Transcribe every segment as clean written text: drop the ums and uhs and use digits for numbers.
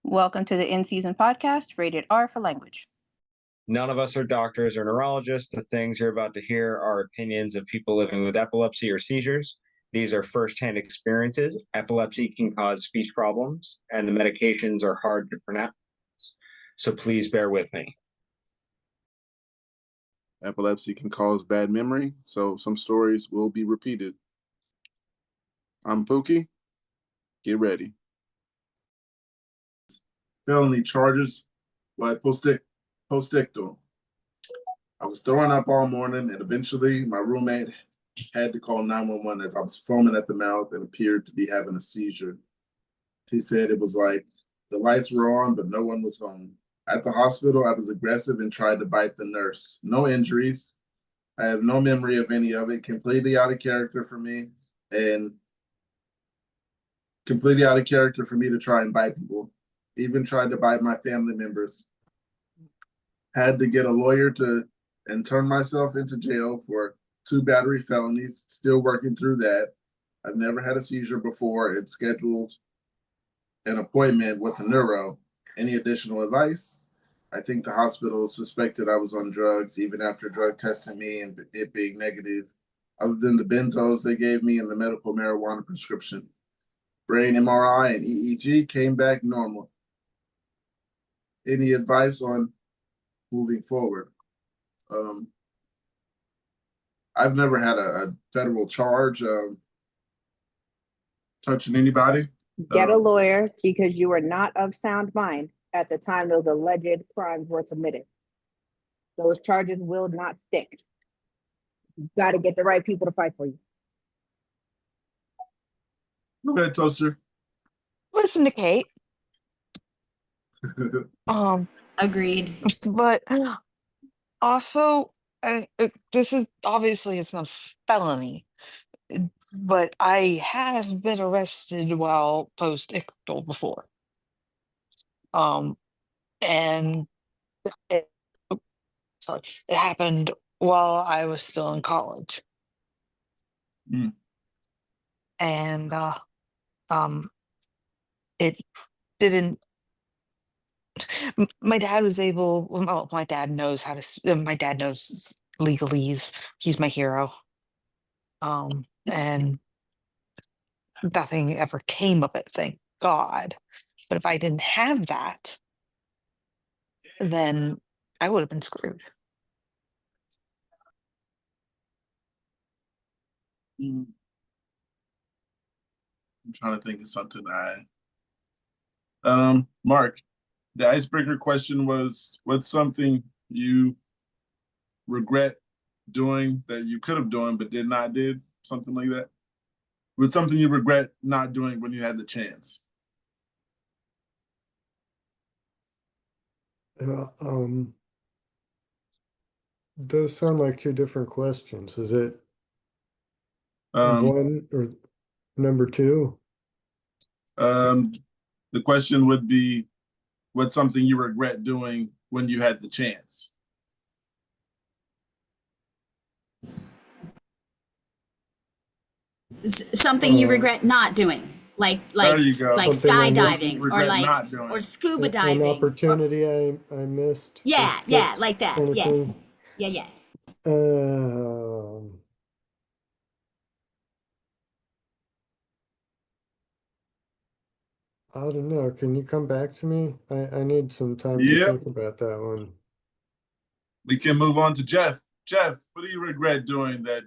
Welcome to the In Season podcast, rated R for language. None of us are doctors or neurologists. The things you're about to hear are opinions of people living with epilepsy or seizures. These are firsthand experiences. Epilepsy can cause speech problems, and the medications are hard to pronounce. So please bear with me. Epilepsy can cause bad memory, so some stories will be repeated. I'm Pookie. Get ready. Felony charges by postdictal. I was throwing up all morning, and eventually my roommate had to call 911 as I was foaming at the mouth and appeared to be having a seizure. He said it was like the lights were on, but no one was home. At the hospital, I was aggressive and tried to bite the nurse. No injuries. I have no memory of any of it. Completely out of character for me, and completely out of character for me to try and bite people. Even tried to bite my family members. Had to get a lawyer and turn myself into jail for 2 battery felonies. Still working through that. I've never had a seizure before and scheduled an appointment with a neuro. Any additional advice? I think the hospital suspected I was on drugs even after drug testing me and it being negative, other than the benzos they gave me and the medical marijuana prescription. Brain MRI and EEG came back normal. Any advice on moving forward? I've never had a federal charge touching anybody. Get a lawyer because you were not of sound mind at the time those alleged crimes were committed. Those charges will not stick. You got to get the right people to fight for you. Go ahead, Toaster. Listen to Kate. Agreed. But also, this is obviously it's not a felony, but I have been arrested while post-ictal before. And it, it happened while I was still in college. And it didn't. My dad was able. Well, my dad knows how to. My dad knows legalese. He's my hero. And nothing ever came of it, thank God. But if I didn't have that, then I would have been screwed. I'm trying to think of something. Mark, the icebreaker question was, what's something you regret doing that you could have done but did not did? Something like that. What's something you regret not doing when you had the chance? Those sound like 2 different questions. Is it 1 or number 2? The question would be, what's something you regret doing when you had the chance? Something you regret not doing, like there you go. like Something skydiving or not doing. or scuba An diving. opportunity I missed. Yeah, like that. kind of Yeah, thing. yeah. I don't know. Can you come back to me? I need some time to Yep. think about that one. We can move on to Jeff. Jeff, what do you regret doing that?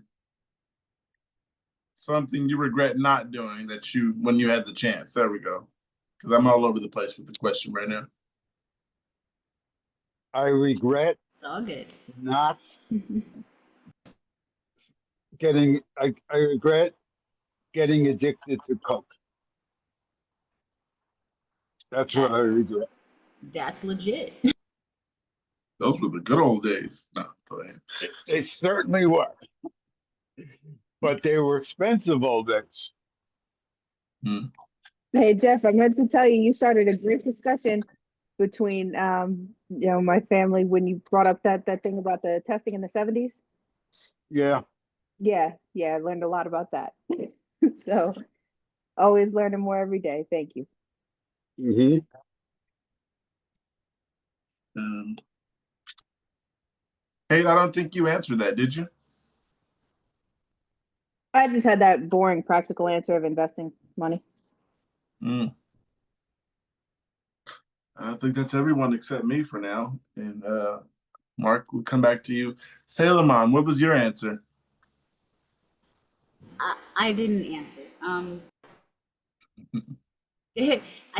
Something you regret not doing that you when you had the chance. There we go. Because I'm all over the place with the question right now. I regret It's all good. not getting. I regret getting addicted to coke. That's what I regret. That's legit. Those were the good old days. No, They certainly were. But they were expensive old days. Hey, Jeff, I meant to tell you, you started a great discussion between, my family when you brought up that thing about the testing in the 70s. Yeah. Yeah, I learned a lot about that. So always learning more every day. Thank you. Mm-hmm. Kate, I don't think you answered that, did you? I just had that boring practical answer of investing money. Mm. I think that's everyone except me for now. And Mark, we'll come back to you. Sailor Mom, what was your answer? I didn't answer. I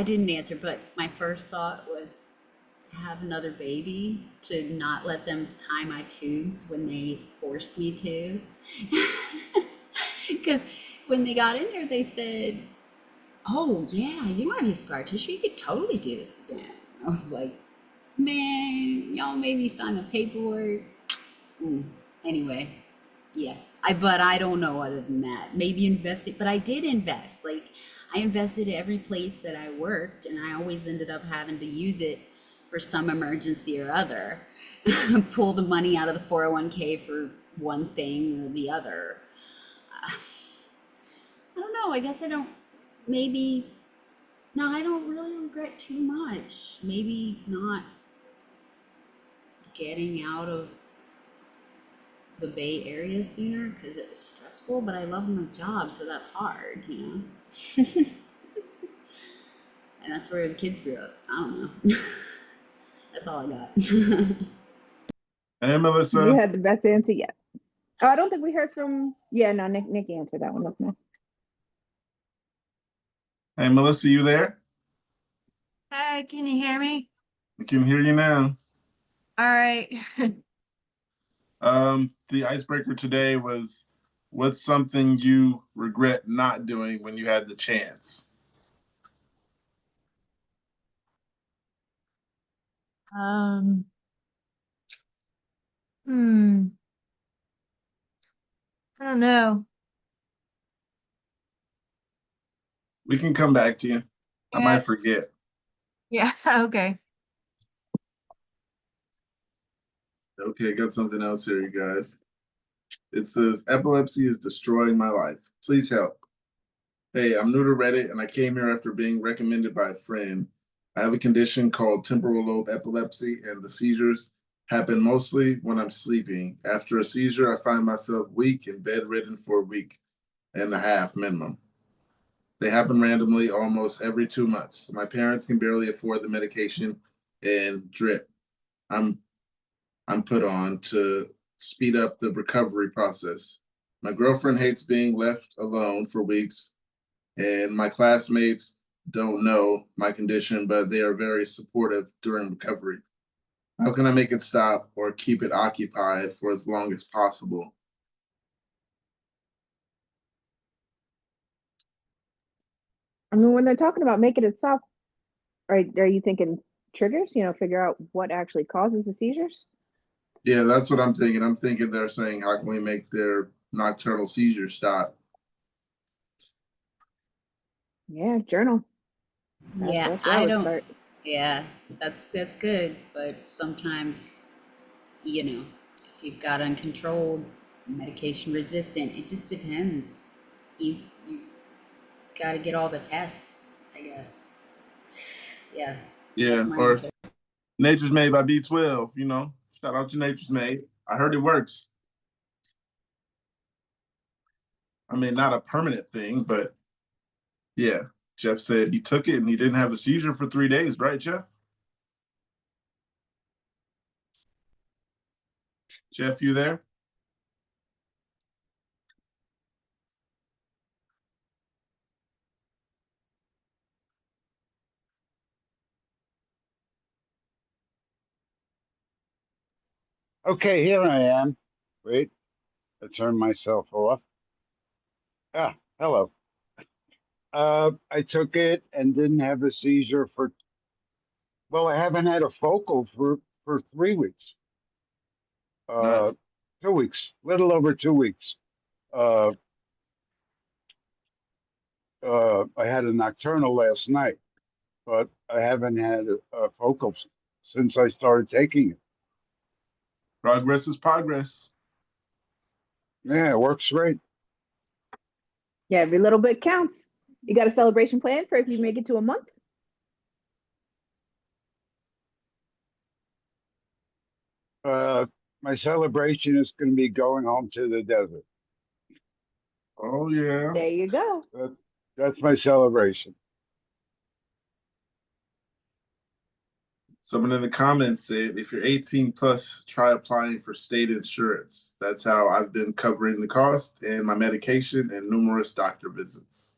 didn't answer, but my first thought was to have another baby, to not let them tie my tubes when they forced me to. Because when they got in there, they said, "Oh, yeah, you don't have any scar tissue. You could totally do this again." I was like, man, y'all made me sign the paperwork. Anyway, yeah. But I don't know other than that. Maybe investing, but I did invest. Like, I invested at every place that I worked, and I always ended up having to use it for some emergency or other. Pull the money out of the 401k for one thing or the other. I don't know. I guess I don't. Maybe. No, I don't really regret too much. Maybe not getting out of the Bay Area sooner because it was stressful, but I love my job, so that's hard, you know? And that's where the kids grew up. I don't know. That's all I got. Hey, Melissa. You had the best answer yet. Oh, I don't think we heard from. Yeah, no, Nick answered that one. Look, no. Hey, Melissa, you there? Hi, can you hear me? I can hear you now. All right. The icebreaker today was, what's something you regret not doing when you had the chance? Um, hmm. I don't know. We can come back to you. I might Yes. forget. Yeah, okay. Okay, got something else here, you guys. It says, epilepsy is destroying my life. Please help. Hey, I'm new to Reddit and I came here after being recommended by a friend. I have a condition called temporal lobe epilepsy, and the seizures happen mostly when I'm sleeping. After a seizure, I find myself weak and bedridden for a week and a half minimum. They happen randomly almost every 2 months. My parents can barely afford the medication and drip I'm put on to speed up the recovery process. My girlfriend hates being left alone for weeks, and my classmates don't know my condition, but they are very supportive during recovery. How can I make it stop or keep it occupied for as long as possible? I mean, when they're talking about making it stop, are you thinking triggers? You know, figure out what actually causes the seizures? Yeah, that's what I'm thinking. I'm thinking they're saying, how can we make their nocturnal seizures stop? Yeah, journal. Yeah, That's where I I would don't. start. Yeah, that's good, but sometimes, you know, if you've got uncontrolled, medication resistant, it just depends. You got to get all the tests, I guess. Yeah, Yeah, that's my or answer. Nature's Made by B12, you know. Shout out to Nature's Made. I heard it works. I mean, not a permanent thing, but yeah. Jeff said he took it and he didn't have a seizure for 3 days, right, Jeff? Jeff, you there? Okay, here I am. Wait, I turned myself off. Ah, hello. I took it and didn't have a seizure for, well, I haven't had a focal for 3 weeks. Nice. 2 weeks, little over 2 weeks. Uh, I had a nocturnal last night, but I haven't had a focal since I started taking it. Progress is progress. Yeah, it works great. Yeah, every little bit counts. You got a celebration plan for if you make it to a month? My celebration is going to be going home to the desert. Oh yeah. There you go. That's my celebration. Someone in the comments said, if you're 18 plus, try applying for state insurance. That's how I've been covering the cost and my medication and numerous doctor visits.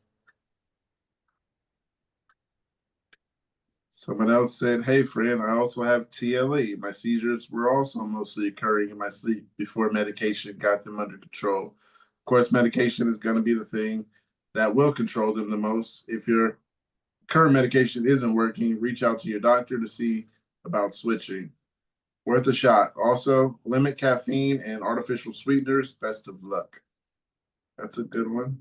Someone else said, hey, friend, I also have TLE. My seizures were also mostly occurring in my sleep before medication got them under control. Of course, medication is going to be the thing that will control them the most. If your current medication isn't working, reach out to your doctor to see about switching. Worth a shot. Also, limit caffeine and artificial sweeteners. Best of luck. That's a good one.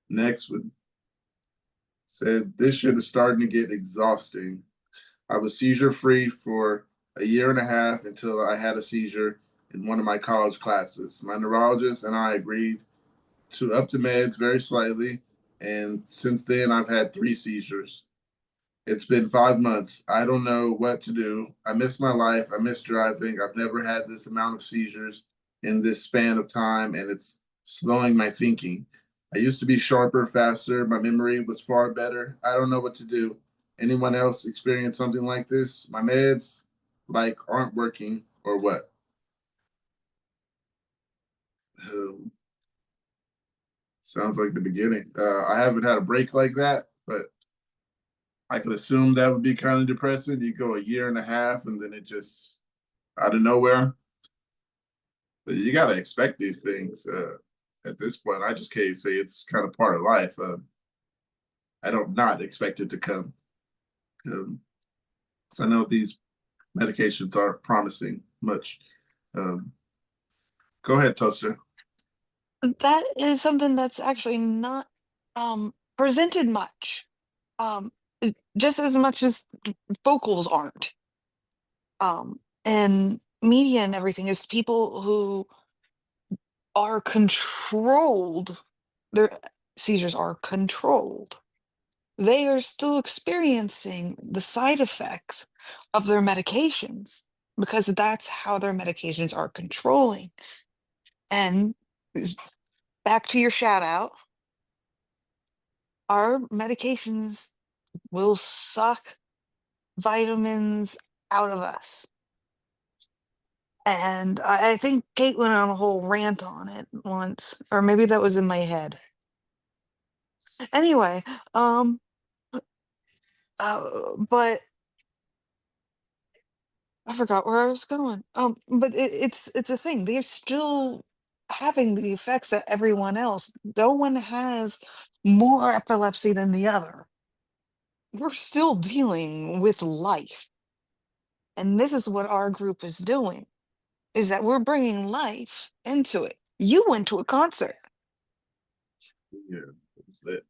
Next one said, this shit is starting to get exhausting. I was seizure free for a year and a half until I had a seizure in one of my college classes. My neurologist and I agreed to up the meds very slightly, and since then I've had 3 seizures. It's been 5 months. I don't know what to do. I miss my life. I miss driving. I've never had this amount of seizures in this span of time, and it's slowing my thinking. I used to be sharper, faster. My memory was far better. I don't know what to do. Anyone else experience something like this? My meds, like, aren't working or what? Sounds like the beginning. I haven't had a break like that, but I could assume that would be kind of depressing. You go a year and a half and then it just out of nowhere. But you got to expect these things. At this point, I just can't say it's kind of part of life. I don't not expect it to come. So I know these medications aren't promising much. Go ahead, Toaster. That is something that's actually not presented much. Just as much as vocals aren't. And media and everything is people who are controlled. Their seizures are controlled. They are still experiencing the side effects of their medications because that's how their medications are controlling. And back to your shout out, our medications will suck vitamins out of us. And I think Kate went on a whole rant on it once, or maybe that was in my head. Anyway, but I forgot where I was going. But it's a thing. They're still having the effects that everyone else. No one has more epilepsy than the other. We're still dealing with life. And this is what our group is doing, is that we're bringing life into it. You went to a concert. Yeah, it was lit.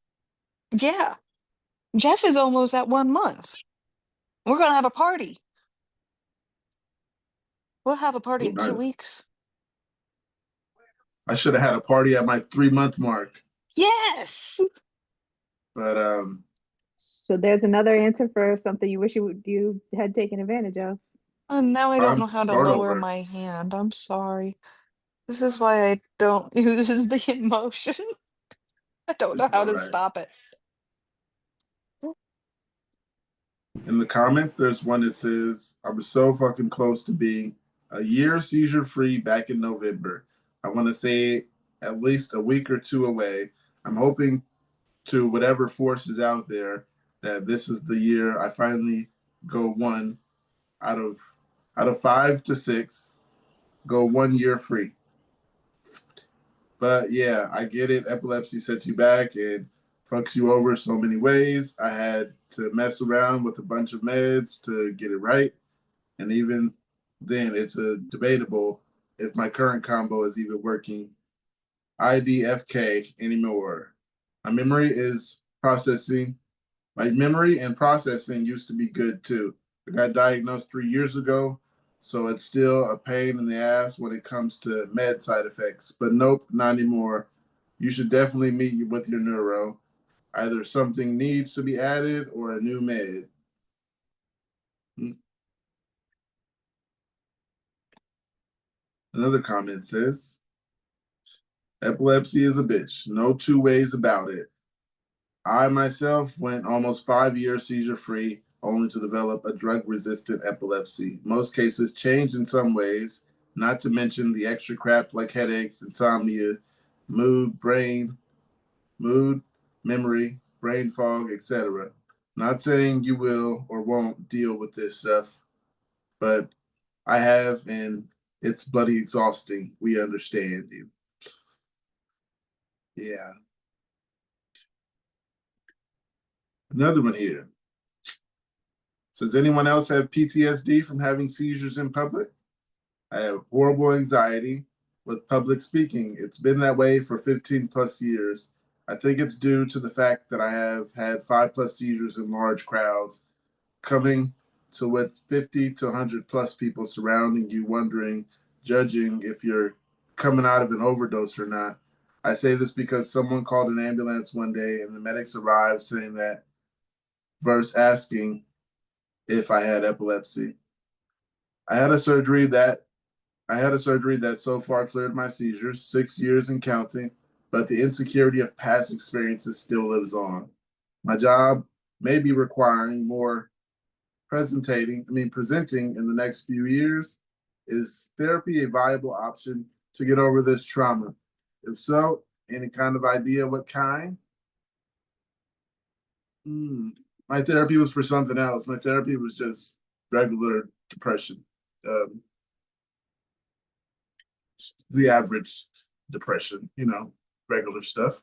Yeah. Jeff is almost at 1 month. We're going to have a party. We'll have a party Oh, in 2 nice. weeks. I should have had a party at my 3-month mark. Yes. But So there's another answer for something you wish you had taken advantage of. Now I don't know how to start lower over. my hand. I'm sorry. This is why I don't use the emotion. I don't know It's how all to right. stop it. In the comments, there's one that says, I was so fucking close to being a year seizure free back in November. I want to say at least a week or 2 away. I'm hoping to whatever force is out there that this is the year I finally go 1 out of 5 to 6, go 1 year free. But yeah, I get it. Epilepsy sets you back and fucks you over so many ways. I had to mess around with a bunch of meds to get it right. And even then, it's a debatable if my current combo is even working IDFK anymore. My memory is processing. My memory and processing used to be good too. I got diagnosed 3 years ago, so it's still a pain in the ass when it comes to med side effects. But nope, not anymore. You should definitely meet with your neuro. Either something needs to be added or a new med. Another comment says, epilepsy is a bitch. No two ways about it. I myself went almost 5 years seizure free, only to develop a drug resistant epilepsy. Most cases change in some ways, not to mention the extra crap like headaches, insomnia, mood, mood, memory, brain fog, etc. Not saying you will or won't deal with this stuff, but I have, and it's bloody exhausting. We understand you. Yeah. Another one here. Does anyone else have PTSD from having seizures in public? I have horrible anxiety with public speaking. It's been that way for 15 plus years. I think it's due to the fact that I have had 5+ seizures in large crowds, coming to with 50 to 100 plus people surrounding you, wondering, judging if you're coming out of an overdose or not. I say this because someone called an ambulance one day and the medics arrived saying that, verse asking if I had epilepsy. I had a surgery that so far cleared my seizures, 6 years and counting, but the insecurity of past experiences still lives on. My job may be requiring more presenting in the next few years. Is therapy a viable option to get over this trauma? If so, any kind of idea what kind? My therapy was for something else. My therapy was just regular depression. The average depression, regular stuff.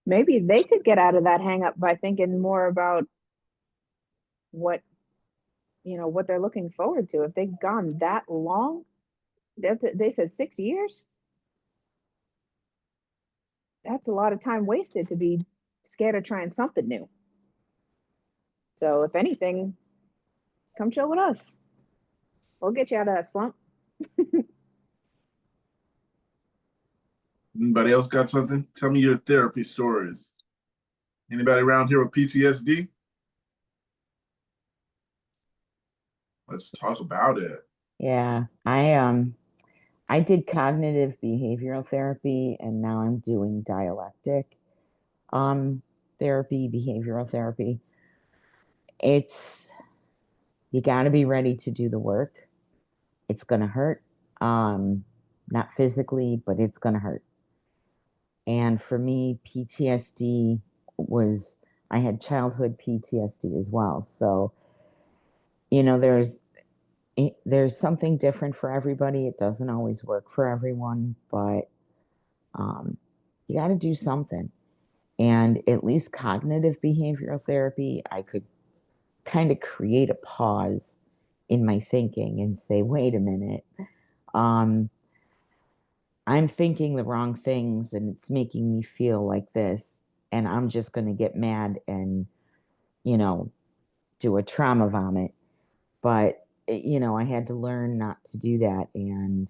Maybe they could get out of that hang up by thinking more about what what they're looking forward to. If they've gone that long, they said 6 years. That's a lot of time wasted to be scared of trying something new. So if anything, come chill with us. We'll get you out of that slump. Anybody else got something? Tell me your therapy stories. Anybody around here with PTSD? Let's talk about it. Yeah, I did cognitive behavioral therapy and now I'm doing dialectic therapy, behavioral therapy. You got to be ready to do the work. It's going to hurt. Not physically, but it's going to hurt. And for me, PTSD I had childhood PTSD as well. So, there's something different for everybody. It doesn't always work for everyone, but you got to do something. And at least cognitive behavioral therapy, I could kind of create a pause in my thinking and say, wait a minute, I'm thinking the wrong things and it's making me feel like this. And I'm just going to get mad and, do a trauma vomit. But, I had to learn not to do that and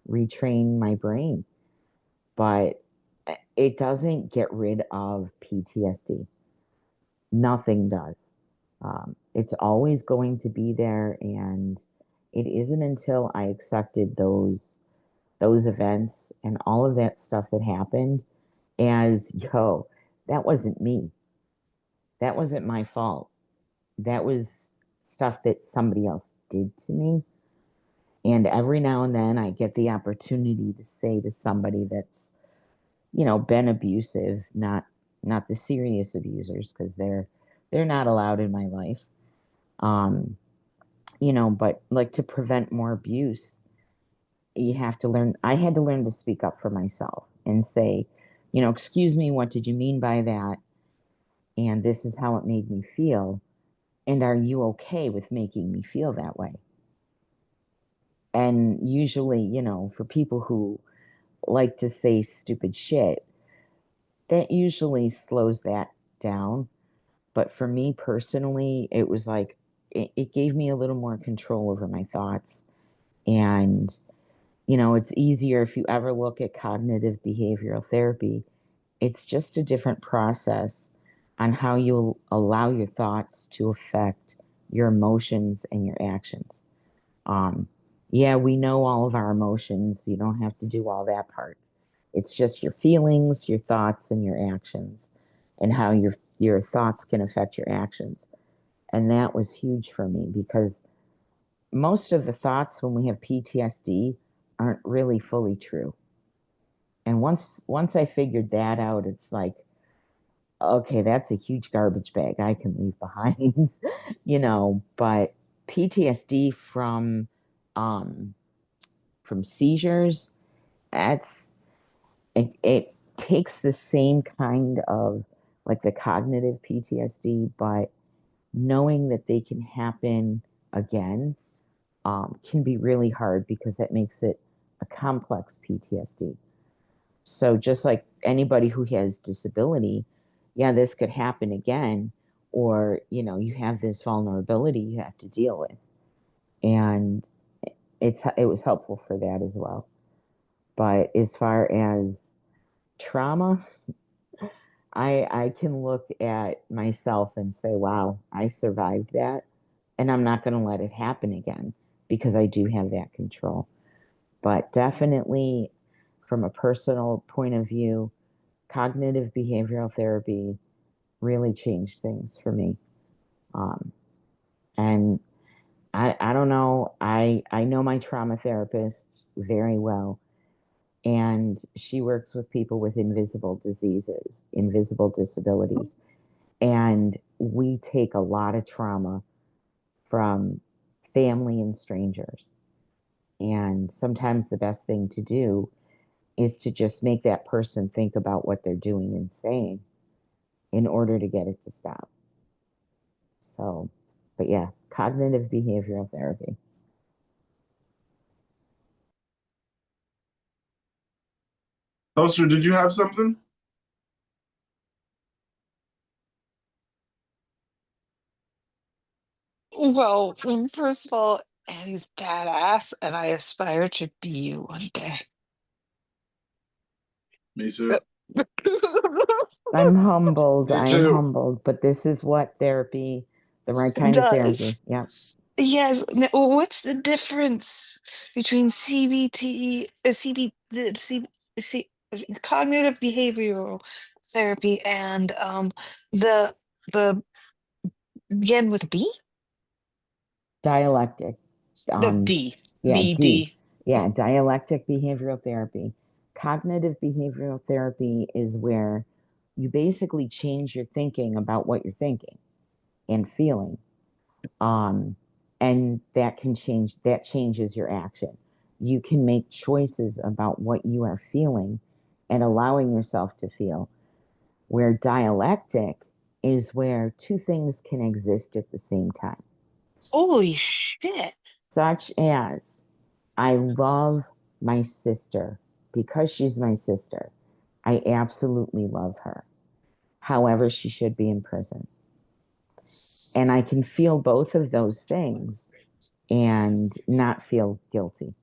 retrain my brain. But it doesn't get rid of PTSD. Nothing does. It's always going to be there, and it isn't until I accepted those events and all of that stuff that happened as that wasn't me. That wasn't my fault. That was stuff that somebody else did to me. And every now and then I get the opportunity to say to somebody that's, been abusive, not the serious abusers, because they're not allowed in my life. But like to prevent more abuse, you have to learn. I had to learn to speak up for myself and say, excuse me, what did you mean by that? And this is how it made me feel. And are you okay with making me feel that way? And usually, for people who like to say stupid shit, that usually slows that down. But for me personally, it was like, it gave me a little more control over my thoughts. And, it's easier if you ever look at cognitive behavioral therapy, it's just a different process on how you allow your thoughts to affect your emotions and your actions. Yeah, we know all of our emotions. You don't have to do all that part. It's just your feelings, your thoughts, and your actions, and how your thoughts can affect your actions. And that was huge for me because most of the thoughts when we have PTSD aren't really fully true. And once I figured that out, it's like, okay, that's a huge garbage bag I can leave behind, but PTSD from seizures, that's it takes the same kind of like the cognitive PTSD, but knowing that they can happen again can be really hard because that makes it a complex PTSD. So just like anybody who has disability, yeah, this could happen again, or you have this vulnerability you have to deal with, and it was helpful for that as well. But as far as trauma, I can look at myself and say, wow, I survived that, and I'm not going to let it happen again because I do have that control. But definitely, from a personal point of view, cognitive behavioral therapy really changed things for me. Um, and I don't know, I know my trauma therapist very well, and she works with people with invisible diseases, invisible disabilities. And we take a lot of trauma from family and strangers. And sometimes the best thing to do is to just make that person think about what they're doing and saying in order to get it to stop. So, but yeah, cognitive behavioral therapy. Toaster, did you have something? Well, first of all, Annie's badass, and I aspire to be you one day. Me too. I'm humbled. Me I am too. humbled, but this is what therapy, the right kind of therapy. Does. Yeah. Yes. What's the difference between CBT, cognitive behavioral therapy, and the the begin with B? Dialectic. The Um, D. yeah, D. BD. Yeah, dialectic behavioral therapy. Cognitive behavioral therapy is where you basically change your thinking about what you're thinking and feeling. Um, and that changes your action. You can make choices about what you are feeling and allowing yourself to feel. Where dialectic is where two things can exist at the same time, Holy shit. such as I love my sister because she's my sister. I absolutely love her. However, she should be in prison. And I can feel both of those things and not feel guilty.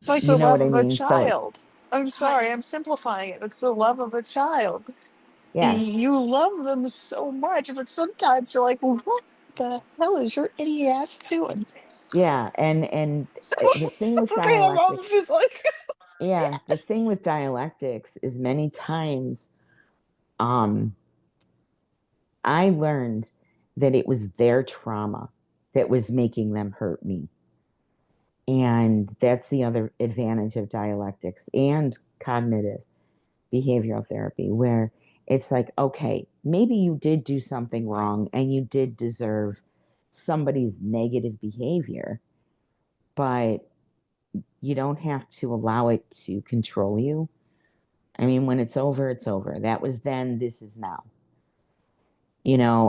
It's like You the know love what I of a mean? So, child. I'm sorry, I'm simplifying it. It's the love of a child. yeah, You love them so much, but sometimes you're like, what the hell is your idiot ass doing? yeah. And the thing That's with the thing I'm dialectics, always just like, yeah, the thing with dialectics is many times um, I learned that it was their trauma that was making them hurt me. And that's the other advantage of dialectics and cognitive behavioral therapy, where it's like, okay, maybe you did do something wrong and you did deserve somebody's negative behavior, but you don't have to allow it to control you. I mean, when it's over, it's over. That was then, this is now.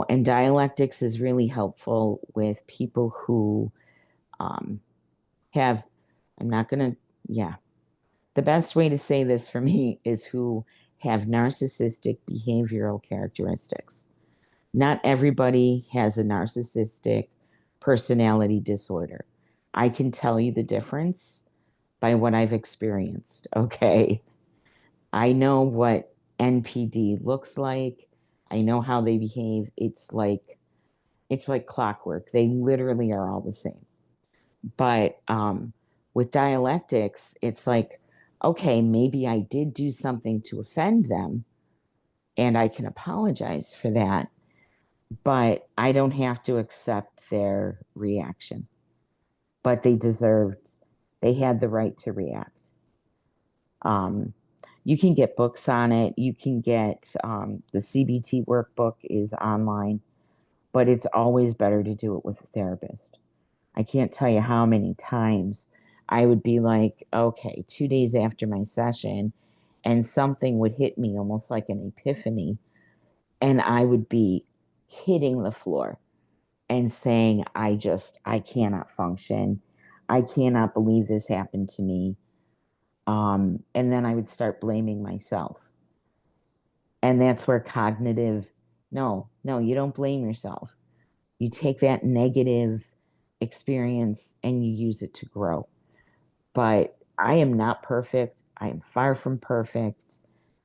And dialectics is really helpful with people who um, have, I'm not going to, yeah, the best way to say this for me is who have narcissistic behavioral characteristics. Not everybody has a narcissistic personality disorder. I can tell you the difference by what I've experienced, okay? I know what NPD looks like. I know how they behave. It's like clockwork. They literally are all the same. But with dialectics, it's like, okay, maybe I did do something to offend them, and I can apologize for that, but I don't have to accept their reaction. But they had the right to react. You can get books on it. You can get the CBT workbook is online, but it's always better to do it with a therapist. I can't tell you how many times I would be like, okay, 2 days after my session, and something would hit me almost like an epiphany, and I would be hitting the floor and saying, I cannot function. I cannot believe this happened to me. And then I would start blaming myself. And that's where no, you don't blame yourself. You take that negative experience and you use it to grow. But I am not perfect. I am far from perfect.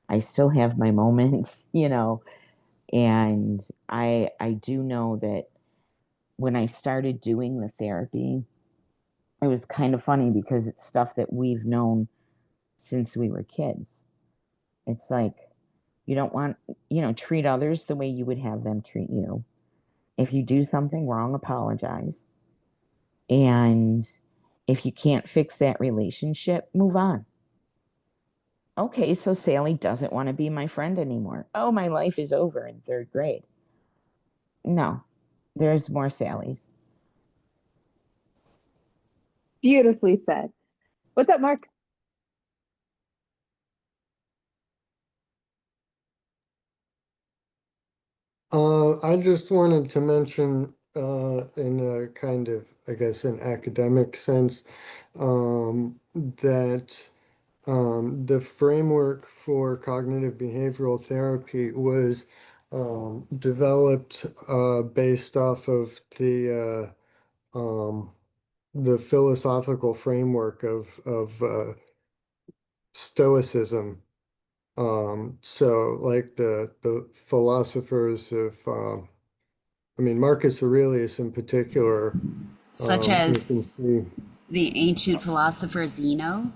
I still have my moments, and I do know that when I started doing the therapy, it was kind of funny because it's stuff that we've known since we were kids. It's like you don't want, treat others the way you would have them treat you. If you do something wrong, apologize. And if you can't fix that relationship, move on. Okay, so Sally doesn't want to be my friend anymore. Oh, my life is over in third grade. No, there's more Sallys. Beautifully said. What's up, Mark? I just wanted to mention, in a kind of, I guess, an academic sense, that the framework for cognitive behavioral therapy was developed based off of the philosophical framework of Stoicism. So like the philosophers of, I mean, Marcus Aurelius in particular, Such you as can see. the ancient philosopher Zeno.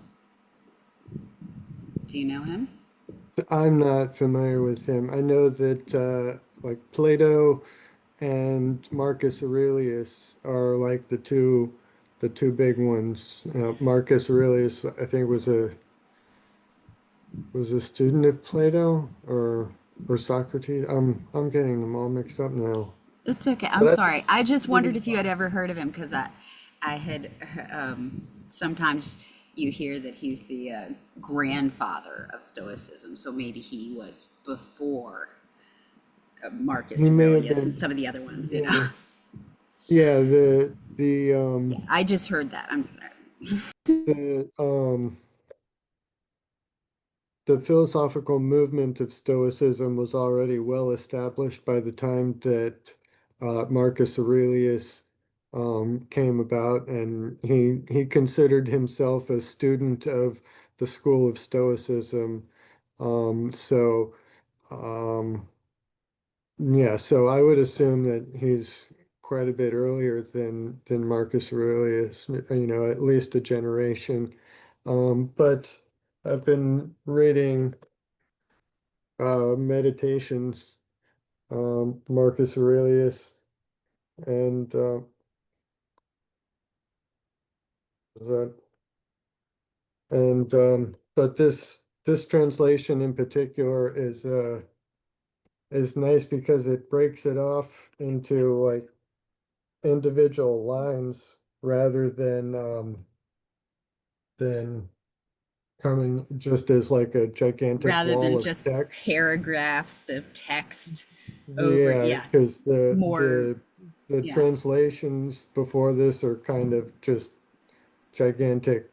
Do you know him? I'm not familiar with him. I know that like Plato and Marcus Aurelius are like the two big ones. Marcus Aurelius, I think, was a student of Plato or Socrates. I'm getting them all mixed up now. It's okay. I'm But sorry. I just wondered if you had I, ever heard of him because I had sometimes you hear that he's the grandfather of Stoicism, so maybe he was before Marcus he may have Aurelius and been, some of the other ones. yeah, yeah. Yeah, I just heard that. I'm sorry. The the philosophical movement of Stoicism was already well established by the time that Marcus Aurelius came about, and he considered himself a student of the school of Stoicism. So yeah, so I would assume that he's quite a bit earlier than Marcus Aurelius, at least a generation. But I've been reading meditations, Marcus Aurelius, and that, and but this translation in particular is nice because it breaks it off into like individual lines rather than coming just as like a gigantic Rather wall than of just text. paragraphs of text over, Yeah, yeah, because more, the yeah, translations before this are kind of just gigantic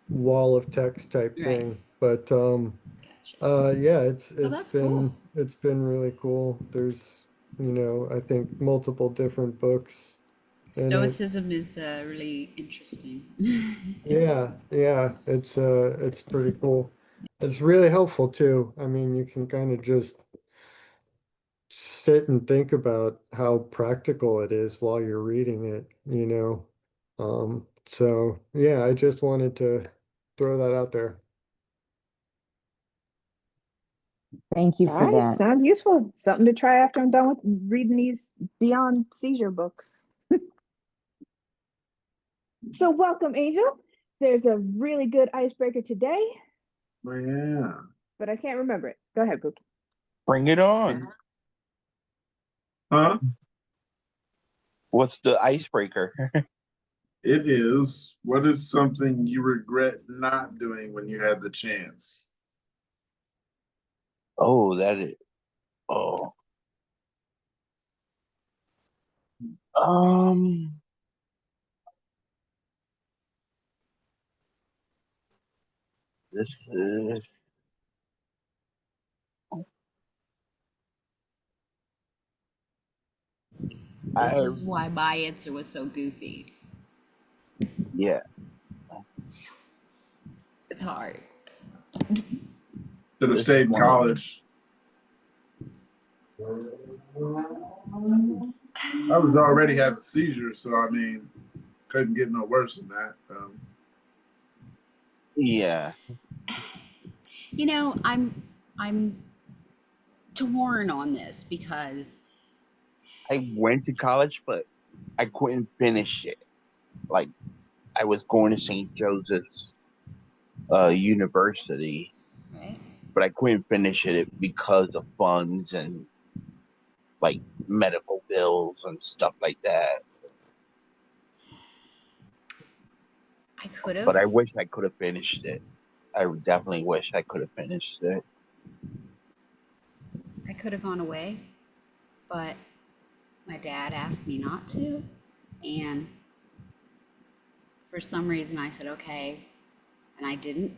wall of text type right. thing. But Gotcha. yeah, Well, that's cool. it's been really cool. There's, I think multiple different books in it. Stoicism is really interesting. Yeah, yeah, it's pretty cool. It's really helpful too. I mean, you can kind of just sit and think about how practical it is while you're reading it, So yeah, I just wanted to throw that out there. Thank you All for right, that. sounds useful. Something to try after I'm done with reading these beyond seizure books. So welcome, Angel. There's a really good icebreaker today, Oh, yeah. but I can't remember it. Go ahead, Pookie. Bring it on. Huh? What's the icebreaker? It is. What is something you regret not doing when you had the chance? Oh, that is. Oh. Um. This is. This I. is why my answer was so goofy. Yeah. It's hard. Should have This stayed is in one of them. college. I was already having seizures, so I mean, couldn't get no worse than that. Yeah. You know, I'm torn on this because I went to college, but I couldn't finish it. Like, I was going to St. Joseph's University, right. but I couldn't finish it because of funds and like medical bills and stuff like that. I could have But I wish I could have finished it. I definitely wish I could have finished it. I could have gone away, but my dad asked me not to, and for some reason I said okay, and I didn't.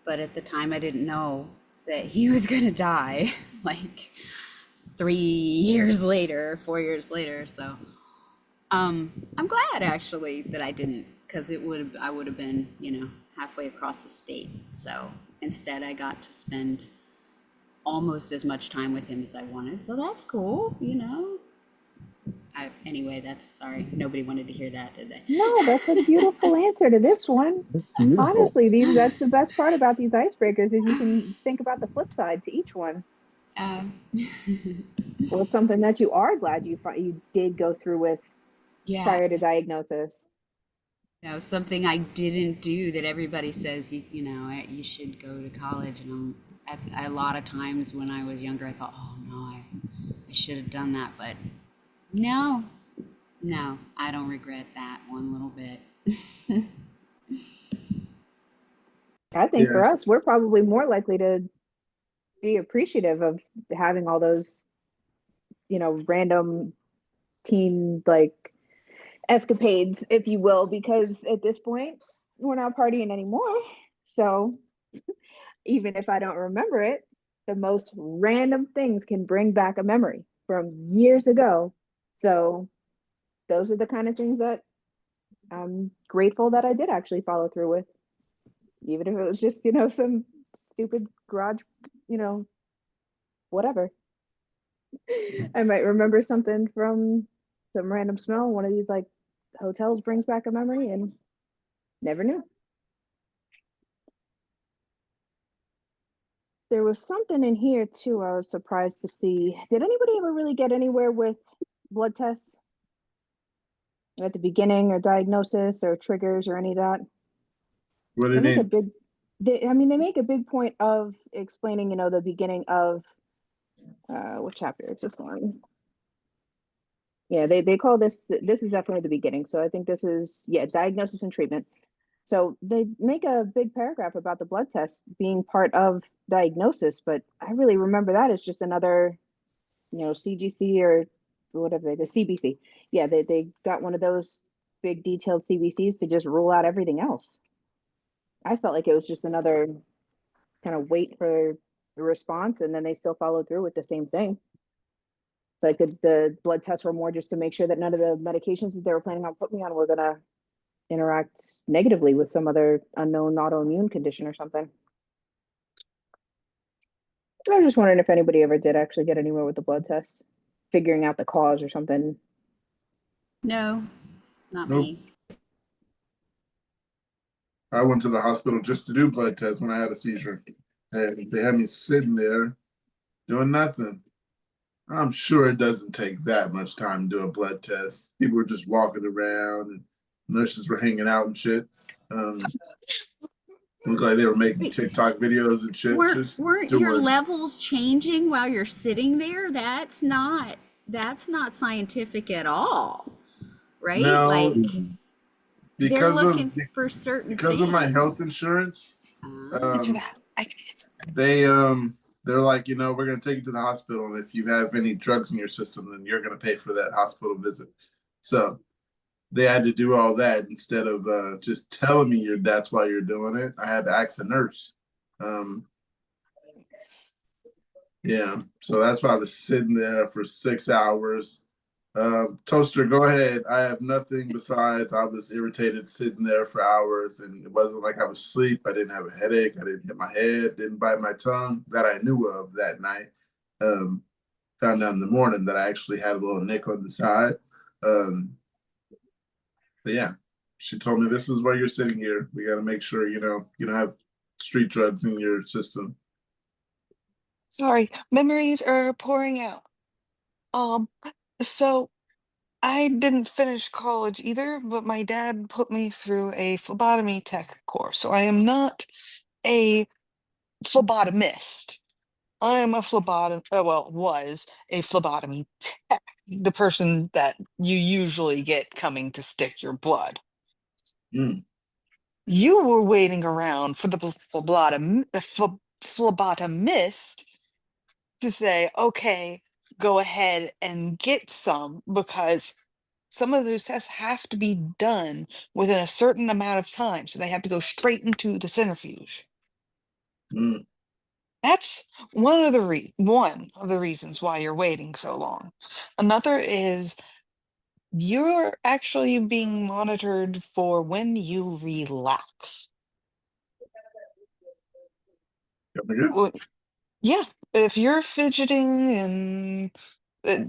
But at the time I didn't know that he was going to die like 3 years later, 4 years later. So I'm glad actually that I didn't, because I would have been, halfway across the state. So instead I got to spend almost as much time with him as I wanted. So that's cool. Anyway, that's sorry. Nobody wanted to hear that, did they? No, that's a beautiful answer to this one. It's beautiful. Honestly, that's the best part about these icebreakers is you can think about the flip side to each one. Um, Well, it's something that you are glad you did go through with yeah. prior to diagnosis. Something I didn't do that everybody says you should go to college, and a lot of times when I was younger I thought, oh no, I should have done that, but no, I don't regret that one little bit. I think for Yes. us, we're probably more likely to be appreciative of having all those, random teen escapades, if you will, because at this point we're not partying anymore. So even if I don't remember it, the most random things can bring back a memory from years ago. So those are the kind of things that I'm grateful that I did actually follow through with, even if it was just, some stupid garage, whatever. I might remember something from some random smell. One of these hotels brings back a memory and never knew. There was something in here too I was surprised to see. Did anybody ever really get anywhere with blood tests at the beginning or diagnosis or triggers or any of that? What do They you make a mean? big they make a big point of explaining, the beginning of what chapter is this one? Yeah, they call this is definitely the beginning. So I think this is diagnosis and treatment. So they make a big paragraph about the blood test being part of diagnosis, but I really remember that as just another, CGC or whatever the CBC. Yeah, they got one of those big detailed CBCs to just rule out everything else. I felt like it was just another kind of wait for the response, and then they still followed through with the same thing. It's like the blood tests were more just to make sure that none of the medications that they were planning on putting me on were gonna interact negatively with some other unknown autoimmune condition or something. I was just wondering if anybody ever did actually get anywhere with the blood test, figuring out the cause or something. No, not Nope. me. I went to the hospital just to do blood tests when I had a seizure. And they had me sitting there doing nothing. I'm sure it doesn't take that much time to do a blood test. People were just walking around and nurses were hanging out and shit. Looked like they were making Wait, TikTok videos and shit. Just weren't your doing. levels changing while you're sitting there? That's not scientific at all, right? No, Like they're because of looking for certain because of my health things. insurance, Answer um, that. I can answer. they're like, we're gonna take you to the hospital, and if you have any drugs in your system, then you're gonna pay for that hospital visit. So they had to do all that instead of just telling me that's why you're doing it. I had to ask a nurse. Um, yeah, so that's why I was sitting there for 6 hours. Toaster, go ahead. I have nothing besides I was irritated sitting there for hours, and it wasn't like I was asleep. I didn't have a headache. I didn't hit my head. Didn't bite my tongue that I knew of that night. Um, Found out in the morning that I actually had a little nick on the side. Um, but yeah, she told me this is why you're sitting here. We got to make sure you don't have street drugs in your system. Sorry, memories are pouring out. Um, so I didn't finish college either, but my dad put me through a phlebotomy tech course. So I am not a phlebotomist. I am a was a phlebotomy tech, the person that you usually get coming to stick your blood. Mm. You were waiting around for the phlebotomist to say, okay, go ahead and get some because some of those tests have to be done within a certain amount of time. So they have to go straight into the centrifuge. Mm. That's one of the reasons why you're waiting so long. Another is you're actually being monitored for when you relax. Got me good. Well, yeah, if you're fidgeting and uh,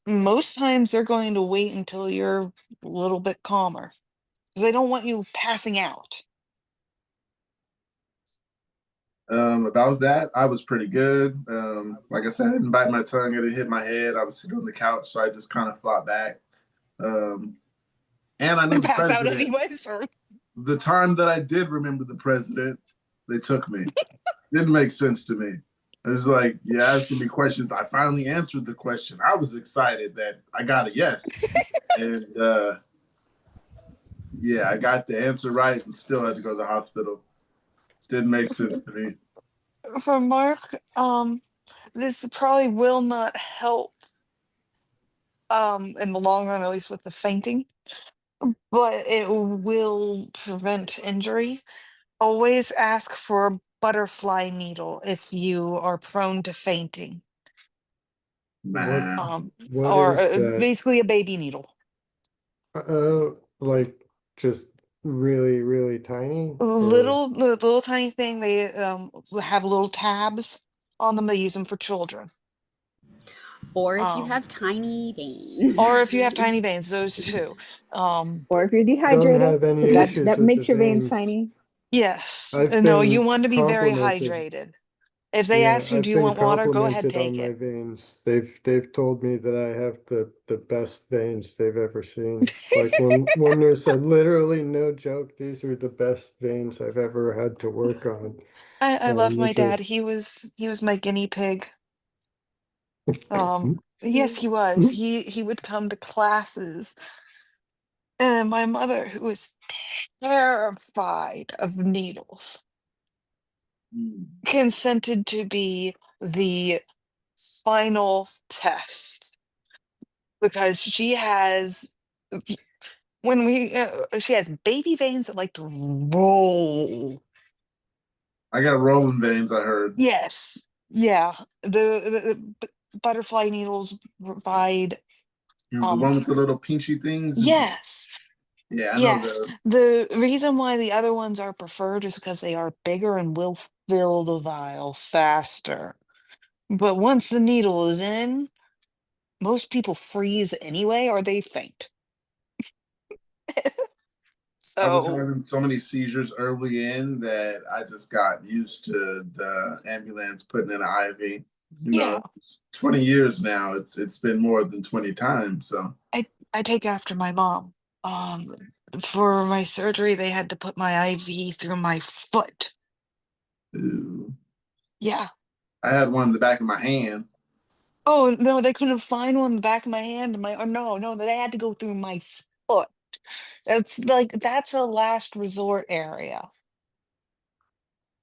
most times they're going to wait until you're a little bit calmer because they don't want you passing out. About that, I was pretty good. Like I said, I didn't bite my tongue, I didn't hit my head. I was sitting on the couch, so I just kind of flopped back. And I knew the Pass out president. anyway, sir. The time that I did remember the president, they took me. Didn't make sense to me. It was like, you're asking me questions. I finally answered the question. I was excited that I got a yes. And yeah, I got the answer right and still had to go to the hospital. Didn't make sense to me. For Mark, this probably will not help in the long run, at least with the fainting, but it will prevent injury. Always ask for a butterfly needle if you are prone to fainting. What Nah. what Or is that? basically a baby needle. Like just really, really tiny or The little tiny thing. They have little tabs on them. They use them for children. Or if you Um, have tiny veins. or if you have tiny veins, those two. Or if you're I don't dehydrated, have any because that issues that with the makes your veins veins. tiny. Yes. I've No, you been want to be very complimented. hydrated. If they Yeah, ask you, do I've you been want water? Go ahead, complimented on take my it. veins. They've told me that I have the best veins they've ever seen. Like one nurse said, literally no joke, these are the best veins I've ever had to work on. I love my Which dad. is He was my guinea pig. Yes, he was. He would come to classes, and my mother, who was terrified of needles, Mm. consented to be the final test because she has baby veins that like to roll. I got rolling veins, I heard. Yes. Yeah. The butterfly needles provide The um one with the little pinchy things. yes. Yeah, I know Yes, the. the reason why the other ones are preferred is because they are bigger and will fill the vial faster. But once the needle is in, most people freeze anyway or they faint. I was So, having so many seizures early in that I just got used to the ambulance putting in an IV. You know, yeah, it's 20 years now. It's been more than 20 times. So, I take after my mom. Um, for my surgery, they had to put my IV through my foot. ooh. Yeah. I had one in the back of my hand. Oh no, they couldn't find one in the back of my hand. And my oh no, they had to go through my foot. That's a last resort area.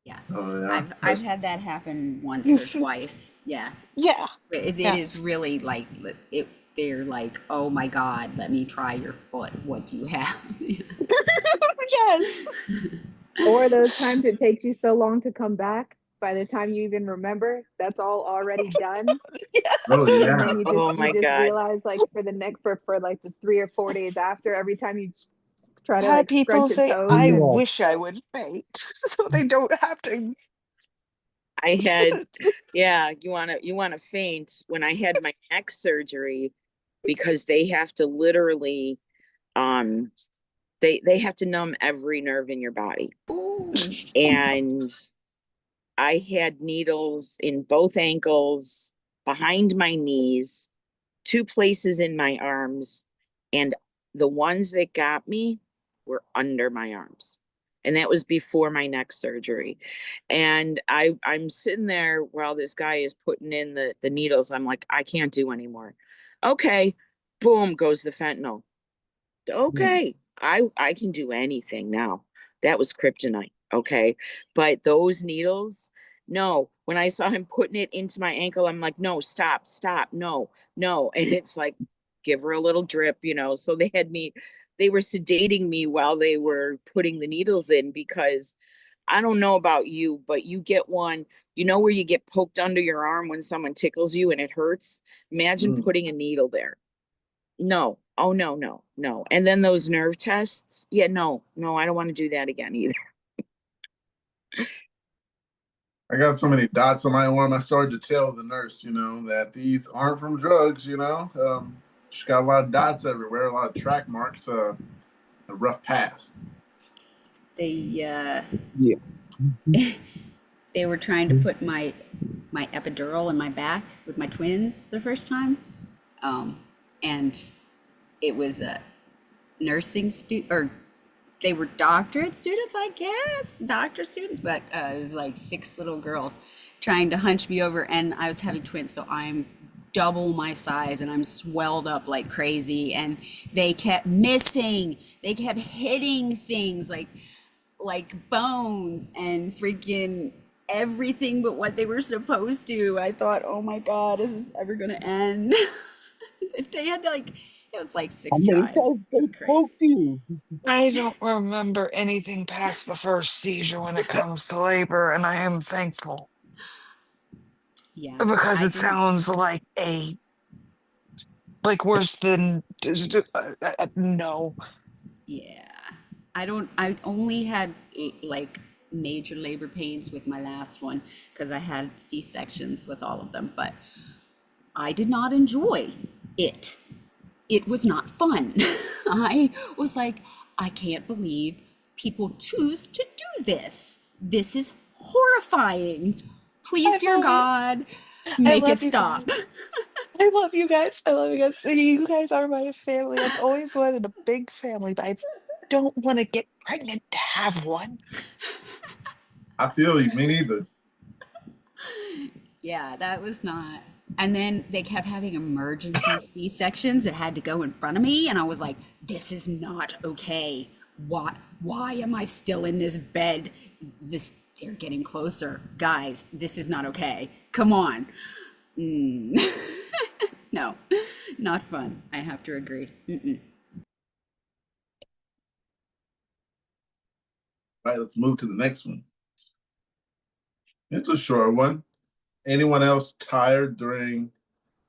Yeah. Oh yeah, I've had that's that happen once or twice. Yeah. Yeah, It yeah. is really like it. They're like, oh my God, let me try your foot. What do you have? Yes. Or those times it takes you so long to come back. By the time you even remember, that's all already done. oh And yeah. then Oh you my just God. realize like for the next for like the 3 or 4 days after, every time you try I've to had like people scrunch your say, toes I and wish I would faint so they don't have to. I had, yeah, you wanna faint when I had my neck surgery because they have to literally um they have to numb every nerve in your body. Ooh. And I had needles in both ankles, behind my knees, two places in my arms, and the ones that got me were under my arms. And that was before my neck surgery. And I'm sitting there while this guy is putting in the needles. I'm like, I can't do anymore. Okay. Boom goes the fentanyl. Okay. I can do anything now. That was kryptonite. Okay. But those needles, no. When I saw him putting it into my ankle, I'm like, no, stop, stop, no, no. And it's like, give her a little drip. So they were sedating me while they were putting the needles in because I don't know about you, but you get one, where you get poked under your arm when someone tickles you and it hurts? Imagine Mm. putting a needle there. No. Oh, no, no, no. And then those nerve tests. Yeah, no, no, I don't want to do that again either. I got so many dots on my arm. I started to tell the nurse, that these aren't from drugs. She got a lot of dots everywhere, a lot of track marks. A rough pass. They Yeah. they were trying to put my epidural in my back with my twins the first time, and it was a nursing student, or they were doctorate students, I guess, doctor students, but it was like six little girls trying to hunch me over, and I was having twins, so I'm double my size and I'm swelled up like crazy, and they kept missing. They kept hitting things like bones and freaking everything but what they were supposed to. I thought, oh my God, is this ever gonna end? They had it was like How six many tries. times It was they crazy. poked you? I don't remember anything past the first seizure when it comes to labor, and I am thankful Yeah, because I it didn't. sounds like worse than no. Yeah, I don't. I only had like major labor pains with my last one because I had C sections with all of them, but I did not enjoy it. It was not fun. I was like, I can't believe people choose to do this. This is horrifying. Please, I dear love it. God, I make it love you stop. guys. I love you guys. I love you guys. You guys are my family. I've always wanted a big family, but I don't want to get pregnant to have one. I feel you. Me neither. Yeah, that was not. And then they kept having emergency C sections that had to go in front of me, and I was like, "This is not okay. Why am I still in this bed? This they're getting closer, guys. This is not okay. Come on." Mm. No, not fun. I have to agree. Mm-mm. All right, let's move to the next one. It's a short one. Anyone else tired during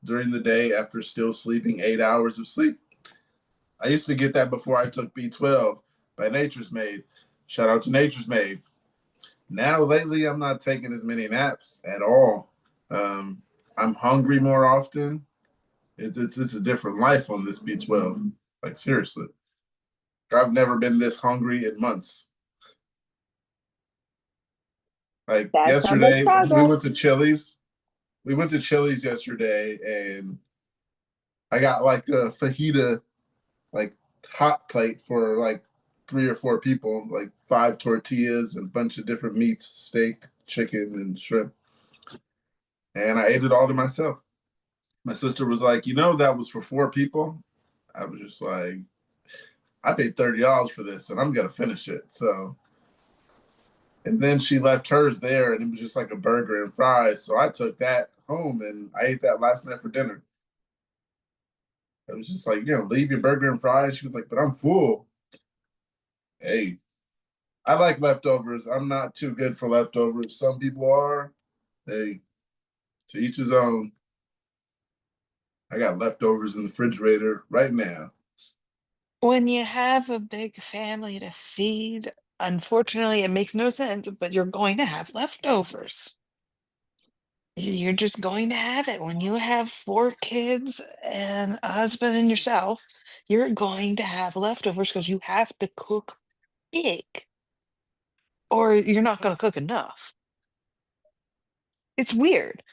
the day after still sleeping 8 hours of sleep? I used to get that before I took B12 by Nature's Made. Shout out to Nature's Made. Now, lately, I'm not taking as many naps at all. I'm hungry more often. It's a different life on this B12. Like, seriously. I've never been this hungry in months. Like, That's how much yesterday, we went progress. to Chili's. We went to Chili's yesterday, and I got like a fajita, like hot plate for like 3 or 4 people, like 5 tortillas and a bunch of different meats, steak, chicken, and shrimp. And I ate it all to myself. My sister was like, that was for 4 people. I was just like, I paid $30 for this and I'm gonna finish it. So, and then she left hers there and it was just like a burger and fries. So I took that home and I ate that last night for dinner. I was just like, leave your burger and fries. She was like, but I'm full. Hey, I like leftovers. I'm not too good for leftovers. Some people are. Hey, to each his own. I got leftovers in the refrigerator right now. When you have a big family to feed, unfortunately, it makes no sense, but you're going to have leftovers. You're just going to have it. When you have 4 kids and a husband and yourself, you're going to have leftovers because you have to cook big, or you're not going to cook enough. It's weird.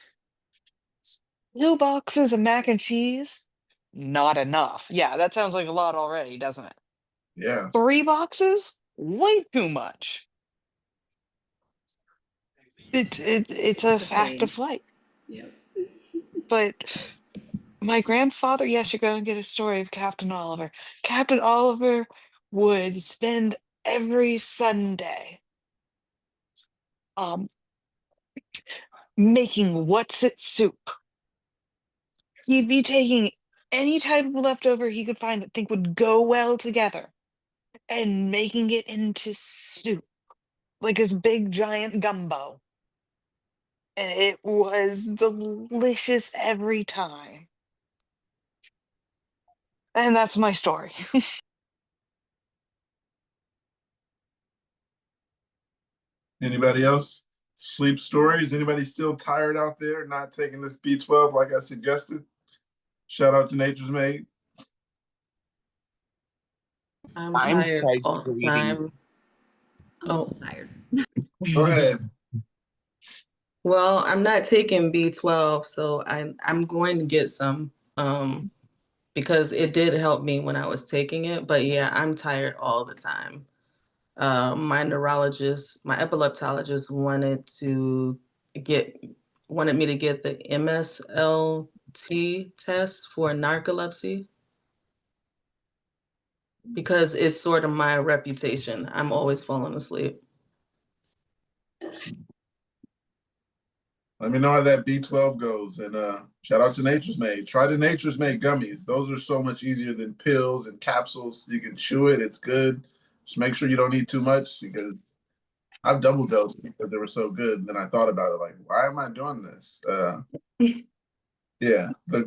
2 boxes of mac and cheese, not enough. Yeah, that sounds like a lot already, doesn't it? Yeah. 3 boxes, way too much. It's a It's the fact pain. of life. Yep. But my grandfather, yes, you're going to get a story of Captain Oliver. Captain Oliver would spend every Sunday um making what's it soup. He'd be taking any type of leftover he could find that think would go well together and making it into soup, like this big giant gumbo. And it was delicious every time. And that's my story. Anybody else? Sleep stories? Anybody still tired out there, not taking this B12 like I suggested? Shout out to Nature's Made. I'm I'm tired all the titrating. time. I'm Oh, still tired. Go ahead. well, I'm not taking B12, so I'm going to get some because it did help me when I was taking it. But yeah, I'm tired all the time. My neurologist, my epileptologist wanted me to get the MSLT test for narcolepsy because it's sort of my reputation. I'm always falling asleep. Let me know how that B12 goes. And shout out to Nature's Made. Try the Nature's Made gummies. Those are so much easier than pills and capsules. You can chew it. It's good. Just make sure you don't eat too much because I've double dosed because they were so good. And then I thought about it like, why am I doing this? Yeah, they're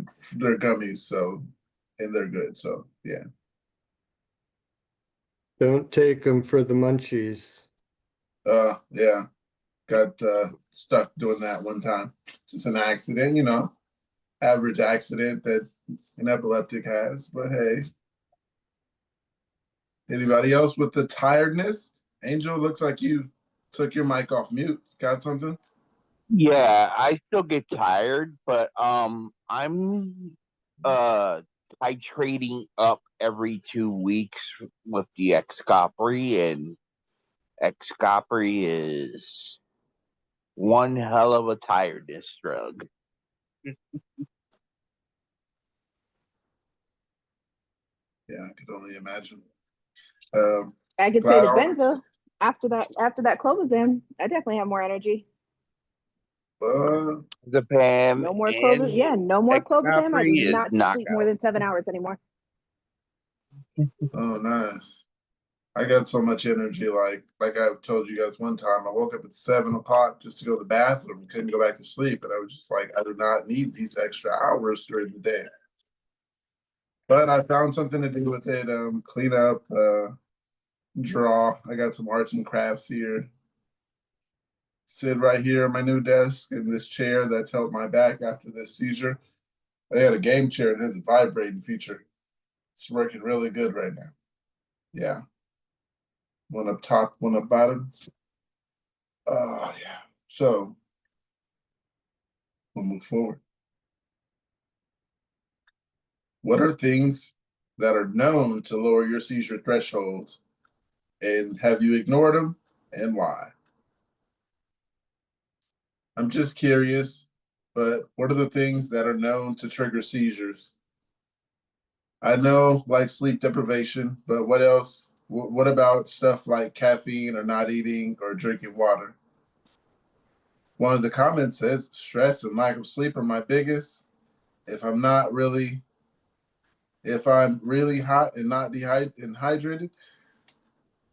gummies. So, and they're good. So, yeah. Don't take them for the munchies. Yeah. Got stuck doing that one time. Just an accident, average accident that an epileptic has. But hey, anybody else with the tiredness? Angel, looks like you took your mic off mute. Got something? Yeah, I still get tired, but I'm titrating up every 2 weeks with the Excopri, and Excopri is one hell of a tiredness drug. Yeah, I could only imagine. I could say Glad the all benzo after that clobazam, I definitely have more energy. The Pam No more and yeah, no more clobazam. I do Excopri is not sleep more knockout. than 7 hours anymore. Oh, nice. I got so much energy. Like I've told you guys one time, I woke up at 7 o'clock just to go to the bathroom, couldn't go back to sleep. And I was just like, I do not need these extra hours during the day. But I found something to do with it. Clean up, draw. I got some arts and crafts here. Sit right here at my new desk in this chair that's helped my back after this seizure. I had a game chair and it has a vibrating feature. It's working really good right now. Yeah. One up top, one up bottom. Yeah. So we'll move forward. What are things that are known to lower your seizure threshold? And have you ignored them and why? I'm just curious, but what are the things that are known to trigger seizures? I know like sleep deprivation, but what else? What about stuff like caffeine or not eating or drinking water? One of the comments says stress and lack of sleep are my biggest. If I'm really hot and not dehydrated,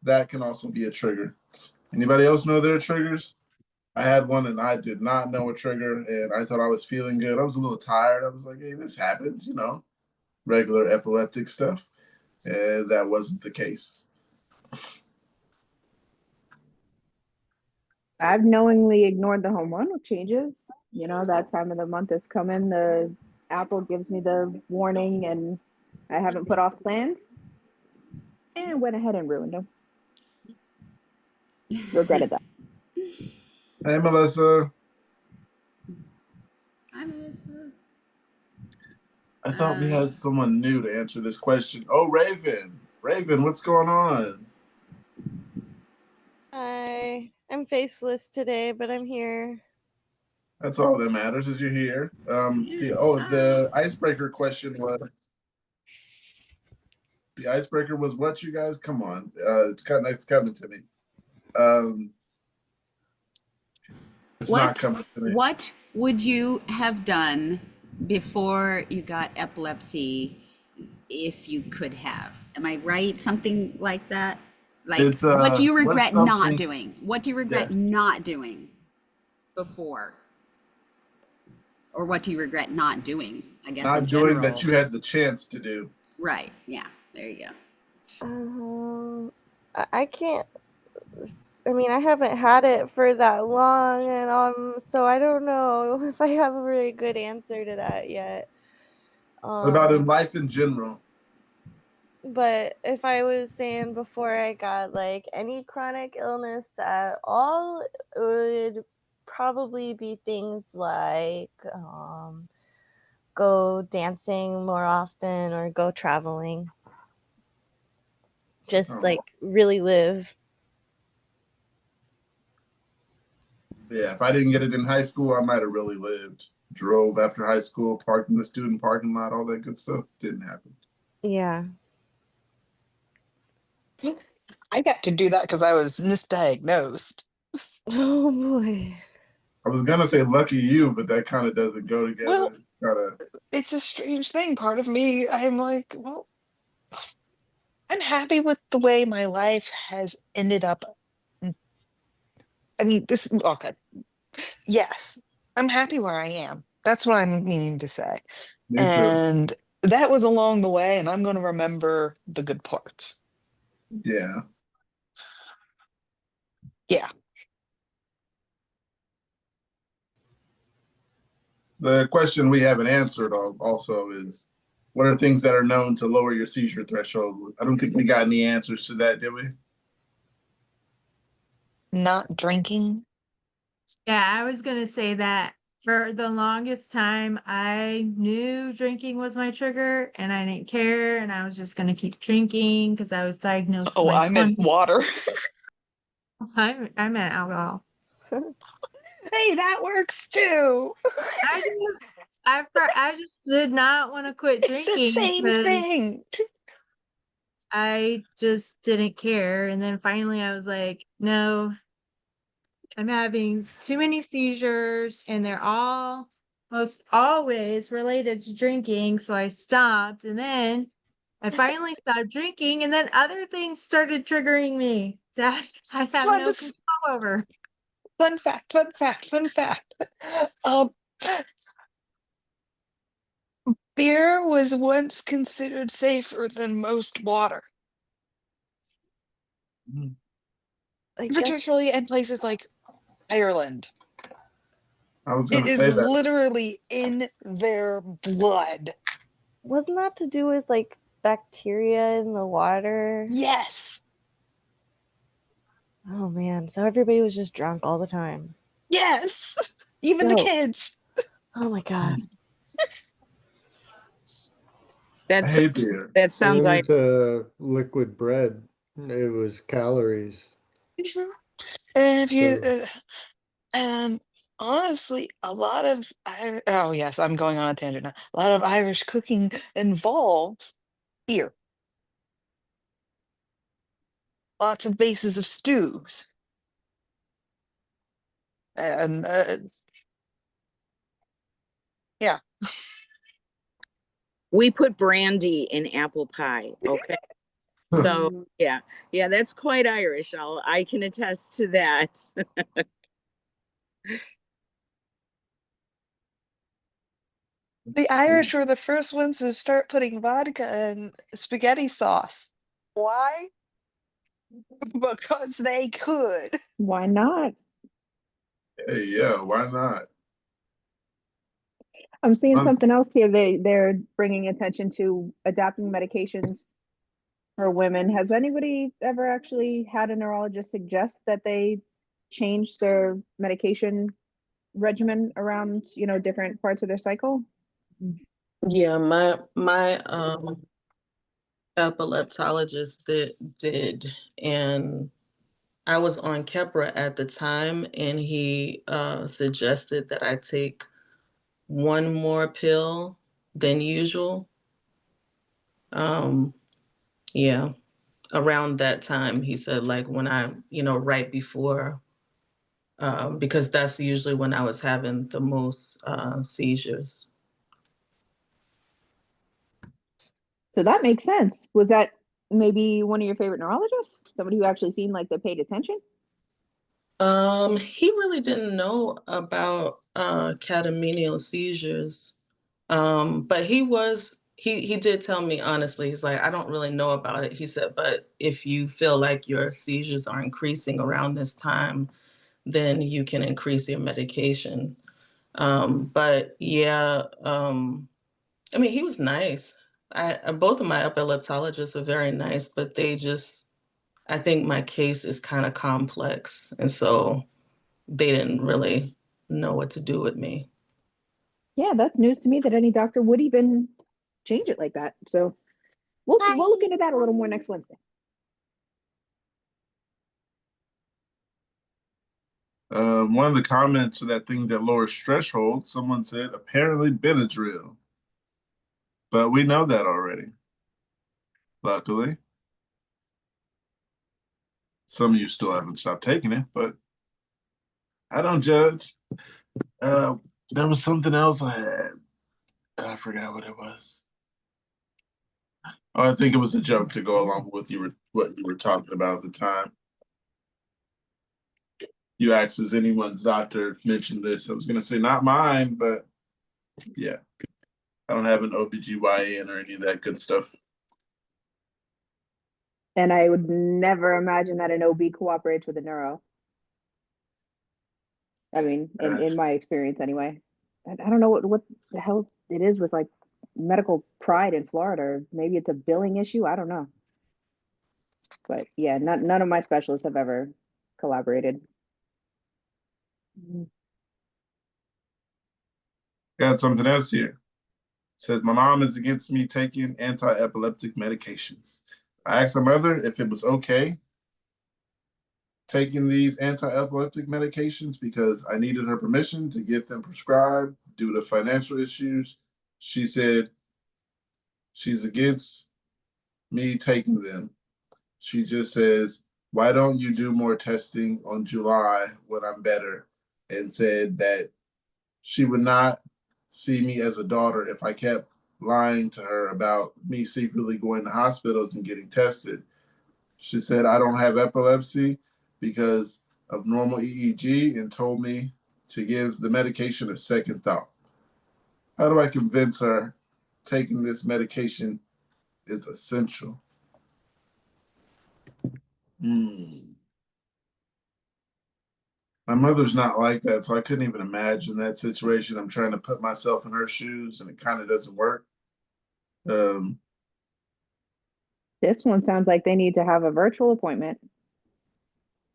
that can also be a trigger. Anybody else know their triggers? I had one and I did not know a trigger and I thought I was feeling good. I was a little tired. I was like, hey, this happens, regular epileptic stuff. And that wasn't the case. I've knowingly ignored the hormonal changes. That time of the month is coming. The Apple gives me the warning, and I haven't put off plans and went ahead and ruined them. Regretted that. Hey, Melissa. Hi, Melissa. I thought we had someone new to answer this question. Oh, Raven. Raven, what's going on? Hi, I'm faceless today, but I'm here. That's all that matters is you're here. The icebreaker question was what, you guys? Come on. It's coming to me. It's not coming to me. What would you have done before you got epilepsy if you could have? Am I right? Something like that? Like, It's, what do you what's regret not something- doing? What do you regret not doing before? Or what do you regret not doing, I guess, Not in general? doing that you had the chance to do. Right. Yeah. There you go. I can't. I mean, I haven't had it for that long, and so I don't know if I have a really good answer to that yet. What about in life in general? But if I was saying before I got like any chronic illness at all, it would probably be things like go dancing more often or go traveling. Just like really live. Yeah, if I didn't get it in high school, I might have really lived. Drove after high school, parked in the student parking lot, all that good stuff. Didn't happen. Yeah. I got to do that because I was misdiagnosed. Oh boy. I was gonna say lucky you, but that kind of doesn't go together. Well, it's a strange thing. Part of me, I'm like, well, I'm happy with the way my life has ended up. I mean, okay. Yes, I'm happy where I am. That's what I'm meaning to say. Me too. And that was along the way, and I'm going to remember the good parts. Yeah. Yeah. The question we haven't answered also is, what are things that are known to lower your seizure threshold? I don't think we got any answers to that, did we? Not drinking. Yeah, I was gonna say that for the longest time, I knew drinking was my trigger and I didn't care. And I was just gonna keep drinking because I was diagnosed. Oh, I meant water. I meant alcohol. Hey, that works too. I just did not want to quit drinking. It's the same thing. I just didn't care. And then finally I was like, no, I'm having too many seizures and they're most always related to drinking. So I stopped, and then I finally stopped drinking, and then other things started triggering me that I have no control over. Fun fact. Beer was once considered safer than most water, I guess particularly in places like Ireland. I was It gonna is say that. literally in their blood. wasn't that to do with like bacteria in the water? Yes. Oh man, so everybody was just drunk all the time. Yes. Even the Dope. kids. Oh my god. I hate beer. That sounds like And liquid bread. It was calories. And if you So and honestly, a lot of oh yes, I'm going on a tangent now. A lot of Irish cooking involves beer. Lots of bases of stews. And yeah. we put brandy in apple pie. Okay. So yeah, that's quite Irish. I can attest to that. The Irish were the first ones to start putting vodka in spaghetti sauce. Why? Because they could. Why not? Hey, yeah, why not? I'm seeing Um, something else here. They're bringing attention to adapting medications for women. Has anybody ever actually had a neurologist suggest that they change their medication regimen around, different parts of their cycle? Yeah, my epileptologist did, and I was on Keppra at the time, and he suggested that I take one more pill than usual. Yeah, around that time, he said, like when I, right before, because that's usually when I was having the most seizures. So that makes sense. Was that maybe one of your favorite neurologists? Somebody who actually seemed like they paid attention? He really didn't know about catamenial seizures. But he did tell me honestly, he's like, I don't really know about it. He said, but if you feel like your seizures are increasing around this time, then you can increase your medication. But yeah, I mean, he was nice. Both of my epileptologists are very nice, but I think my case is kind of complex. And so they didn't really know what to do with me. Yeah, that's news to me that any doctor would even change it like that. So we'll look into that a little more next Wednesday. one of the comments to that thing that lowers threshold, someone said apparently Benadryl, but we know that already. Luckily, some of you still haven't stopped taking it, but I don't judge. There was something else I had. I forgot what it was. Oh, I think it was a joke to go along with what you were talking about at the time. You asked, has anyone's doctor mentioned this? I was going to say not mine, but yeah, I don't have an OBGYN or any of that good stuff. And I would never imagine that an OB cooperates with a neuro. I mean, in my experience anyway. I don't know what the hell it is with like medical pride in Florida, or maybe it's a billing issue. I don't know. But yeah, none of my specialists have ever collaborated. Got something else here. It says my mom is against me taking anti-epileptic medications. I asked my mother if it was okay taking these anti-epileptic medications because I needed her permission to get them prescribed due to financial issues. She said she's against me taking them. She just says, why don't you do more testing on July when I'm better? And said that she would not see me as a daughter if I kept lying to her about me secretly going to hospitals and getting tested. She said I don't have epilepsy because of normal EEG and told me to give the medication a second thought. How do I convince her taking this medication is essential. My mother's not like that, so I couldn't even imagine that situation. I'm trying to put myself in her shoes, and it kind of doesn't work. This one sounds like they need to have a virtual appointment,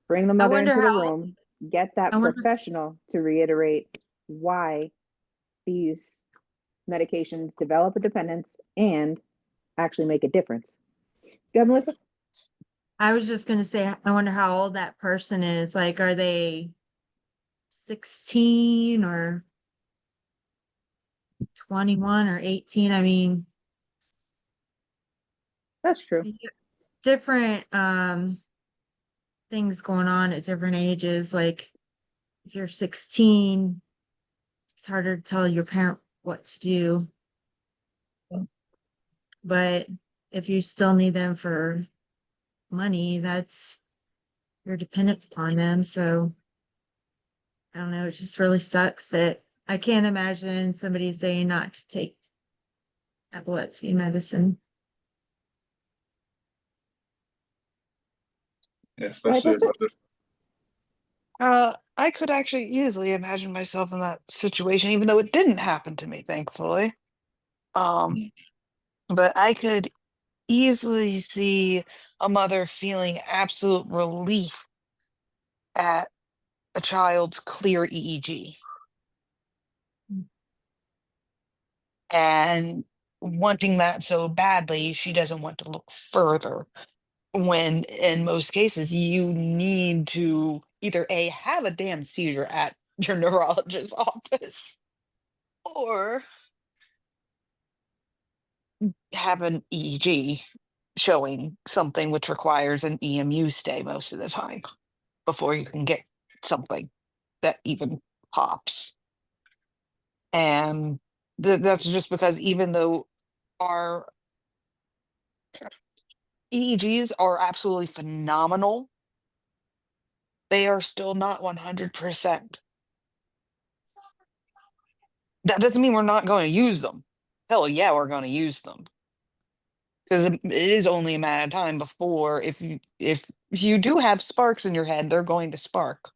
bring the I mother wonder into the how. room, get that I wonder. professional to reiterate why these medications develop a dependence and actually make a difference. Go ahead, Melissa. I was just gonna say, I wonder how old that person is. Like, are they 16 or 21 or 18? I mean, That's true. different things going on at different ages. Like, if you're 16, it's harder to tell your parents what to do. But if you still need them for money, you're dependent upon them. So I don't know, it just really sucks that I can't imagine somebody saying not to take epilepsy medicine. Yeah, especially if I could actually easily imagine myself in that situation, even though it didn't happen to me, thankfully. But I could easily see a mother feeling absolute relief at a child's clear EEG and wanting that so badly, she doesn't want to look further. When in most cases, you need to either A, have a damn seizure at your neurologist's office, or have an EEG showing something which requires an EMU stay most of the time before you can get something that even pops. And that's just because even though our EEGs are absolutely phenomenal, they are still not 100%. That doesn't mean we're not going to use them. Hell yeah, we're going to use them. Because it is only a matter of time before if you do have sparks in your head, they're going to spark.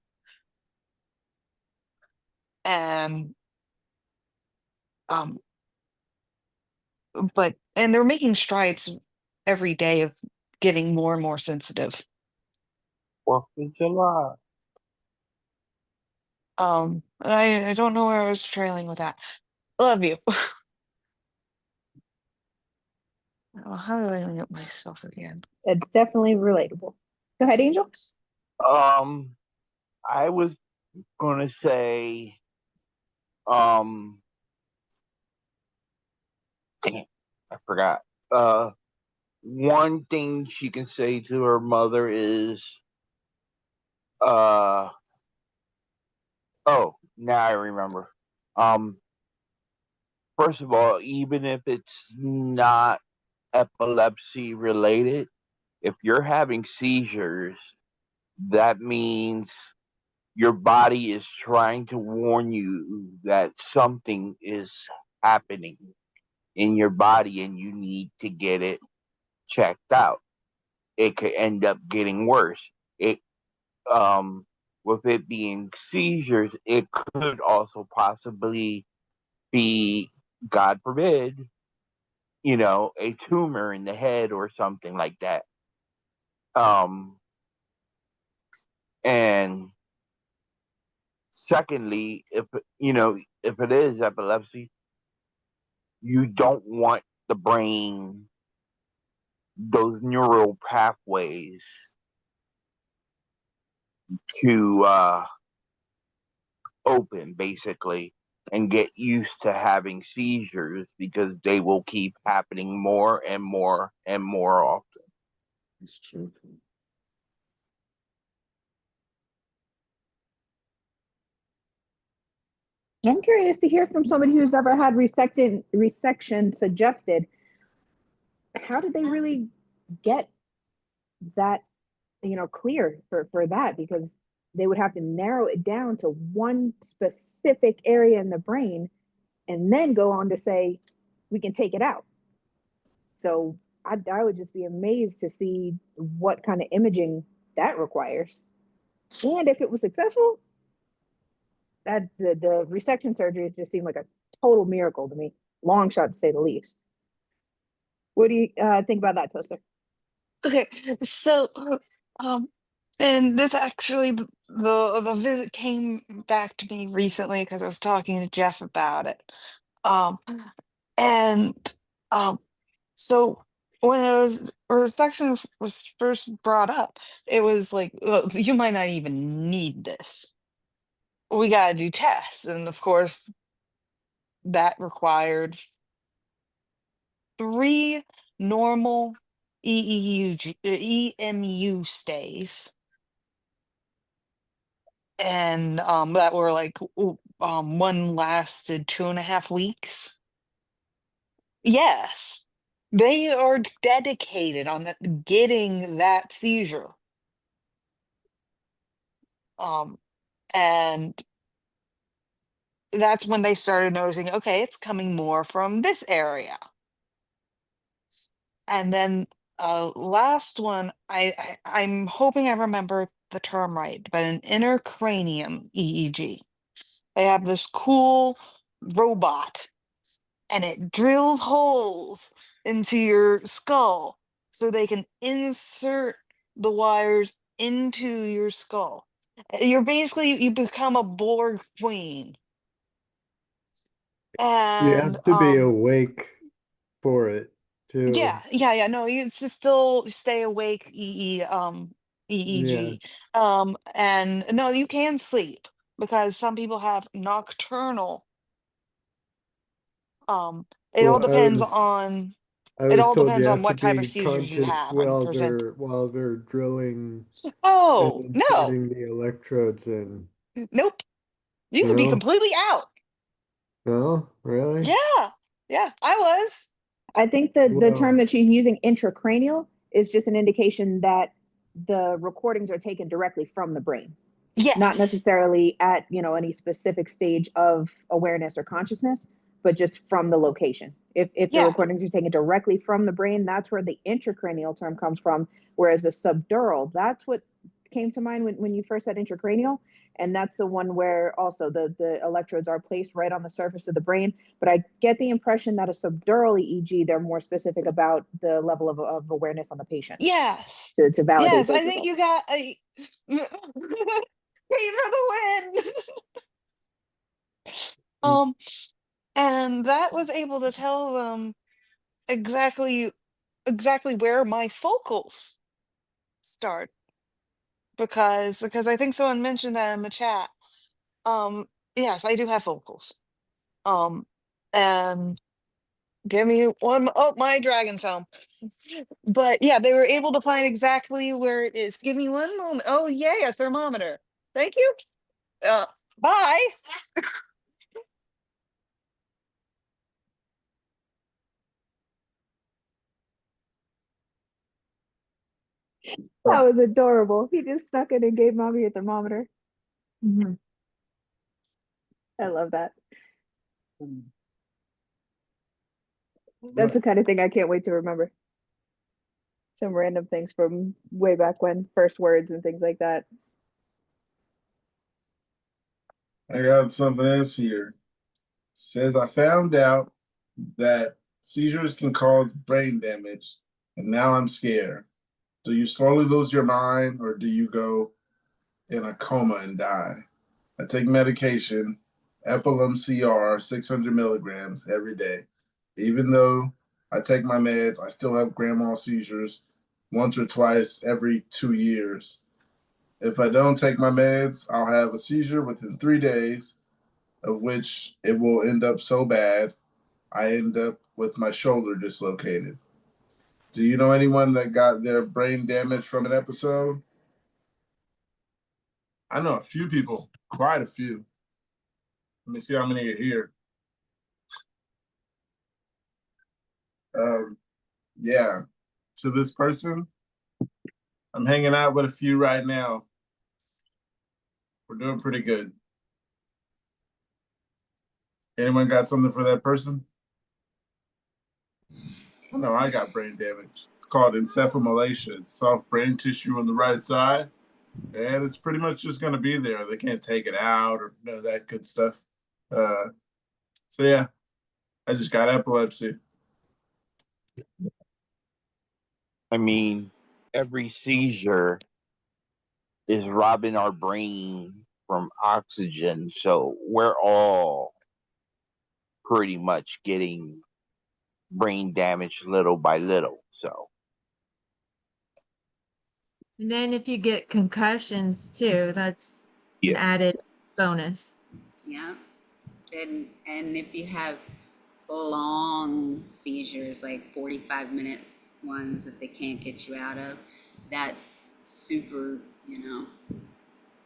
And um and they're making strides every day of getting more and more sensitive. Fourth of July. And I don't know where I was trailing with that. Love you. Oh, how do I mute myself again? It's definitely relatable. Go ahead, Angel. I was gonna say, damn, I forgot. One thing she can say to her mother is, oh, now I remember. First of all, even if it's not epilepsy related, if you're having seizures, that means your body is trying to warn you that something is happening in your body and you need to get it checked out. It could end up getting worse. It with it being seizures, it could also possibly be, God forbid, a tumor in the head or something like that. And secondly, if it is epilepsy, you don't want the brain, those neural pathways to open basically and get used to having seizures, because they will keep happening more and more and more often. That's true. I'm curious to hear from somebody who's ever had resection suggested. How did they really get that, clear for that? Because they would have to narrow it down to one specific area in the brain and then go on to say, we can take it out. So I would just be amazed to see what kind of imaging that requires. And if it was successful, that the resection surgery just seemed like a total miracle to me. Long shot to say the least. What do you think about that, Toaster? Okay, so um, and this actually the visit came back to me recently because I was talking to Jeff about it. Um, and so when it was resection was first brought up, it was like, well, you might not even need this. We gotta do tests, and of course, that required 3 normal EMU stays, and that were like one lasted 2.5 weeks. Yes, they are dedicated on getting that seizure. And that's when they started noticing, okay, it's coming more from this area. And then last one, I'm hoping I remember the term right, but an intracranium EEG. They have this cool robot and it drills holes into your skull so they can insert the wires into your skull. You're basically, you become a Borg queen. You And have to be awake for it too. yeah, no, you to still stay awake, EEG. And no, you can sleep because some people have nocturnal. It all Well, depends on I it was all told you depends on have to what type of be seizures you conscious have and present. while they're drilling and Oh, no. inserting the electrodes in. Nope. You could be No, completely out. no, really? Yeah, I was. I think the term Wow. that she's using, intracranial, is just an indication that the recordings are taken directly from the brain, not Yes. necessarily at any specific stage of awareness or consciousness, but just from the location. If the Yeah. recordings are taken directly from the brain, that's where the intracranial term comes from. Whereas the subdural, that's what came to mind when you first said intracranial. And that's the one where also the electrodes are placed right on the surface of the brain. But I get the impression that a subdural EEG, they're more specific about the level of awareness on the patient Yes. to validate Yes, those I think results. you got a Queen for the win. And that was able to tell them exactly where my focals start because I think someone mentioned that in the chat. Yes, I do have focals. And give me one. Oh, my dragon's home. But yeah, they were able to find exactly where it is. Give me one moment. Oh, yay, a thermometer. Thank you. Bye. That was adorable. He just stuck it and gave mommy a thermometer. I love that. That's the kind of thing I can't wait to remember. Some random things from way back when, first words and things like that. I got something else here. Says I found out that seizures can cause brain damage, and now I'm scared. Do you slowly lose your mind, or do you go in a coma and die? I take medication, Epilepsy 600 milligrams every day. Even though I take my meds, I still have grand mal seizures once or twice every 2 years. If I don't take my meds, I'll have a seizure within 3 days, of which it will end up so bad I end up with my shoulder dislocated. Do you know anyone that got their brain damaged from an episode? I know a few people, quite a few. Let me see how many are here. Yeah. To this person, I'm hanging out with a few right now. We're doing pretty good. Anyone got something for that person? I know I got brain damage. It's called encephalomalacia. It's soft brain tissue on the right side, and it's pretty much just going to be there. They can't take it out or none of that good stuff. Uh, so yeah, I just got epilepsy. I mean, every seizure is robbing our brain from oxygen, so we're all pretty much getting brain damage little by little. So And then if you get concussions too, that's an yeah, added bonus. Yeah. And if you have long seizures, like 45-minute ones that they can't get you out of, that's super,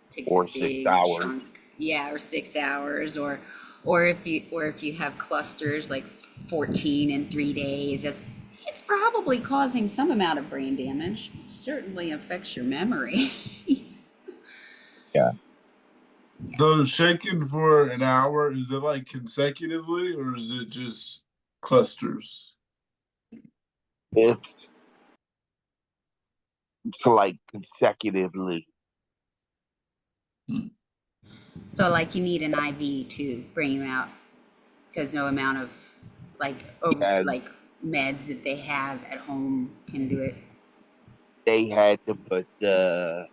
takes a or six big chunk. hours. Yeah, or 6 hours, or if you have clusters like 14 in 3 days, it's probably causing some amount of brain damage. It certainly affects your memory. Yeah, So shaking for an hour, is it like consecutively or is it just clusters? it's like consecutively. So like you need an IV to bring you out because no amount of Yeah, like meds that they have at home can do it. they had to put the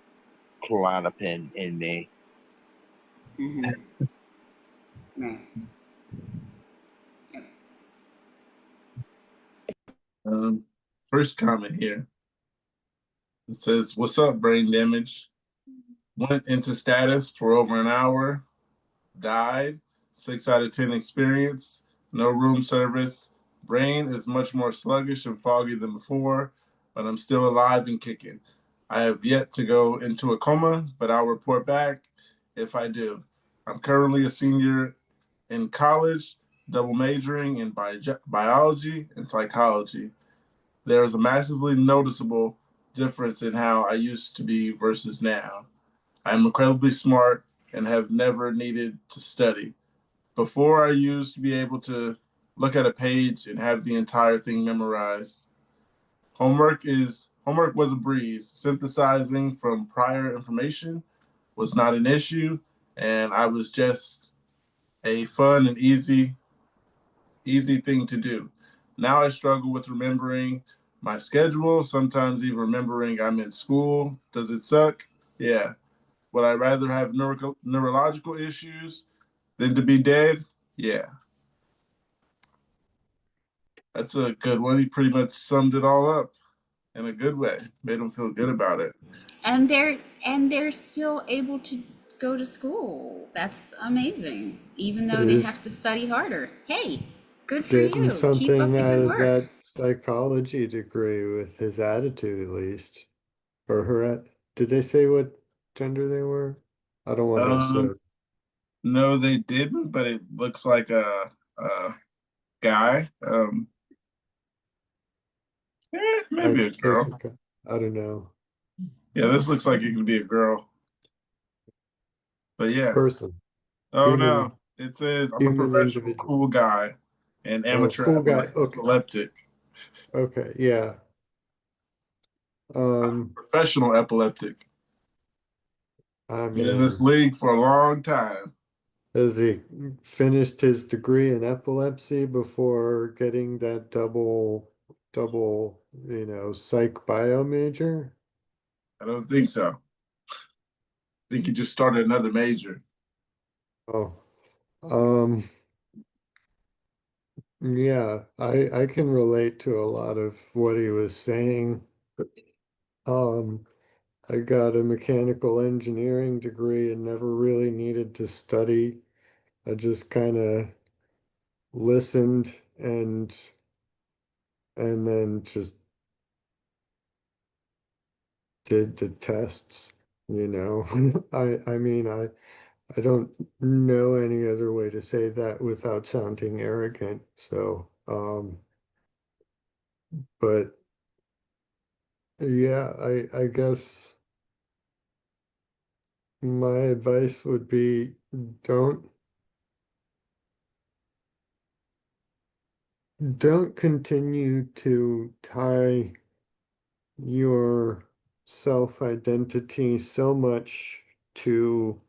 Klonopin in me. Mm-hmm. Right. Yep. Um, First comment here. It says, "What's up, brain damage? Went into status for over an hour. Died. 6 out of 10 experience. No room service. Brain is much more sluggish and foggy than before, but I'm still alive and kicking. I have yet to go into a coma, but I'll report back if I do. I'm currently a senior in college, double majoring in biology and psychology. There is a massively noticeable difference in how I used to be versus now. I'm incredibly smart and have never needed to study. Before, I used to be able to look at a page and have the entire thing memorized. Homework was a breeze. Synthesizing from prior information was not an issue, and I was just a fun and easy thing to do. Now I struggle with remembering my schedule, sometimes even remembering I'm in school. Does it suck? Yeah. Would I rather have neurological issues than to be dead? Yeah. That's a good one. He pretty much summed it all up in a good way, made him feel good about it. And they're still able to go to school. That's amazing. Even though they have Is to study harder. Hey, good for getting you. Keep up something the out good of work. that psychology degree with his attitude, at least. Or her, did they say what gender they were? I don't want to Um, assert. no, they didn't, but it looks like a guy. I Maybe a guess girl. I don't know. Yeah, this looks like it could be a girl. But yeah. Person, Oh human, no. It says I'm a human professional individual. cool guy and Oh, amateur cool guy. Okay, epileptic. okay, yeah. Um, Professional epileptic. I Been in this mean, league for a long time. has he finished his degree in epilepsy before getting that double, psych bio major? I don't think so. I think he just started another major. Oh, um, yeah, I can relate to a lot of what he was saying. Um, I got a mechanical engineering degree and never really needed to study. I just kind of listened and then just did the tests, I mean, I don't know any other way to say that without sounding arrogant. So, but yeah, I guess my advice would be don't don't continue to tie your self-identity so much to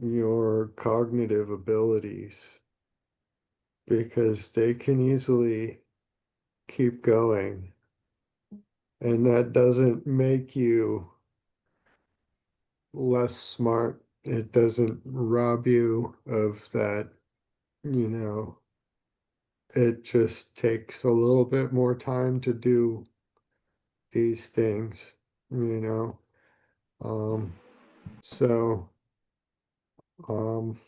your cognitive abilities because they can easily keep going. And that doesn't make you less smart. It doesn't rob you of that, you know, it just takes a little bit more time to do these things, you know. So um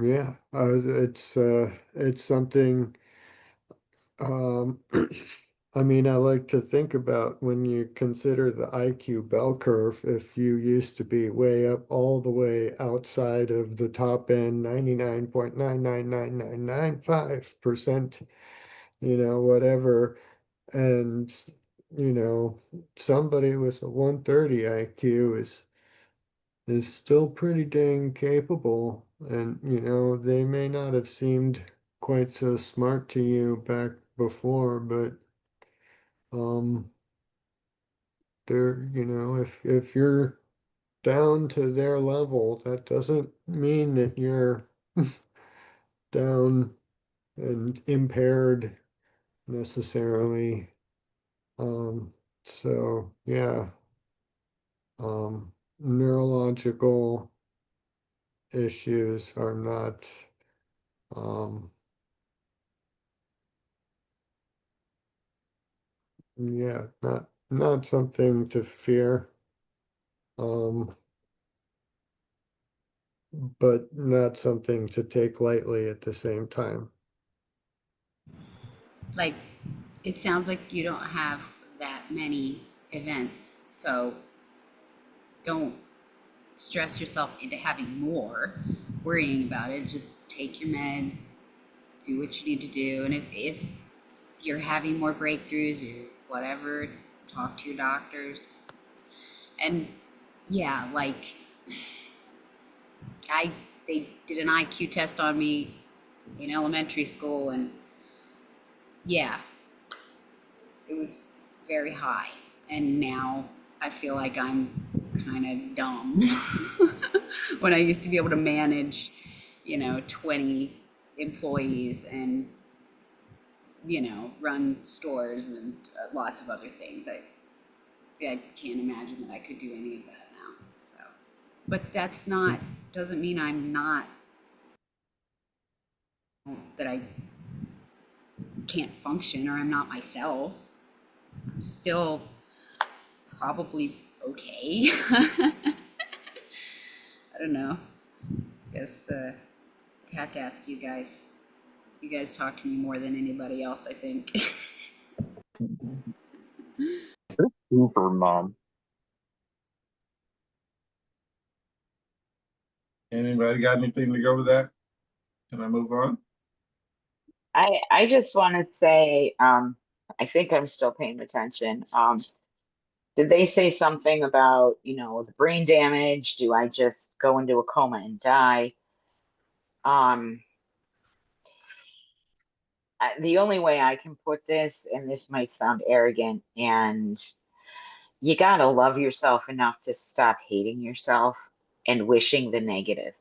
yeah, it's something um I mean, I like to think about when you consider the IQ bell curve, if you used to be way up all the way outside of the top end, 99.9999995%, you know, whatever, and you know, somebody with a 130 IQ is still pretty dang capable, and you know, they may not have seemed quite so smart to you back before, but um they're, you know, if you're down to their level, that doesn't mean that you're down and impaired necessarily. Um, so yeah, neurological issues are not um yeah, not something to fear. Um, but not something to take lightly at the same time. Like, it sounds like you don't have that many events, so don't stress yourself into having more, worrying about it. Just take your meds, do what you need to do, and if you're having more breakthroughs or whatever, talk to your doctors. And yeah, like I they did an IQ test on me in elementary school, and yeah, it was very high. And now I feel like I'm kind of dumb when I used to be able to manage, 20 employees and, run stores and lots of other things. I can't imagine that I could do any of that now. So, but doesn't mean I'm not, that I can't function or I'm not myself. I'm still probably okay. I don't know. Guess I'd have to ask you guys. You guys talk to me more than anybody else, I think. Super mom. Anybody got anything to go with that? Can I move on? I just want to say, I think I'm still paying attention. Did they say something about, you know, the brain damage? Do I just go into a coma and die? Um, the only way I can put this, and this might sound arrogant, and you gotta love yourself enough to stop hating yourself and wishing the negative.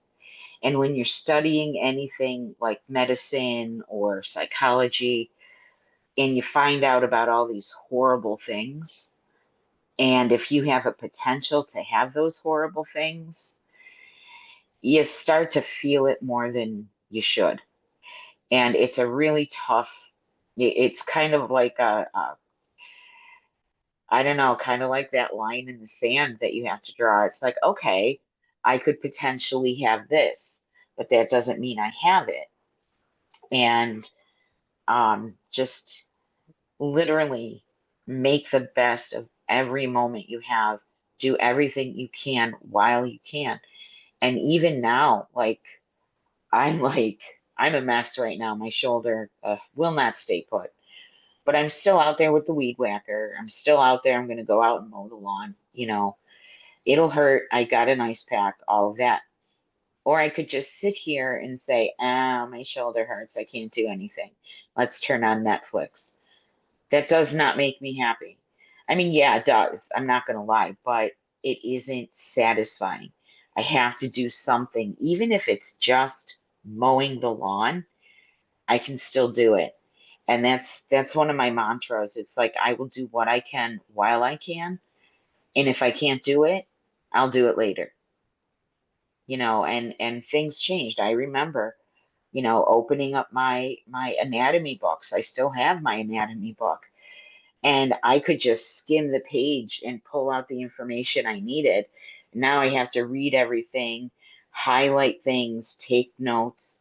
And when you're studying anything like medicine or psychology, and you find out about all these horrible things, and if you have a potential to have those horrible things, you start to feel it more than you should. And it's a really tough, it's kind of like I don't know, kind of like that line in the sand that you have to draw. It's like, okay, I could potentially have this, but that doesn't mean I have it. And just literally make the best of every moment you have. Do everything you can while you can. And even now, I'm a mess right now. My shoulder will not stay put. But I'm still out there with the weed whacker. I'm still out there. I'm going to go out and mow the lawn. You know, it'll hurt. I got an ice pack, all of that. Or I could just sit here and say, ah, my shoulder hurts. I can't do anything. Let's turn on Netflix. That does not make me happy. I mean, yeah, it does. I'm not going to lie, but it isn't satisfying. I have to do something, even if it's just mowing the lawn, I can still do it. And that's one of my mantras. It's like I will do what I can while I can, and if I can't do it, I'll do it later. And things changed. I remember, opening up my anatomy books. I still have my anatomy book, and I could just skim the page and pull out the information I needed. Now I have to read everything, highlight things, take notes.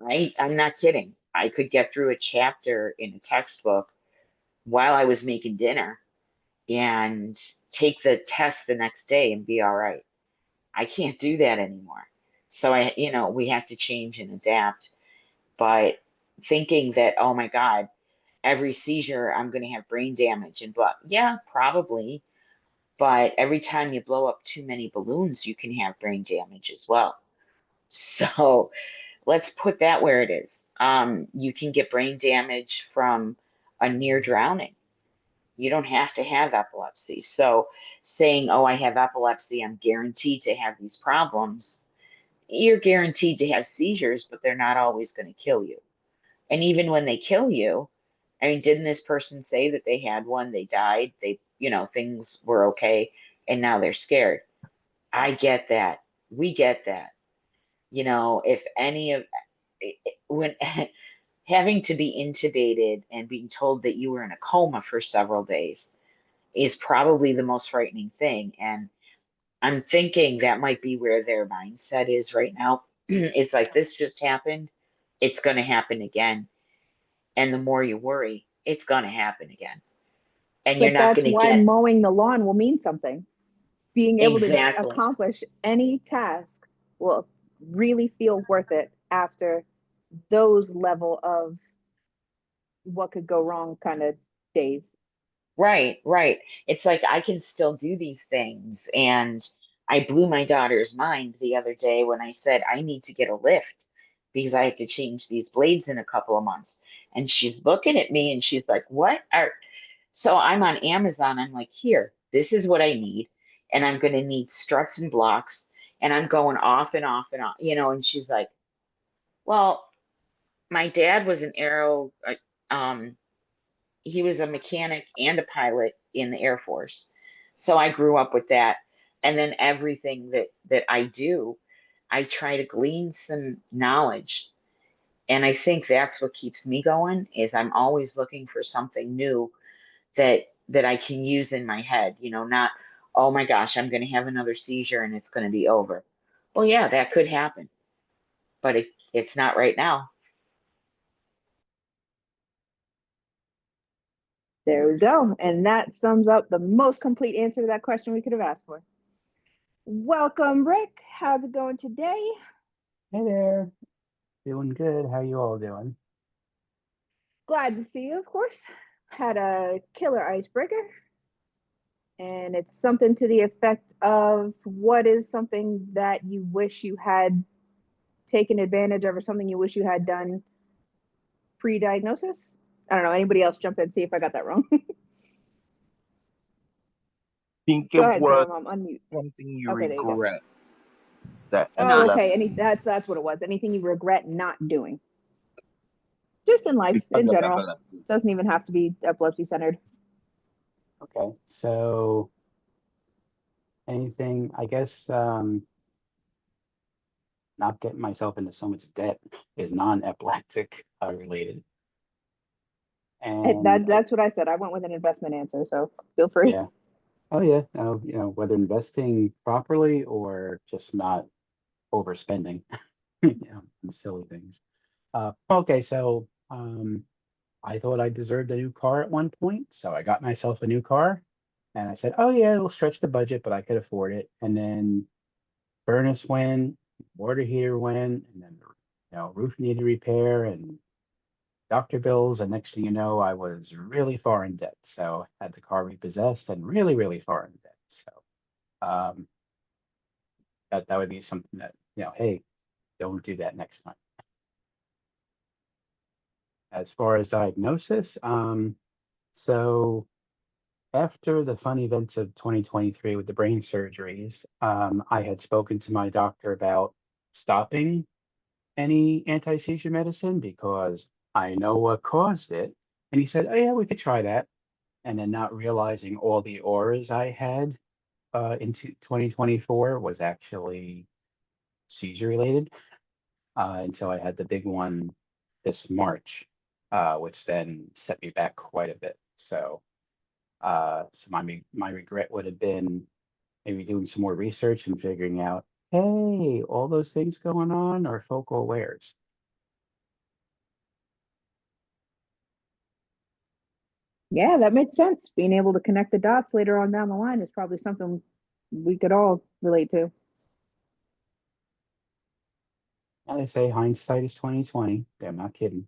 I'm not kidding. I could get through a chapter in a textbook while I was making dinner and take the test the next day and be all right. I can't do that anymore. So we have to change and adapt. But thinking that, oh my God, every seizure I'm going to have brain damage and blah. Yeah, probably. But every time you blow up too many balloons, you can have brain damage as well. So let's put that where it is. You can get brain damage from a near drowning. You don't have to have epilepsy. So saying, oh, I have epilepsy, I'm guaranteed to have these problems. You're guaranteed to have seizures, but they're not always going to kill you. And even when they kill you, I mean, didn't this person say that they had one, they died, things were okay, and now they're scared? I get that. We get that. If any of when having to be intubated and being told that you were in a coma for several days is probably the most frightening thing. And I'm thinking that might be where their mindset is right now. It's like, this just happened. It's going to happen again. And the more you worry, it's going to happen again. And you're But not that's going to why get mowing the lawn will mean something. Being able to exactly. accomplish any task will really feel worth it after those level of what could go wrong kind of days. Right, right. It's like I can still do these things. And I blew my daughter's mind the other day when I said, I need to get a lift because I have to change these blades in a couple of months. And she's looking at me and she's like, what are, so I'm on Amazon. I'm like, here, this is what I need. And I'm going to need struts and blocks. And I'm going off and off and on, and she's like, well, my dad was an um, he was a mechanic and a pilot in the Air Force. So I grew up with that. And then everything that I do, I try to glean some knowledge. And I think that's what keeps me going is I'm always looking for something new that I can use in my head, not, oh my gosh, I'm going to have another seizure and it's going to be over. Well, yeah, that could happen, but it's not right now. There we go. And that sums up the most complete answer to that question we could have asked for. Welcome, Rick. How's it going today? Hey there. Doing good. How you all doing? Glad to see you, of course. Had a killer icebreaker. And it's something to the effect of what is something that you wish you had taken advantage of or something you wish you had done pre-diagnosis? I don't know. Anybody else jump in, see if I got that wrong. Think Go of ahead, what Sam. I'm unmute. something you Okay, there you go. regret that Oh, epilepsy okay. That's what it was. Anything you regret not doing. Just in life, because in of general. epilepsy. Doesn't even have to be epilepsy centered. Okay. So anything, I guess, not getting myself into so much debt is non-epileptic related. And And that's what I said. I went with an investment answer, so feel free. yeah. Oh yeah. No, whether investing properly or just not overspending, on silly things. Okay, so I thought I deserved a new car at one point, so I got myself a new car. And I said, oh yeah, it'll stretch the budget, but I could afford it. And then furnace went, water heater went, and then roof needed repair and doctor bills. And next thing you know, I was really far in debt. So I had the car repossessed and really, really far in debt. So that would be something that, hey, don't do that next time. As far as diagnosis, so after the fun events of 2023 with the brain surgeries, I had spoken to my doctor about stopping any anti-seizure medicine because I know what caused it. And he said, oh yeah, we could try that. And then not realizing all the auras I had into 2024 was actually seizure related. And so I had the big one this March, which then set me back quite a bit. So my regret would have been maybe doing some more research and figuring out, hey, all those things going on are focal awares. Yeah, that makes sense. Being able to connect the dots later on down the line is probably something we could all relate to. And they say hindsight is 2020. I'm not kidding.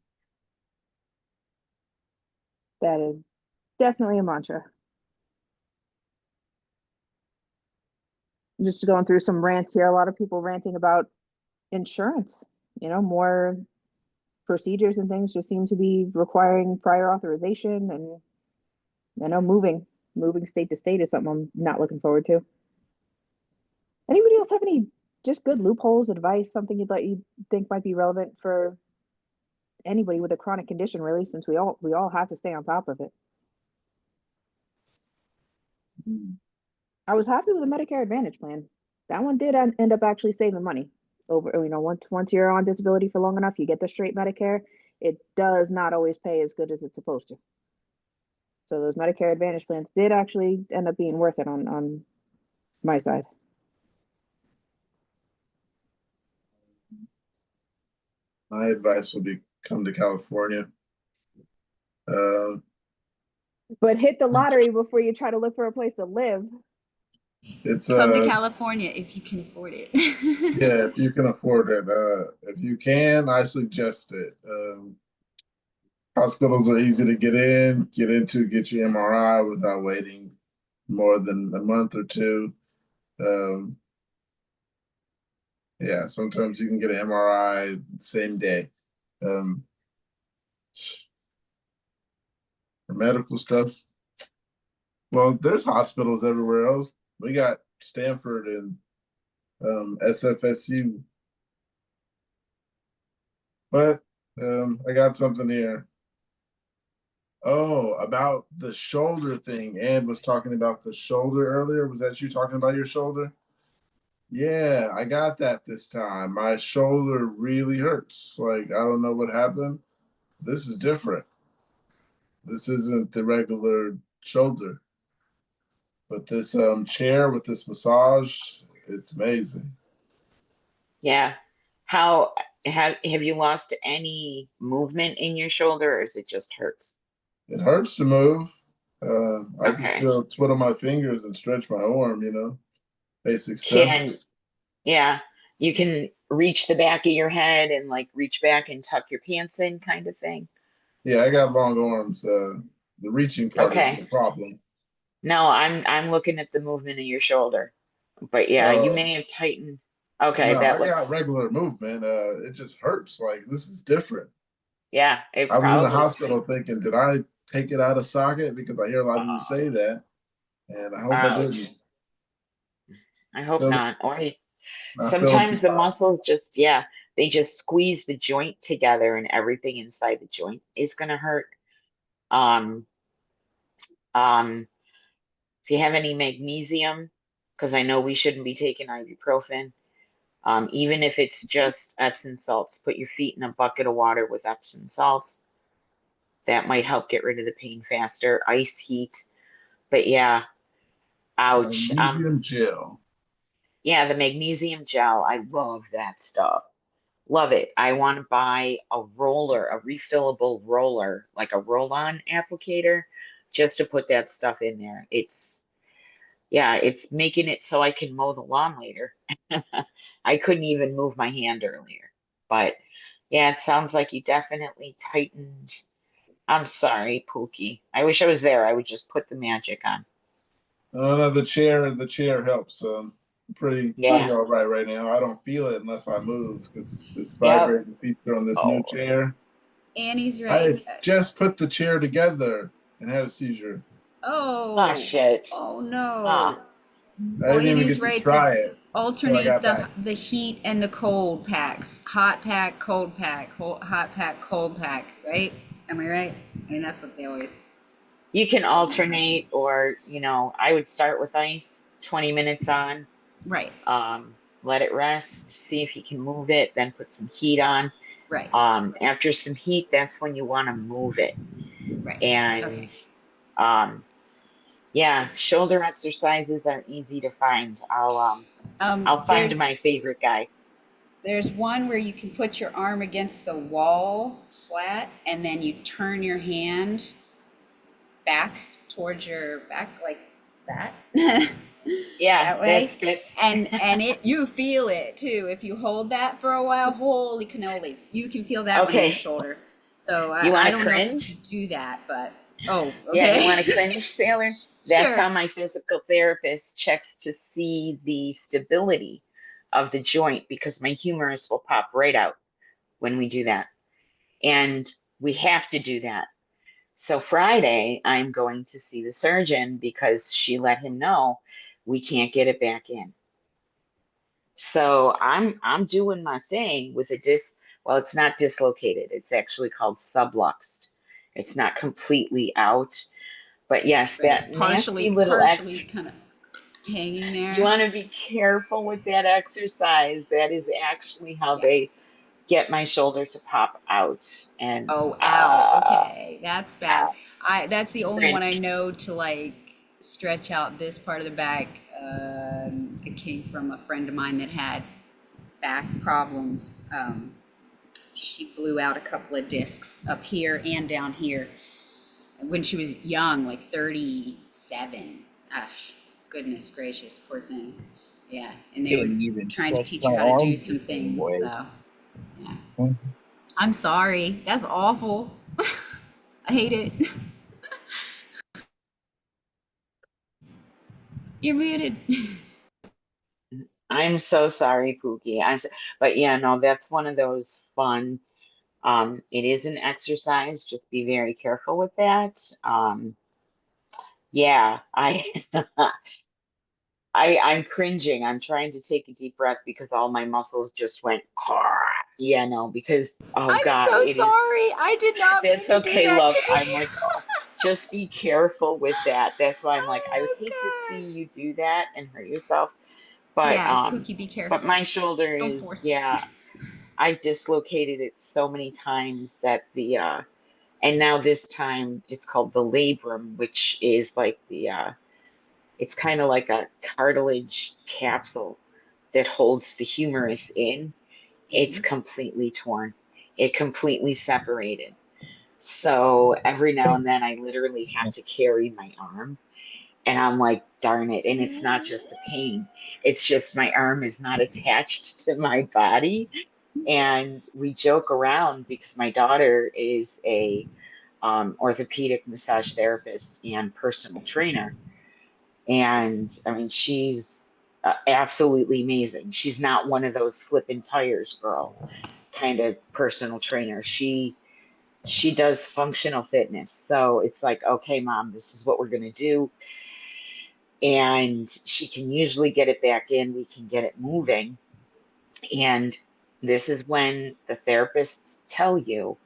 That is definitely a mantra. Just going through some rants here. A lot of people ranting about insurance. More procedures and things just seem to be requiring prior authorization, and moving state to state is something I'm not looking forward to. Anybody else have any just good loopholes, advice, something you think might be relevant for anybody with a chronic condition, really, since we all have to stay on top of it? I was happy with the Medicare Advantage plan. That one did end up actually saving money. Over, once you're on disability for long enough, you get the straight Medicare. It does not always pay as good as it's supposed to. So those Medicare Advantage plans did actually end up being worth it on my side. My advice would be come to California. But hit the lottery before you try to look for a place to live. It's Come to California if you can afford it. Yeah, if you can afford it. If you can, I suggest it. Hospitals are easy to get into, get your MRI without waiting more than a month or two. Yeah, sometimes you can get an MRI same day. For medical stuff, well, there's hospitals everywhere else. We got Stanford and SFSU. But I got something here. Oh, about the shoulder thing. Ed was talking about the shoulder earlier. Was that you talking about your shoulder? Yeah, I got that this time. My shoulder really hurts. Like, I don't know what happened. This is different. This isn't the regular shoulder. But this chair with this massage, it's amazing. Yeah. How have you lost any movement in your shoulder, or is it just hurts? It hurts to move. I can Okay. still twiddle my fingers and stretch my arm, basic stuff. Yeah, you can reach the back of your head and like reach back and tuck your pants in kind of thing. Yeah, I got long arms. The reaching part is Okay. the problem. No, I'm looking at the movement of your shoulder. But yeah, you may have tightened. Okay, No, that I got looks, regular movement. It just hurts. Like, this is different. yeah, it I was in the probably hospital thinking, did I take it out of socket? Because I hear a lot of people say that, and I hope I didn't. I hope Feel it- not. Or I felt too sometimes the hot. muscles just, yeah, they just squeeze the joint together and everything inside the joint is gonna hurt. Um, if you have any magnesium, because I know we shouldn't be taking ibuprofen. Even if it's just Epsom salts, put your feet in a bucket of water with Epsom salts. That might help get rid of the pain faster. Ice heat. But yeah, ouch. Magnesium gel. Yeah, the magnesium gel. I love that stuff. Love it. I want to buy a roller, a refillable roller, like a roll-on applicator, just to put that stuff in there. It's making it so I can mow the lawn later. I couldn't even move my hand earlier. But yeah, it sounds like you definitely tightened. I'm sorry, Pookie. I wish I was there. I would just put the magic on. No, the chair helps. pretty Yeah. all right now. I don't feel it unless I move because this Yep. vibrating feature on this new Oh, chair. Annie's I right. just put the chair together and had a seizure. oh Oh, shit. oh Ah, no. I Oh, didn't even Annie's get to right. try it till I Alternate got back. the heat and the cold packs. Hot pack, cold pack, hot pack, cold pack. Right? Am I right? I mean, that's what they always you can told my husband. alternate, or I would start with ice, 20 minutes on, Right. let it rest, see if you can move it, then put some heat on. Right. After some heat, that's when you want to move it. Right. And Okay. yeah, shoulder It's exercises are easy to find. I'll find my favorite guy. there's one where you can put your arm against the wall flat, and then you turn your hand back towards your back like that. Yeah, That way. that's And it you feel it too. If you hold that for a while, holy cannolis, you can feel that one in your okay. shoulder. So You want I to don't know if you cringe? can do that, but oh, Yeah, you want to okay. cringe, Sailor? That's Sure. how my physical therapist checks to see the stability of the joint, because my humerus will pop right out when we do that. And we have to do that. So Friday, I'm going to see the surgeon because she let him know we can't get it back in. So I'm doing my thing with a well, it's not dislocated. It's actually called subluxed. It's not completely out. But yes, that Right. nasty Partially, little partially kind of hanging you there. want to be careful with that exercise. That is actually how Yeah. they get my shoulder to pop out. And Oh, ow. Okay. That's bad. ow, That's the only one I cringe. know to like stretch out this part of the back. It came from a friend of mine that had back problems. She blew out a couple of discs up here and down here when she was young, like 37. Gosh, goodness gracious, poor thing. Yeah, and they were Can't even trying to stretch teach my her how to do arms the some same things. way. So, yeah. I'm sorry. That's awful. I hate it. You're muted. I'm so sorry, Pookie. But yeah, no, that's one of those fun. It is an exercise. Just be very careful with that. Yeah, I'm cringing. I'm trying to take a deep breath because all my muscles just went. Yeah, no, because oh I'm God, so it is. sorry. I did not That's mean to do okay, that love. to I'm you. like, oh, just be careful with that. That's why I'm like, I would Oh hate to see God. you do that and hurt yourself. But Yeah, Pookie, be but careful. my shoulder Don't is, force it. yeah, I dislocated it so many times that and now this time it's called the labrum, which is like it's kind of like a cartilage capsule that holds the humerus in. It's completely torn. It completely separated. So every now and then I literally have to carry my arm, and I'm like, darn it. And it's not just the pain. It's just my arm is not attached to my body. And we joke around because my daughter is a orthopedic massage therapist and personal trainer. And I mean, she's absolutely amazing. She's not one of those flipping tires girl kind of personal trainer. She does functional fitness. So it's like, okay, mom, this is what we're going to do. And she can usually get it back in. We can get it moving. And this is when the therapists tell you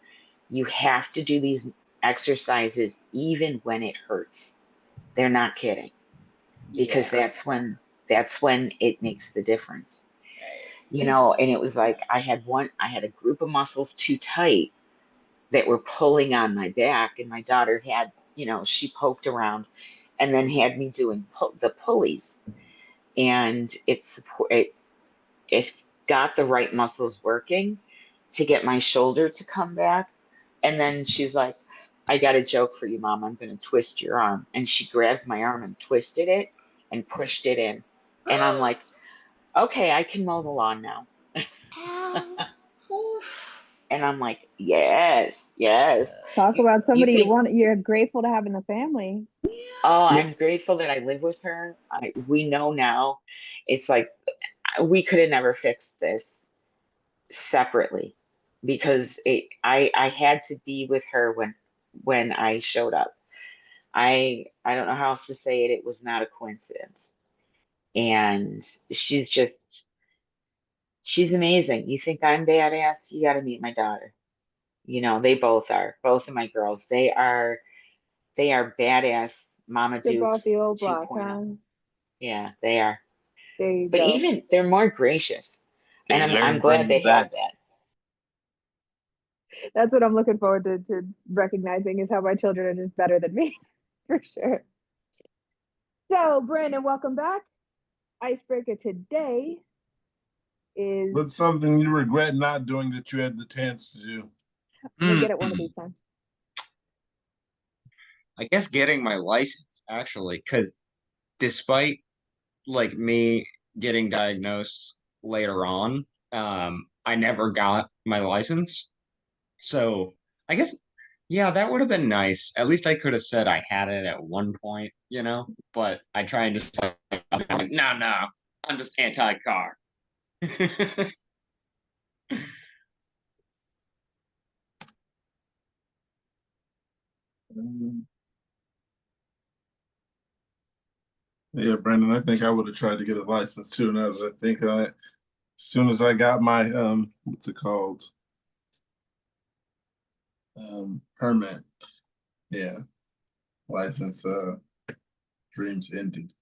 you have to do these exercises even when it hurts. They're not kidding, because Yeah. that's when it makes the difference. And it was like I had a group of muscles too tight that were pulling on my back, and my daughter had, she poked around and then had me doing the pulleys, and it got the right muscles working to get my shoulder to come back. And then she's like, I got a joke for you, mom. I'm going to twist your arm. And she grabbed my arm and twisted it and pushed it in. And I'm like, okay, I can mow the lawn now. Ow. Oof. And I'm like, yes, yes. Talk about You somebody think, you're grateful to have in the family. oh, I'm grateful that I live with her. We know now. It's like we could have never fixed this separately because I had to be with her when I showed up. I don't know how else to say it. It was not a coincidence. And she's amazing. You think I'm badass? You got to meet my daughter. They both are. Both of my girls. They are badass Mama Strip off the Dukes old block, 2.0. huh? Yeah, they are. There you But go. even they're more gracious. They And I'm learn glad from the they best. have that. That's what I'm looking forward to recognizing is how my children are just better than me, for sure. So, Brandon, welcome back. Icebreaker today is What's something you regret not doing that you had the chance to do? we'll get it one of these times. I guess getting my license actually, because despite like me getting diagnosed later on, I never got my license. So I guess, yeah, that would have been nice. At least I could have said I had it at one point. But I try and just like, no, no, I'm just anti-car. Yeah, Brandon, I think I would have tried to get a license too. Now that I think on it, as soon as I got my what's it called? Permit. Yeah, license. Dreams ended.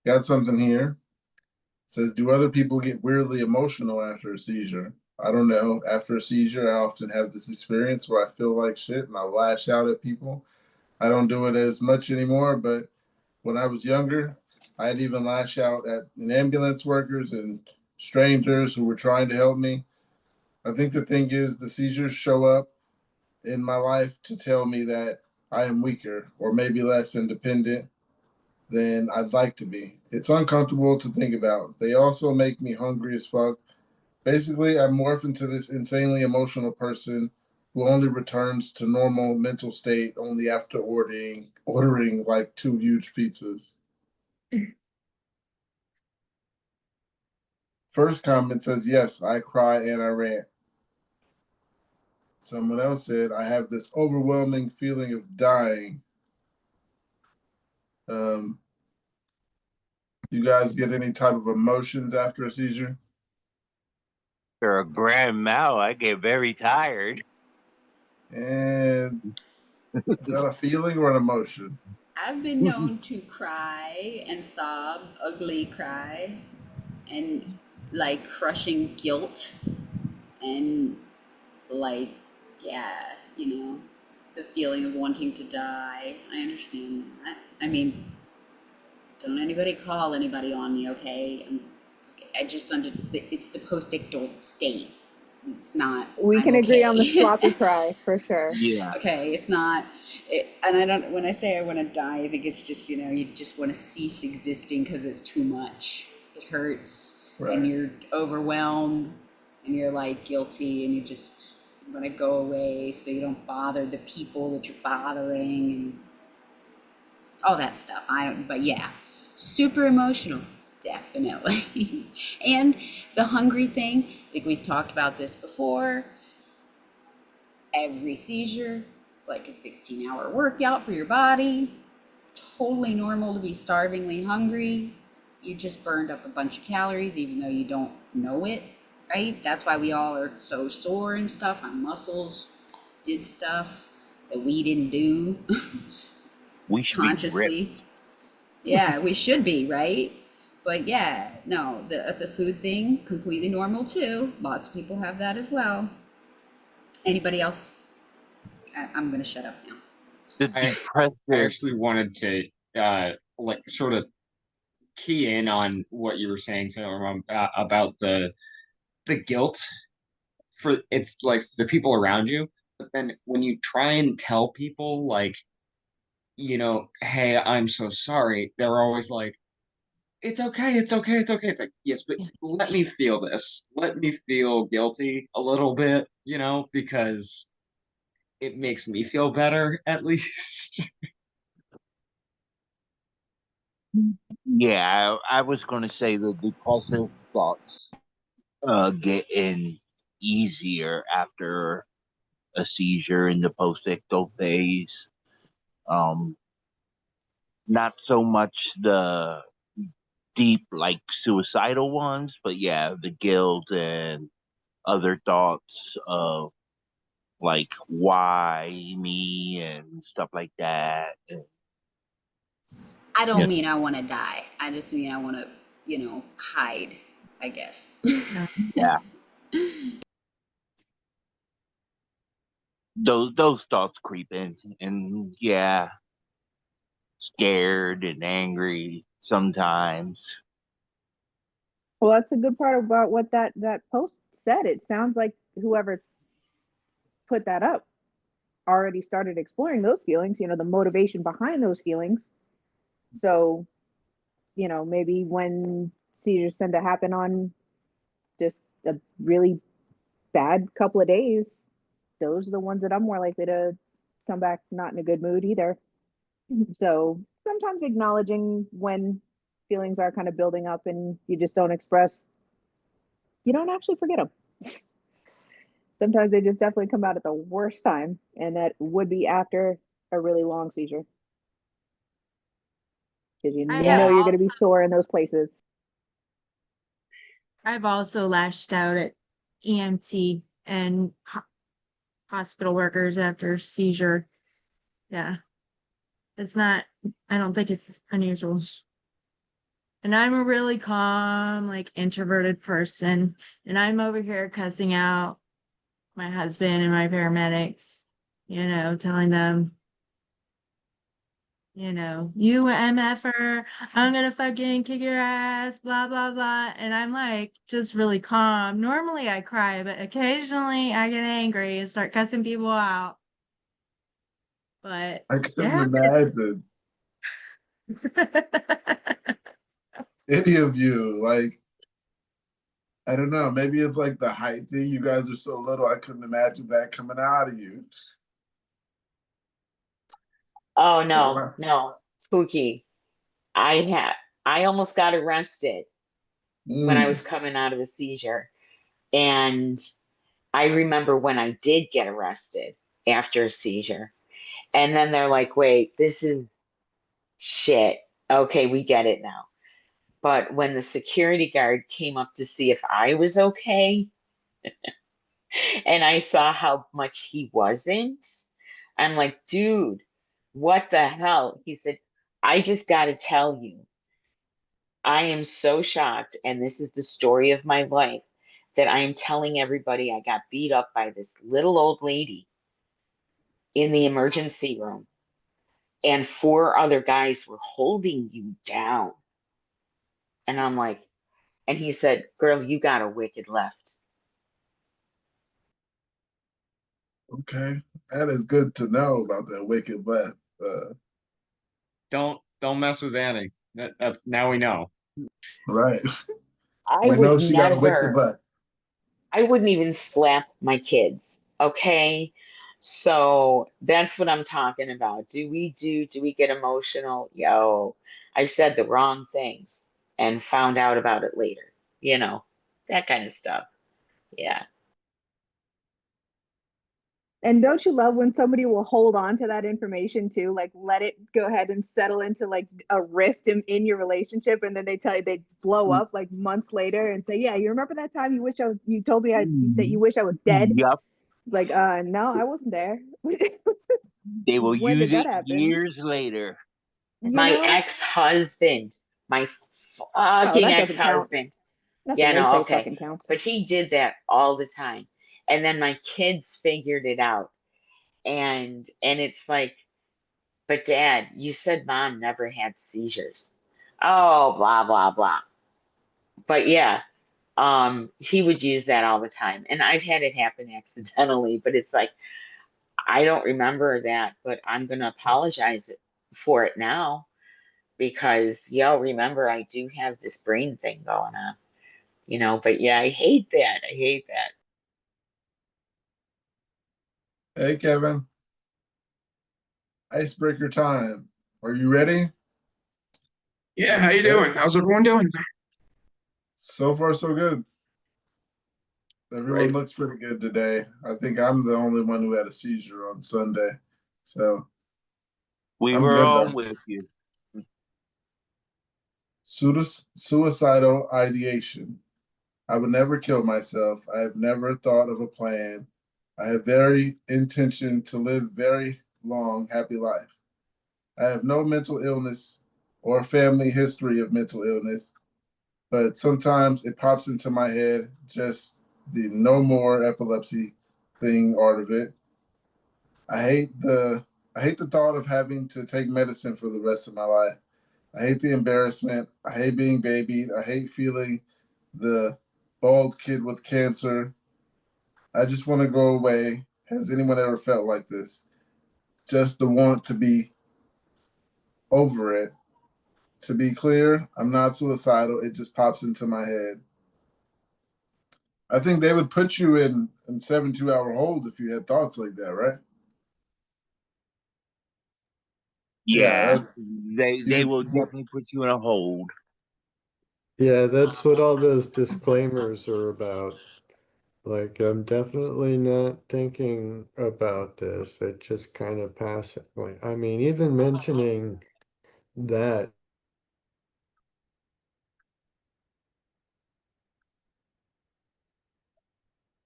Got something here. It says, do other people get weirdly emotional after a seizure? I don't know. After a seizure, I often have this experience where I feel like shit and I lash out at people. I don't do it as much anymore, but when I was younger, I'd even lash out at ambulance workers and strangers who were trying to help me. I think the thing is, the seizures show up in my life to tell me that I am weaker or maybe less independent than I'd like to be. It's uncomfortable to think about. They also make me hungry as fuck. Basically, I morph into this insanely emotional person who only returns to normal mental state only after ordering like 2 huge pizzas. First comment says, yes, I cry and I rant. Someone else said, I have this overwhelming feeling of dying. You guys get any type of emotions after a seizure? For a grand mal, I get very tired. And is that a feeling or an emotion? I've been known to cry and sob, ugly cry, and like crushing guilt, and like, yeah, the feeling of wanting to die. I understand that. I mean, don't anybody call anybody on me, okay? I just it's the post-ictal state. It's not. We I'm can agree on the okay. sloppy cry for sure. Yeah. Okay, it's not. And I don't. When I say I want to die, I think it's just you just want to cease existing because it's too much. It hurts, Right. and you're overwhelmed, and you're like guilty, and you just want to go away so you don't bother the people that you're bothering, and all that stuff. But yeah, super emotional, definitely. And the hungry thing, like we've talked about this before. Every seizure, it's like a 16-hour workout for your body. Totally normal to be starvingly hungry. You just burned up a bunch of calories, even though you don't know it, right? That's why we all are so sore and stuff. Our muscles did stuff that we didn't do. We should be ripped. Consciously. Yeah, we should be, right? But yeah, no, the food thing, completely normal too. Lots of people have that as well. Anybody else? I'm going to shut up now. The I depressive. actually wanted to like sort of key in on what you were saying, Sarah, about the guilt for it's like the people around you. But then when you try and tell people like, hey, I'm so sorry, they're always like, it's okay, it's okay, it's okay. It's like, yes, but let me feel this. Let me feel guilty a little bit, because it makes me feel better at least. Yeah, I was going to say the depressive thoughts getting easier after a seizure in the post-ictal phase. Um, Not so much the deep, like suicidal ones, but yeah, the guilt and other thoughts of like why me and stuff like that. I Yeah, don't mean I want to die. I just mean I want to, hide, I guess. yeah. Those thoughts creep in, and yeah, scared and angry sometimes. Well, that's a good part about what that post said. It sounds like whoever put that up already started exploring those feelings, the motivation behind those feelings. So, maybe when seizures tend to happen on just a really bad couple of days, those are the ones that I'm more likely to come back not in a good mood either. So sometimes acknowledging when feelings are kind of building up and you just don't express, you don't actually forget them. Sometimes they just definitely come out at the worst time, and that would be after a really long seizure because you I know have you're going to also be sore in those places. I've also lashed out at EMT and hospital workers after seizure. Yeah. It's not, I don't think it's unusual. And I'm a really calm, like introverted person. And I'm over here cussing out my husband and my paramedics, telling them, you MFer, I'm gonna fucking kick your ass, blah, blah, blah. And I'm like, just really calm. Normally I cry, but occasionally I get angry and start cussing people out. But I couldn't yeah. imagine any of you. Like, I don't know. Maybe it's like the height thing. You guys are so little. I couldn't imagine that coming out of you. Oh no, Pookie. I almost got arrested when I Mm, was coming out of a seizure. And I remember when I did get arrested after a seizure. And then they're like, wait, this is shit. Okay, we get it now. But when the security guard came up to see if I was okay, and I saw how much he wasn't, I'm like, dude, what the hell? He said, I just got to tell you, I am so shocked, and this is the story of my life, that I am telling everybody I got beat up by this little old lady in the emergency room, and four other guys were holding you down. And I'm like, and he said, girl, you got a wicked left. okay, that is good to know about that wicked left. Don't mess with Annie. That's now we know. Right. I We know would she got a wicked never, left. I wouldn't even slap my kids. Okay. So that's what I'm talking about. Do we get emotional? Yo, I said the wrong things and found out about it later, that kind of stuff. Yeah. And don't you love when somebody will hold on to that information too? Like let it go ahead and settle into like a rift in your relationship, and then they blow up like months later and say, "Yeah, you remember that time you told me that you wish I was dead?" Yep. Like, no, I wasn't there. They will When use did that it happen? years later. You My know? ex-husband, my Oh, fucking that doesn't count. ex-husband. Nothing Yeah, they no, say okay. fucking counts. But he did that all the time. And then my kids figured it out. And it's like, but dad, you said mom never had seizures. Oh, blah, blah, blah. But yeah, he would use that all the time. And I've had it happen accidentally, but it's like, I don't remember that, but I'm gonna apologize for it now because y'all remember I do have this brain thing going on, but yeah, I hate that. I hate that. Hey, Kevin. Icebreaker time. Are you ready? Yeah, how you doing? How's everyone doing? So far, so good. Everyone Great. looks pretty good today. I think I'm the only one who had a seizure on Sunday. So We I'm were good all though. with you. Suicidal ideation. I would never kill myself. I have never thought of a plan. I have very intention to live very long, happy life. I have no mental illness or family history of mental illness, but sometimes it pops into my head, just the no more epilepsy thing part of it. I hate the I hate the thought of having to take medicine for the rest of my life. I hate the embarrassment. I hate being babied. I hate feeling the bald kid with cancer. I just want to go away. Has anyone ever felt like this? Just the want to be over it. To be clear, I'm not suicidal. It just pops into my head. I think they would put you in 72-hour holds if you had thoughts like that, right? Yeah, Yeah. they will definitely put you in a hold. Yeah, that's what all those disclaimers are about. Like, I'm definitely not thinking about this. It just kind of passively. I mean, even mentioning that.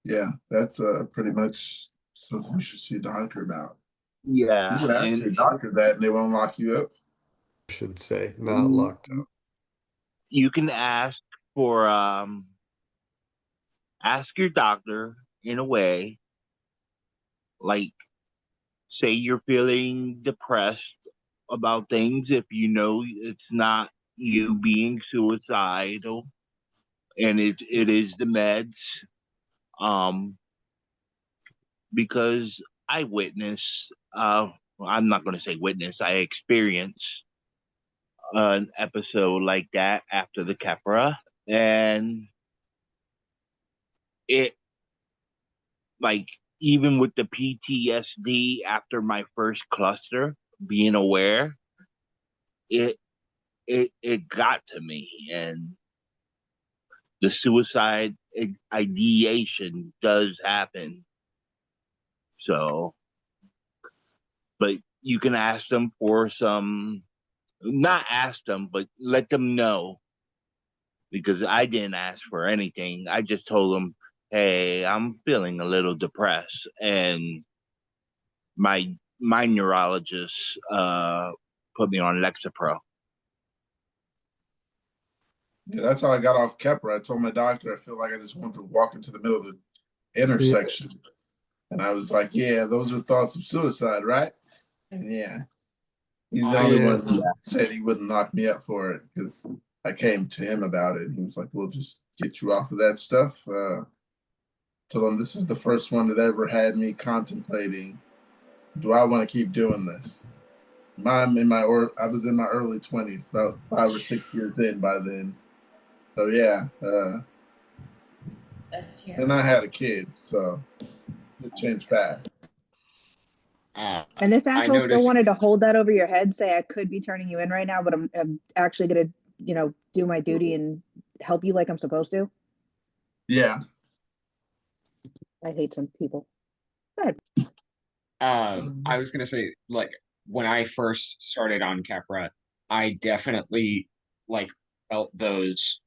Yeah, that's pretty much something you should see a doctor about. You Yeah, can ask your doctor that and they won't lock you up. Should say, not locked up. you can ask for ask your doctor in a way, like say you're feeling depressed about things if you know it's not you being suicidal and it is the meds. Um because I witnessed I'm not going to say witness, I experienced an episode like that after the Capra, and it like even with the PTSD after my first cluster, being aware, it it got to me, and the suicide ideation does happen. So, but you can ask them for some, not ask them, but let them know, because I didn't ask for anything. I just told them, "Hey, I'm feeling a little depressed," and my neurologist put me on Lexapro. Yeah, that's how I got off Keppra. I told my doctor I feel like I just wanted to walk into the middle of the intersection. And I was like, yeah, those are thoughts of suicide, right? And yeah, he's the only one who said he wouldn't lock me up for it because I came to him about it. And he was like, we'll just get you off of that stuff. Told him this is the first one that ever had me contemplating, do I want to keep doing this? I was in my early 20s, about 5 or 6 years in by then. So yeah, That's and terrible. I had a kid, so it changed fast. And this I asshole still noticed. wanted to hold that over your head, say I could be turning you in right now, but I'm actually gonna, do my duty and help you like I'm supposed to. Yeah. I hate some people. Good. I was gonna say, like, when I first started on Capra, I definitely like felt those.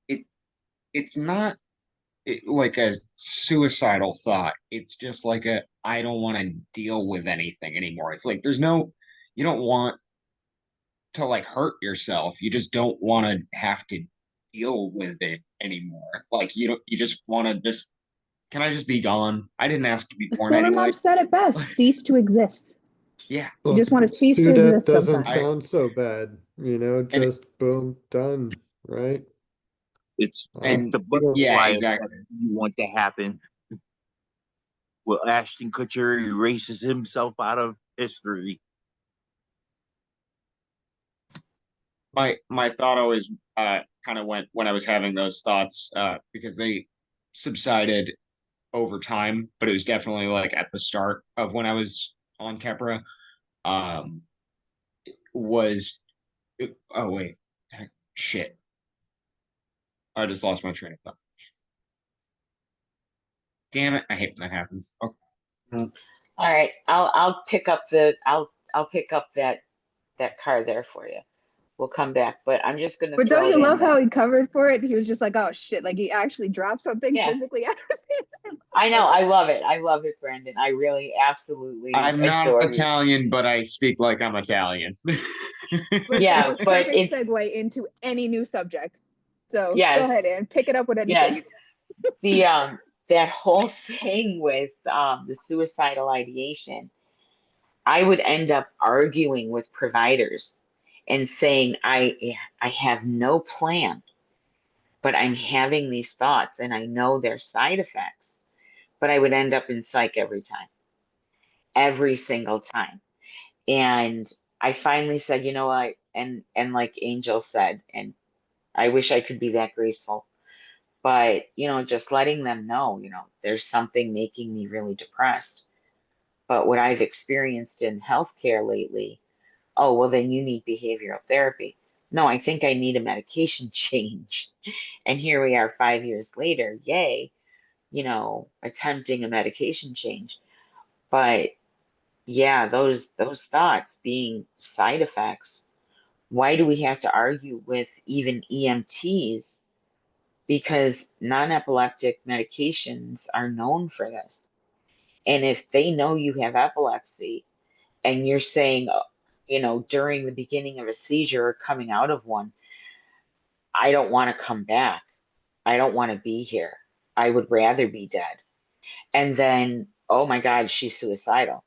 It it's not like a suicidal thought. It's just like a I don't want to deal with anything anymore. It's like you don't want to like hurt yourself. You just don't want to have to deal with it anymore. Like you just want to just can I just be gone? I didn't ask to be born Silver anyway. Mom said it best: cease to exist. Yeah. You just want to cease to SUDEP exist doesn't sometimes. sound so bad, just boom, done, right? It's And the yeah, butterfly exactly. effect you want to happen. Well, Ashton Kutcher erases himself out of history. my thought always kind of went when I was having those thoughts because they subsided over time, but it was definitely like at the start of when I was on Kepra. Um, was oh wait, shit! I just lost my train of thought. Damn it! I hate when that happens. Okay. All right, I'll pick up that car there for you. We'll come back, but I'm just gonna But don't throw it you in love how that. he covered for it? He was just like, oh shit, like he actually dropped something Yeah, physically out of his hand. I know. I love it. I love it, Brendan. I really absolutely I'm not adore you. Italian, but I speak like I'm Italian. But that Yeah, was but perfect segue into any new subjects. So go yes, ahead and pick it up with anything. yes. The that whole thing with the suicidal ideation, I would end up arguing with providers and saying I have no plan, but I'm having these thoughts and I know their side effects, but I would end up in psych every time, every single time. And I finally said, you know what? And like Angel said, and I wish I could be that graceful, but just letting them know, there's something making me really depressed. But what I've experienced in healthcare lately, oh, well, then you need behavioral therapy. No, I think I need a medication change. And here we are 5 years later, yay, attempting a medication change. But yeah, those thoughts being side effects. Why do we have to argue with even EMTs? Because non-epileptic medications are known for this. And if they know you have epilepsy and you're saying, during the beginning of a seizure or coming out of one, I don't want to come back. I don't want to be here. I would rather be dead. And then, oh my God, she's suicidal.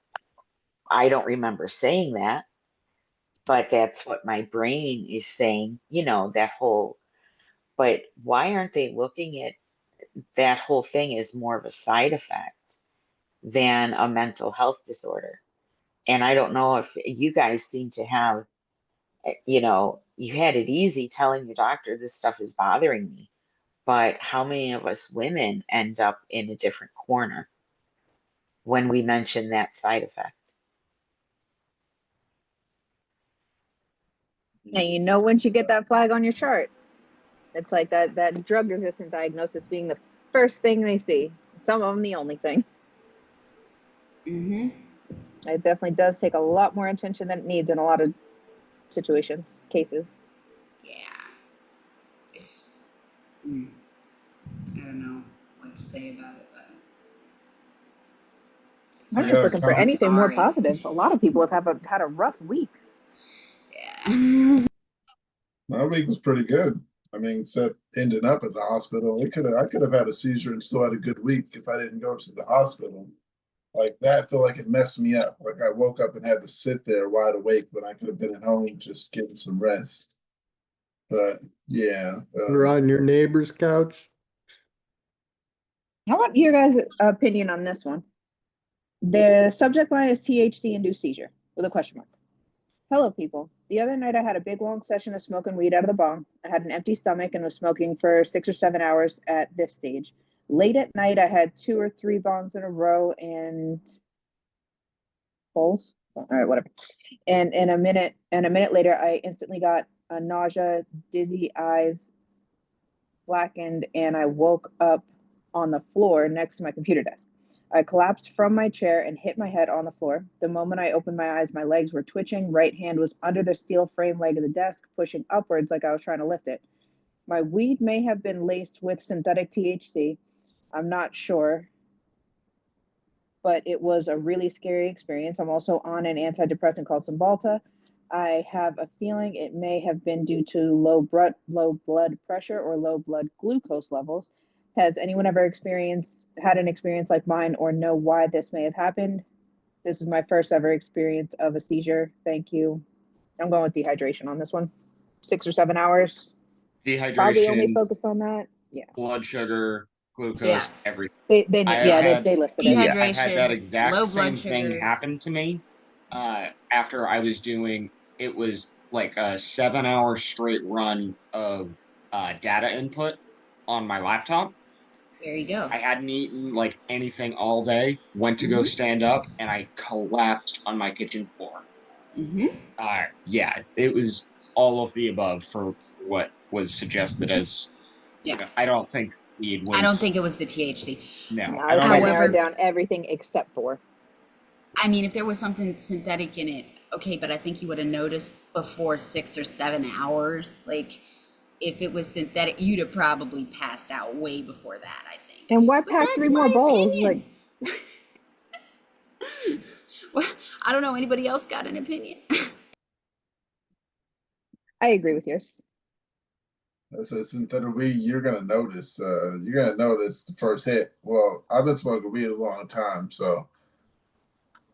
I don't remember saying that, but that's what my brain is saying, that whole. But why aren't they looking at that whole thing as more of a side effect than a mental health disorder? And I don't know if you guys seem to have, you had it easy telling your doctor this stuff is bothering me. But how many of us women end up in a different corner when we mention that side effect? And once you get that flag on your chart, it's like that drug resistant diagnosis being the first thing they see. Some of them the only thing. Mm-hmm. It definitely does take a lot more attention than it needs in a lot of situations, cases. Yeah. It's I don't know what to say about it, but I'm just Yeah, looking for I'm anything more sorry. positive. A lot of people have had a rough week. Yeah. my week was pretty good. I mean, except ending up at the hospital. I could have had a seizure and still had a good week if I didn't go to the hospital. Like that, I feel like it messed me up. Like I woke up and had to sit there wide awake when I could have been at home just getting some rest. But yeah, You're on your neighbor's couch. I want your guys' opinion on this one. The subject line is THC induced seizure with a question mark. Hello, people. The other night I had a big long session of smoking weed out of the bong. I had an empty stomach and was smoking for 6 or 7 hours at this stage. Late at night, I had 2 or 3 bongs in a row and bowls. All right, whatever. And a minute later, I instantly got a nausea, dizzy eyes, blackened, and I woke up on the floor next to my computer desk. I collapsed from my chair and hit my head on the floor. The moment I opened my eyes, my legs were twitching. Right hand was under the steel frame leg of the desk, pushing upwards like I was trying to lift it. My weed may have been laced with synthetic THC. I'm not sure, but it was a really scary experience. I'm also on an antidepressant called Cymbalta. I have a feeling it may have been due to low blood pressure or low blood glucose levels. Has anyone ever had an experience like mine or know why this may have happened? This is my first ever experience of a seizure. Thank you. I'm going with dehydration on this one. 6 or 7 hours. Probably only Dehydration, focused on that. Yeah. blood sugar, Yeah. glucose, everything. They They listed it. I had that Dehydration, exact low blood same thing sugar. happen to me after I was doing it was like a 7 hour straight run of data input on my laptop. There you go. I hadn't eaten like anything all day, went to go stand up, and I collapsed on my kitchen floor. Yeah, it was all of the above for what was suggested as, you know, I don't think weed was. I don't think it was the THC. No, No, I it's don't got think narrowed down everything except for. I mean, if there was something synthetic in it, okay, but I think you would have noticed before 6 or 7 hours. Like, if it was synthetic, you'd have probably passed out way before that, I think. And why pack 3 more bowls? Like, well, I don't know. Anybody else got an opinion? I agree with yours. That's a synthetic weed. You're gonna notice. You're gonna notice the first hit. Well, I've been smoking weed a long time, so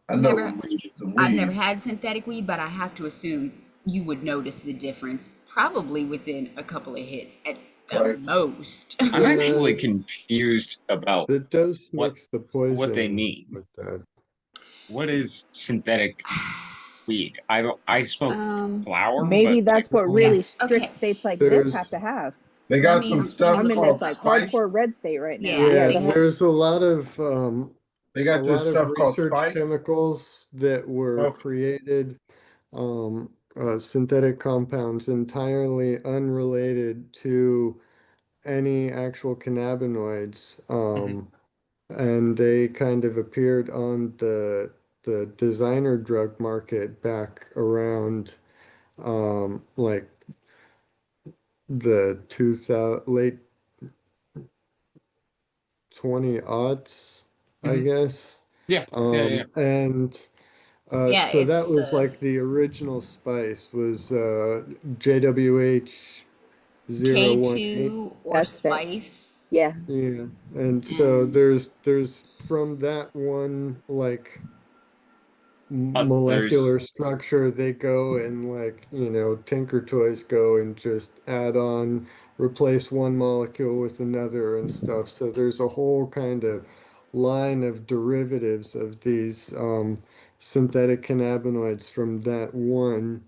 I know when weed is some weed. I've never had synthetic weed, but I have to assume you would notice the difference probably within a couple of hits at the most. I'm actually confused about the dose what makes the poison. What they mean. With that. What is synthetic weed? I smoke flower. Maybe but that's what really strict states like this have to have. They got some stuff I'm in called this like spice. hardcore red state right now. Yeah, there's a lot of they got this stuff called research spice chemicals that were created, synthetic compounds entirely unrelated to any actual cannabinoids, and they kind of appeared on the designer drug market back around like the 2000 late 20 aughts, I guess. Yeah. And so that was like the original spice was JWH 018. K2 or spice. Yeah. Yeah. And so there's from that one like molecular structure, they go and like, you know, Tinker Toys go and just add on, replace one molecule with another and stuff. So there's a whole kind of line of derivatives of these synthetic cannabinoids from that one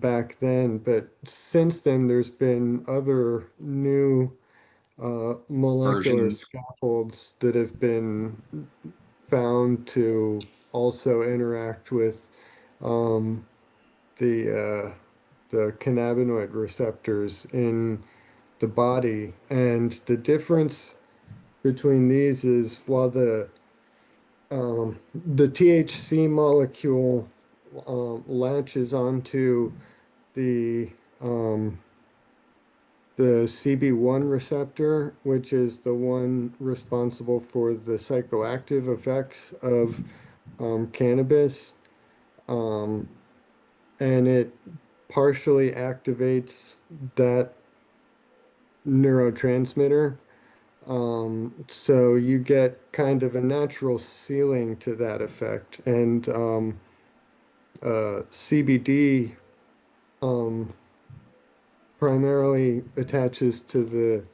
back then. But since then, there's been other new molecular Versions. scaffolds that have been found to also interact with the cannabinoid receptors in the body. And the difference between these is while the THC molecule latches onto the CB1 receptor, which is the one responsible for the psychoactive effects of cannabis, and it partially activates that neurotransmitter. So you get kind of a natural ceiling to that effect. And CBD primarily attaches to the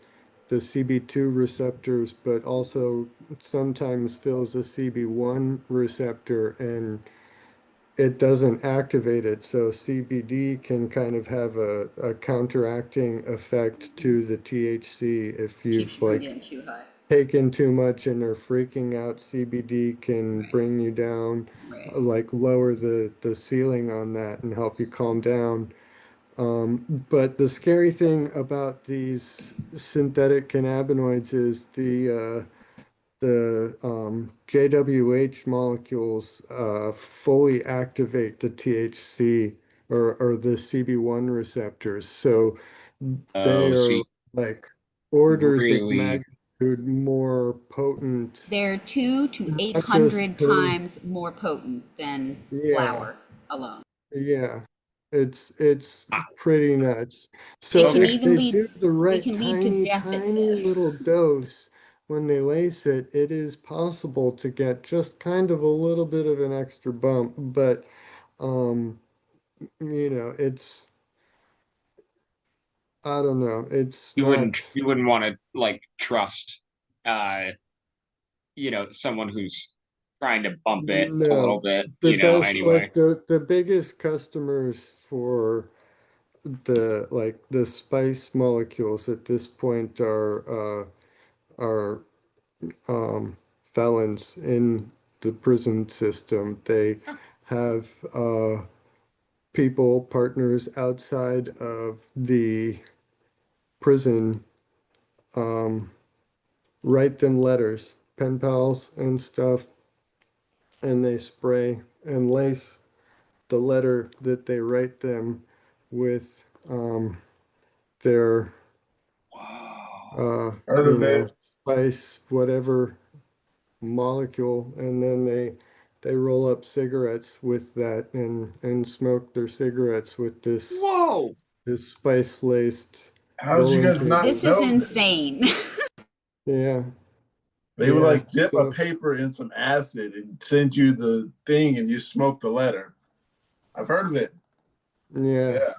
CB2 receptors, but also sometimes fills a CB1 receptor and it doesn't activate it. So CBD can kind of have a counteracting effect to the THC. If you've Keeps you from like getting too high. taken too much and are freaking out, CBD can bring you down, like lower the ceiling on that and help you calm down. But the scary thing about these synthetic cannabinoids is the JWH molecules fully activate the THC or the CB1 receptors. So they are like orders of really- magnitude more potent. They're 200 to Not 800 just times more potent than flour alone. Yeah, it's pretty nuts. So can if even they lead- do the right can lead to death, it tiny says. little dose when they lace it, it is possible to get just kind of a little bit of an extra bump. But you know, I don't know, it's You not. wouldn't want to like trust you know, someone who's trying to bump it a No, little bit, the best, anyway. like the biggest customers for the spice molecules at this point are felons in the prison system. They have people, partners outside of the prison, write them letters, pen pals and stuff, and they spray and lace the letter that they write them with their Heard of it. spice, whatever molecule, and then they roll up cigarettes with that and smoke their cigarettes with this spice laced. How did you guys not This know is this? insane. Yeah. They would Yeah, like dip a so- paper in some acid and send you the thing, and you smoke the letter. I've heard of it. Yeah. Yeah.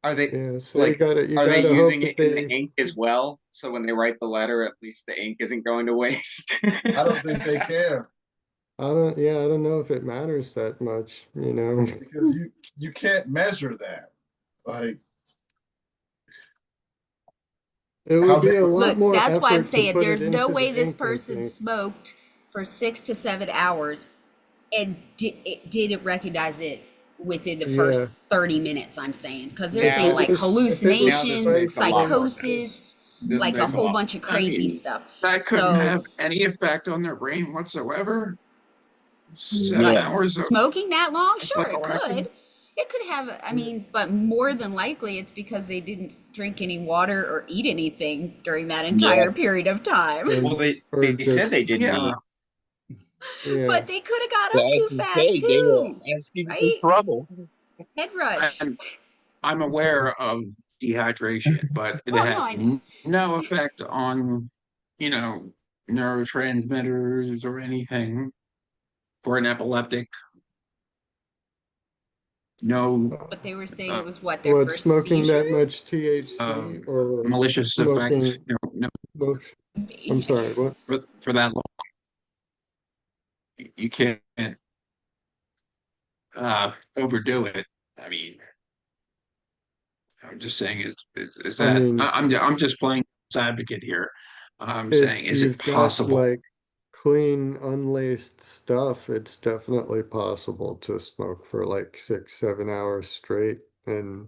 Are they Yeah, so like? you Are they gotta hope using that it in the they. ink as well? So when they write the letter, at least the ink isn't going to waste. I don't think they care I don't know if it matters that much, because you can't measure that. Like, It how would be a they- lot Look, more that's why I'm effort to saying put it there's no into way the this ink, I person think. smoked for 6 to 7 hours and didn't recognize it within the first Yeah. 30 minutes, I'm saying. Because they're Now- saying like If it was hallucinations, makes a lot more psychosis, This like a makes whole lot- bunch of I crazy mean, stuff. that couldn't So have any effect on their brain whatsoever. 7 what, hours of smoking that long? Sure, it psychoactive? could. It could have, I mean, but more than likely it's because they didn't drink any water or eat anything during that entire period of time. Well, they Or said just- they didn't Yeah. eat. Yeah. But they could have got Yeah, up as too you fast say, they were too, asking for right? trouble. Head rush. I'm aware of dehydration, but it Well, had no, I know. no effect on, neurotransmitters or anything for an epileptic. No But they were saying it was what, their What, first smoking seizure? that much THC or malicious smoking effects. No, I'm sorry, what? for that long. You can't overdo it. I mean, I'm just saying, is I that mean, I'm just playing advocate here. I'm if saying, is it you've got possible? like clean, unlaced stuff, it's definitely possible to smoke for like 6, 7 hours straight. And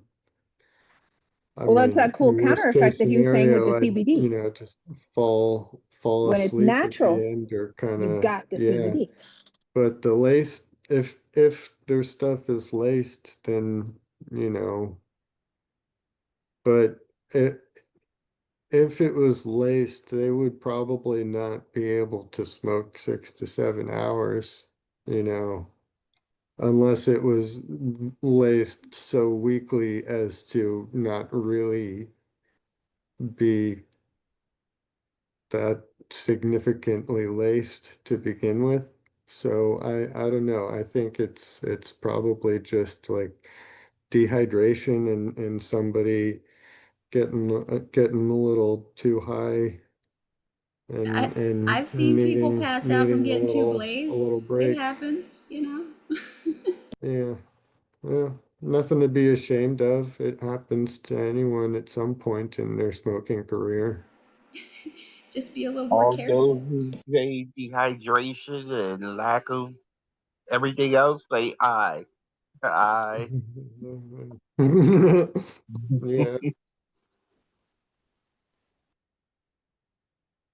I Well, that's mean, that cool in worst counter case effect that you were saying with the scenario, CBD. just fall When it's asleep at the natural, end or kind you've of, got the yeah. CBD. But the laced, if their stuff is laced, then but if it was laced, they would probably not be able to smoke 6 to 7 hours, unless it was laced so weakly as to not really be that significantly laced to begin with. So I don't know. I think it's probably just like dehydration and somebody getting a little too high and I've seen people pass out from needing getting too a blazed. little It break. happens, Yeah. Well, nothing to be ashamed of. It happens to anyone at some point in their smoking career. Just be a little more All careful. those who say dehydration and lack of everything else say I. Yeah.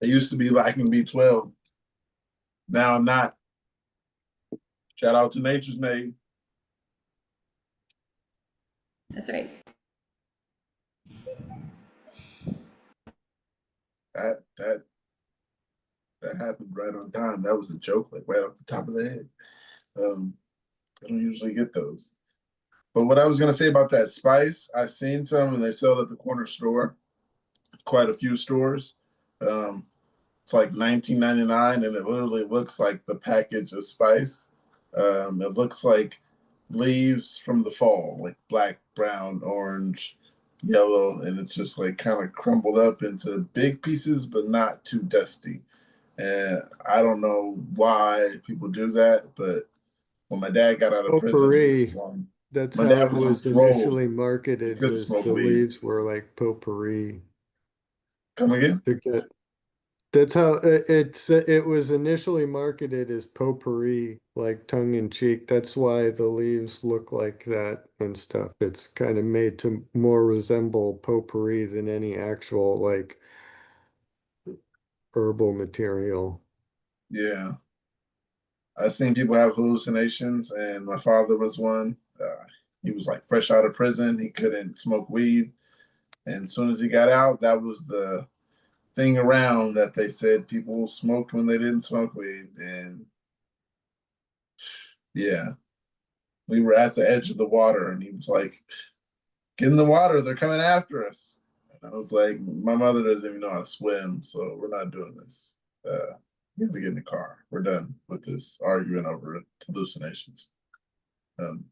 It used to be lacking B12. Now I'm not. Shout out to Nature's Made. That's right. That happened right on time. That was a joke, like right off the top of the head. I don't usually get those. But what I was gonna say about that spice, I seen some and they sell it at the corner store. Quite a few stores. It's like $19.99 and it literally looks like the package of spice. It looks like leaves from the fall, like black, brown, orange, yellow, and it's just like kind of crumbled up into big pieces, but not too dusty. And I don't know why people do that, but when my dad got out of prison, Potpourri. That's my how dad it was on was parole. initially He marketed, couldn't was smoke the weed. leaves were like potpourri. Come again? That's how it was initially marketed as potpourri, like tongue in cheek. That's why the leaves look like that and stuff. It's kind of made to more resemble potpourri than any actual like herbal material. Yeah. I've seen people have hallucinations, and my father was one. He was like fresh out of prison. He couldn't smoke weed. And as soon as he got out, that was the thing around that they said people smoked when they didn't smoke weed. And yeah, we were at the edge of the water, and he was like, "Get in the water, they're coming after us." And I was like, "My mother doesn't even know how to swim, so we're not doing this. We have to get in the car. We're done with this arguing over hallucinations." Um,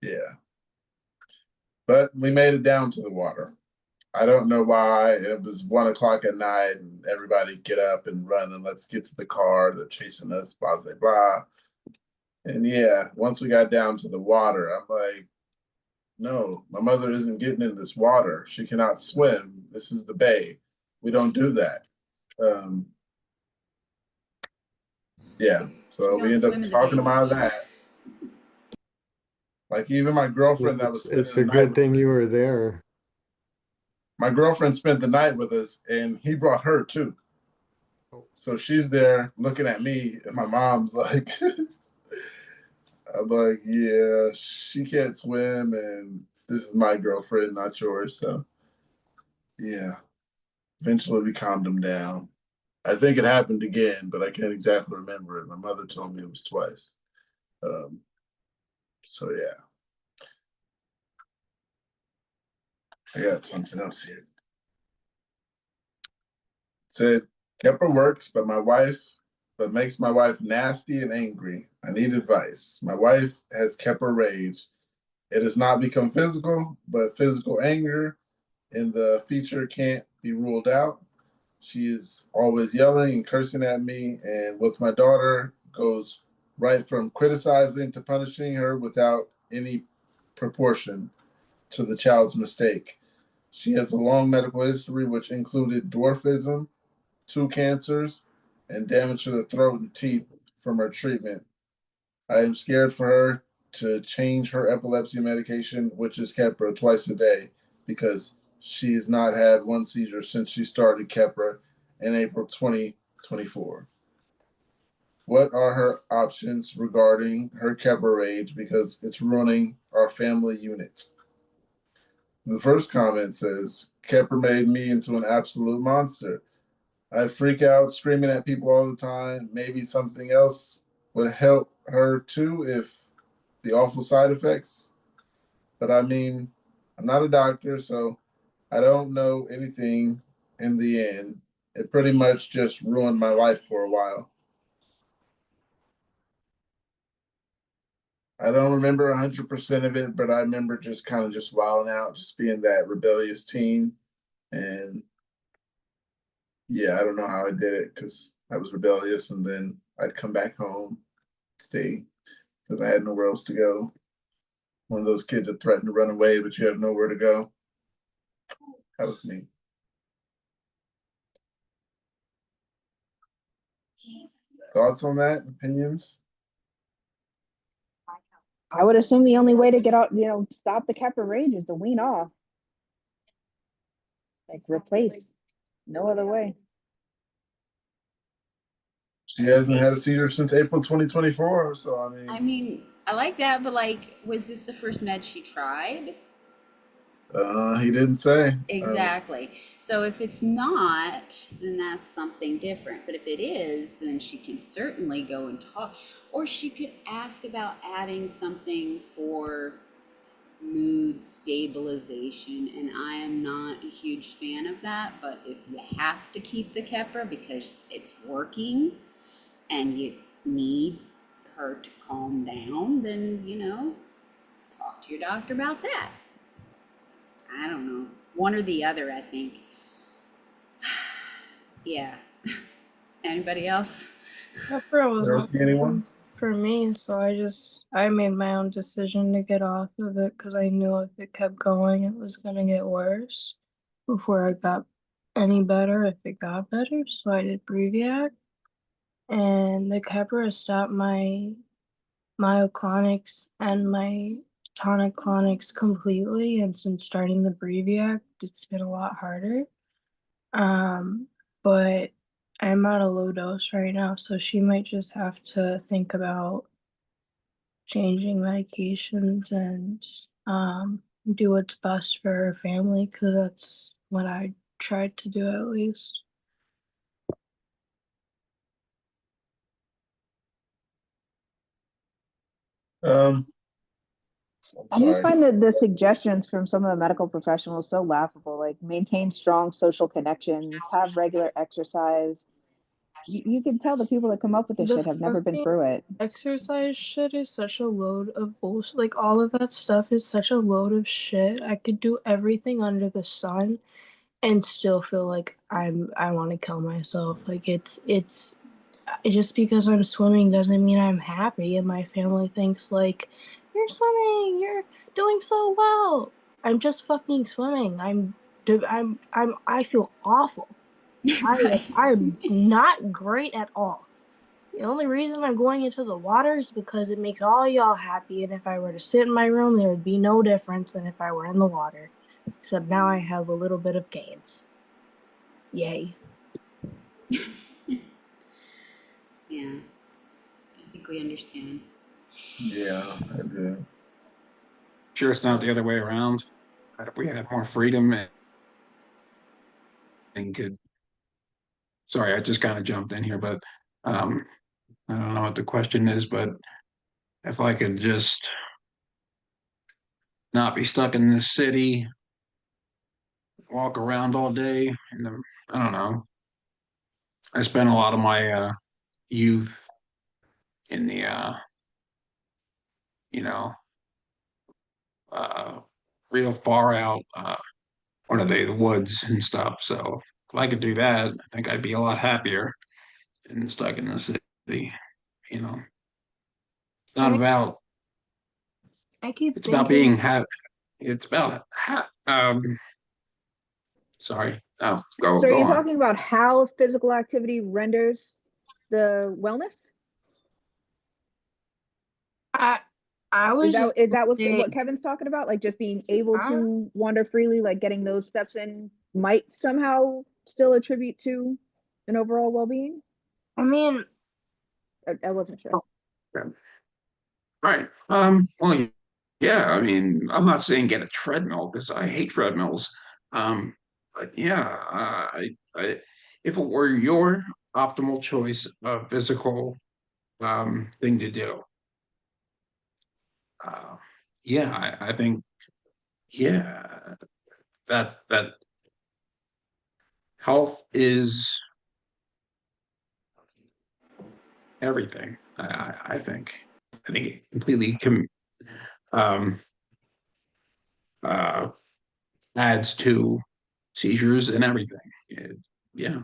yeah, but we made it down to the water. I don't know why. It was 1 o'clock at night, and everybody get up and run and let's get to the car. They're chasing us, blah blah blah. And yeah, once we got down to the water, I'm like, no, my mother isn't getting in this water. She cannot swim. This is the bay. We don't do that. Um, yeah, so we Don't end up swim in the talking bay them out of much. that. Like even my girlfriend that was spending It's the a night good thing you were there. my girlfriend spent the night with us, and he brought her too. So she's there looking at me, and my mom's like, I'm like, yeah, she can't swim, and this is my girlfriend, not yours. So yeah, eventually we calmed him down. I think it happened again, but I can't exactly remember it. My mother told me it was twice. Um, so yeah, I got something else here. Said Kepper works, but makes my wife nasty and angry. I need advice. My wife has Kepper rage. It has not become physical, but physical anger in the feature can't be ruled out. She is always yelling and cursing at me, and with my daughter, goes right from criticizing to punishing her without any proportion to the child's mistake. She has a long medical history, which included dwarfism, 2 cancers, and damage to the throat and teeth from her treatment. I am scared for her to change her epilepsy medication, which is Keppra, twice a day, because she has not had one seizure since she started Keppra in April 2024. What are her options regarding her Keppra rage, because it's ruining our family unit? The first comment says, Keppra made me into an absolute monster. I freak out screaming at people all the time. Maybe something else would help her too if the awful side effects. But I mean, I'm not a doctor, so I don't know anything in the end. It pretty much just ruined my life for a while. I don't remember 100% of it, but I remember just kind of just wilding out, just being that rebellious teen. And yeah, I don't know how I did it because I was rebellious, and then I'd come back home, stay, because I had nowhere else to go. One of those kids that threatened to run away, but you have nowhere to go. That was me. Thoughts on that? Opinions? I would assume the only way to get out, stop the Keppra rage is to wean off. Like replace. No other way. She hasn't had a seizure since April 2024. So I mean, I like that, but like, was this the first med she tried? He didn't say. Exactly. So if it's not, then that's something different. But if it is, then she can certainly go and talk. Or she could ask about adding something for mood stabilization. And I am not a huge fan of that. But if you have to keep the Keppra because it's working and you need her to calm down, then, talk to your doctor about that. I don't know. One or the other, I think. Yeah. Anybody else? Pepper wasn't Anyone? for me, so I made my own decision to get off of it because I knew if it kept going, it was gonna get worse before I got any better. If it got better, so I did Breviac, and the Keppra stopped my myoclonics and my tonic-clonics completely. And since starting the Breviac, it's been a lot harder. But I'm at a low dose right now, so she might just have to think about changing medications and do what's best for her family, because that's what I tried to do at least. I just find that the suggestions from some of the medical professionals so laughable, like maintain strong social connections, have regular exercise. You can tell the people that come up with this shit have never been through it. Exercise shit is such a load of bullshit. Like, all of that stuff is such a load of shit. I could do everything under the sun and still feel like I want to kill myself. Like, it's just because I'm swimming doesn't mean I'm happy, and my family thinks like, you're swimming, you're doing so well. I'm just fucking swimming. I feel awful. I'm not great at all. The only reason I'm going into the water is because it makes all y'all happy, and if I were to sit in my room, there would be no difference than if I were in the water. Except now I have a little bit of gains. Yay. Yeah, I think we understand. Yeah, I do. Sure, it's not the other way around. If we had more freedom and could, sorry, I just kind of jumped in here, but I don't know what the question is, but if I could just not be stuck in this city, walk around all day, and I don't know. I spent a lot of my youth in the you know, uh real far out what are they, the woods and stuff. So if I could do that, I think I'd be a lot happier than stuck in the city, you know. It's not about I keep it's about thinking. being it's about sorry. Oh, So are go you on. talking about how physical activity renders the wellness? I was just is that saying, what Kevin's talking about? Like just being able to wander freely, like getting those steps in might somehow still attribute to an overall well-being? I mean, I wasn't sure. Right. Well, yeah, I mean, I'm not saying get a treadmill because I hate treadmills. But yeah, if it were your optimal choice of physical thing to do, uh, yeah, I think yeah, that health is everything. I think. I think it completely um uh adds to seizures and everything. Yeah,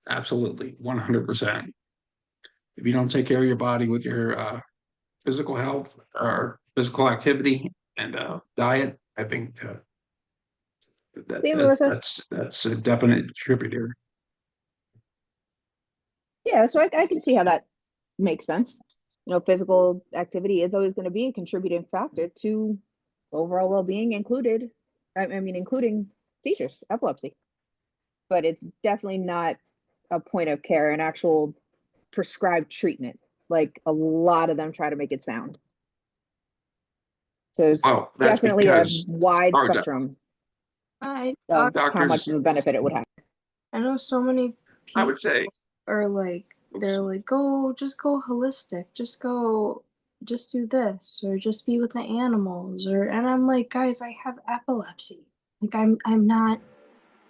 absolutely, 100%. If you don't take care of your body with your physical health or physical activity and diet, I think See, Melissa? that's a definite contributor. Yeah, so I can see how that makes sense. You know, physical activity is always going to be a contributing factor to overall well-being, including seizures, epilepsy. But it's definitely not a point of care, an actual prescribed treatment, like a lot of them try to make it sound. So it's Well, that's definitely a because wide our spectrum of how much doctors, of a benefit it would have. I know so many I people would say, are like, they're like, just go holistic, just do this, or just be with the animals, and I'm like, guys, I have epilepsy. Like, I'm not,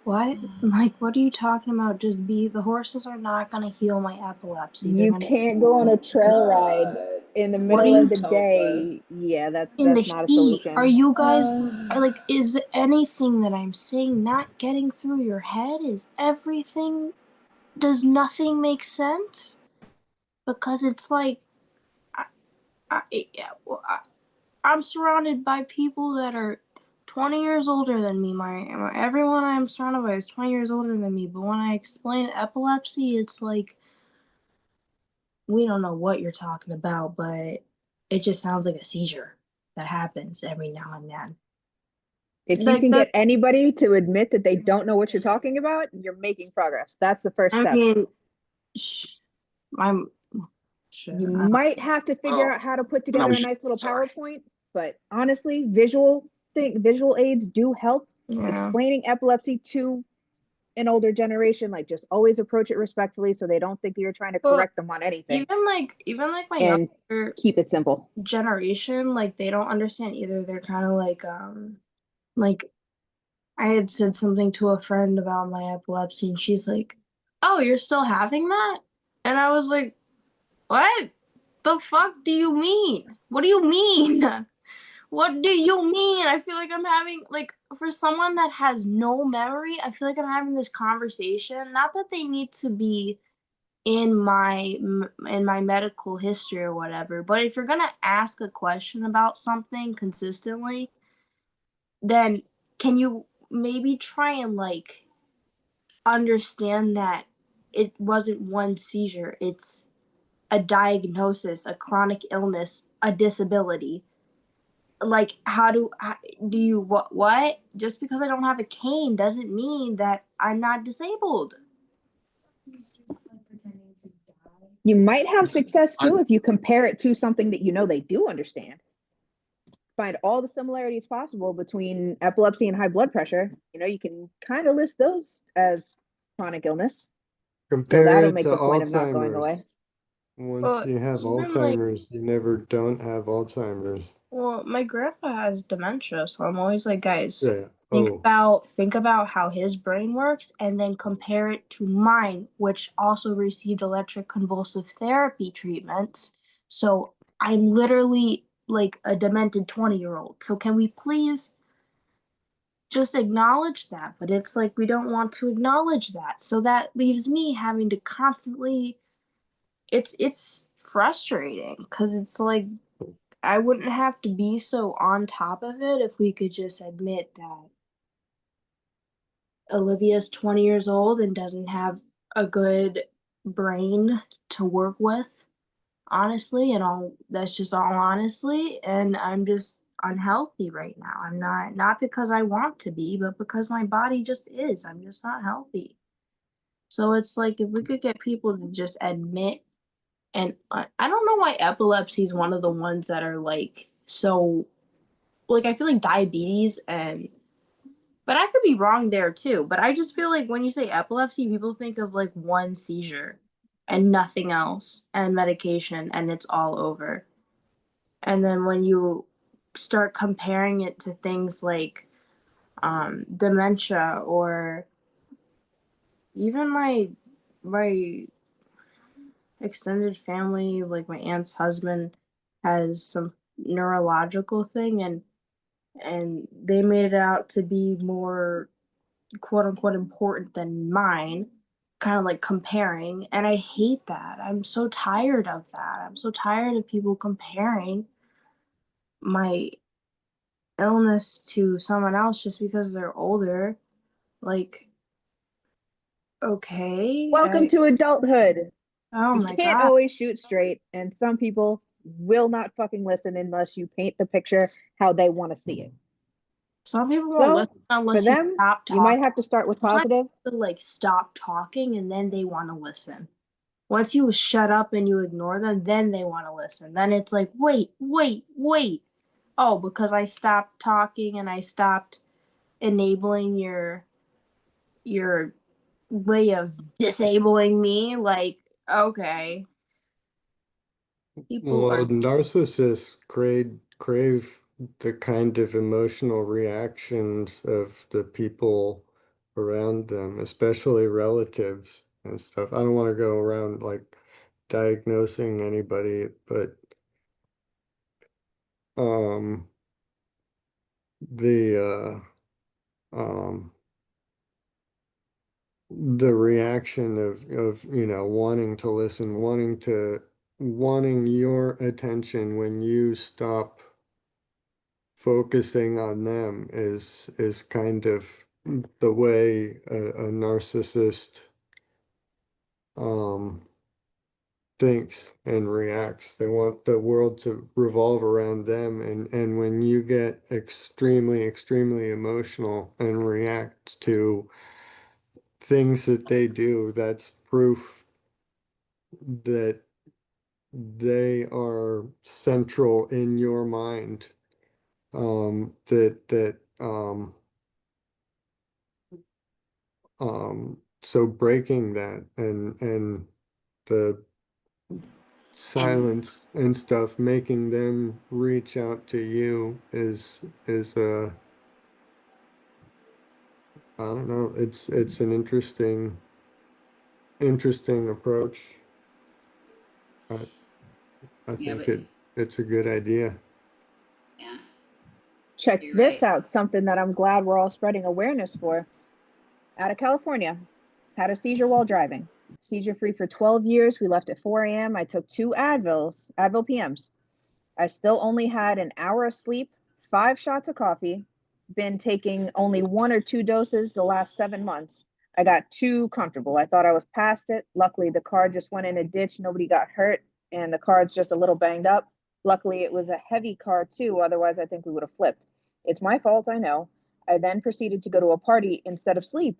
what? Like, what are you talking about? The horses are not gonna heal my epilepsy. You can't go on a trail ride in the What are middle you of the day. Yeah, that's in the not a heat? Are solution. you guys is anything that I'm saying not getting through your head? Is everything does nothing make sense? Because it's like I'm surrounded by people that are 20 years older than me. Everyone I'm surrounded by is 20 years older than me. But when I explain epilepsy, it's like we don't know what you're talking about, but it just sounds like a seizure that happens every now and then. If you Like can that, get anybody to admit that they don't know what you're talking about, you're making progress. That's the first I step. mean, I'm sure. You might have to figure out how to put together a nice little PowerPoint, but honestly, visual aids do help. Yeah. Explaining epilepsy to an older generation, like just always approach it respectfully so they don't think you're trying to correct them on anything. Even like my And younger keep it simple. generation, like they don't understand either. They're kind of like I had said something to a friend about my epilepsy, and she's like, "Oh, you're still having that?" And I was like, "What the fuck do you mean? What do you mean? What do you mean?" I feel like I'm having, like, for someone that has no memory, I feel like I'm having this conversation. Not that they need to be in my medical history or whatever, but if you're gonna ask a question about something consistently, then can you maybe try and like understand that it wasn't one seizure, it's a diagnosis, a chronic illness, a disability. Like how do you what? Just because I don't have a cane doesn't mean that I'm not disabled. You might have success too if you compare it to something that you know they do understand. Find all the similarities possible between epilepsy and high blood pressure. You can kind of list those as chronic illness. Compare that'll it make to the point of not going away. Alzheimer's. Once But you have even like, Alzheimer's, you never don't have Alzheimer's. well, my grandpa has dementia, so I'm always like, guys, Yeah. think about how his brain works and then compare it to mine, which also received electric convulsive therapy treatments. So I'm literally like a demented 20-year-old. So can we please just acknowledge that? But it's like we don't want to acknowledge that. So that leaves me having to constantly, it's frustrating because it's like I wouldn't have to be so on top of it if we could just admit that Olivia's 20 years old and doesn't have a good brain to work with, honestly, and all that's just all honestly, and I'm just unhealthy right now. I'm not because I want to be, but because my body just is. I'm just not healthy. So it's like if we could get people to just admit, and I don't know why epilepsy is one of the ones that are like so, like I feel like diabetes and, but I could be wrong there too. But I just feel like when you say epilepsy, people think of like one seizure and nothing else and medication and it's all over. And then when you start comparing it to things like dementia or even my extended family, like my aunt's husband has some neurological thing, and they made it out to be more quote unquote important than mine, kind of like comparing, and I hate that. I'm so tired of that. I'm so tired of people comparing my illness to someone else just because they're older. Like, okay, Welcome to adulthood. oh You my can't god. always shoot straight, and some people will not fucking listen unless you paint the picture how they want to see it. Some people won't So listen for unless you them, stop you might talking. have to start with Sometimes positive. you have to like stop talking and then they want to listen. Once you shut up and you ignore them, then they want to listen. Then it's like, wait. Oh, because I stopped talking and I stopped enabling your way of disabling me. Like, okay. People Well, are narcissists crave the kind of emotional reactions of the people around them, especially relatives and stuff. I don't want to go around like diagnosing anybody, but um the um the reaction of wanting to listen, wanting your attention when you stop focusing on them is kind of the way a narcissist thinks and reacts. They want the world to revolve around them, and when you get extremely emotional and react to things that they do, that's proof that they are central in your mind. So breaking that and the silence and stuff, making them reach out to you is a I don't know, it's an interesting approach. I Yeah, think but it's a good idea. yeah, Check you're this right. out, something that I'm glad we're all spreading awareness for. Out of California, had a seizure while driving. Seizure free for 12 years. We left at 4 a.m. I took 2 Advil PMs. I still only had an hour of sleep, 5 shots of coffee, been taking only 1 or 2 doses the last 7 months. I got too comfortable. I thought I was past it. Luckily, the car just went in a ditch. Nobody got hurt, and the car's just a little banged up. Luckily, it was a heavy car, too. Otherwise, I think we would have flipped. It's my fault, I know. I then proceeded to go to a party instead of sleep.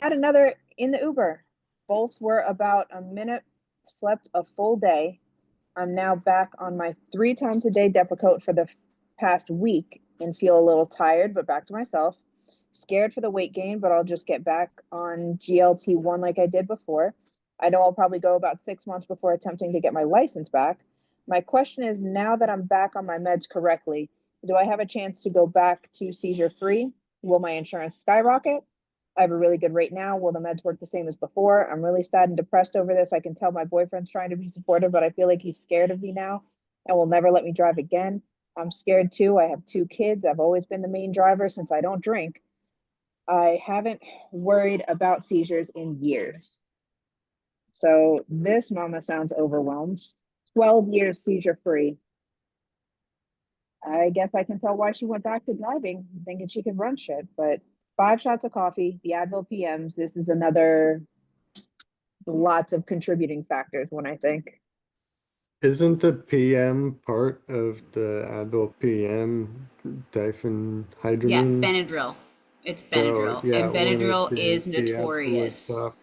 Had another in the Uber. Both were about a minute, slept a full day. I'm now back on my 3 times a day Depakote for the past week and feel a little tired, but back to myself. Scared for the weight gain, but I'll just get back on GLP-1 like I did before. I know I'll probably go about 6 months before attempting to get my license back. My question is, now that I'm back on my meds correctly, do I have a chance to go back to seizure free? Will my insurance skyrocket? I have a really good rate now. Will the meds work the same as before? I'm really sad and depressed over this. I can tell my boyfriend's trying to be supportive, but I feel like he's scared of me now and will never let me drive again. I'm scared too. I have 2 kids. I've always been the main driver since I don't drink. I haven't worried about seizures in years. So this mama sounds overwhelmed. 12 years seizure free. I guess I can tell why she went back to driving, thinking she could run shit. But 5 shots of coffee, the Advil PMs, this is another lots of contributing factors when I think. Isn't the PM part of the Advil PM Yeah, diphenhydramine? Benadryl. It's So Benadryl, yeah, and when Benadryl is the absolute notorious. top,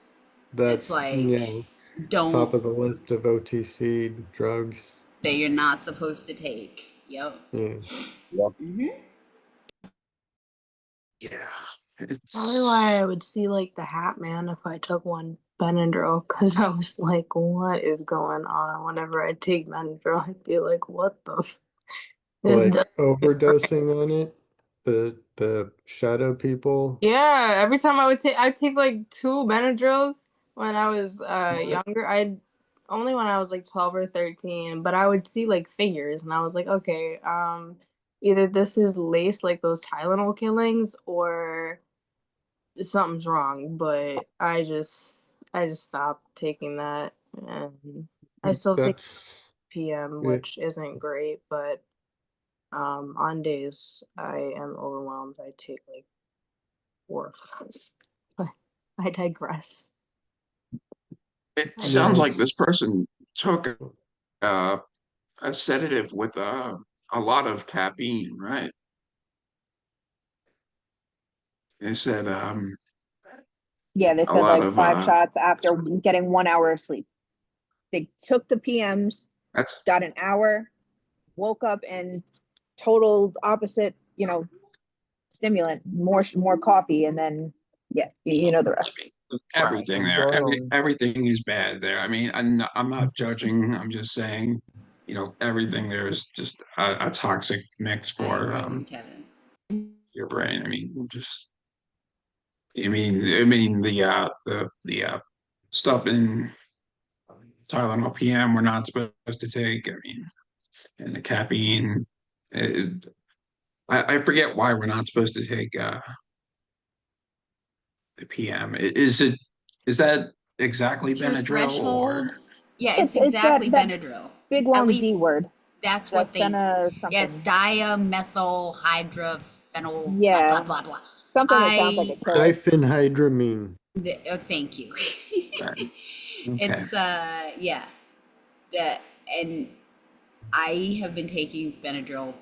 It's that's like, top don't, of the list of OTC drugs. that you're not supposed to take. Yep. Yeah. Yep. Yeah, Probably why it's I would see like the Hat Man if I took one Benadryl, because I was like, what is going on? Whenever I take Benadryl, I'd be like, what the this Like doesn't feel right. overdosing on it, the shadow people. Yeah, every time I'd take like 2 Benadryls when I was younger. I'd only when I was like 12 or 13, but I would see like figures and I was like, okay, either this is laced like those Tylenol killings or something's wrong, but I just stopped taking that, and I still take That's PM, yeah, which isn't great, but on days I am overwhelmed, I take like 4 of those. But I digress. it I sounds yeah, like digress. this person took uh, a sedative with a lot of caffeine, right? They said Yeah, they a said lot like of 5 shots after getting 1 hour of sleep. They took the PMs, that's got an hour, woke up and total opposite, stimulant, more coffee, and then yeah, you know the rest. everything I'm there. going. Everything is bad there. I mean, I'm not judging. I'm just saying, everything there is just a toxic mix I for agree with Kevin. your brain. I mean, I mean the stuff in Tylenol PM we're not supposed to take. I mean, and the caffeine. I forget why we're not supposed to take the PM. Is that exactly Your Benadryl threshold, or yeah, It's it's exactly that Benadryl. big At long D least word. that's what That's they. gonna Yeah, it's something. dimethyl blah Yeah, blah blah blah. something that sounds like a killer. Diphenhydramine. Thank you. okay? It's yeah, that and I have been taking Benadryl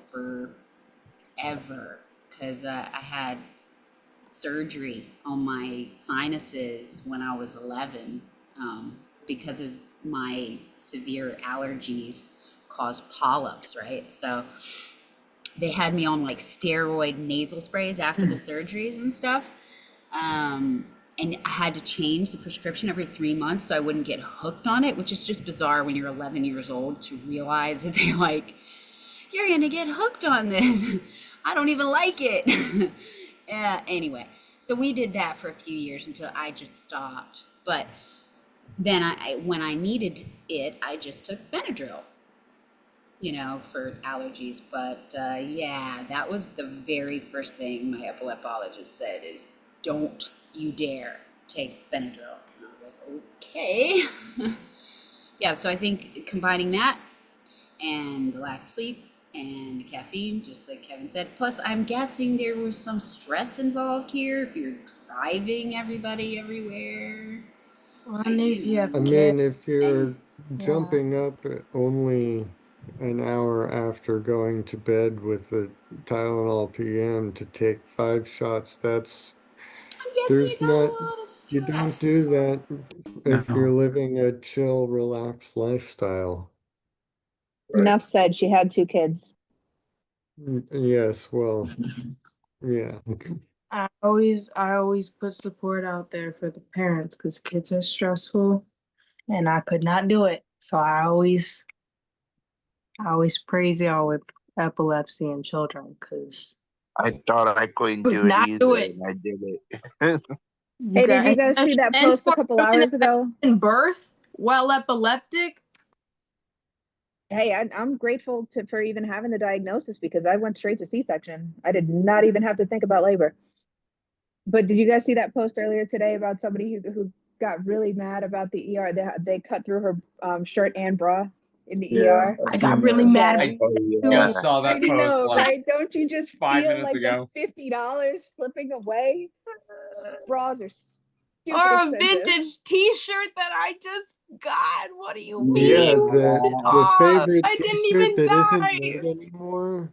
forever because I had surgery on my sinuses when I was 11 because of my severe allergies caused polyps, right? So they had me on like steroid nasal sprays after the surgeries and stuff. And I had to change the prescription every 3 months so I wouldn't get hooked on it, which is just bizarre when you're 11 years old to realize that they're like, you're gonna get hooked on this. I don't even like it. Anyway, so we did that for a few years until I just stopped. But then when I needed it, I just took Benadryl, for allergies. But yeah, that was the very first thing my epileptologist said is, don't you dare take Benadryl. And I was like, okay. Yeah, so I think combining that and the lack of sleep and the caffeine, just like Kevin said. Plus, I'm guessing there was some stress involved here if you're driving everybody everywhere. And if you have I kids, mean, if you're yeah. jumping up only an hour after going to bed with a Tylenol PM to take 5 shots, that's there's not you don't do that if you're No. living a chill, relaxed lifestyle. Enough said. She had 2 kids. Yes, well, yeah. I always put support out there for the parents because kids are stressful and I could not do it. So I always praise y'all with epilepsy and children because I thought I couldn't could do it not do either, it. and I did it. Hey, did you guys see that And post a for couple women hours that ago? in birth while epileptic. Hey, I'm grateful for even having the diagnosis because I went straight to C-section. I did not even have to think about labor. But did you guys see that post earlier today about somebody who got really mad about the ER? They cut through her shirt and bra in the Yeah, ER. I've I got seen really that. mad. I Oh just yeah. saw I that post know, like right? Don't you just 5 feel minutes like the ago. $50 slipping away? Bras are stupid Or a expensive. vintage t-shirt that I just got. What do you Yeah, mean? the Oh, favorite I didn't t-shirt even that isn't die. made anymore,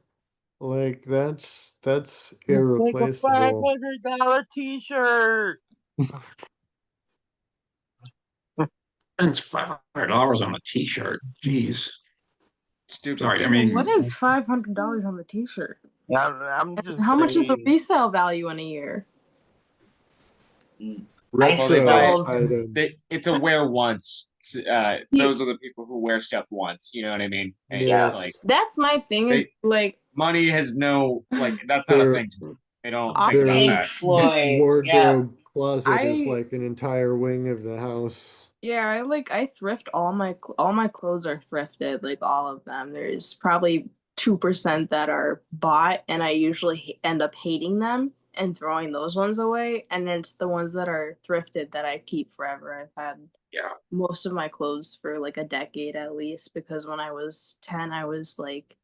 like that's Take a irreplaceable. $500 T-shirt. Spends $500 on a T-shirt. Jeez. Stupid Sorry, I people. What mean, is $500 on the t-shirt? I'm just How much is the saying. resale value in a year? Well, they buy it. Retro item. It's a wear once. Those are the people who wear stuff once. You know what I mean? And Yes, like That's my thing is they like money has no like that's not a their thing to them. They don't I think about their that. wardrobe closet is I like an entire wing of the house. yeah, I thrift all my clothes are thrifted, like all of them. There's probably 2% that are bought and I usually end up hating them and throwing those ones away, and then it's the ones that are thrifted that I keep forever. I've had yeah. most of my clothes for like a decade at least because when I was 10 I was like,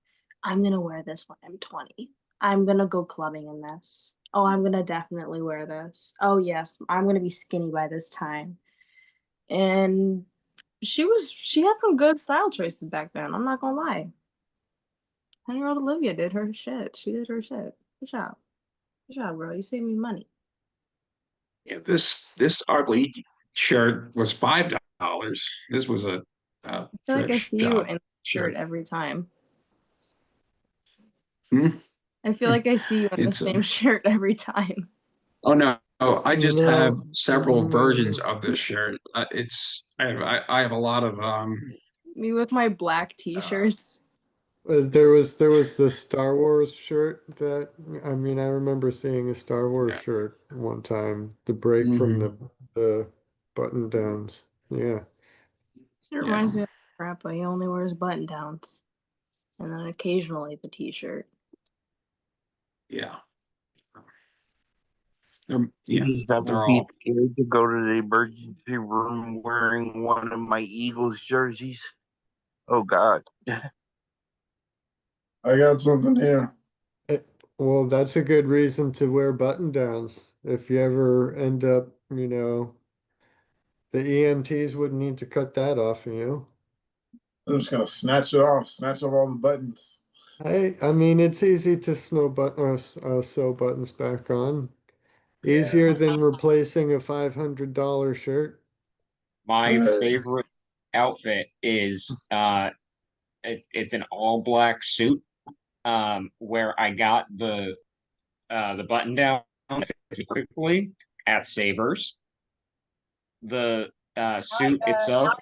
I'm gonna wear this when I'm 20. I'm gonna go clubbing in this. Oh, I'm gonna definitely wear this. Oh yes, I'm gonna be skinny by this time. And she had some good style choices back then. I'm not gonna lie. 10-year-old Olivia did her shit. She did her shit. Good job. Good job, girl. You saved me money. Yeah, this ugly shirt was $5. This was a I feel like I thrift see you shop in that shirt shirt. every time. Hmm? I feel like I see you in the It's same shirt every time. oh no, I just have No, several versions of this shirt. I have a lot of Me with my black uh, t-shirts. there was the Star Wars shirt that I mean I remember seeing a Star Wars yeah. shirt one time. The break from Mhm. the button downs. Yeah. It Yeah, reminds me of Grandpa. He only wears button downs. And then occasionally the t-shirt. yeah. You Yeah, just have to they're be all. scared to go to the emergency room wearing one of my Eagles jerseys. Oh God. I got something here. Well, that's a good reason to wear button downs. If you ever end up, the EMTs wouldn't need to cut that off of you. I'm just gonna snatch it off, snatch off all the buttons. I mean, it's easy to sew buttons back on. Yeah. Easier than replacing a $500 shirt. My favorite outfit is it's an all black suit where I got the button down quickly at Savers. The suit itself,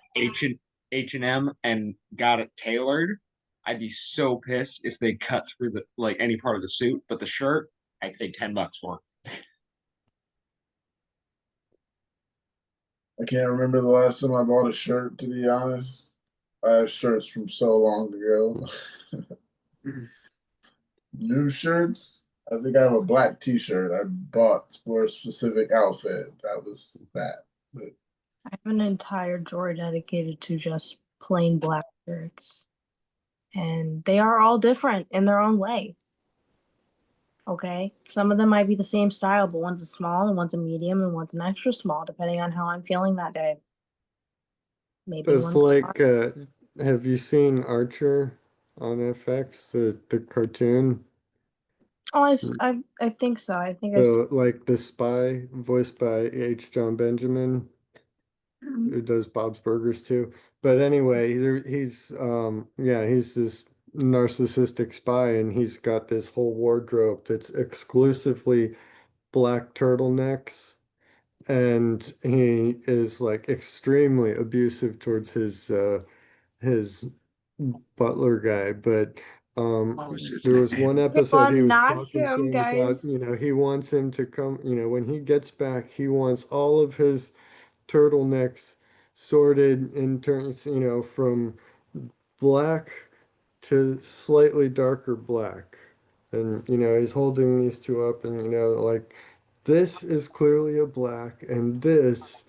H&M, and got it tailored. I'd be so pissed if they cut through the like any part of the suit, but the shirt I paid $10 for. I can't remember the last time I bought a shirt, to be honest. I have shirts from so long ago. New shirts? I think I have a black t-shirt I bought for a specific outfit. That was that. But I have an entire drawer dedicated to just plain black shirts. And they are all different in their own way. Okay? Some of them might be the same style, but one's a small and one's a medium and one's an extra small, depending on how I'm feeling that day. Maybe It's one's like, have you seen Archer on FX, the cartoon? Oh, I think so. I think I've The spy voiced by H. John Benjamin, seen. who does Bob's Burgers too. But anyway, he's he's this narcissistic spy, and he's got this whole wardrobe that's exclusively black turtlenecks, and he is like extremely abusive towards his butler guy. But What was his there was name? one If episode he I'm was not talking to him, him about, guys. he wants him to come, when he gets back, he wants all of his turtlenecks sorted in terms, from black to slightly darker black. And, he's holding these two up, and, like, this is clearly a black, and this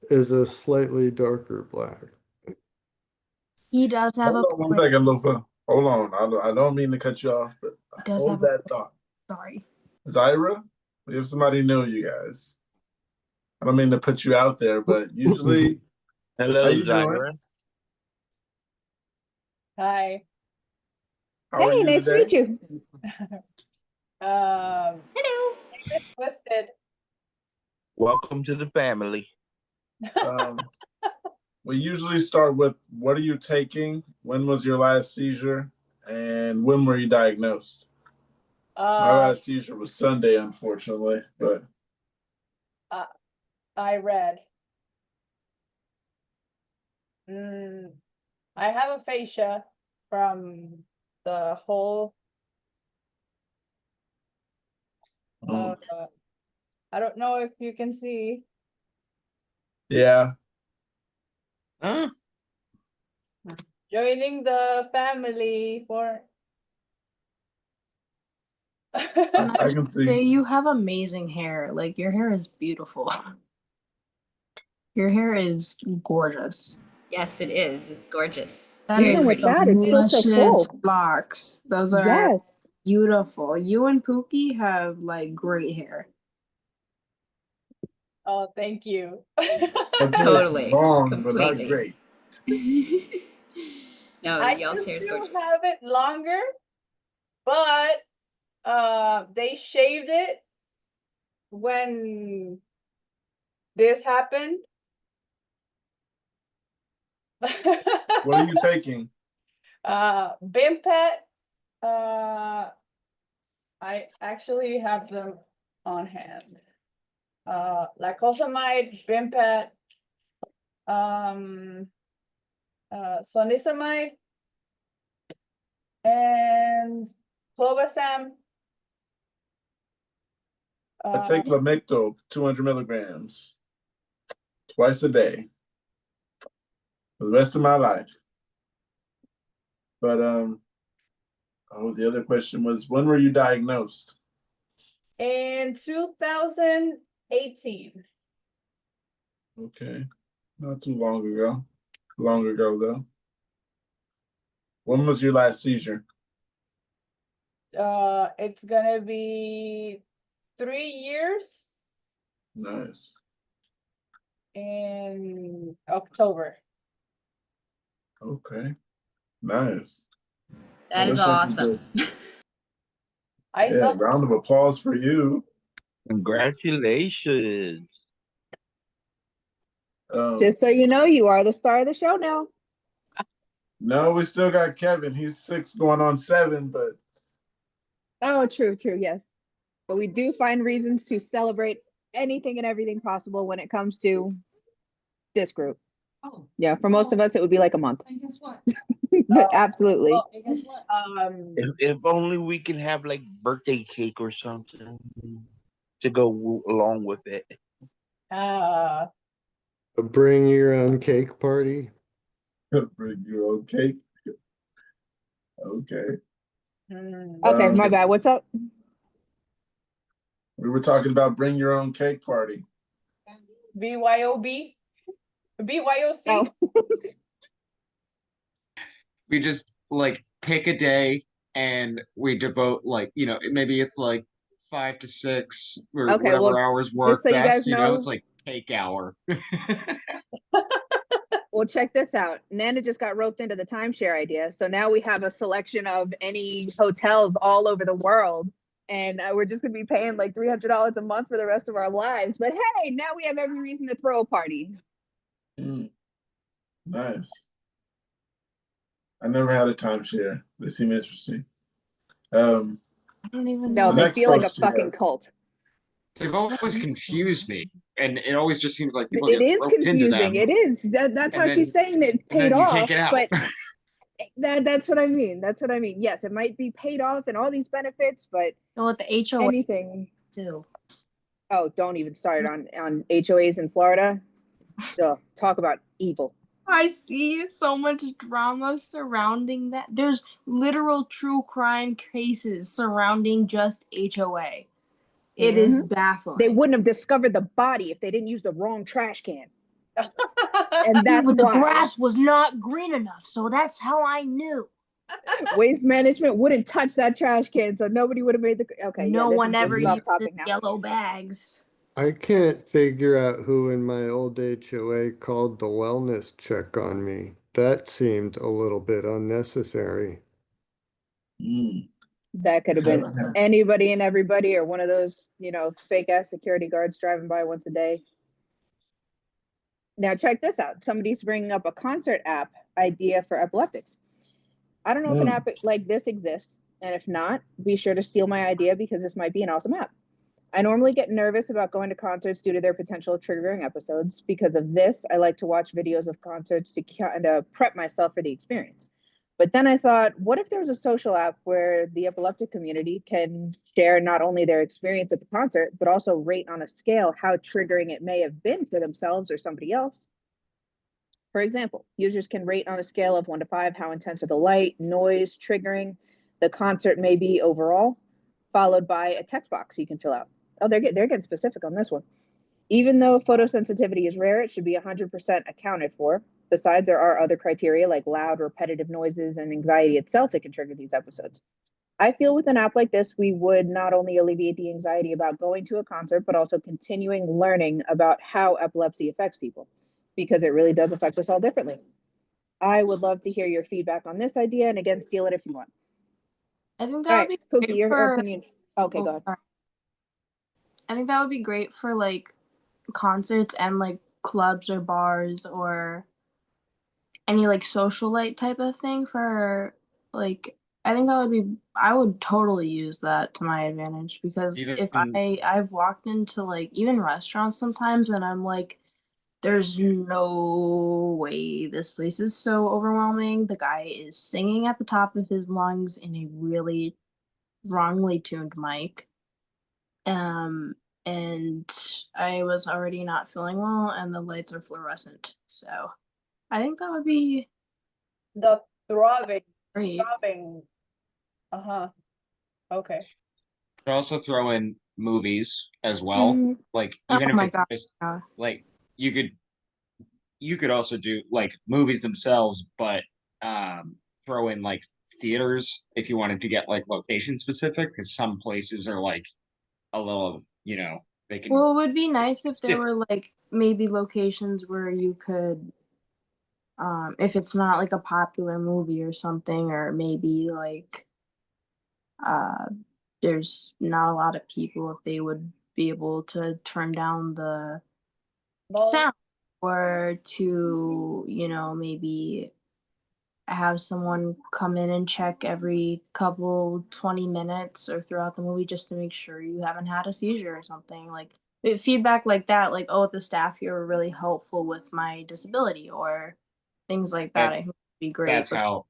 is a slightly darker black. He does have hold a on one point. second, Lufa. Hold on. I don't mean to cut you off, but He does hold have a that thought. Sorry. Zyra, we have somebody new, you guys. I don't mean to put you out there, but usually, how Hello, you doing? Zyra. Hi. How are Hey, you nice today? to meet you. Hello. Twisted. Welcome to the family. We usually start with what are you taking? When was your last seizure? And when were you diagnosed? My last seizure was Sunday, unfortunately, but I read. I have aphasia from the whole. I don't know if you can see. yeah. Huh? Joining the family for. I can see. Say you have amazing hair. Like your hair is beautiful. Your hair is gorgeous. Yes, it is. It's gorgeous. That Very is Even with pretty. that, it's still so luscious full. locks. Those are Yes. beautiful. You and Pookie have like great hair. Oh, thank you. Totally. Long, but not Completely. great. No, I y'all's used hair is to gorgeous. have it longer, but they shaved it when this happened. What are you taking? Bimpet. I actually have them on hand. Lacosamide, Bimpet, Sonisamide, and Clobazam. I take Lamictal, 200 milligrams, twice a day for the rest of my life. But the other question was, when were you diagnosed? In 2018. Okay. Not too long ago. Long ago though. When was your last seizure? It's gonna be 3 years Nice. in October. Okay. Nice. I That is wish I could awesome. get, I yeah, saw. round of applause for you. Congratulations. Just so you know, you are the star of the show now. No, we still got Kevin. He's 6 going on 7, but Oh, true, yes. But we do find reasons to celebrate anything and everything possible when it comes to this group. Oh. Yeah, for most of us, it would be like a month. And guess what? But absolutely. And guess what? If only we can have like birthday cake or something to go along with it. A bring your own cake party. bring your own cake. Okay. Okay, my bad. What's up? We were talking about bring your own cake party. BYOB? BYOC? Oh. We just like pick a day and we devote like, maybe it's like 5 to 6 or Okay, whatever well, hours just work so you best, guys know, it's like cake hour. well, check this out. Nana just got roped into the timeshare idea. So now we have a selection of any hotels all over the world. And we're just going to be paying like $300 a month for the rest of our lives. But hey, now we have every reason to throw a party. Nice. I never had a timeshare. They seem interesting. I don't even No, know. they feel like a fucking cult. They've always confused me, and it always just seems like people It get is roped into confusing. them. It is. That's how she's saying it paid you off. can't get out. But that's what I mean. That's what I mean. Yes, it might be paid off and all these benefits, but with the HOA anything. too. Oh, don't even start on HOAs in Florida. Oh, talk about evil. I see so much drama surrounding that. There's literal true crime cases surrounding just HOA. It is baffling. They wouldn't have discovered the body if they didn't use the wrong trash can. And that's But the why. grass was not green enough, so that's how I knew. Waste management wouldn't touch that trash can, so nobody would have made the. Okay, No yeah, one ever off used topic now. yellow bags. I can't figure out who in my old HOA called the wellness check on me. That seemed a little bit unnecessary. That could have been anybody and everybody, or one of those, fake ass security guards driving by once a day. Now check this out. Somebody's bringing up a concert app idea for epileptics. I don't know if an app like this exists, and if not, be sure to steal my idea because this might be an awesome app. I normally get nervous about going to concerts due to their potential triggering episodes. Because of this, I like to watch videos of concerts to kind of prep myself for the experience. But then I thought, what if there was a social app where the epileptic community can share not only their experience at the concert, but also rate on a scale how triggering it may have been for themselves or somebody else? For example, users can rate on a scale of 1 to 5 how intense are the light, noise, triggering the concert may be overall, followed by a text box you can fill out. Oh, they're getting specific on this one. Even though photosensitivity is rare, it should be 100% accounted for. Besides, there are other criteria like loud, repetitive noises and anxiety itself that can trigger these episodes. I feel with an app like this, we would not only alleviate the anxiety about going to a concert, but also continuing learning about how epilepsy affects people, because it really does affect us all differently. I would love to hear your feedback on this idea, and again, steal it if you want. I think All that would right, be Cookie, great your for. opinion. Okay, go ahead. Sorry. I think that would be great for like concerts and like clubs or bars or any like socialite type of thing for like. I think that would be. I would totally use that to my advantage because if I've walked into like even restaurants sometimes and I'm like, there's no way this place is so overwhelming. The guy is singing at the top of his lungs in a really wrongly tuned mic. And I was already not feeling well, and the lights are fluorescent. So I think that would be the throbbing. great. Okay. could also throw in movies as well. Mhm. Like Oh even if my it's god. just Yeah. like you could also do like movies themselves, but throw in like theaters if you wanted to get like location specific, because some places are like a little, they can Well, it would be nice if there stiff. were like maybe locations where you could, if it's not like a popular movie or something, or maybe like uh there's not a lot of people, if they would be able to turn down the sound, or to, maybe have someone come in and check every couple 20 minutes or throughout the movie just to make sure you haven't had a seizure or something. Like feedback like that, like, oh, the staff here were really helpful with my disability, or things like that, I That's think would be great. that's But how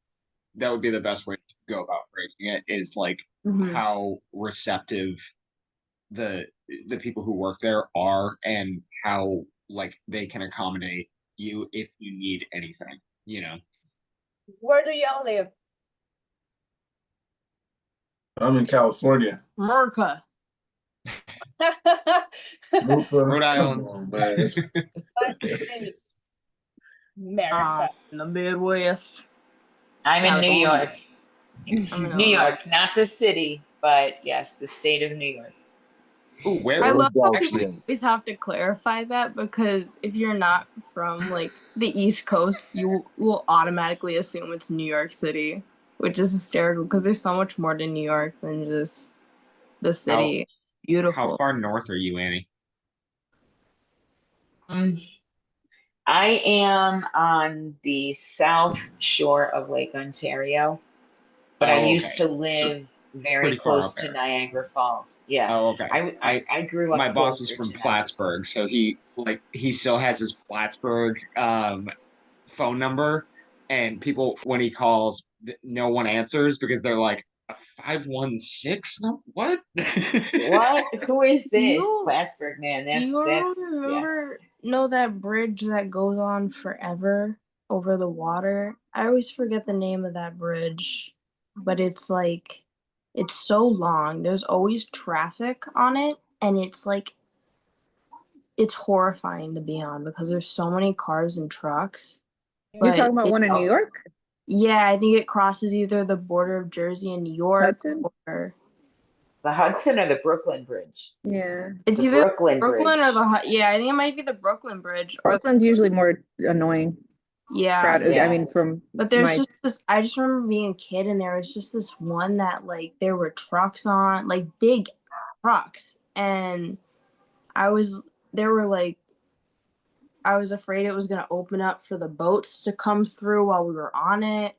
that would be the best way to go about phrasing it, is like Mhm. how receptive the the people who work there are, and how like they can accommodate you if you need anything. Where do y'all live? I'm in California. America. Mufa, Rhode come Island. on, man. What state? America. In the Midwest. I'm in New California. York. I'm in New Illinois. York, not the city, but yes, the state of New York. Ooh, I where love how people actually always have to clarify that, because if you're not from like the East Coast, you will automatically assume it's New York City, which is hysterical because there's so much more to New York than just the how city. how Beautiful. far north are you, Annie? Mm, I am on the south shore of Lake Ontario, but I Oh, used okay. to So live very pretty far close up to there. Niagara Falls. Yeah, Oh, okay. I grew My up boss is closer from to Niagara Falls. Plattsburgh, so he still has his Plattsburgh phone number, and people when he calls, no one answers because they're like a 516. No, what? What? Who is Do this? you Plattsburgh man. do you all That's yeah. know that bridge that goes on forever over the water? I always forget the name of that bridge, but it's like it's so long. There's always traffic on it, and it's horrifying to be on because there's so many cars and trucks. You're But talking about one in New York? yeah, I think it crosses either the border of Jersey and New York, Hudson? or The Hudson or the Brooklyn Bridge? Yeah. it's The either Brooklyn Brooklyn or Bridge. yeah, I think it might be the Brooklyn Bridge or Brooklyn's usually more annoying, yeah. crowded. I Yeah. mean, from But there's my just this, I just remember being a kid and there was just this one that like there were trucks on, like big trucks. And I was, there were like, I was afraid it was going to open up for the boats to come through while we were on it.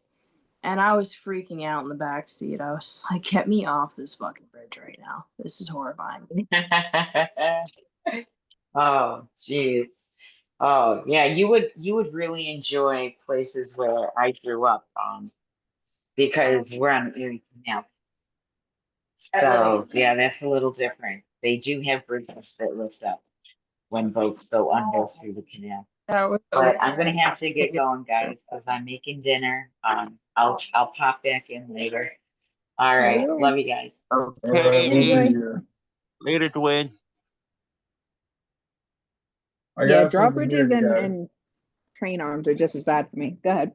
And I was freaking out in the back seat. I was like, get me off this fucking bridge right now. This is horrifying. Oh, jeez. Oh, yeah, you would really enjoy places where I grew up, because we're on the Erie Canal. So yeah, that's a little different. They do have bridges that lift up when boats go under through the canal. That was so But I'm gonna have to get going, guys, because I'm making dinner. I'll pop back in later. All right, love you guys. All right, we'll see Okay. you. Later, Dwayne. I yeah, got something here, drawbridges you and guys. train arms are just as bad for me. Go ahead.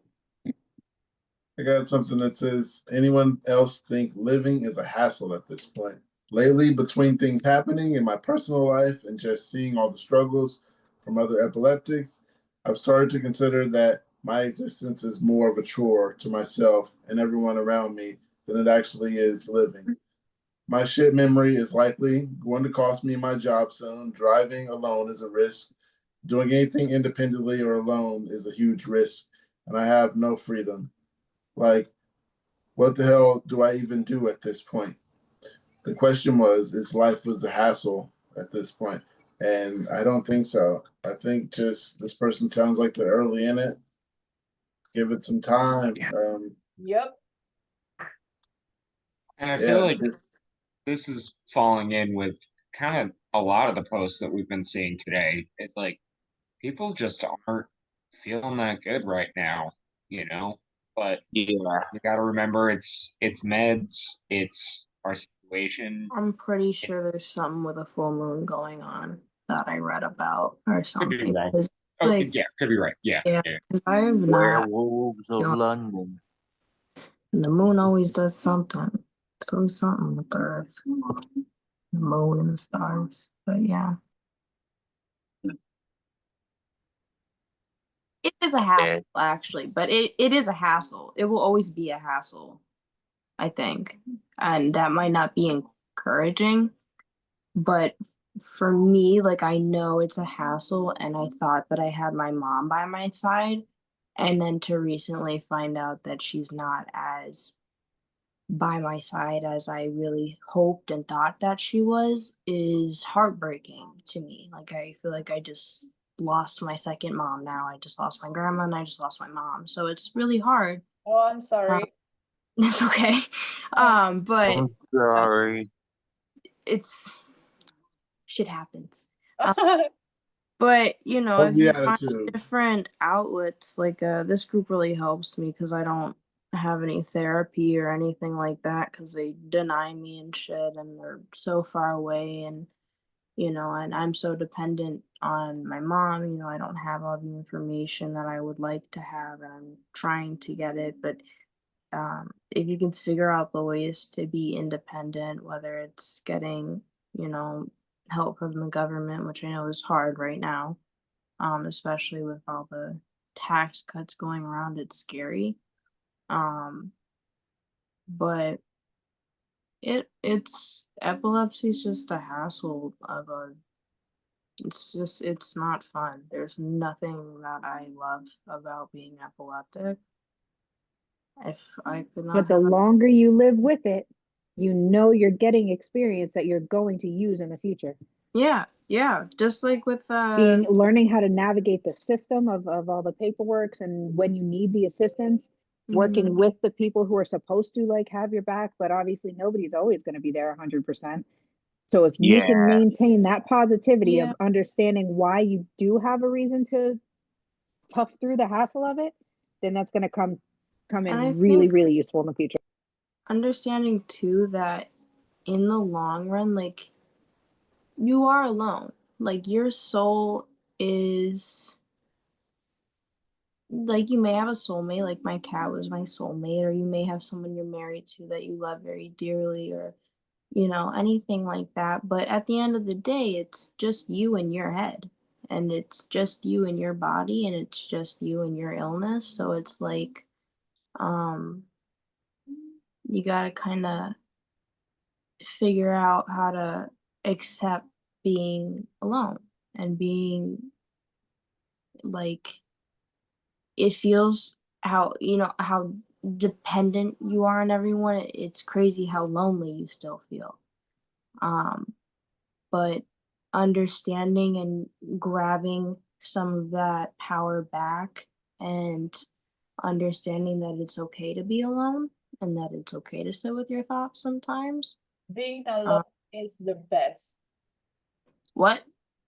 I got something that says, anyone else think living is a hassle at this point? Lately, between things happening in my personal life and just seeing all the struggles from other epileptics, I've started to consider that my existence is more of a chore to myself and everyone around me than it actually is living. My shit memory is likely going to cost me my job soon. Driving alone is a risk. Doing anything independently or alone is a huge risk, and I have no freedom. Like, what the hell do I even do at this point? The question was, is life was a hassle at this point? And I don't think so. I think just this person sounds like they're early in it. Give it some time. Yep. And I feel Yeah, like this is falling in with kind of a lot of the posts that we've been seeing today. It's like people just aren't feeling that good right now. But Yeah. you got to remember, it's meds, it's our situation. I'm pretty sure there's something with a full moon going on that I read about or Could be something. wrong. 'Cause, Oh, like, yeah, could be right. Yeah, yeah, yeah. because I have not. Werewolves of London. The moon always does something. Something with the earth. The moon and the stars. But yeah. It is a hassle, actually, but it is a hassle. It will always be a hassle, I think. And that might not be encouraging, but for me, like I know it's a hassle and I thought that I had my mom by my side. And then to recently find out that she's not as by my side as I really hoped and thought that she was is heartbreaking to me. Like I feel like I just lost my second mom now. I just lost my grandma and I just lost my mom. So it's really hard. Oh, I'm sorry. It's okay. But I'm sorry. it's shit happens. But you know, if Hold the you find attitude. different outlets, like this group really helps me because I don't have any therapy or anything like that because they deny me and shit and they're so far away and and I'm so dependent on my mom, I don't have all the information that I would like to have and I'm trying to get it, but if you can figure out the ways to be independent, whether it's getting, you know, help from the government, which I know is hard right now, especially with all the tax cuts going around, it's scary. Um, but it's epilepsy is just a hassle of a it's not fun. There's nothing that I love about being epileptic. If I could not But the have longer you live with it, you know you're getting experience that you're going to use in the future. yeah, just like with Learning how to navigate the system of all the paperworks and when you need the assistance, working with the people who are supposed to like have your back, but obviously nobody's always going to be there 100%. So if you can Yeah. maintain that positivity Yeah. of understanding why you do have a reason to tough through the hassle of it, then that's going to come And I in really, think really useful in the future. understanding too that in the long run, like you are alone. Like your soul is like you may have a soulmate, like my cat was my soulmate, or you may have someone you're married to that you love very dearly, or anything like that. But at the end of the day, it's just you in your head, and it's just you in your body, and it's just you and your illness. So it's like, um, you gotta kind of figure out how to accept being alone and being like it feels how dependent you are on everyone. It's crazy how lonely you still feel. Um, but understanding and grabbing some of that power back and understanding that it's okay to be alone and that it's okay to sit with your thoughts sometimes. Being Uh, alone is the best. what?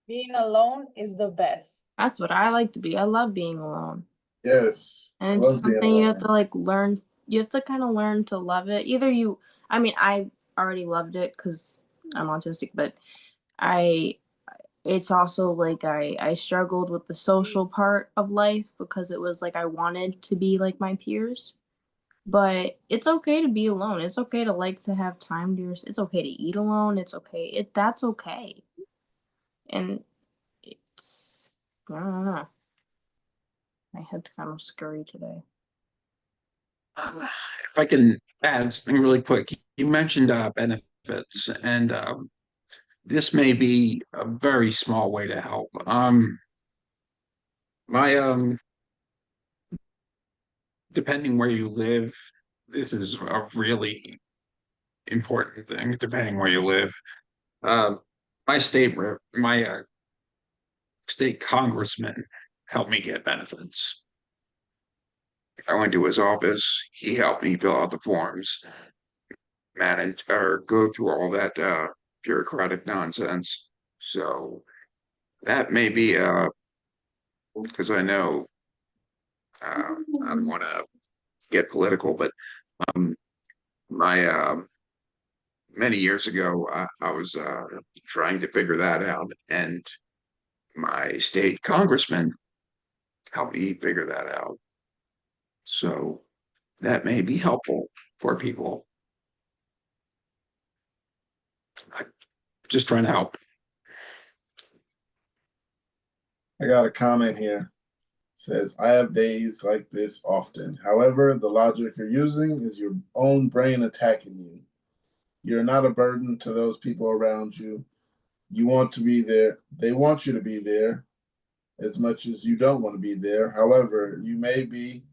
Being alone is the best. That's what I like to be. I love being alone. Yes, I And it's love being something you have to alone. like learn. You have to kind of learn to love it. I mean, I already loved it because I'm autistic, but I, it's also like I struggled with the social part of life because it was like I wanted to be like my peers. But it's okay to be alone. It's okay to like to have time to yourself. It's okay to eat alone. It's okay. That's okay. And it's I don't know. My head's kind of scurry today. If I can add something really quick, you mentioned benefits, and this may be a very small way to help. My depending where you live, this is a really important thing. Depending where you live, um, my state congressman helped me get benefits. I went to his office. He helped me fill out the forms, manage or go through all that bureaucratic nonsense. So that may be because I know I don't want to get political, but um my many years ago, I was trying to figure that out, and my state congressman helped me figure that out. So that may be helpful for people. I'm just trying to help. I got a comment here. It says, I have days like this often. However, the logic you're using is your own brain attacking you. You're not a burden to those people around you. You want to be there. They want you to be there as much as you don't want to be there. However, you may be.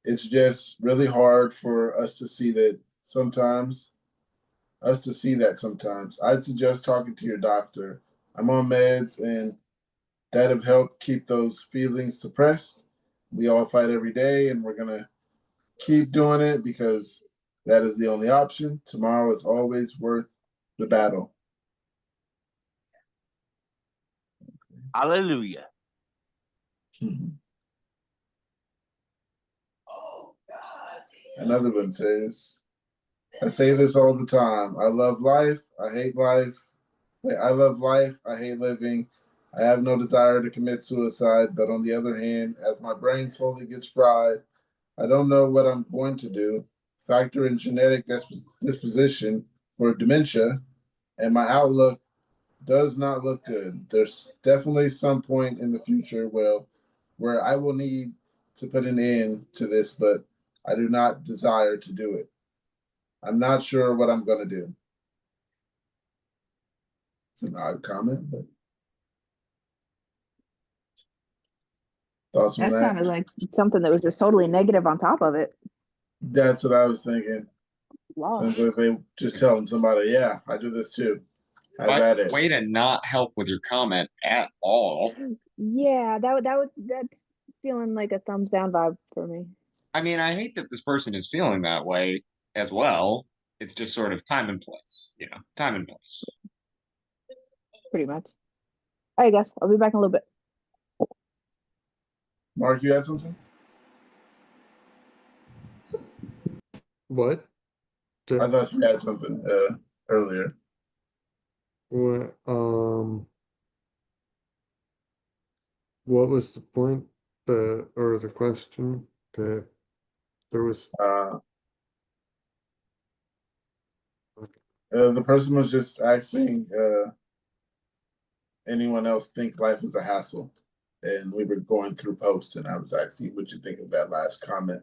It's just really hard for us to see that sometimes. I'd suggest talking to your doctor. I'm on meds and that have helped keep those feelings suppressed. We all fight every day and we're going to keep doing it because that is the only option. Tomorrow is always worth the battle. Hallelujah. Another one says, I say this all the time. I love life. I hate life. I love life. I hate living. I have no desire to commit suicide. But on the other hand, as my brain slowly gets fried, I don't know what I'm going to do. Factor in genetic disposition for dementia, and my outlook does not look good. There's definitely some point in the future where I will need to put an end to this, but I do not desire to do it. I'm not sure what I'm going to do. It's an odd comment, but thoughts on That that? sounded like something that was just totally negative on top of it. That's what I was thinking. Sounds like they just telling somebody, yeah, I do this too. Have at it. Way to not help with your comment at all. Yeah, that's feeling like a thumbs down vibe for me. I mean, I hate that this person is feeling that way as well. It's just sort of time and place, time and place. Pretty much. I guess I'll be back in a little bit. Mark, you had something? What? I thought you had something earlier. What, what was the point, or the question that there was? The person was just asking anyone else think life is a hassle, and we were going through posts, and I was asking what you think of that last comment.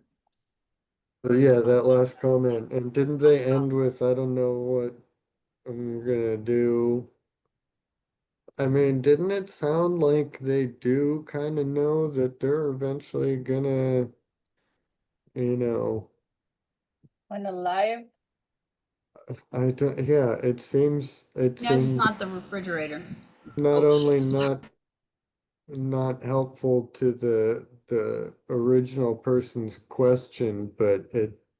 Yeah, that last comment. And didn't they end with, I don't know what I'm gonna do? I mean, didn't it sound like they do kind of know that they're eventually gonna, you know, When alive. I don't, yeah, it seems, No, it's just not the refrigerator. not Oh, shit, only I'm sorry. not helpful to the original person's question, but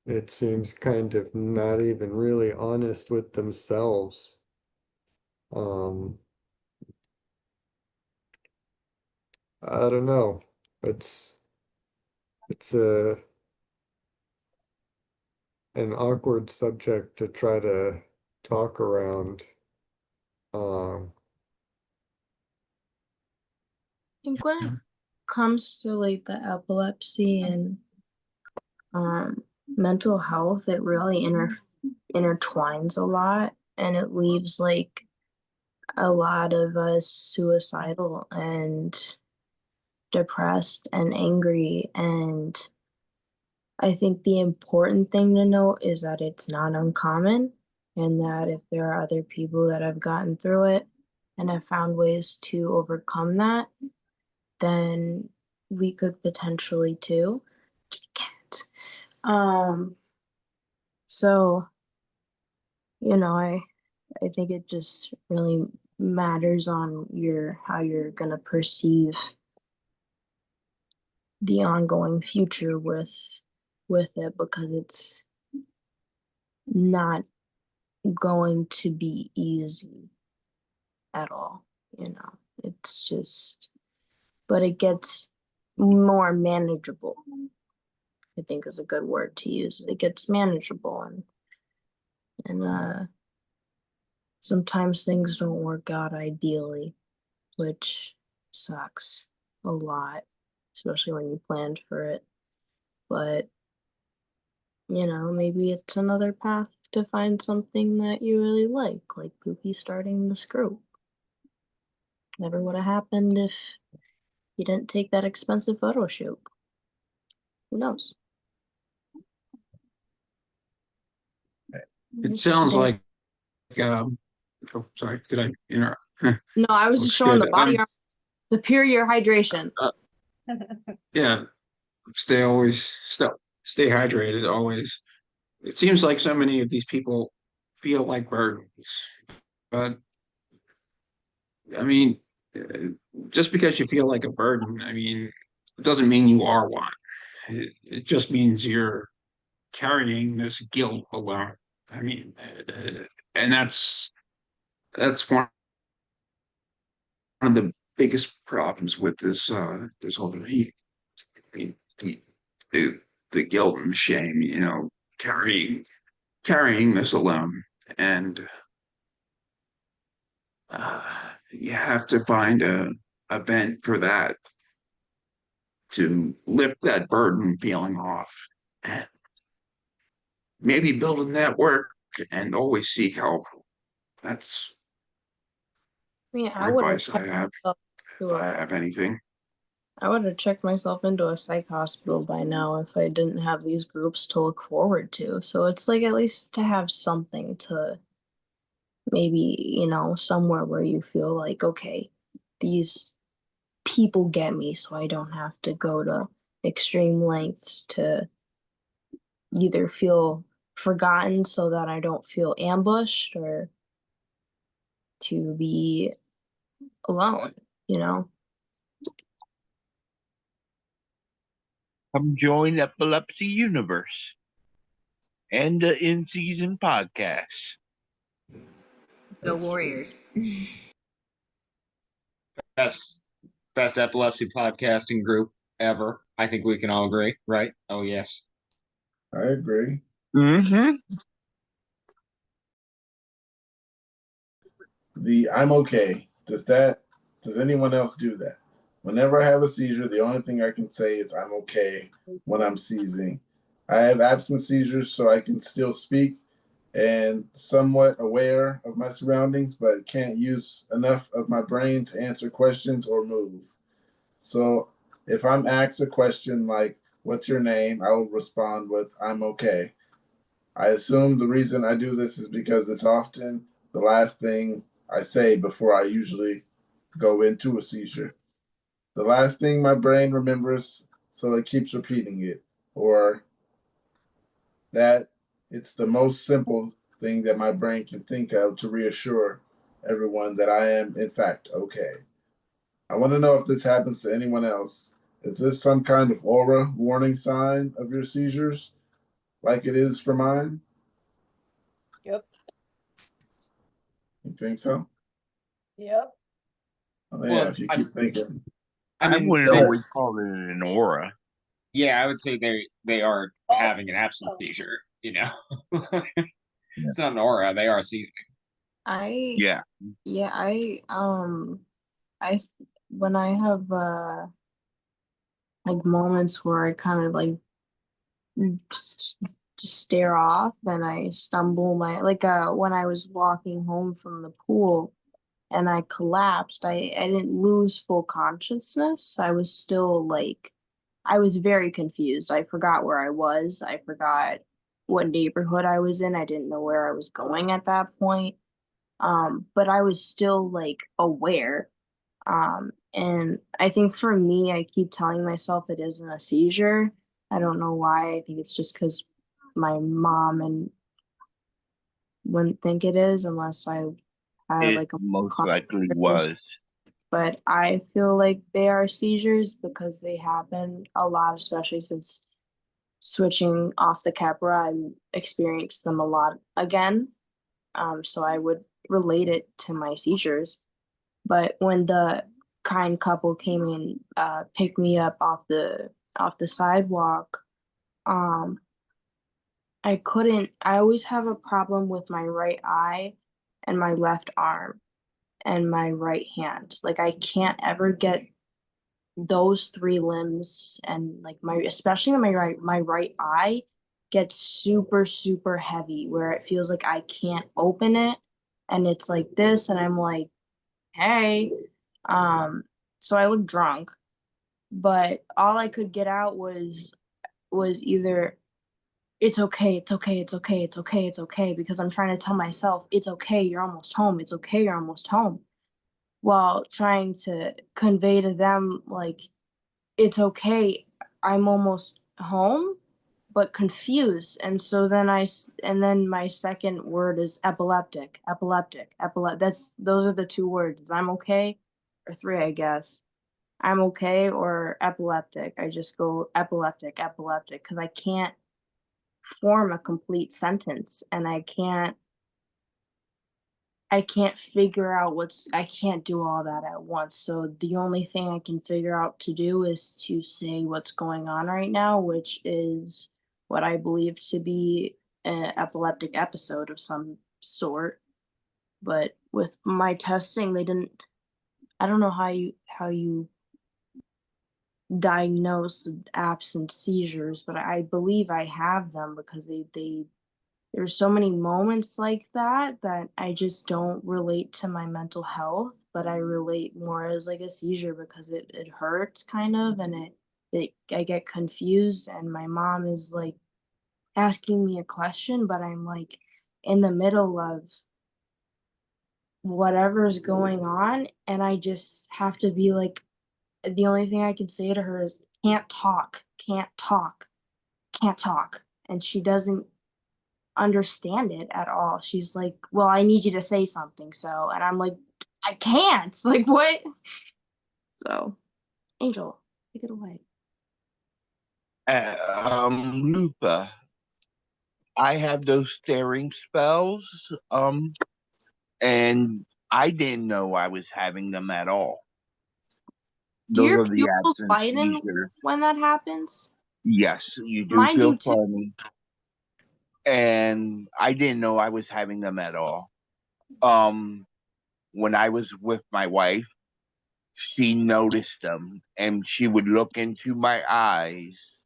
it seems kind of not even really honest with themselves. I don't know. It's an awkward subject to try to talk around. I think when it comes to like the epilepsy and mental health, it really intertwines a lot, and it leaves like a lot of us suicidal and depressed and angry. And I think the important thing to note is that it's not uncommon, and that if there are other people that have gotten through it and have found ways to overcome that, then we could potentially too. So, I think it just really matters on how you're gonna perceive the ongoing future with it, because it's not going to be easy at all. It's just, but it gets more manageable, I think is a good word to use. It gets manageable, and sometimes things don't work out ideally, which sucks a lot, especially when you planned for it. But, maybe it's another path to find something that you really like Pookie starting this group. Never would have happened if you didn't take that expensive photo shoot. Who knows? It It's sounds there. like, oh, sorry, did I interrupt? No, I was just Looks showing the good. body armor superior hydration. Yeah, stay hydrated always. It seems like so many of these people feel like burdens, but I mean, uh, just because you feel like a burden, I mean, it doesn't mean you are one. It just means you're carrying this guilt alone. I mean, and that's one of the biggest problems with this whole the, the, the the guilt and shame, carrying this alone, and uh, you have to find a vent for that to lift that burden feeling off, and maybe build a network and always seek help. That's I would have advice I checked have myself if into I a have anything. I would have checked myself into a psych hospital by now if I didn't have these groups to look forward to. So it's like at least to have something to maybe, somewhere where you feel like, okay, these people get me, so I don't have to go to extreme lengths to either feel forgotten so that I don't feel ambushed or to be alone, you know? Come join Epilepsy Universe and the In Season podcast. Go Warriors. Best epilepsy podcasting group ever. I think we can all agree, right? Oh yes. I agree. Mm-hmm. The I'm okay. Does anyone else do that? Whenever I have a seizure, the only thing I can say is I'm okay when I'm seizing. I have absent seizures, so I can still speak and somewhat aware of my surroundings, but can't use enough of my brain to answer questions or move. So if I'm asked a question like, "What's your name?" I will respond with, "I'm okay." I assume the reason I do this is because it's often the last thing I say before I usually go into a seizure. The last thing my brain remembers, so it keeps repeating it, or that it's the most simple thing that my brain can think of to reassure everyone that I am, in fact, okay. I want to know if this happens to anyone else. Is this some kind of aura warning sign of your seizures, like it is for mine? Yep. You think so? Yep. Oh, yeah, Well, if you keep thinking. I I mean, wouldn't always call it an aura. yeah, I would say they are having an absent seizure. It's not an aura; they are seizing. I Yeah. Yeah, when I have like moments where I kind of like just stare off and I stumble when I was walking home from the pool and I collapsed, I didn't lose full consciousness. I was still I was very confused. I forgot where I was. I forgot what neighborhood I was in. I didn't know where I was going at that point. But I was still aware. And I think for me, I keep telling myself it isn't a seizure. I don't know why. I think it's just because my mom and wouldn't think it is unless I had It like a most car likely seizure. was. But I feel like they are seizures because they happen a lot, especially since switching off the Capra, I experienced them a lot again. So I would relate it to my seizures. But when the kind couple came and picked me up off the sidewalk, um, I always have a problem with my right eye. and my left arm and my right hand. Like I can't ever get those three limbs, and like my, especially my right eye gets super super heavy where it feels like I can't open it, and it's like this, and I'm like, hey, so I look drunk, but all I could get out was either it's okay, it's okay, it's okay, it's okay, it's okay, because I'm trying to tell myself it's okay, you're almost home, it's okay, you're almost home, while trying to convey to them like it's okay, I'm almost home, but confused. And so then and then my second word is epileptic, that's, those are the two words. I'm okay, or three, I guess. I'm okay or epileptic. I just go epileptic, epileptic, because I can't form a complete sentence, and I can't figure out I can't do all that at once. So the only thing I can figure out to do is to say what's going on right now, which is what I believe to be an epileptic episode of some sort. But with my testing, they didn't, I don't know how you diagnose absent seizures, but I believe I have them because there's so many moments like that I just don't relate to my mental health, but I relate more as like a seizure because it hurts kind of, and it I get confused, and my mom is like asking me a question, but I'm like in the middle of whatever's going on, and I just have to be like, the only thing I can say to her is can't talk, can't talk, can't talk. And she doesn't understand it at all. She's like, "Well, I need you to say something." So, and I'm like, "I can't." Like, what? So, Angel, take it away. Lupa, I have those staring spells, and I didn't know I was having them at all. Do Those your are the pupils absent widen seizures. when that happens? Yes, you do Mine do feel too. funny, and I didn't know I was having them at all. Um, when I was with my wife, she noticed them, and she would look into my eyes.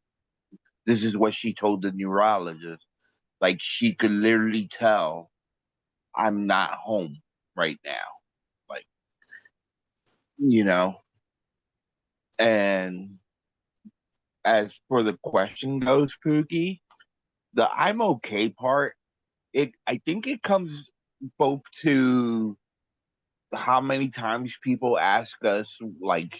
This is what she told the neurologist. Like she could literally tell I'm not home right now. Like, you know, and as for the question goes, Pookie, the I'm okay part, I think it comes both to how many times people ask us, like,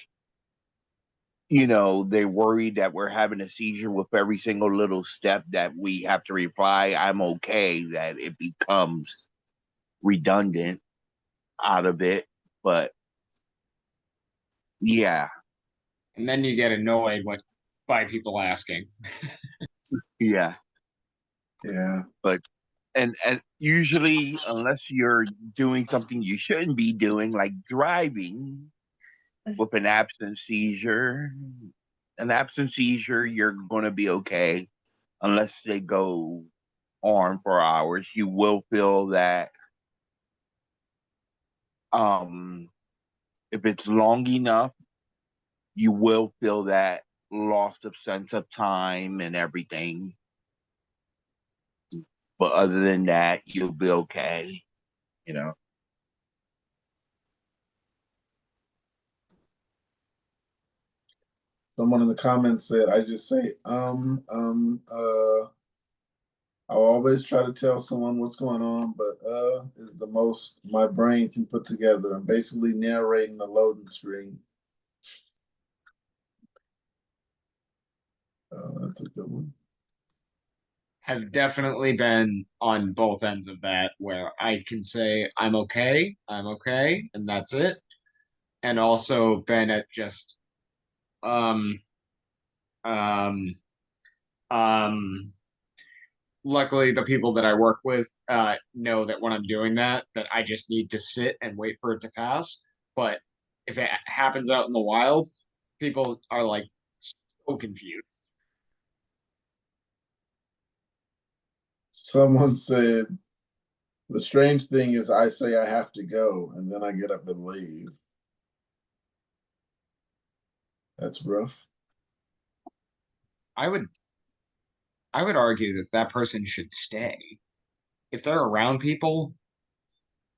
they're worried that we're having a seizure with every single little step that we have to reply, I'm okay, that it becomes redundant out of it. But yeah, And then you get annoyed by people asking. yeah. Yeah. But and usually, unless you're doing something you shouldn't be doing, like driving with an absent seizure, you're going to be okay. Unless they go on for hours, you will feel that. If it's long enough, you will feel that loss of sense of time and everything. But other than that, you'll be okay. You know. Someone in the comments said, I just say, I'll always try to tell someone what's going on, but is the most my brain can put together. I'm basically narrating the loading screen. That's a good one. Have definitely been on both ends of that where I can say I'm okay, and that's it. And also been at just um um um luckily the people that I work with know that when I'm doing that I just need to sit and wait for it to pass. But if it happens out in the wild, people are like so confused. Someone said, The strange thing is I say I have to go and then I get up and leave. That's rough. I would argue that that person should stay. If they're around people,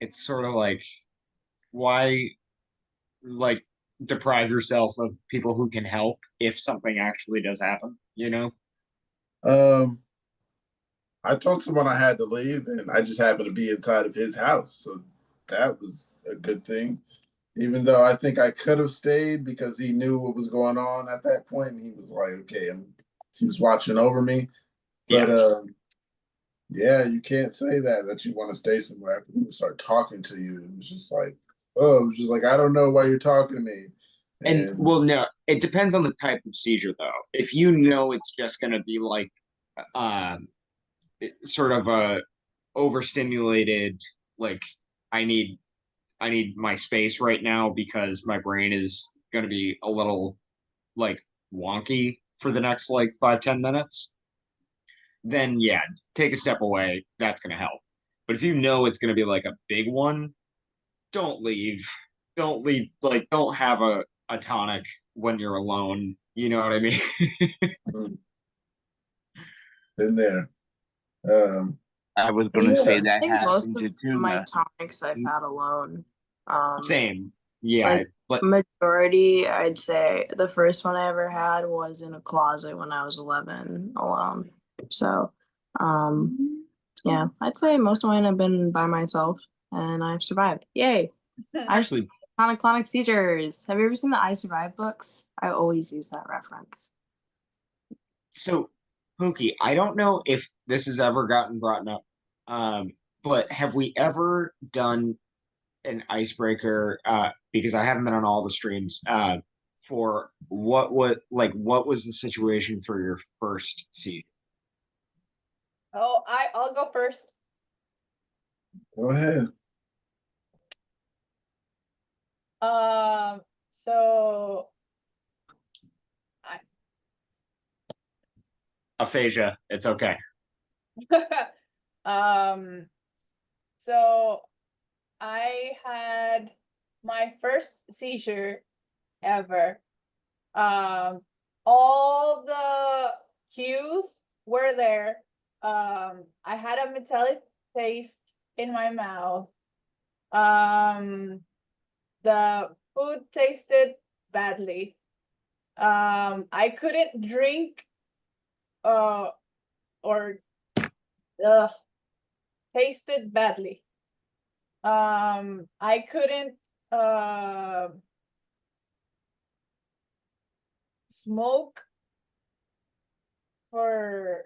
it's sort of like, why, like, deprive yourself of people who can help if something actually does happen, you know? Um, I told someone I had to leave, and I just happened to be inside of his house, so that was a good thing. Even though I think I could have stayed because he knew what was going on at that point, and he was like, "Okay," and he was watching over me. But Yeah. yeah, you can't say that you want to stay somewhere after people start talking to you. It was just like, oh, it was just like, I don't know why you're talking to me. And And well, no, it depends on the type of seizure, though. If you know it's just going to be like, um, sort of a overstimulated, like, I need my space right now because my brain is going to be a little like wonky for the next like 5-10 minutes, then yeah, take a step away. That's going to help. But if you know it's going to be like a big one, don't leave. Don't leave. Like, don't have a tonic when you're alone. You know what I mean? been there. I was going to Yeah. say I that think most happened of to my Tuna. tonics I've had alone. Um, Same. Yeah. like But majority, I'd say the first one I ever had was in a closet when I was 11 alone. So, yeah, I'd say most of mine have been by myself and I've survived. Yay. I just actually, tonic-clonic seizures. Have you ever seen the I Survived books? I always use that reference. so Pookie, I don't know if this has ever gotten brought up, but have we ever done an icebreaker? Because I haven't been on all the streams. For what was the situation for your first seed? Oh, I'll go first. Go ahead. So I Aphasia. It's okay. um so I had my first seizure ever. All the cues were there. I had a metallic taste in my mouth. The food tasted badly. I couldn't drink or tasted badly. I couldn't smoke for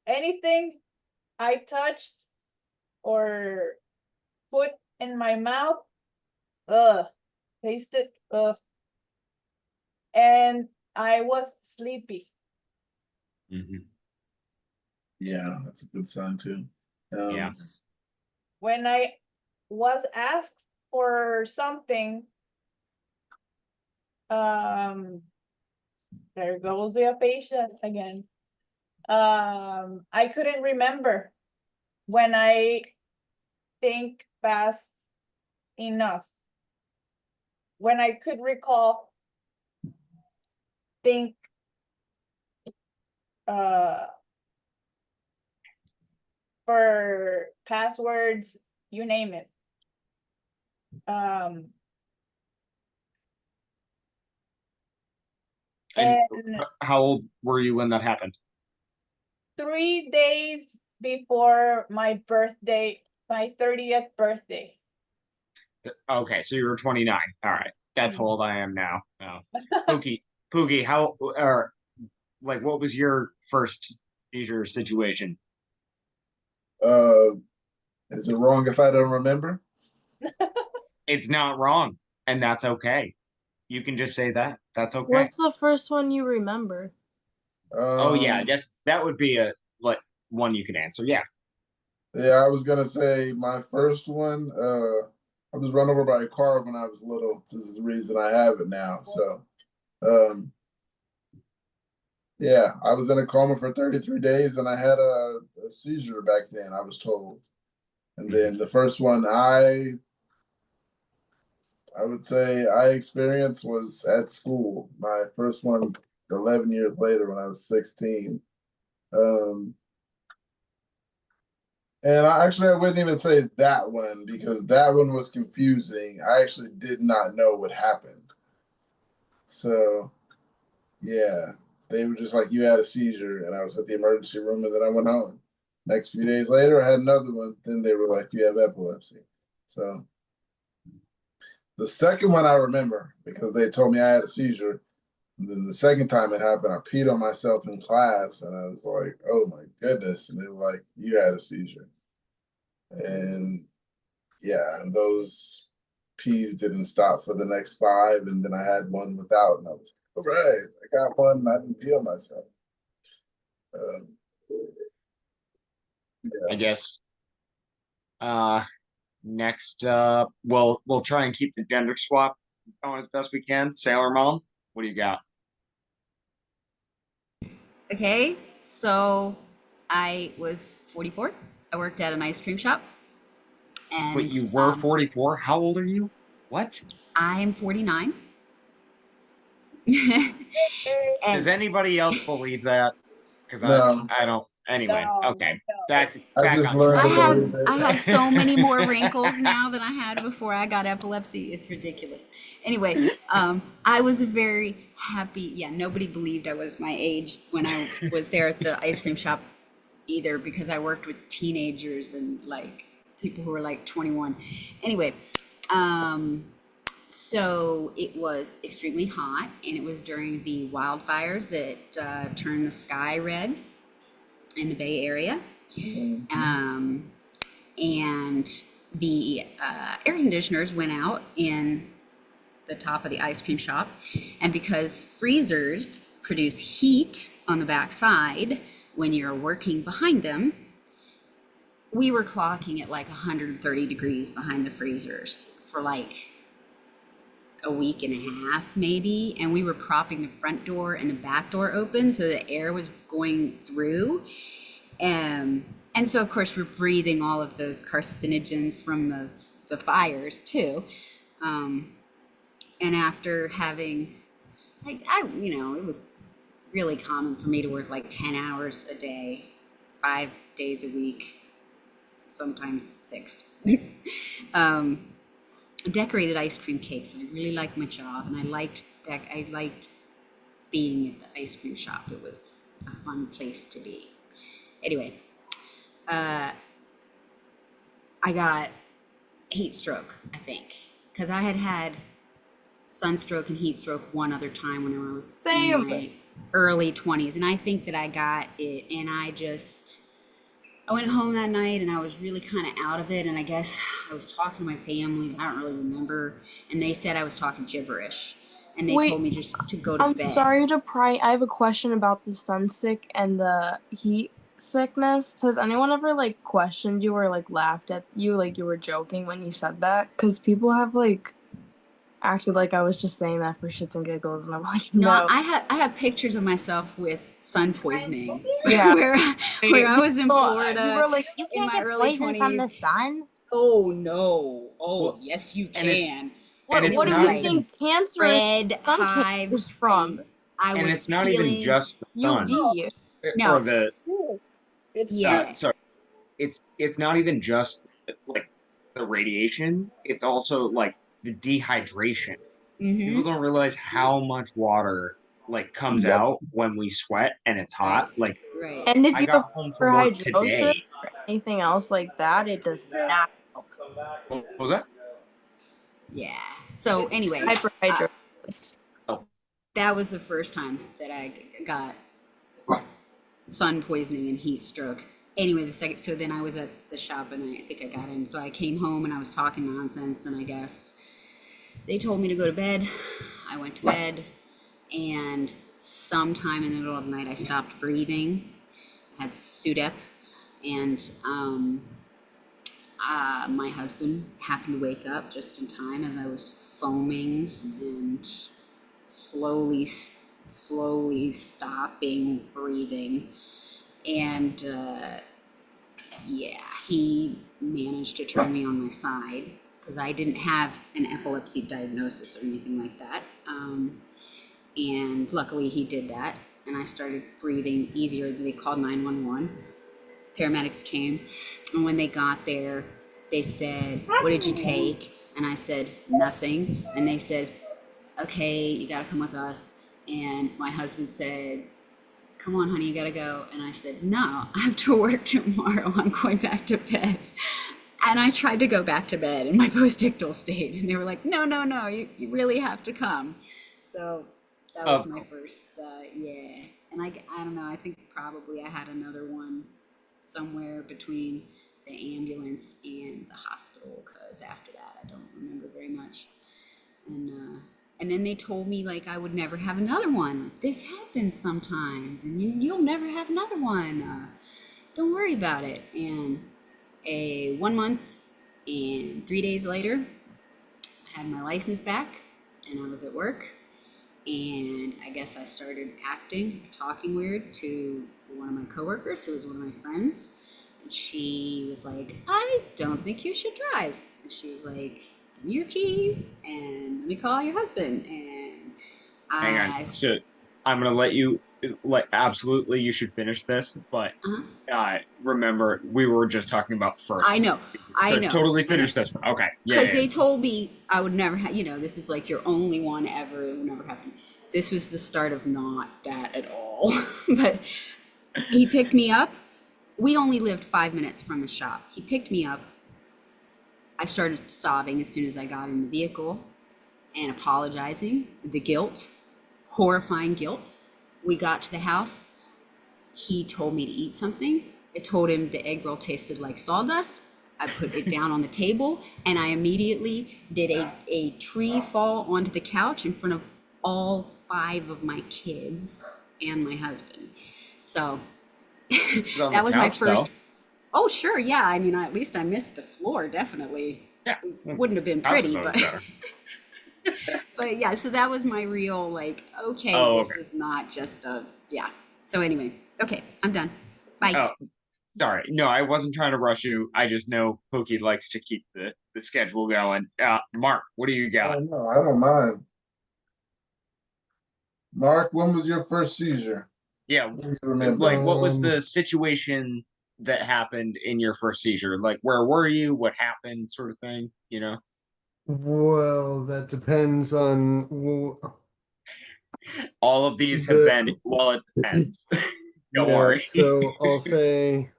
anything I touched or put in my mouth. Ugh, tasted ugh, and I was sleepy. Yeah, that's a good sign too. Yeah. When I was asked for something, there goes the patient again. I couldn't remember when I think fast enough. When I could recall, think for passwords, you name it. And And how old were you when that happened? 3 days before my birthday, my 30th birthday. Okay, so you were 29. All right, that's how old I am now. Oh. Pookie, how or like what was your first seizure situation? Is it wrong if I don't remember? It's not wrong, and that's okay. You can just say that. That's okay. What's the first one you remember? Oh yeah, that would be a like one you could answer. Yeah. Yeah, I was gonna say my first one. I was run over by a car when I was little. This is the reason I have it now. So, um, Yeah, I was in a coma for 33 days and I had a seizure back then, I was told. And then the first one I would say I experienced was at school. My first one 11 years later when I was 16. Um, and I wouldn't even say that one because that one was confusing. I actually did not know what happened. So, yeah, they were just like, you had a seizure. And I was at the emergency room and then I went home. Next few days later, I had another one. Then they were like, you have epilepsy. So, the second one I remember because they told me I had a seizure. And then the second time it happened, I peed on myself in class and I was like, oh my goodness. And they were like, you had a seizure. And yeah, and those peas didn't stop for the next 5. And then I had one without, and I was like, all right, I got one and I didn't pee on myself. Um, I guess. Next up, we'll try and keep the gender swap going as best we can. Sailor Mom, what do you got? Okay, so I was 44. I worked at an ice cream shop, But and you were 44. How old are you? What? I'm 49. Does And anybody else believe that? Because no, I don't. Anyway, okay. Back I back just on learned I to track. have believe I have it. so many more wrinkles now than I had before I got epilepsy. It's ridiculous. Anyway, I was very happy. Yeah, nobody believed I was my age when I was there at the ice cream shop either because I worked with teenagers and like people who were like 21. Anyway, so it was extremely hot and it was during the wildfires that turned the sky red in the Bay Area. And the air conditioners went out in the top of the ice cream shop. And because freezers produce heat on the back side when you're working behind them, we were clocking at like 130 degrees behind the freezers for like a week and a half maybe, and we were propping the front door and the back door open so the air was going through. And so of course we're breathing all of those carcinogens from the fires too. And after having like it was really common for me to work like 10 hours a day, 5 days a week, sometimes 6. Decorated ice cream cakes. I really liked my job, and I liked being at the ice cream shop. It was a fun place to be. Anyway, I got heat stroke, I think, because I had sunstroke and heat stroke one other time when I was in my early 20s, and I think that I got it, and I went home that night and I was really kind of out of it. And I guess I was talking to my family. I don't really remember. And they said I was talking gibberish. And they told me just to go to I'm bed. sorry to pry. I have a question about the sun sick and the heat sickness. Has anyone ever like questioned you or like laughed at you like you were joking when you said that? Because people have like acted like I was just saying that for shits and giggles, and I'm like, No, no. I have pictures of myself with sun poisoning. Yeah. where I was in Florida. You were like, you in can't my get early poisoned 20s. from the sun. Oh no. Oh Well, yes you and it's can. What, and it's what do not you even think cancer Red sun cancer hives. is from? I and was it's not even peeling. just the sun UV. No. or the It's Yeah. sorry. It's not even just like the radiation. It's also like the dehydration. People don't realize how much water like comes Yep. out when we sweat and it's hot. Like Right. And if I you got have home from work hyperhidrosis today. or anything else like that, it does not help. What was that? Yeah. So anyway, Hyperhidrosis. that was the first time that I got sun poisoning and heat stroke. Anyway, the second, so then I was at the shop and I think I got in. So I came home and I was talking nonsense, and I guess they told me to go to bed. I went to bed, and sometime in the middle of the night I stopped breathing. I had SUDEP, and my husband happened to wake up just in time as I was foaming and slowly slowly stopping breathing. And yeah, he managed to turn me on my side because I didn't have an epilepsy diagnosis or anything like that. And luckily he did that. And I started breathing easier. They called 911. Paramedics came. And when they got there, they said, "What did you take?" And I said, "Nothing." And they said, "Okay, you gotta come with us." And my husband said, "Come on, honey, you gotta go." And I said, "No, I have to work tomorrow. I'm going back to bed." And I tried to go back to bed in my post-ictal state. And they were like, "No, no, no, you really have to come." So that was my first, yeah. And I don't know, I think probably I had another one somewhere between the ambulance and the hospital, because after that, I don't remember very much. And then they told me like I would never have another one. This happens sometimes, and you'll never have another one. Don't worry about it. And 1 month and 3 days later, I had my license back, and I was at work. And I guess I started acting, talking weird to one of my coworkers, who was one of my friends. And she was like, "I don't think you should drive." And she was like, "Give me your keys and let me call your husband." And Hang on. So I'm gonna let you absolutely you should finish this, but remember we were just talking about first. I know. So totally finish this one. Okay. Yeah. Because they told me I would never have, this is like your only one ever. It would never happen. This was the start of not that at all. But he picked me up. We only lived 5 minutes from the shop. He picked me up. I started sobbing as soon as I got in the vehicle and apologizing. The guilt, horrifying guilt. We got to the house. He told me to eat something. I told him the egg roll tasted like sawdust. I put it down on the table, and I immediately did a tree fall onto the couch in front of all 5 of my kids and my husband. So that was my first. Though. Oh, sure. Yeah. I mean, at least I missed the floor. Definitely. Yeah. Wouldn't have been pretty, but. But yeah, so that was my real, like, okay, this is not just yeah. So anyway, okay, I'm done. Bye. Oh, sorry. No, I wasn't trying to rush you. I just know Pookie likes to keep the schedule going. Mark, what do you got? Oh, no, I don't mind. Mark, when was your first seizure? Yeah, like what was the situation that happened in your first seizure? Like, where were you? What happened? Sort of thing, Well, that depends on. All of these have been, well, it depends. Don't worry. So I'll say,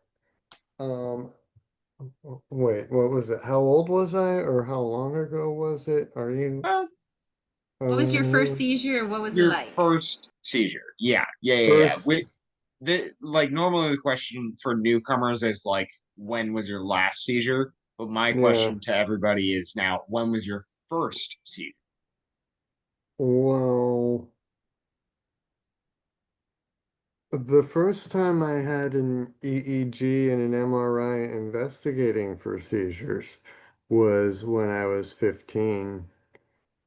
wait, what was it? How old was I, or how long ago was it? Are you? What was your first seizure? What was it like? Your first seizure. Yeah. Like normally the question for newcomers is like, when was your last seizure? But my question to everybody is now, when was your first seizure? Well, the first time I had an EEG and an MRI investigating for seizures was when I was 15.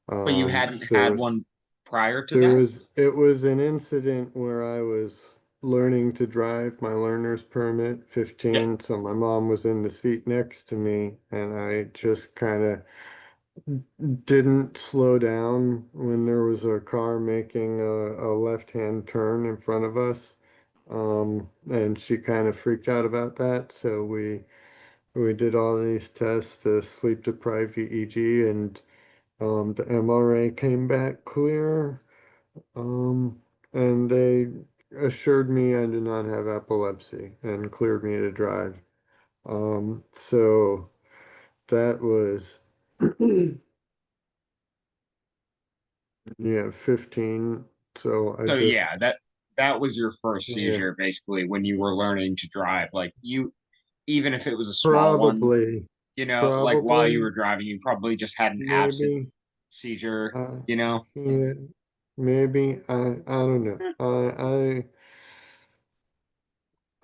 But you hadn't had one prior to that? It was an incident where I was learning to drive, my learner's permit, 15. So my mom was in the seat next to me, and I just kind of didn't slow down when there was a car making a left-hand turn in front of us. And she kind of freaked out about that. So we did all these tests, the sleep deprived EEG, and the MRA came back clear. And they assured me I did not have epilepsy and cleared me to drive. So that was, yeah, 15. So yeah, that was your first seizure, basically, when you were learning to drive. Like even if it was a small one, like while you were driving, you probably just had an absent seizure, Yeah, maybe. I don't know.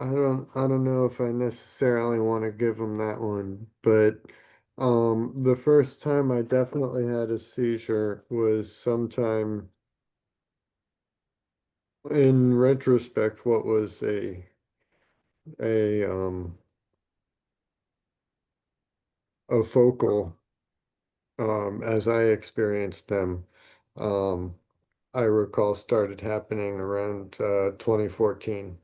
I don't know if I necessarily want to give them that one, but the first time I definitely had a seizure was sometime In retrospect, what was a a focal as I experienced them, um, I recall started happening around 2014.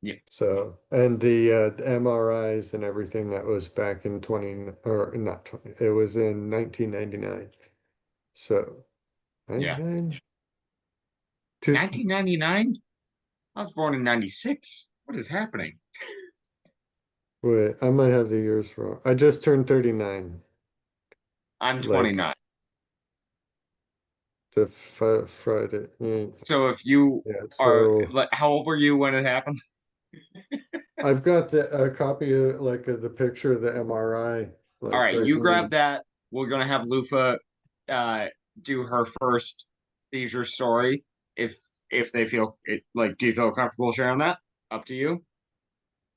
Yeah. So, and the MRIs and everything that was back in 20, or not 20, it was in 1999. So, Yeah. 99, 1999? I was born in 96. What is happening? wait, I might have the years wrong. I just turned 39. I'm Like 29. the Friday. Yeah. So if you Yeah, are so like, how old were you when it happened? I've got a copy of like of the picture of the MRI, All like right, right you grab when that. We're gonna have Lufa do her first seizure story. If they feel it, like, do you feel comfortable sharing that? Up to you.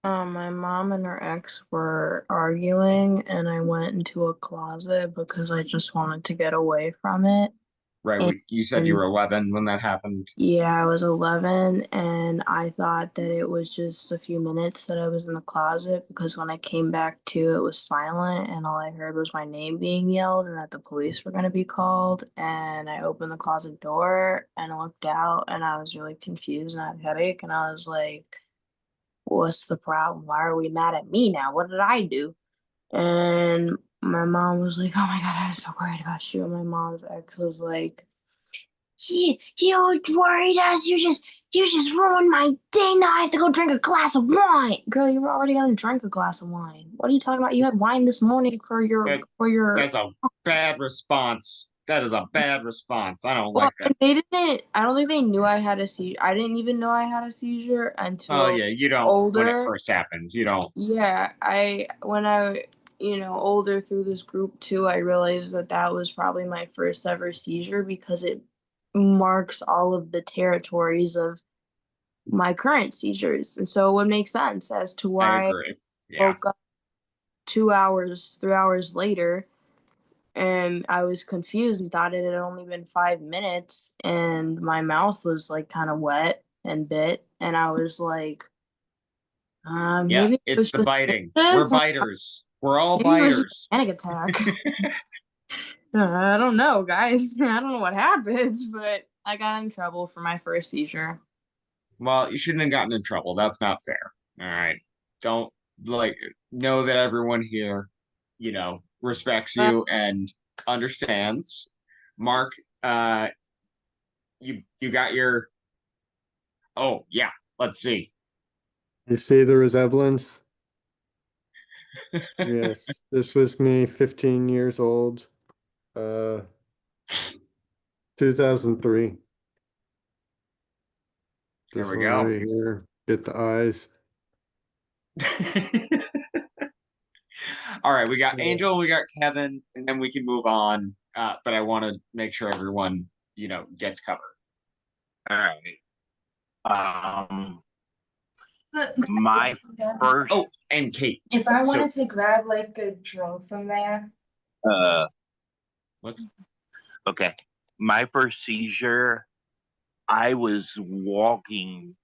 My mom and her ex were arguing, and I went into a closet because I just wanted to get away from it. Right. You said you And were 11 when that happened. yeah, I was 11, and I thought that it was just a few minutes that I was in the closet because when I came back to, it was silent, and all I heard was my name being yelled and that the police were going to be called. And I opened the closet door and I looked out, and I was really confused and I had a headache, and I was like, what's the problem? Why are we mad at me now? What did I do? And my mom was like, oh my God, I was so worried about you. And my mom's ex was like, you worried us. You just ruined my day. Now I have to go drink a glass of wine. Girl, you were already gonna drink a glass of wine. What are you talking about? You had wine this morning That for your that's a bad response. That is a bad response. I don't well, like that. and they didn't I don't think they knew I had a seizure. I didn't even know I had a seizure Oh until yeah, you don't when it older. first happens. You don't. Yeah, when I, older through this group too, I realized that that was probably my first ever seizure because it marks all of the territories of my current seizures. And so it would make sense as to I why I agree. Yeah. woke up 2 hours, 3 hours later and I was confused and thought it had only been 5 minutes and my mouth was like kind of wet and bit. And I was like, Yeah, maybe it it's was the just biting. We're anxious. biters. We're all Maybe it was just biters. a panic attack. I don't know, guys. I don't know what happens, but I got in trouble for my first seizure. Well, you shouldn't have gotten in trouble. That's not fair. All right. Don't, like, know that everyone here, respects But you and understands. Mark, you got your. Oh yeah. Let's see. you see the resemblance. Yes, this was me, 15 years old, uh, 2003. There This we one go. right here. Get the eyes. All right, we got Yeah. Angel, we got Kevin, and then we can move on. But I want to make sure everyone, gets covered. All right. Um, my first, Oh, and Kate. if I So, wanted to grab like a drink from there, what? okay, my first seizure, I was walking,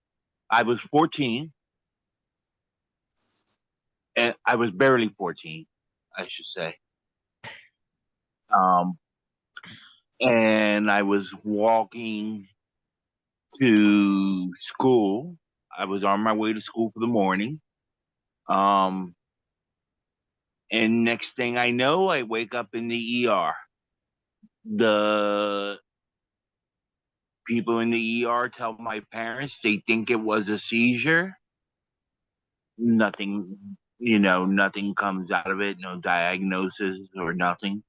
I was 14, and I was barely 14, I should say. Um, and I was walking to school. I was on my way to school for the morning. Um, and next thing I know, I wake up in the ER. The people in the ER tell my parents they think it was a seizure. Nothing, nothing comes out of it, no diagnosis or nothing.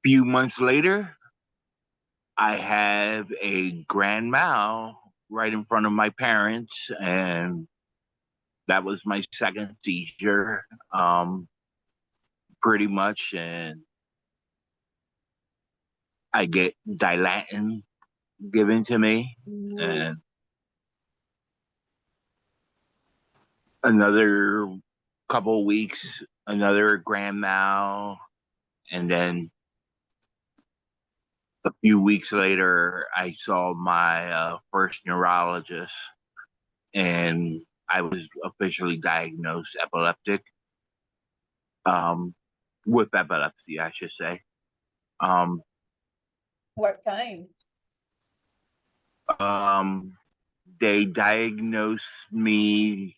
Few months later, I have a grand mal right in front of my parents, and that was my second seizure, pretty much. And I get Dilatin given to me, and another couple weeks, another grand mal, and then A few weeks later, I saw my first neurologist, and I was officially diagnosed epileptic, with epilepsy, I should say. Um, What kind? they diagnosed me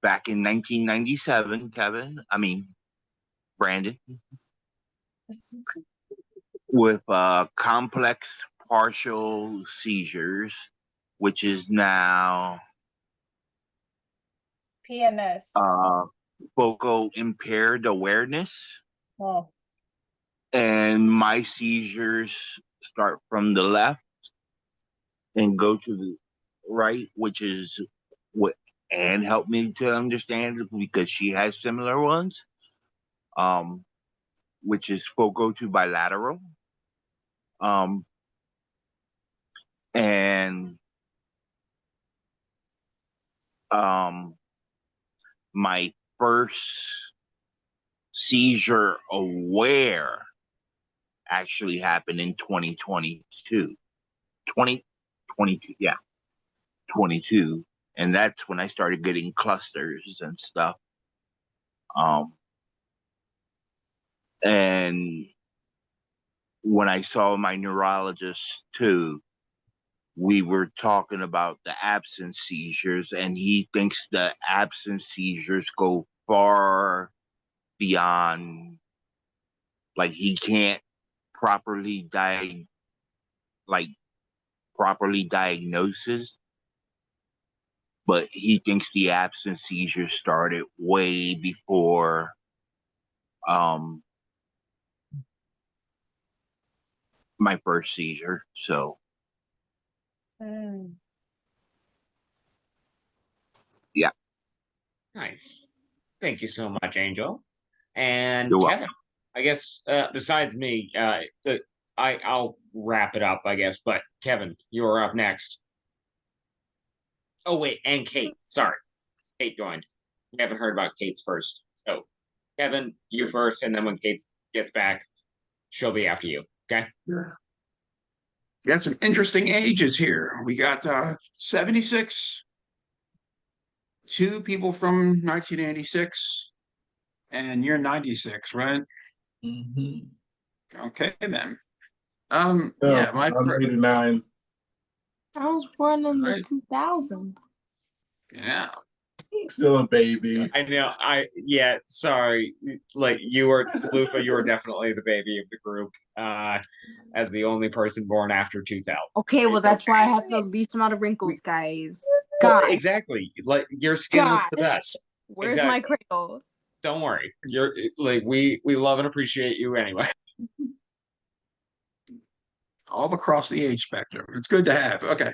back in 1997, Brandon, with complex partial seizures, which is now PNS. focal impaired awareness. Oh. And my seizures start from the left and go to the right, which is what Anne helped me to understand because she has similar ones, which is focal to bilateral. And my first seizure aware actually happened in 2022. 2022, yeah, 22. And that's when I started getting clusters and stuff. And when I saw my neurologist too, we were talking about the absence seizures, and he thinks the absence seizures go far beyond, like he can't properly properly diagnoses, but he thinks the absence seizures started way before my first seizure. So yeah. Nice. Thank you so much, Angel. And You're Kevin, welcome. I guess besides me, I'll wrap it up, I guess. But Kevin, you are up next. Oh wait, and Kate. Sorry, Kate joined. We haven't heard about Kate's first. So, Kevin, you first, and then when Kate gets back, she'll be after you. Okay. Sure. Got some interesting ages here. We got 76, two people from 1986, and you're 96, right? Okay, then. Yeah, my I'm 89. I was born in the Right. 2000s. Yeah. Still a baby. I know. Yeah. Sorry. Like you were, Lufa. You were definitely the baby of the group. As the only person born after 2000. Okay, well that's why I have the least amount of wrinkles, guys. Well, God, exactly. Like your skin looks the gosh. best. Where's my cradle? Don't worry. You're like we love and appreciate you anyway. All across the age spectrum. It's good to have. Okay.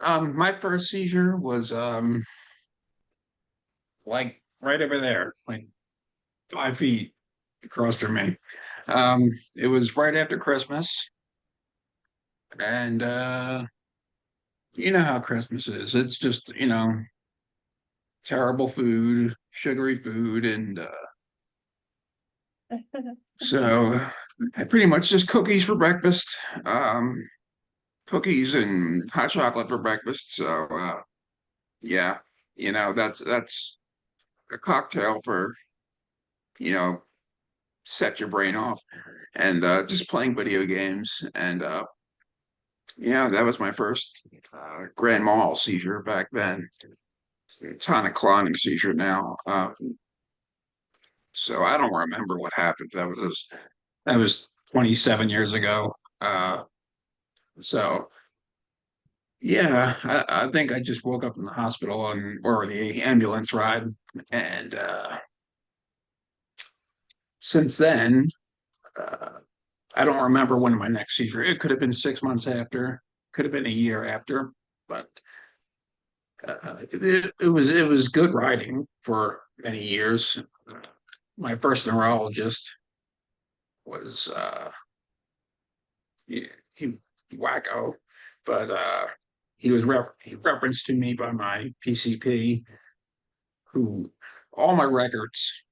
My first seizure was like right over there, like 5 feet across from me. It was right after Christmas, and you know how Christmas is. It's just, terrible food, sugary food, and so I pretty much just cookies for breakfast. Cookies and hot chocolate for breakfast. So yeah, that's a cocktail for, you know, set your brain off. And just playing video games. And yeah, that was my first grand mal seizure back then. It's a tonic-clonic seizure now. So I don't remember what happened. That was 27 years ago. So yeah, I think I just woke up in the hospital or the ambulance ride, and since then, uh, I don't remember when my next seizure. It could have been 6 months after, could have been a year after, but it was good riding for many years. My first neurologist was he wacko, but he referenced to me by my PCP, who all my records,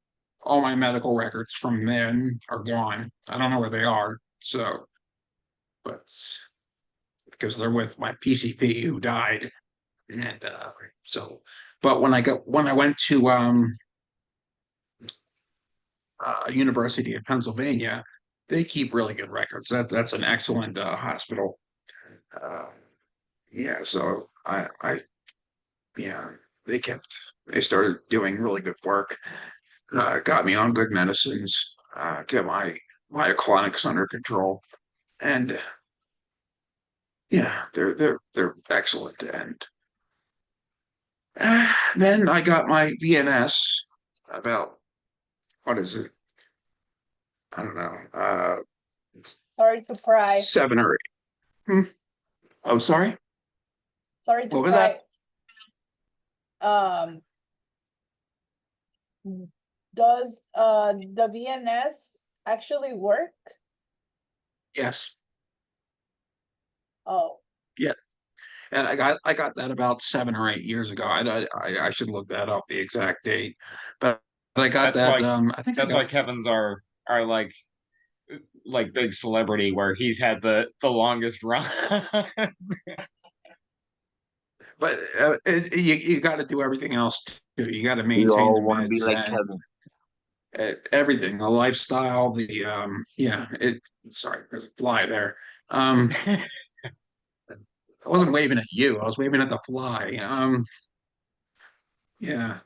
all my medical records from then are gone. I don't know where they are. So but because they're with my PCP who died, and so. But when I went to University of Pennsylvania, they keep really good records. That's an excellent hospital. Uh, yeah, so yeah, they started doing really good work. Got me on good medicines. Get my myoclonics under control, and yeah, they're excellent. And then I got my VNS about what is it? I don't know. Sorry to pry. 7 or 8. Hmm? Oh, sorry. Sorry to What was pry. that? Does the VNS actually work? Yes. Oh, Yeah. And I got that about 7 or 8 years ago. I should look that up, the exact date. But I got That's that. why I think I that's why got. Kevin's are like big celebrity where he's had the longest run. But you got to do everything else too. You got to We maintain the all want to be meds like and Kevin. everything, the lifestyle, the yeah. Sorry, there's a fly there. I wasn't waving at you. I was waving at the fly. Yeah.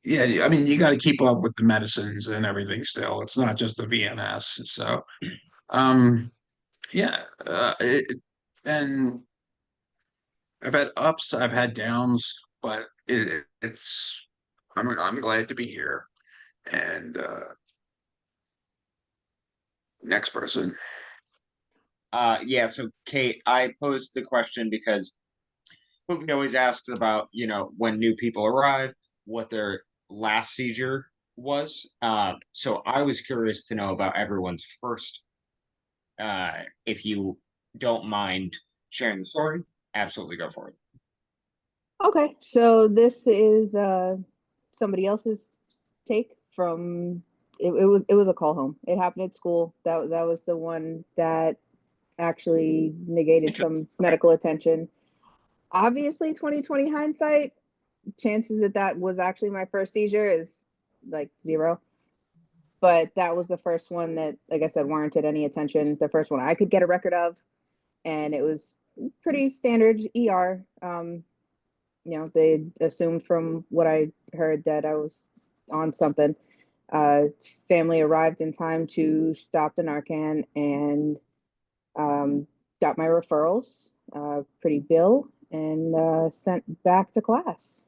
Yeah, I mean, you got to keep up with the medicines and everything still. It's not just the VNS. So, um, yeah, and I've had ups, I've had downs, but I'm glad to be here. And next person. Yeah, so Kate, I posed the question because Poopy always asks about, when new people arrive, what their last seizure was. So I was curious to know about everyone's first. If you don't mind sharing the story, absolutely go for it. Okay, so this is somebody else's take from it was a call home. It happened at school. That was the one that actually negated some medical attention. Obviously, 2020 hindsight, chances that was actually my first seizure is like 0. But that was the first one that, like I said, warranted any attention. The first one I could get a record of, and it was pretty standard ER. They assumed from what I heard that I was on something. Family arrived in time to stop the Narcan and got my referrals, pretty bill, and sent back to class.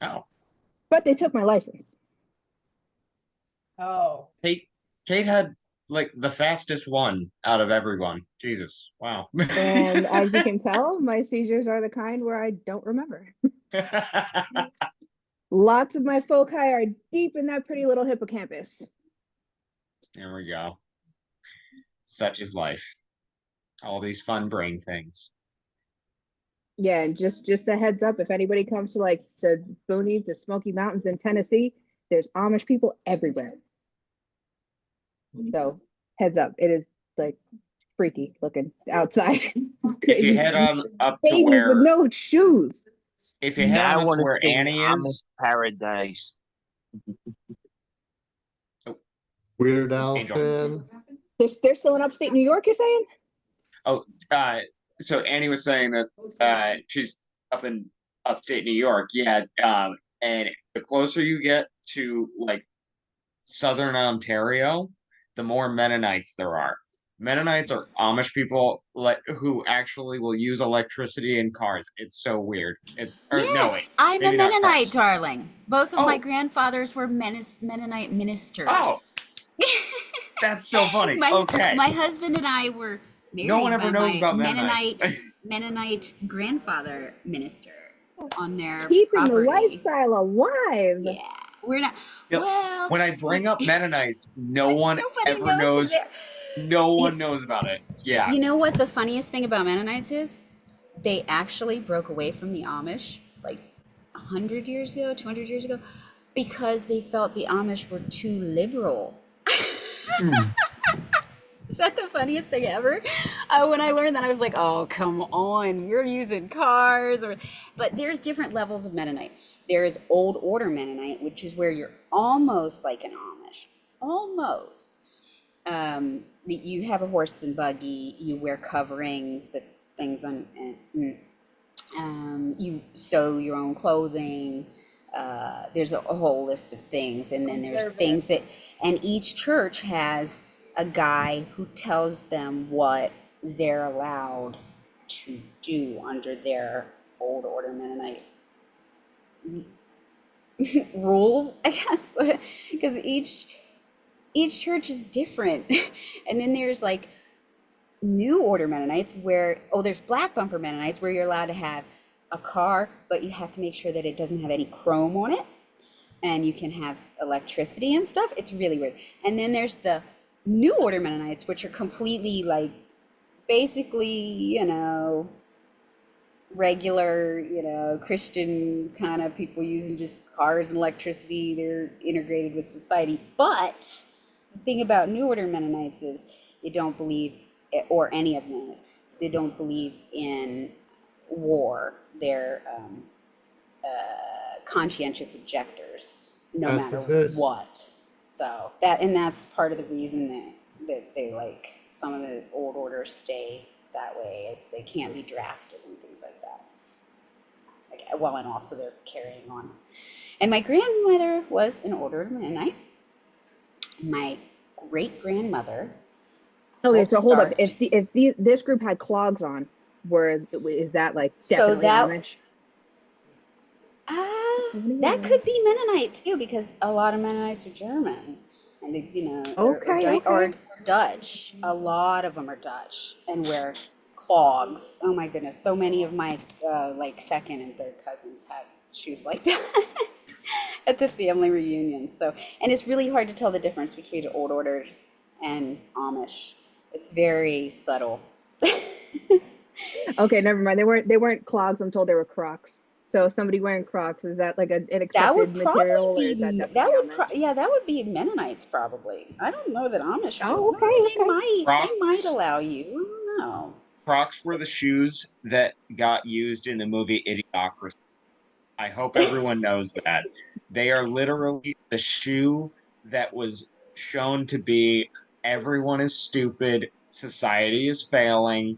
Oh. But they took my license. Oh. Kate had like the fastest one out of everyone. Jesus. Wow. And as you can tell, my seizures are the kind where I don't remember. Lots of my foci are deep in that pretty little hippocampus. There we go. Such is life. All these fun brain things. Yeah, and just a heads up, if anybody comes to like the boonies, the Smoky Mountains in Tennessee, there's Amish people everywhere. So heads up, it is like freaky looking outside. If you head on up to Babies where with no shoes. If you head I on up want to to where stay in Annie Amish is, paradise. Weird Al Angel. fan. They're still in upstate New York, you're saying? Oh, so Annie was saying that she's up in upstate New York. Yeah, and the closer you get to like southern Ontario, the more Mennonites there are. Mennonites are Amish people who actually will use electricity in cars. It's so weird. Yes, I'm a maybe not Mennonite, cars. darling. Both of my Oh. grandfathers were Mennonite ministers. Oh, that's so funny. my Okay. my husband and I were married No one ever by knows my about Mennonites. Mennonite grandfather minister on their Keeping property. the lifestyle alive. Yeah, we're not. Yep. Well, When I bring up Mennonites, no one nobody ever knows. it. No one knows about it. Yeah. You know what the funniest thing about Mennonites is? They actually broke away from the Amish like 100 years ago, 200 years ago, because they felt the Amish were too liberal. that the funniest thing ever? When I learned that, I was like, "Oh, come on, you're using cars." But there's different levels of Mennonite. There is Old Order Mennonite, which is where you're almost like an Amish, almost. You have a horse and buggy. You wear coverings, the things on. You sew your own clothing. There's a whole list of things, and then there's things that, and each church has a guy who tells them what they're allowed to do under their Old Order Mennonite rules, I guess, because each church is different. And then there's like New Order Mennonites where, there's Black Bumper Mennonites where you're allowed to have a car, but you have to make sure that it doesn't have any chrome on it, and you can have electricity and stuff. It's really weird. And then there's the New Order Mennonites, which are completely like, basically, regular, Christian kind of people using just cars and electricity. They're integrated with society. But the thing about New Order Mennonites is they don't believe, or any of them, they don't believe in war. They're conscientious objectors, no matter what. So that's part of the reason that they like some of the old orders stay that way, is they can't be drafted and things like that. And also they're carrying on. And my grandmother was an Order Mennonite. My great grandmother. Okay, so hold up. If this group had clogs on, is that like definitely Amish? That could be Mennonite too, because a lot of Mennonites are German, and they, or Dutch. A lot of them are Dutch and wear clogs. Oh my goodness, so many of my like second and third cousins had shoes like that at the family reunions. So, and it's really hard to tell the difference between Old Order and Amish. It's very subtle. Okay, never mind. They weren't clogs. I'm told they were Crocs. So somebody wearing Crocs, is that like an accepted material? Or is that would be Mennonites probably. I don't know that Amish. Oh, okay. They might allow you. I don't know. Crocs were the shoes that got used in the movie Idiocracy. I hope everyone knows that. They are literally the shoe that was shown to be everyone is stupid, society is failing,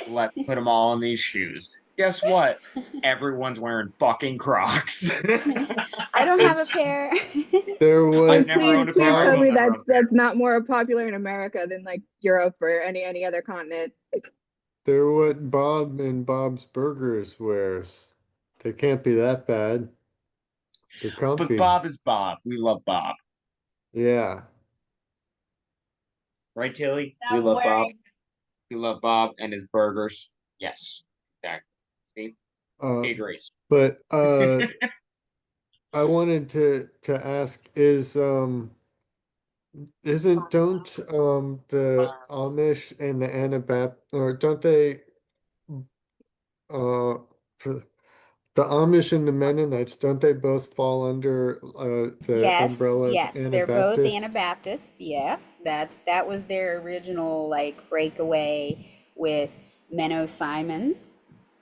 let's put them all in these shoes. Guess what? Everyone's wearing fucking Crocs. I don't have a pair. I've never owned a pair. Please tell me that's not more popular in America than like Europe or any other continent. They're what Bob and Bob's Burgers wears. They can't be that bad. They're comfy. But Bob is Bob. We love Bob. Yeah. Right, Tilly? We love Bob. We love Bob and his burgers. Yes. Exactly. See? He agrees. But I wanted to ask, don't the Amish and the Anabaptist, or don't they for the Amish and the Mennonites, don't they both fall under the umbrella of Anabaptist? They're both Anabaptist. Yeah, that was their original like breakaway with Menno Simons,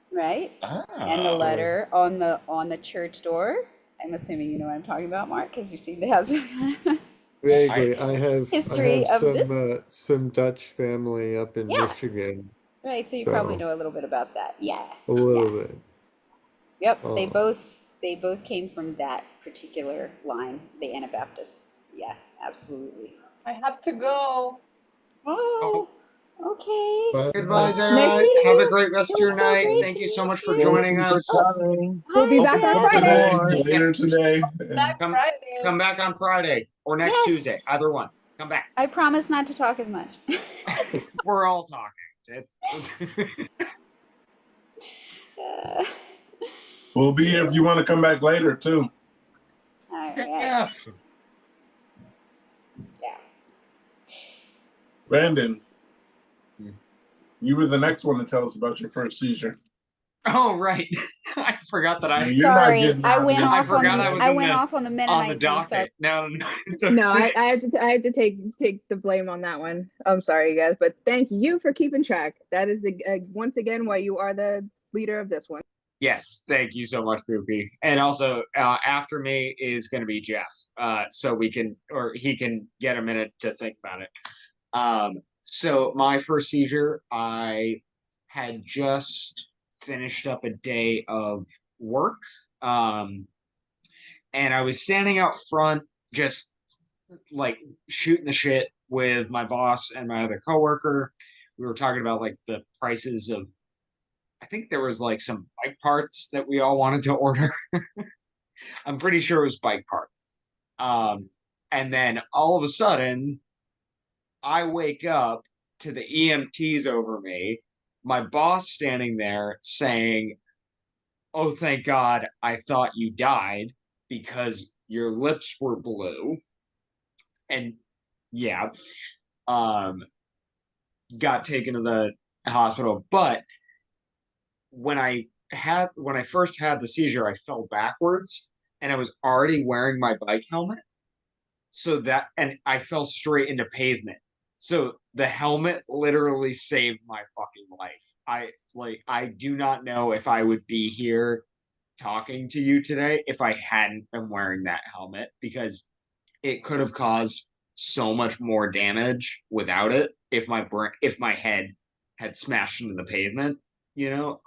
right? And the letter on the church door. I'm assuming you know what I'm talking about, Mark, because you seem to have some vaguely. I have history of some Dutch family up in Michigan. Right, so you probably know a little bit about that. Yeah. A little bit. Yep, they both came from that particular line, the Anabaptists. Yeah, absolutely. I have to go. Oh, okay. Goodbye, Zara. Have a great rest of your night. Thank you so much for joining us. We'll be back on Friday. Later today. Come back on Friday or next Tuesday. Either one. Come back. I promise not to talk as much. We're all talking. We'll be here if you want to come back later too. All right. Yeah. Brandon, you were the next one to tell us about your first seizure. Oh, right. I forgot that I. You're not Sorry, getting I out of went here. I off on forgot the I was I in went the off on the on the Mennonite thing. Sorry. docket. No, it's okay. No, I have to take the blame on that one. I'm sorry, you guys, but thank you for keeping track. That is the once again why you are the leader of this one. Yes, thank you so much, Poopy. And also, after me is going to be Jeff, so we can, or he can get a minute to think about it. So my first seizure, I had just finished up a day of work, and I was standing out front, just like shooting the shit with my boss and my other coworker. We were talking about like the prices of, I think there was like some bike parts that we all wanted to order. I'm pretty sure it was bike parts. And then all of a sudden, I wake up to the EMTs over me, my boss standing there saying, "Oh, thank God, I thought you died because your lips were blue." And yeah, um, got taken to the hospital. But when I first had the seizure, I fell backwards and I was already wearing my bike helmet. So that, and I fell straight into pavement. So the helmet literally saved my fucking life. I do not know if I would be here talking to you today if I hadn't been wearing that helmet, because it could have caused so much more damage without it if my head had smashed into the pavement.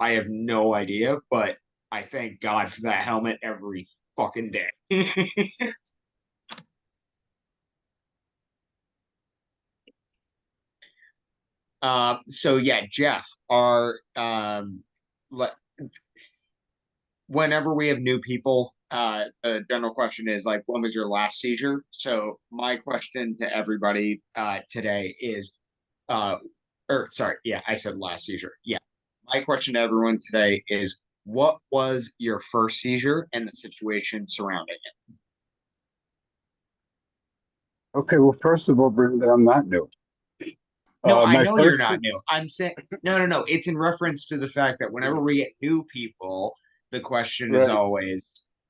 I have no idea, but I thank God for that helmet every fucking day. So yeah, Jeff, le- whenever we have new people, a general question is like, when was your last seizure? So my question to everybody today is, or sorry, yeah, I said last seizure. Yeah, my question to everyone today is, what was your first seizure and the situation surrounding it? Okay, well, first of all, Brenda, I'm not new. No, I My know you're first, not new. I'm saying no. It's in reference to the fact that whenever we get new people, the question is right? always,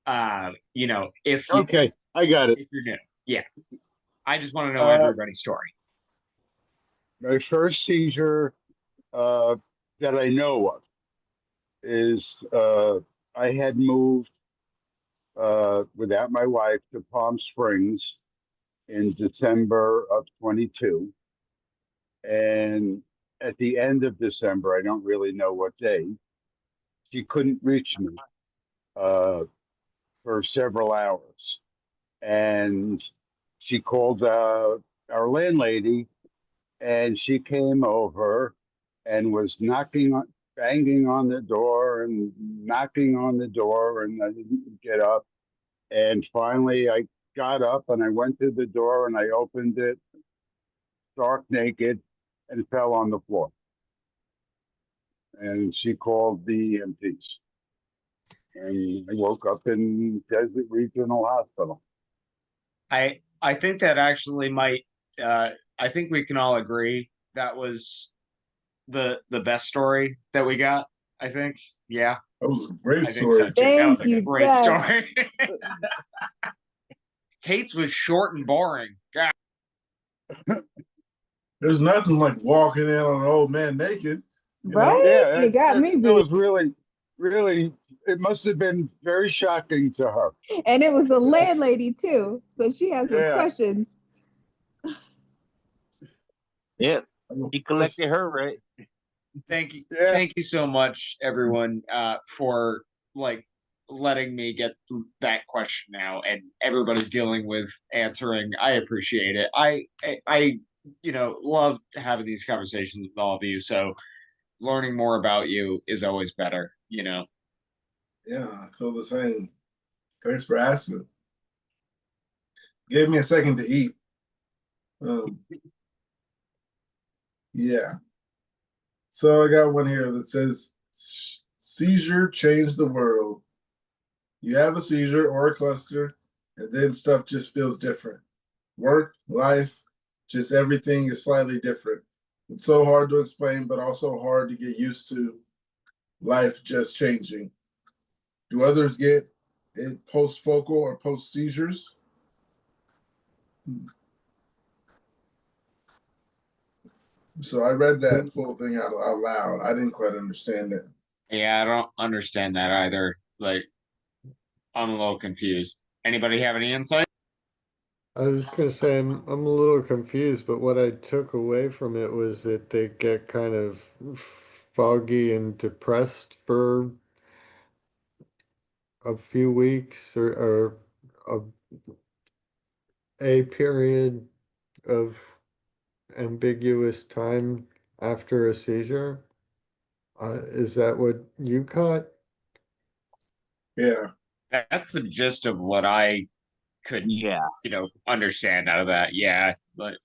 Okay, I got it. if you're new. Yeah, I just want to know Uh, everybody's story. my first seizure that I know of is I had moved without my wife to Palm Springs in December of 22. And at the end of December, I don't really know what day, she couldn't reach me uh, for several hours. And she called our landlady, and she came over and was banging on the door and knocking on the door, and I didn't get up. And finally, I got up and I went to the door and I opened it, stark naked, and fell on the floor. And she called the EMTs. And I woke up in Desert Regional Hospital. I think that actually might. I think we can all agree that was the best story that we got. I think. Yeah, That was a great I think so story. too. That was Thank a you, great Jeff. story. Kate's was short and boring. God. There's nothing like walking in on an old man naked, you know? Right? Yeah, You got me that beat. was really, really, it must have been very shocking to her. And it was the landlady too. So she has some Yeah. questions. Yeah, he collected her, right? Thank you. Yeah. Thank you so much, everyone, for like letting me get that question now, and everybody dealing with answering. I appreciate it. I love having these conversations with all of you. So learning more about you is always better. Yeah, I feel the same. Thanks for asking. Gave me a second to eat. Yeah. So I got one here that says, seizure changed the world. You have a seizure or a cluster, and then stuff just feels different. Work, life, just everything is slightly different. It's so hard to explain, but also hard to get used to life just changing. Do others get it post focal or post seizures? So I read that full thing out loud. I didn't quite understand it. Yeah, I don't understand that either. Like, I'm a little confused. Anybody have any insight? I was just gonna say I'm a little confused, but what I took away from it was that they get kind of foggy and depressed for a few weeks or a period of ambiguous time after a seizure. Is that what you caught? Yeah. That's the gist of what I could, Yeah, understand out of that. Yeah, but it's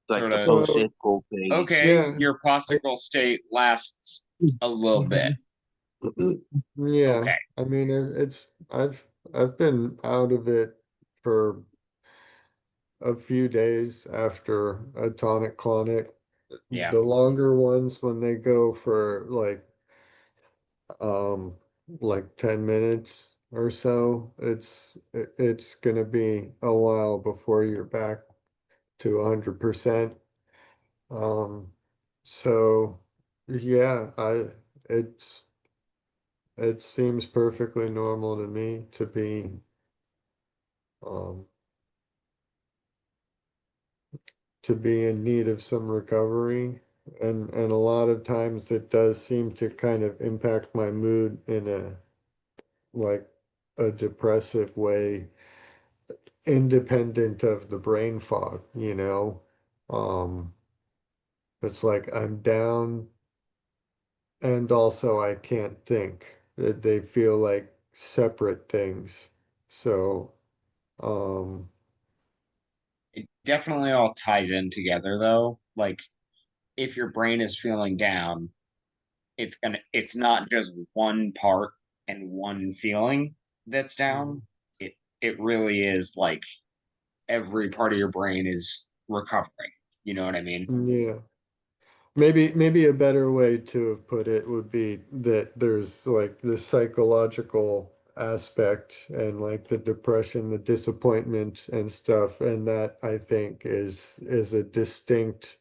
like sort the of So post-ictal phase. okay, yeah, your postical state lasts a little bit. yeah. Okay, I mean, it's I've been out of it for a few days after a tonic clonic. yeah. The longer ones when they go for um like 10 minutes or so, it's gonna be a while before you're back to 100%. Um, so yeah, it's it seems perfectly normal to me um to be in need of some recovery. And a lot of times it does seem to kind of impact my mood in like a depressive way, independent of the brain fog, you know? Um, it's like I'm down and also I can't think. That they feel like separate things. So, um, It definitely all ties in together though. Like if your brain is feeling down, it's not just one part and one feeling that's down. It really is like every part of your brain is recovering. You know what I mean? yeah. Maybe a better way to have put it would be that there's like the psychological aspect and like the depression, the disappointment and stuff, and that I think is a distinct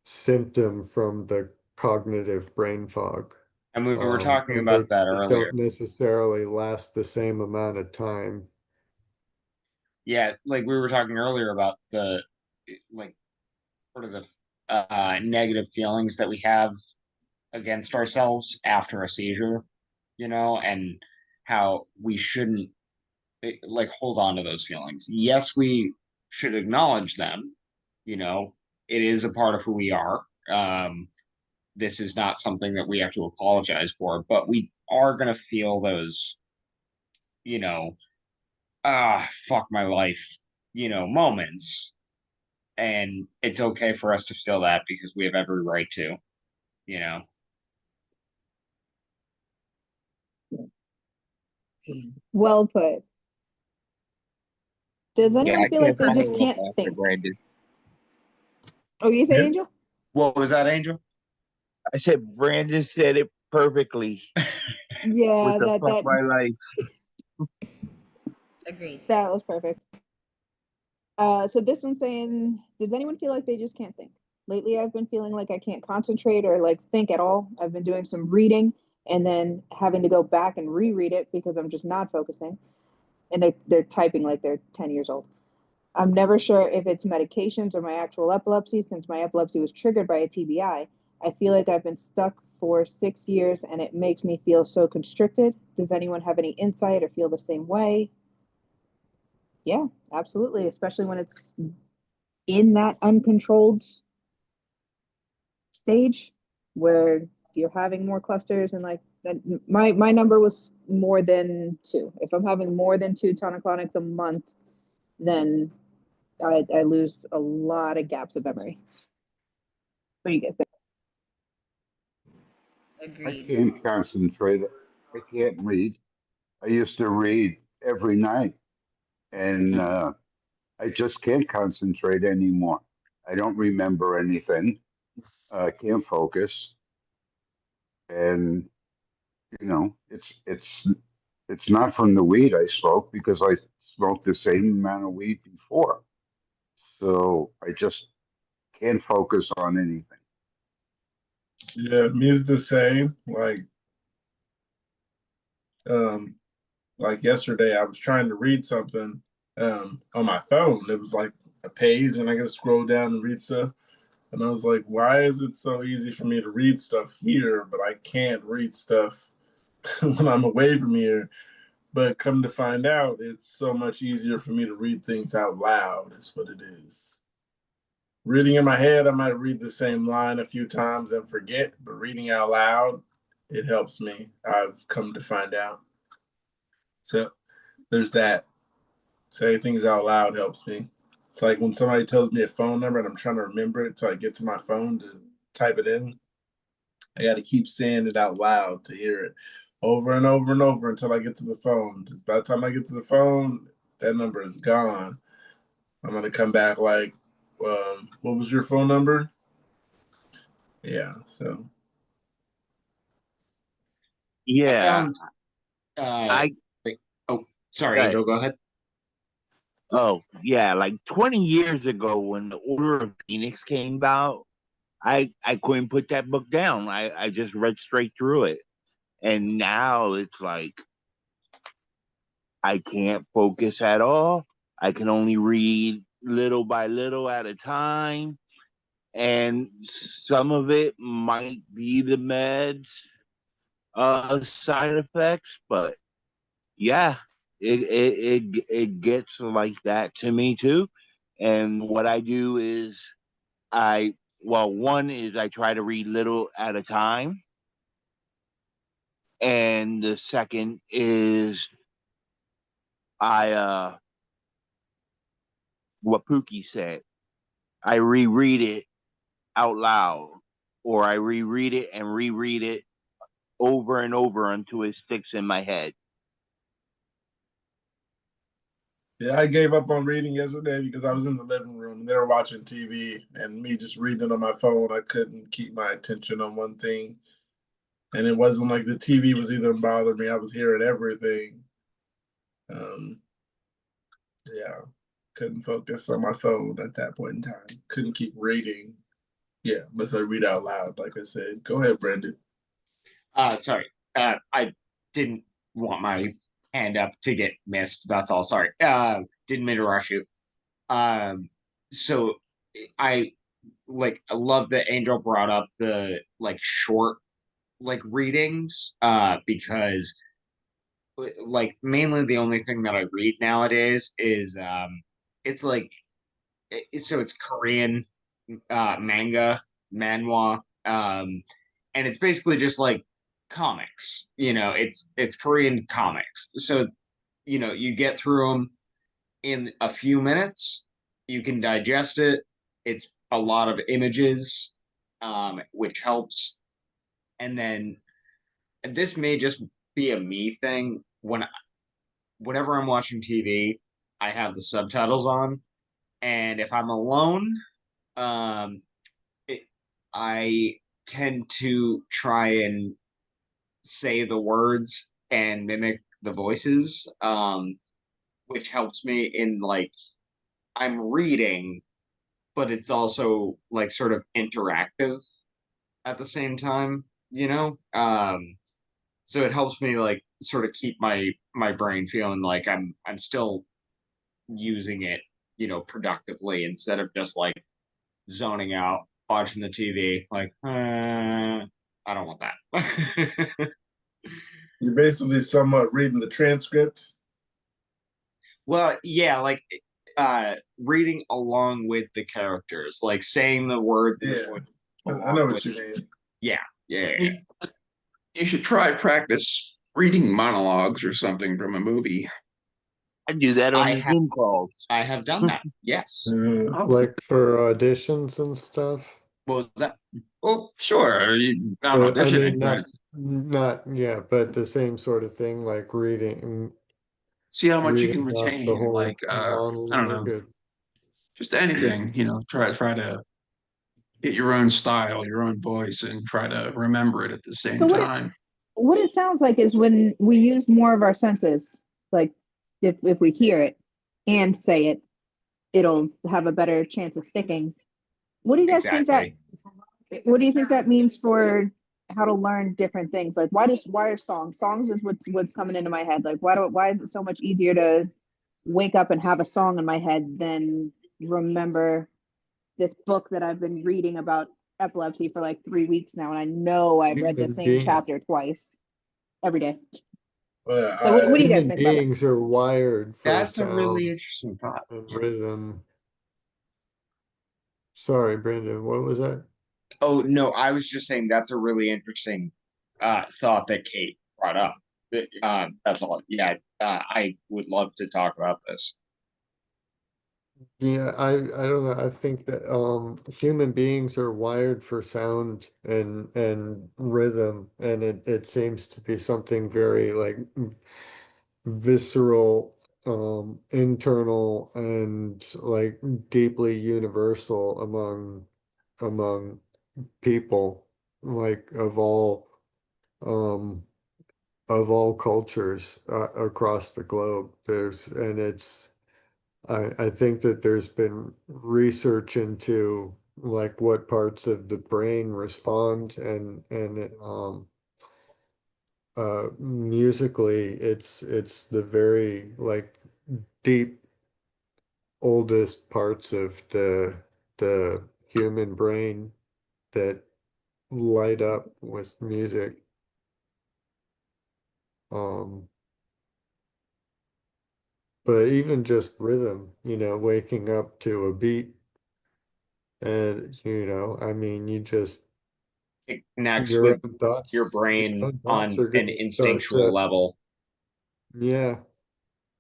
symptom from the cognitive brain fog. And we were talking And about that they earlier. don't necessarily last the same amount of time. Yeah, like we were talking earlier about the like sort of the negative feelings that we have against ourselves after a seizure, and how we shouldn't like hold on to those feelings. Yes, we should acknowledge them. You know, it is a part of who we are. This is not something that we have to apologize for, but we are going to feel those, you know, fuck my life, moments. And it's okay for us to feel that because we have every right to, you know. Well put. Does Yeah, anyone I feel like can't they follow just up can't after think? Brandon. Oh, you say Yeah. Angel? What was that, Angel? I said Brandon said it perfectly with Yeah, the that fuck that my life. Agreed. that was perfect. So this one's saying, does anyone feel like they just can't think? Lately, I've been feeling like I can't concentrate or like think at all. I've been doing some reading and then having to go back and reread it because I'm just not focusing. And they're typing like they're 10 years old. I'm never sure if it's medications or my actual epilepsy since my epilepsy was triggered by a TBI. I feel like I've been stuck for 6 years and it makes me feel so constricted. Does anyone have any insight or feel the same way? Yeah, absolutely, especially when it's in that uncontrolled stage where you're having more clusters and like that. My number was more than two. If I'm having more than two tonic-clonics a month, then I lose a lot of gaps of memory. What do you guys think? I Agreed. can't concentrate. I can't read. I used to read every night, and I just can't concentrate anymore. I don't remember anything. I can't focus, and You know, it's not from the weed I smoke because I smoked the same amount of weed before. So I just can't focus on anything. Yeah, me is the same. Um, like yesterday, I was trying to read something on my phone. It was like a page, and I got to scroll down and read stuff. And I was like, why is it so easy for me to read stuff here, but I can't read stuff when I'm away from here? But come to find out, it's so much easier for me to read things out loud, is what it is. Reading in my head, I might read the same line a few times and forget, but reading out loud, it helps me. I've come to find out. So there's that. Saying things out loud helps me. It's like when somebody tells me a phone number and I'm trying to remember it till I get to my phone to type it in. I got to keep saying it out loud to hear it over and over and over until I get to the phone. Just by the time I get to the phone, that number is gone. I'm gonna come back like, what was your phone number? Yeah. So Yeah, found I like, oh, sorry, right. Angel, go ahead. Oh, yeah, like 20 years ago when the Order of Phoenix came out, I couldn't put that book down. I just read straight through it. And now it's like I can't focus at all. I can only read little by little at a time. And some of it might be the meds side effects, but yeah, it gets like that to me too. And what I do is one is I try to read little at a time, and the second is I what Pookie said. I reread it out loud, or I reread it and reread it over and over until it sticks in my head. yeah, I gave up on reading yesterday because I was in the living room and they were watching TV and me just reading on my phone. I couldn't keep my attention on one thing. And it wasn't like the TV was even bothering me. I was hearing everything. Um, yeah, couldn't focus on my phone at that point in time. Couldn't keep reading. Yeah, unless I read out loud, like I said. Go ahead, Brandon. Sorry. I didn't want my hand up to get missed. That's all. Sorry. Didn't mean to rush you. So I I love that Angel brought up the like short readings because like mainly the only thing that I read nowadays is it's like so it's Korean manga manhwa and it's basically just like comics. It's Korean comics. So you get through them in a few minutes. You can digest it. It's a lot of images, which helps. And then and this may just be a me thing. Whenever I'm watching TV, I have the subtitles on, and if I'm alone, um, it, I tend to try and say the words and mimic the voices, which helps me in I'm reading, but it's also like sort of interactive at the same time, you know? So it helps me like sort of keep my brain feeling like I'm still using it, productively instead of just like zoning out watching the TV. Like, I don't want that. You're basically somewhat reading the transcript. Well, yeah, reading along with the characters, like saying the words in the Yeah, voice I know along with. what you mean. Yeah, yeah, yeah. You should try practice reading monologues or something from a movie. I do that on I the have Zoom calls. I have done that. Yes. Oh, Like for auditions and stuff. What was that? well, sure. You not But I auditioning, mean, but yeah, but the same sort of thing, like see how much you reading can off the retain. whole I don't know, monologue. just anything. Try to get your own style, your own voice, and try to remember it at the So same what time. what it sounds like is when we use more of our senses, like if we hear it and say it, it'll have a better chance of sticking. What do you guys think that? What do you think that means for how to learn different things? Like, why are songs is what's coming into my head. Like, why is it so much easier to wake up and have a song in my head than remember this book that I've been reading about epilepsy for like 3 weeks now, and I know I've read the same chapter twice every day. Well, So what do you guys Human think about that? beings are wired for That's a really sound interesting thought. and rhythm. Sorry, Brandon, what was that? Oh no, I was just saying that's a really interesting thought that Kate brought up. That's all. Yeah, I would love to talk about this. Yeah, I don't know. I think that human beings are wired for sound and rhythm, and it seems to be something very like visceral, internal, and like deeply universal among people, like um of all cultures across the globe. I think that there's been research into like what parts of the brain respond and musically it's the very like deep oldest parts of the human brain that light up with music. Um but even just rhythm, waking up to a beat and I mean you just It connects your with own thoughts your your brain own thoughts on are an going to start instinctual to level. yeah.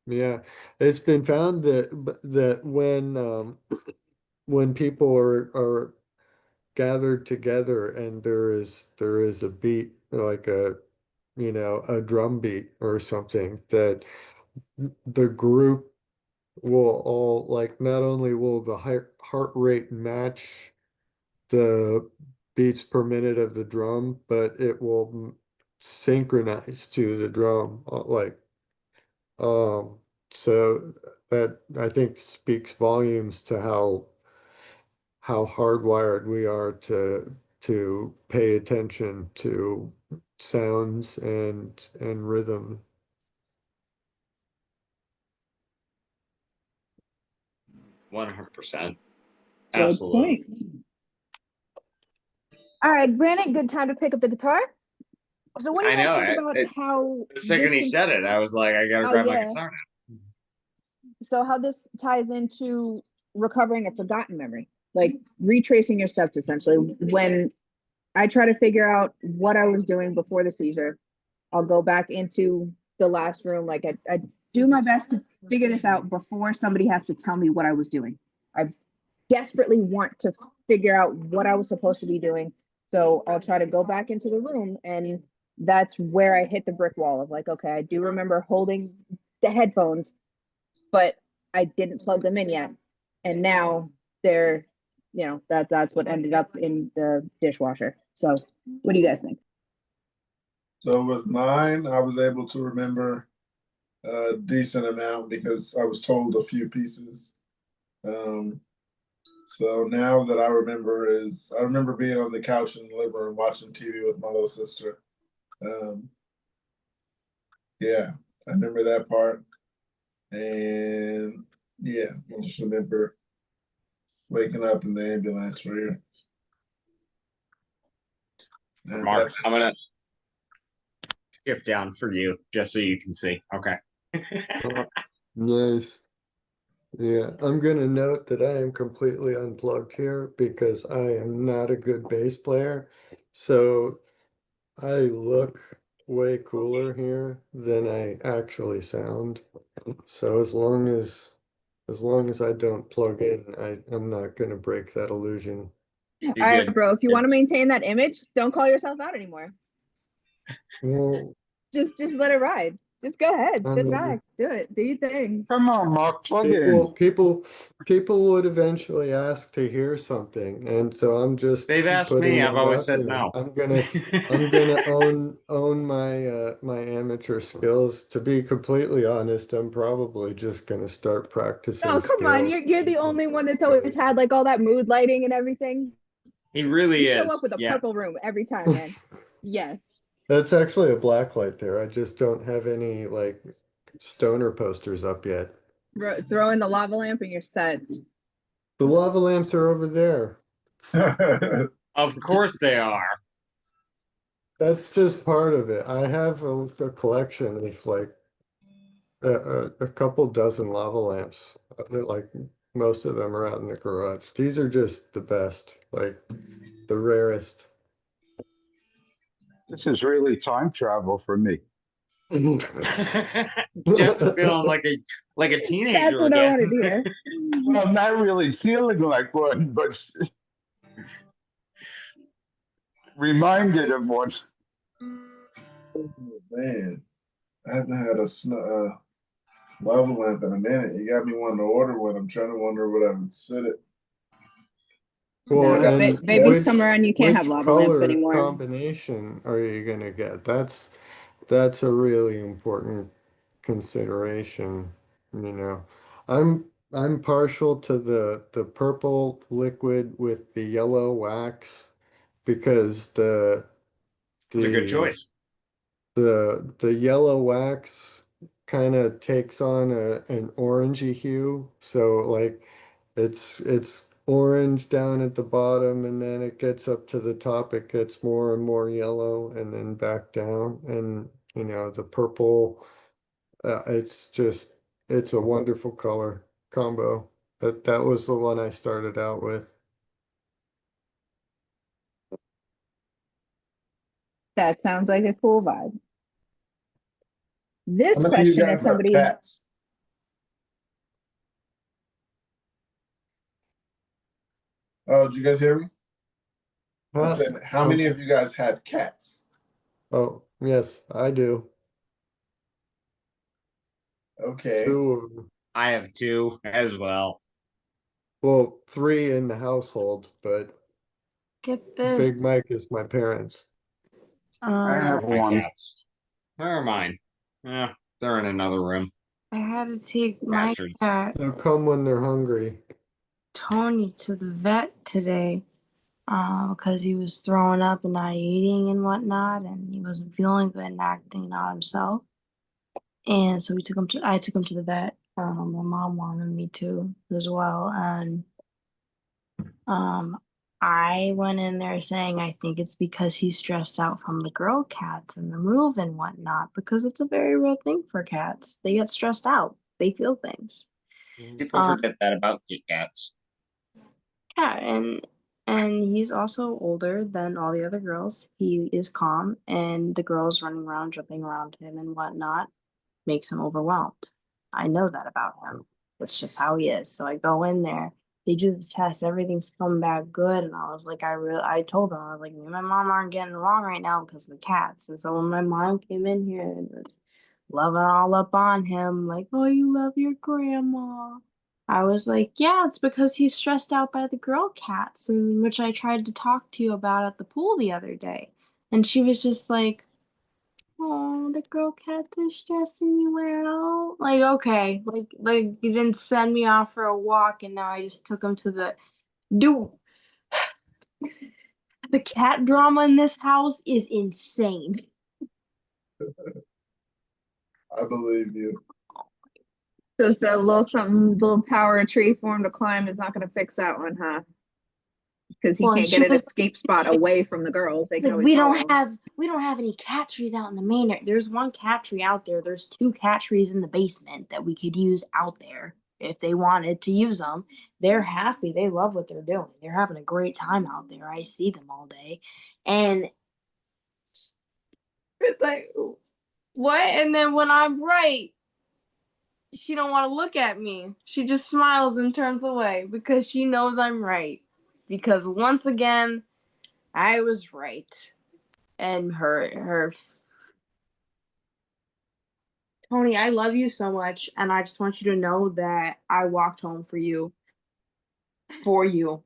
Yeah, it's been found that when people are gathered together and there is a beat like a drum beat or something, that the group will all like, not only will the heart rate match the beats per minute of the drum, but it will synchronize to the drum, like Um, so that I think speaks volumes to how hardwired we are to pay attention to sounds and rhythm. 100%. Good Absolutely. point. All right, Brandon, good time to pick up the guitar. So what do you I guys know. think about how The second this he can, said it, I was like, I gotta oh grab my yeah, guitar so how this ties into recovering a forgotten memory, like retracing your steps essentially. When I try to figure out what I was doing before the seizure, I'll go back into the last room. Like I do my best to figure this out before somebody has to tell me what I was doing. I desperately want to figure out what I was supposed to be doing. So I'll try to go back into the room, and that's where I hit the brick wall of like, okay, I do remember holding the headphones, but I didn't plug them in yet. And now they're, that's what ended up in the dishwasher. So what do you guys think? So with mine, I was able to remember a decent amount because I was told a few pieces. So now that I remember being on the couch in the living room watching TV with my little sister. Yeah, I remember that part. And yeah, I just remember waking up in the ambulance for here. Mark, I'm gonna shift down for you just so you can see. Okay. Nice. Yeah, I'm gonna note that I am completely unplugged here because I am not a good bass player. So I look way cooler here than I actually sound. So as long as I don't plug in, I'm not gonna break that illusion. All right, bro. If you want to maintain that image, don't call yourself out anymore. Well, Just let it ride. Just go ahead, I sit mean, back, do it, do your thing. Come on, Mark, plug people, in. people would eventually ask to hear something, and so I'm just They've asked putting me, I've it always out said there. no. I'm gonna own my my amateur skills. To be completely honest, I'm probably just gonna start practicing Oh, come on, scales. you're the only one that's always had like all that mood lighting and everything. He You really show up is. with a Yeah. purple room every time, man. Yes. That's actually a black light there. I just don't have any like stoner posters up yet. Throw in the lava lamp and you're set. The lava lamps are over there. Of course they are. That's just part of it. I have a collection of like a couple dozen lava lamps. Like most of them are out in the garage. These are just the best, like the rarest. This is really time travel for me. Jeff is feeling like a That's teenager what I again. wanted to hear. Well, I'm not really feeling like one, but reminded of one. Man, I haven't had a lava lamp in a minute. You got me wanting to order one. I'm trying to wonder what I would sit it. Well, No, and baby's come around, you can't have which lava lamps color anymore. combination are you gonna get? That's a really important consideration, you know. I'm partial to the purple liquid with the yellow wax because It's a good the choice. the yellow wax kind of takes on an orangey hue. So like it's orange down at the bottom and then it gets up to the top, it gets more and more yellow and then back down. And you know, the purple, it's a wonderful color combo. That was the one I started out with. That sounds like a cool vibe. This How many of you question is guys have somebody. cats? Oh, did you guys hear me? I Huh? said, how many of you guys have cats? Oh, yes, I do. Okay. 2 of them. I have 2 as well. Well, 3 in the household, but Get this. Big Mike is my parents. I have My one. cats. Where are mine? Yeah, they're in another room. I had to take my Bastards. cat They'll come when they're hungry. Tony to the vet today because he was throwing up and not eating and whatnot, and he wasn't feeling good and acting out himself. And so I took him to the vet. My mom wanted me to as well, and I went in there saying I think it's because he's stressed out from the girl cats and the move and whatnot, because it's a very real thing for cats. They get stressed out. They feel things. People forget that about Kit Kats. Yeah, and he's also older than all the other girls. He is calm, and the girls running around, jumping around him and whatnot makes him overwhelmed. I know that about him. It's just how he is. So I go in there, they do the test, everything's coming back good, and I was like, I told them, I was like, me and my mom aren't getting along right now because of the cats. And so when my mom came in here and was loving all up on him, like, oh, you love your grandma. I was like, yeah, it's because he's stressed out by the girl cats, and which I tried to talk to you about at the pool the other day. And she was just like, oh, the girl cats are stressing you out. Like, okay, like you didn't send me off for a walk, and now I just took him to the cat drama in this house is insane. I believe you. So a little something, little tower or tree for him to climb is not going to fix that one, huh? Because he Well, can't she get an was escape spot away from the girls. They can like, always follow. we don't have any cat trees out in the main area. There's one cat tree out there. There's 2 cat trees in the basement that we could use out there if they wanted to use them. They're happy. They love what they're doing. They're having a great time out there. I see them all day. And it's like, what? And then when I'm right, she don't want to look at me. She just smiles and turns away because she knows I'm right. Because once again, I was right. And her Tony, I love you so much, and I just want you to know that I walked home for you. For you.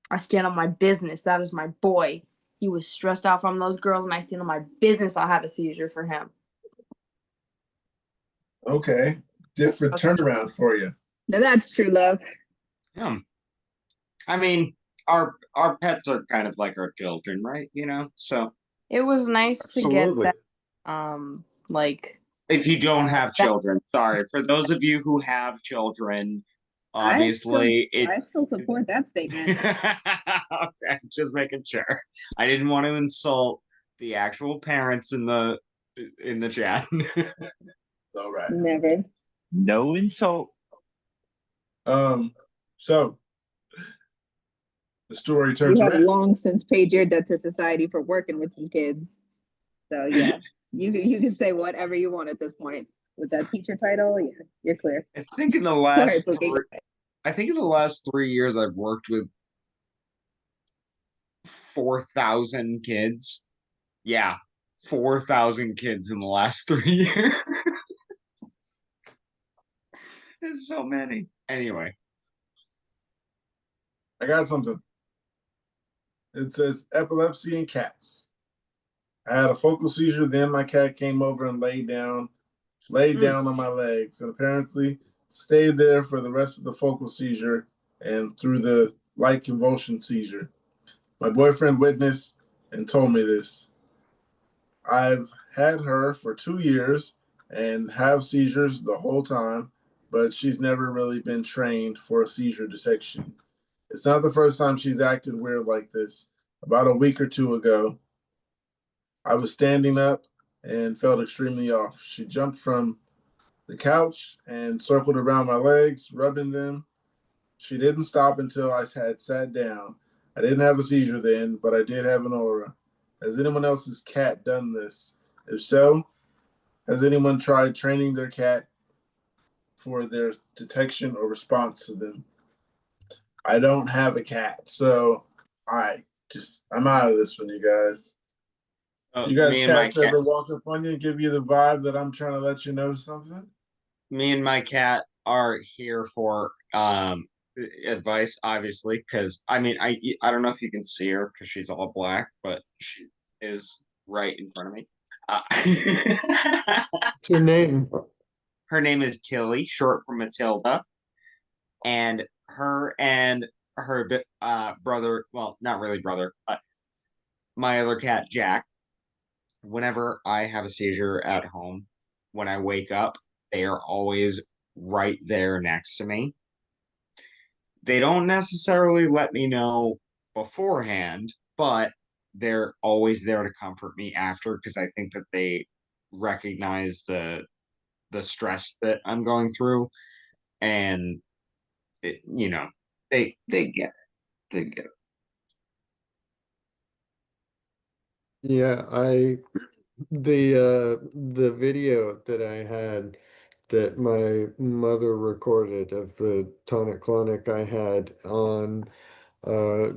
I stand on my business. That is my boy. He was stressed out from those girls, and I stand on my business. I'll have a seizure for him. Okay. Different turnaround for you. Now that's true love. Yeah. I mean, our pets are kind of like our children, right? You know, so It was nice to get Absolutely. that. Like if you don't have children, sorry. For those of you who have children, obviously I it's still support that statement. okay, just making sure. I didn't want to insult the actual parents in the chat. All right. Never. No insult. So the story You turns have around. long since paid your debt to society for working with some kids. So yeah, you can say whatever you want at this point with that teacher title. Yeah, you're clear. I think in the Sorry, last Pookie. I think in the last 3 years I've worked with 4,000 kids. Yeah, 4,000 kids in the last 3 years. There's so many. Anyway, I got something. It says epilepsy in cats. I had a focal seizure, then my cat came over and laid down on my legs, and apparently stayed there for the rest of the focal seizure and through the light convulsion seizure. My boyfriend witnessed and told me this. I've had her for 2 years and have seizures the whole time, but she's never really been trained for a seizure detection. It's not the first time she's acted weird like this. About a week or two ago, I was standing up and felt extremely off. She jumped from the couch and circled around my legs, rubbing them. She didn't stop until I had sat down. I didn't have a seizure then, but I did have an aura. Has anyone else's cat done this? If so, has anyone tried training their cat for their detection or response to them? I don't have a cat, so I'm out of this one, you guys. You guys me and my cats cat, ever walk up on you and give you the vibe that I'm trying to let you know something? me and my cat are here for advice, obviously, because I mean, I don't know if you can see her because she's all black, but she is right in front of me. What's your name? Her name is Tilly, short for Matilda, and her brother, well, not really brother, but my other cat Jack. Whenever I have a seizure at home, when I wake up, they are always right there next to me. They don't necessarily let me know beforehand, but they're always there to comfort me after because I think that they recognize the stress that I'm going through, and you know, they get it. They get it. Yeah, the video that I had that my mother recorded of the tonic-clonic I had on uh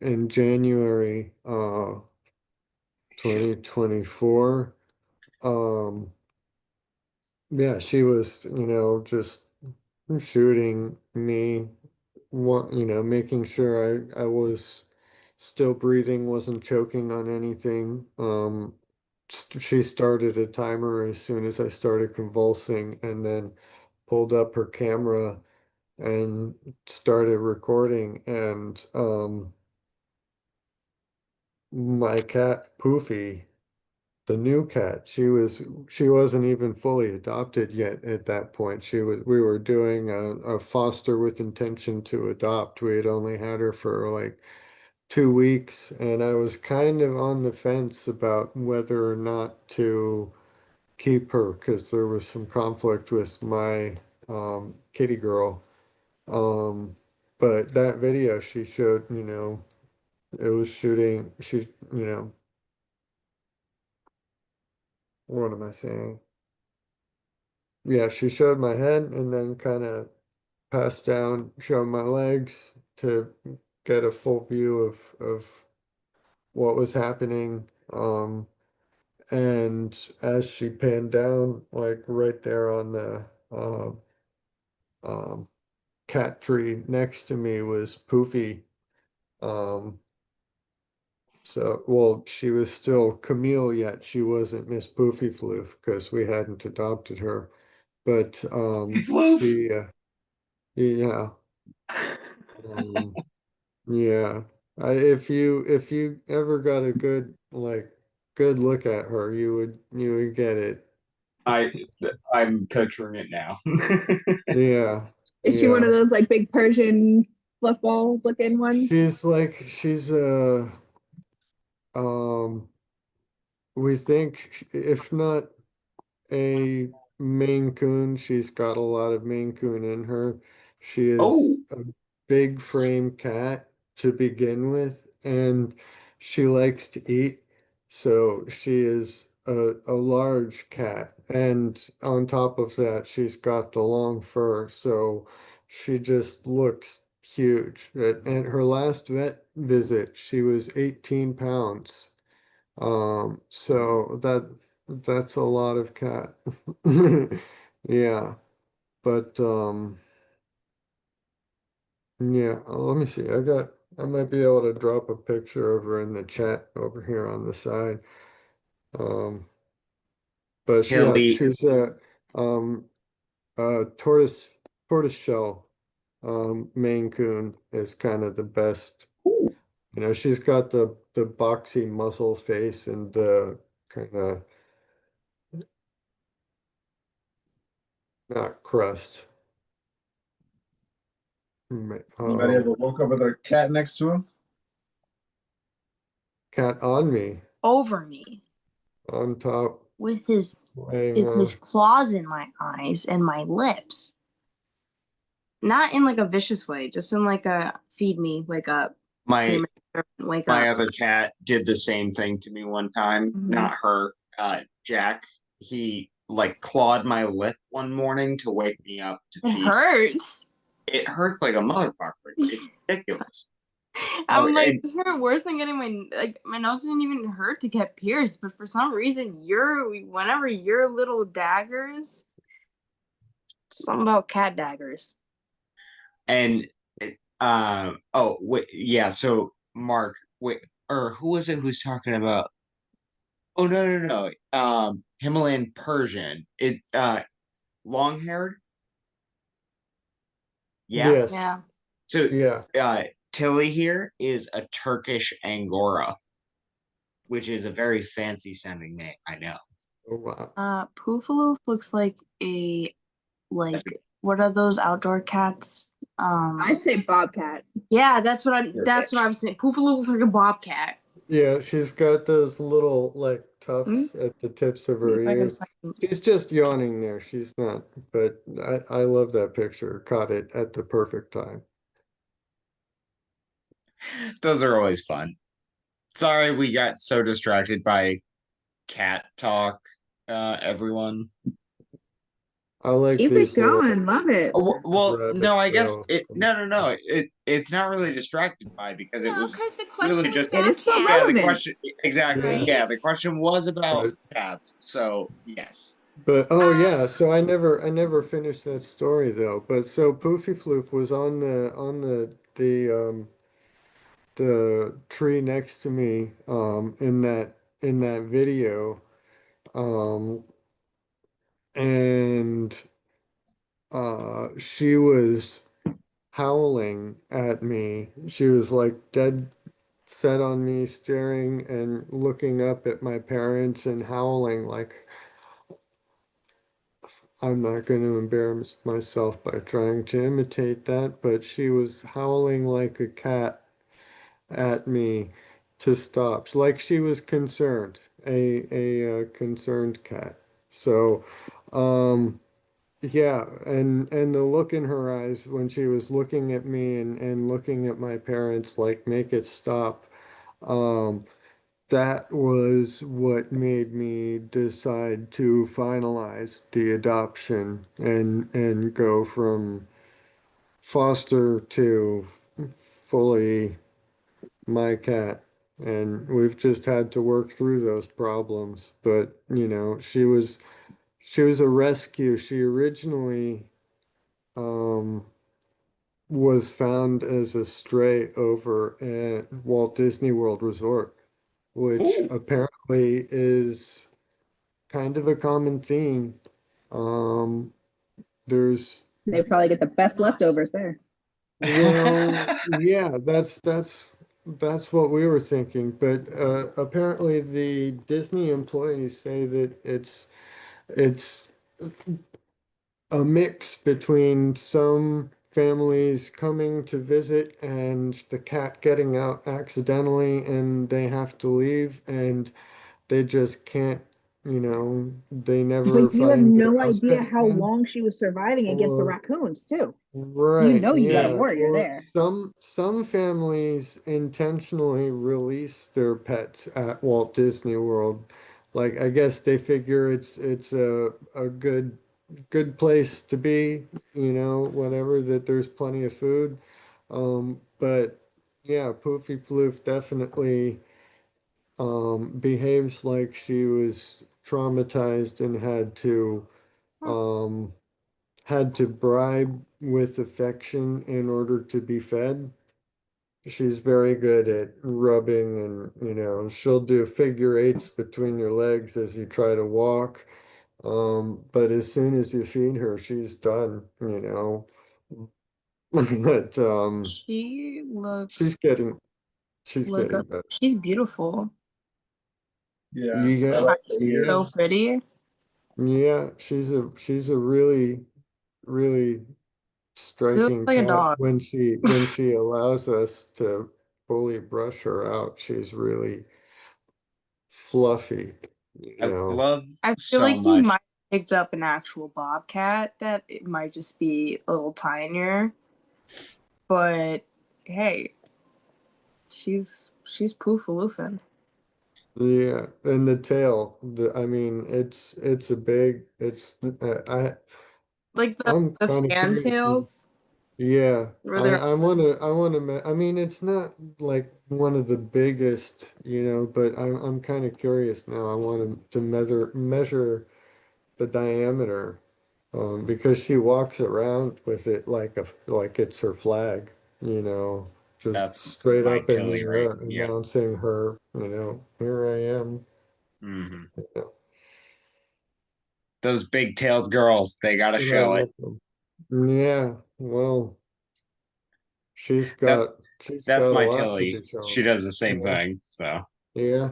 in January 2024. Yeah, she was, just shooting me, making sure I was still breathing, wasn't choking on anything. She started a timer as soon as I started convulsing and then pulled up her camera and started recording. And my cat Poofy, the new cat, she wasn't even fully adopted yet at that point. We were doing a foster with intention to adopt. We had only had her for like 2 weeks, and I was kind of on the fence about whether or not to keep her because there was some conflict with my kitty girl. Um, but that video she showed, it was shooting, what am I saying? Yeah, she showed my head and then kind of passed down, showed my legs to get a full view of what was happening. And as she panned down, like right there on the um, cat tree next to me was Poofy. Um, so, well, she was still Camille, yet she wasn't Miss Poofy Floof because we hadn't adopted her. But she, yeah, um, yeah. If you ever got a good look at her, you would get it. I I'm picturing it now. Yeah, Is she one yeah. of those like big Persian fluffball looking ones? She's um we think if not a Maine Coon, she's got a lot of Maine Coon in her. She is Oh, a big frame cat to begin with, and she likes to eat. So she is a large cat. And on top of that, she's got the long fur. So she just looks huge. At her last vet visit, she was 18 pounds. So that's a lot of cat. Yeah, but yeah, let me see. I might be able to drop a picture over in the chat over here on the side. Um, but yeah, Kelly. she's um tortoise shell Maine Coon is kind of the best. You know, she's got the boxy muscle face and the kind of not crust. Anybody ever woke up with a cat next to him? Cat on me, Over me on top, with his laying with his on. claws in my eyes and my lips. Not in like a vicious way, just in like a feed me, wake up, My wake my up. other cat did the same thing to me one time. Mhm. Not her, Jack. He like clawed my lip one morning to wake me up to It feed. hurts. It hurts like a motherfucker. It's ridiculous. Oh, I'm like, and this hurt worse than getting my nose didn't even hurt to get pierced, but for some reason whenever your little daggers, something about cat daggers. and oh wait, yeah. So Mark, wait, or who was it who's talking about? Oh no, no, no. Himalayan Persian. It long haired. Yeah. Yes, Yeah. So yeah. Tilly here is a Turkish Angora, which is a very fancy sounding name. I know. Oh, wow. Poofaloof looks like what are those outdoor cats? I say bobcat. Yeah, that's what I was thinking. Poofaloof looks like a bobcat. Yeah, she's got those little like Hmm? tufts at the tips of See her if I can ears. find She's just yawning there. She's not, but I love that picture. Caught it at the perfect time. Those are always fun. Sorry, we got so distracted by cat talk. Everyone. I like Keep it these little going. Love it. Well, rabbit no, I guess trails. it. No, no, no. It's not really distracted by because it No, was because the really question was just It about is still yeah. The relevant. cats, question exactly. Yeah, Yeah, right? the question was about but cats. So yes. but oh Um, yeah, so I never finished that story though. But so Poofy Floof was on the tree next to me in that video um and she was howling at me. She was like dead set on me, staring and looking up at my parents and howling like I'm not going to embarrass myself by trying to imitate that, but she was howling like a cat at me to stop, like she was concerned, a concerned cat. So, yeah, and the look in her eyes when she was looking at me and looking at my parents, like make it stop. Um, that was what made me decide to finalize the adoption and go from foster to fully my cat. and we've just had to work through those problems. But, you know, she was a rescue. She originally um was found as a stray over at Walt Disney World Resort, which Ooh. apparently is kind of a common theme. Um, there's They probably get the best leftovers there. Well, yeah, that's what we were thinking. But apparently, the Disney employees say that it's a mix between some families coming to visit and the cat getting out accidentally and they have to leave and they just can't, you know, they never But you have find their no idea husband how again. long she was surviving against the Or raccoons too. You Right, know you got a yeah. warrior Or there. some families intentionally release their pets at Walt Disney World. Like I guess they figure it's a good place to be, you know, whatever, that there's plenty of food. But yeah, Poofy Floof definitely behaves like she was traumatized and um had to bribe with affection in order to be fed. She's very good at rubbing and, you know, she'll do figure eights between your legs as you try to walk. But as soon as you feed her, she's done, you know. But She she's looks getting she's like getting a, better. she's beautiful. Yeah, I Yeah, like the So ears. pretty. yeah, she's a really, really She looks striking like a cat dog. when she allows us to fully brush her out. She's really fluffy, you I know. love I feel so like you much. might have picked up an actual bobcat that it might just be a little tinier, but hey, she's poofaloofing. Yeah, and the tail, I mean, it's a big, Like I'm the kind of curious. fantails Yeah, where they're I wanna, I mean, it's not like one of the biggest, you know, but I'm kind of curious now. I want to measure the diameter, because she walks around with it like it's her flag, you know, just That's straight my up in Tilly, the right? air, Yep. announcing her, you know, here I am. Hmm. You know, Those big-tailed girls, they gotta and I show it. love them. Yeah, well, That she's that's got a my lot to Tilly. be shown. She does the same Yeah, thing. So yeah.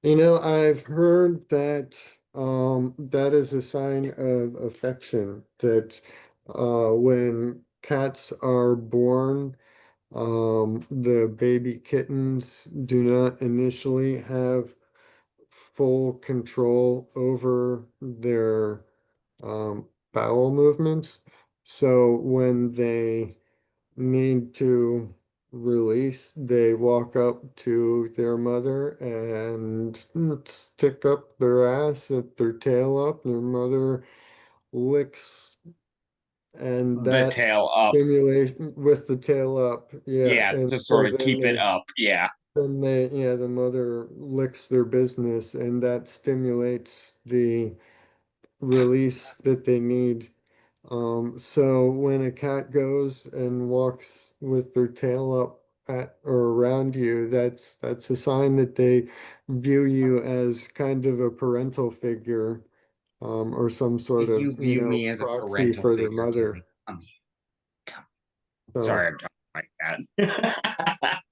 You know, I've heard that that is a sign of affection that when cats are born, the baby kittens do not initially have full control over their bowel movements. So when they need to release, they walk up to their mother and stick up their ass at their tail up. Their mother licks, and the that tail up. stimulation with the tail up, yeah. Yeah, And to so sort of then keep it up. Yeah. yeah, the mother licks their business, and that stimulates the release that they need. So when a cat goes and walks with their tail up at or around you, that's a sign that they view you as kind of a parental figure, or some sort of, You you view know, me as a proxy parental for their figure, mother. Tilly. Come here. Come. So Sorry, I'm talking like that.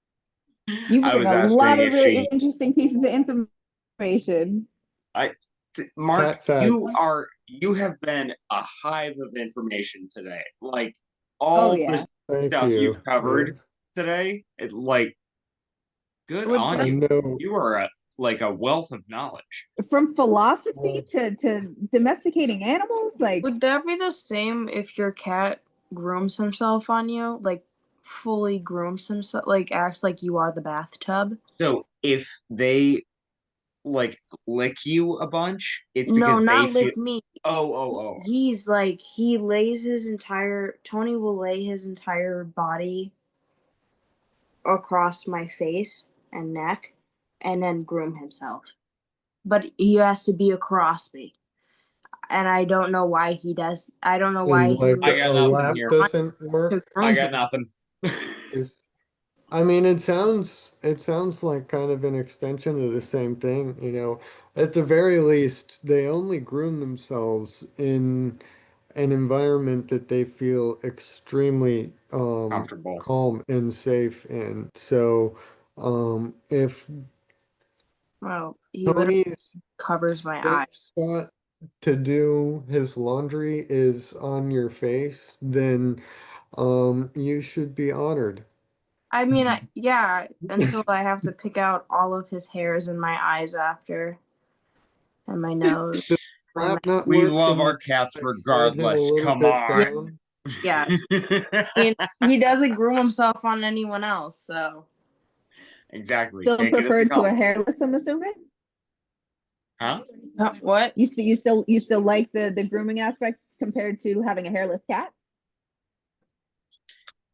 You've I given was a lot asking of if really she interesting pieces of information. I Mark, cat facts. you have been a hive of information today. Like Oh all the yeah. Thank stuff you've you. Yeah, covered today, it like good would on I that you. know. You are like a wealth of knowledge. From philosophy Well, to domesticating animals, like would that be the same if your cat grooms himself on you? Like fully grooms himself, like acts like you are the bathtub? So if they like lick you a bunch, it's No, because they not feel lick me. oh. He's like he lays his entire Tony will lay his entire body across my face and neck, and then groom himself. But he has to be across me. And I don't know why he does. I don't know why And he like would I got a nothing lap here. doesn't to work. I groom got him. nothing. Is I mean, it sounds like kind of an extension of the same thing, you know. At the very least, they only groom themselves in an environment that they feel extremely Comfortable. calm and safe in. So, if Well, he literally Tony's covers my eye. safe spot to do his laundry is on your face, then you should be honored. I mean, yeah, until I have to pick out all of his hairs in my eyes after, and my nose, my mouth. Lap not We work love our and cats like slide him a regardless. little Come bit Yeah, on. down. yes. And he doesn't groom himself on anyone else, so. Exactly. Still Take it as a preferred to a compliment. hairless, I'm assuming? Huh? What? You still like the grooming aspect compared to having a hairless cat?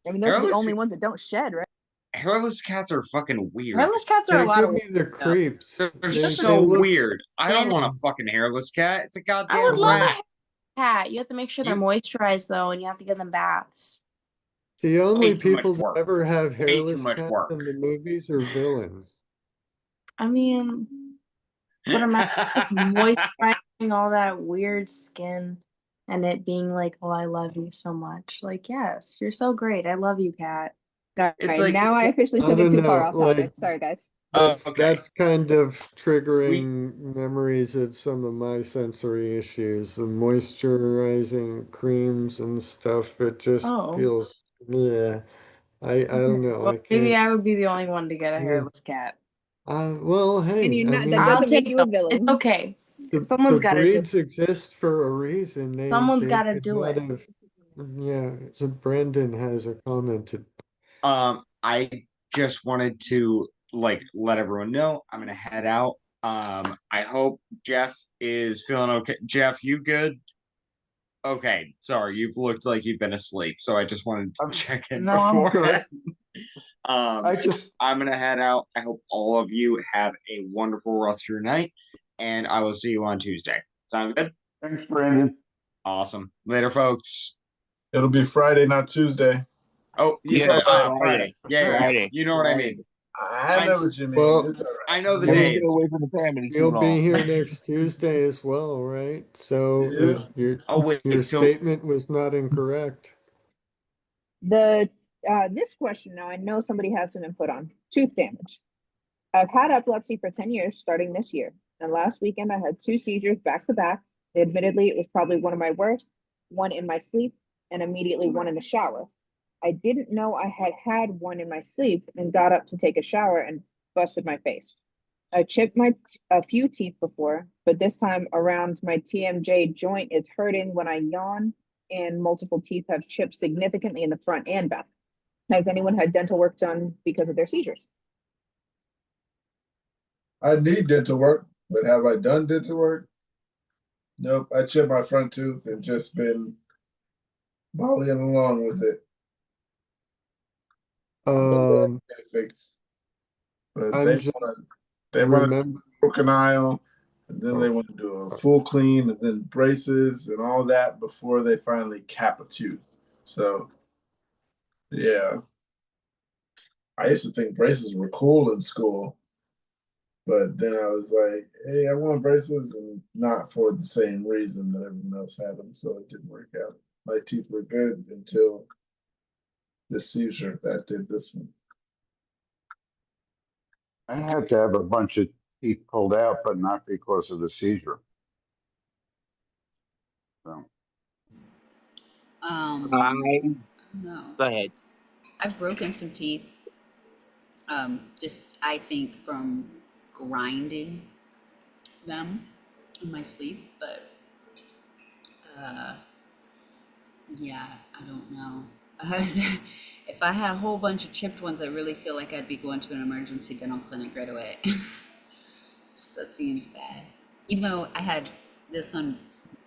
I mean, those are the Hairless only ones that don't shed, right? hairless cats are fucking weird. Hairless cats are a They lot give of me work, the though. creeps. They're They so look weird. I don't want a thin. fucking hairless cat. It's a I would goddamn love rat. a cat. You have to make sure they're You moisturized, though, and you have to give them baths. the only way too much people that work. ever have Way too hairless much cats work. in the movies are villains. I mean, but imagine just moisturizing all that weird skin and it being like, oh, I love you so much. Like, yes, you're so great. I love you, cat. All It's right, like, now I officially I took it don't too far know, off like topic. Sorry, guys. that's okay. kind of We triggering memories of some of my sensory issues. The moisturizing creams and stuff, it just Oh, feels, yeah. I don't know. well, I maybe can't. I would be the only one to get a Yeah. hairless cat. Well, And hey, you're I not, that mean, I'll doesn't make take you a them. It's villain. okay. the Someone's got to do it. breeds exist for a reason. Someone's They got to could do not it. have. Yeah. So Brandon has a commented. I just wanted to like let everyone know I'm gonna head out. I hope Jeff is feeling okay. Jeff, you good? Okay, sorry, you've looked like you've been asleep, so I just wanted to check in No, I'm good. beforehand. I just I'm gonna head out. I hope all of you have a wonderful rest of your night, and I will see you on Tuesday. Sound good? thanks, Brandon. Awesome. Later, folks. It'll be Friday, not Tuesday. Oh, Yeah, yeah, Friday. Friday. Yeah. Friday. You know what I mean. I know what you mean. Well, It's all I right. know the Never you'll stay days. away from the family too you'll be long. here next Tuesday as well, right? So Yeah. Oh wait, your so statement was not incorrect. The this question now, I know somebody has some input on tooth damage. I've had epilepsy for 10 years starting this year, and last weekend I had 2 seizures back to back. Admittedly, it was probably one of my worst, one in my sleep, and immediately one in the shower. I didn't know I had had one in my sleep and got up to take a shower and busted my face. I chipped a few teeth before, but this time around my TMJ joint is hurting when I yawn, and multiple teeth have chipped significantly in the front and back. Has anyone had dental work done because of their seizures? I need dental work, but have I done dental work? Nope. I chipped my front tooth and just been volleying along with it. Um, Get it fixed. But I'm just they want to remember. broken aisle, and then they Oh, want to do a full clean, and then braces and all that before they finally cap a tooth. So yeah, I used to think braces were cool in school, but then I was like, hey, I want braces, and not for the same reason that everyone else had them, so it didn't work out. My teeth were good until the seizure that did this one. I had to have a bunch of teeth pulled out, but not because of the seizure. So I No. Go ahead. I've broken some teeth. Just I think from grinding them in my sleep, but yeah, I don't know. If I had a whole bunch of chipped ones, I really feel like I'd be going to an emergency dental clinic right away. So that seems bad. Even though I had this one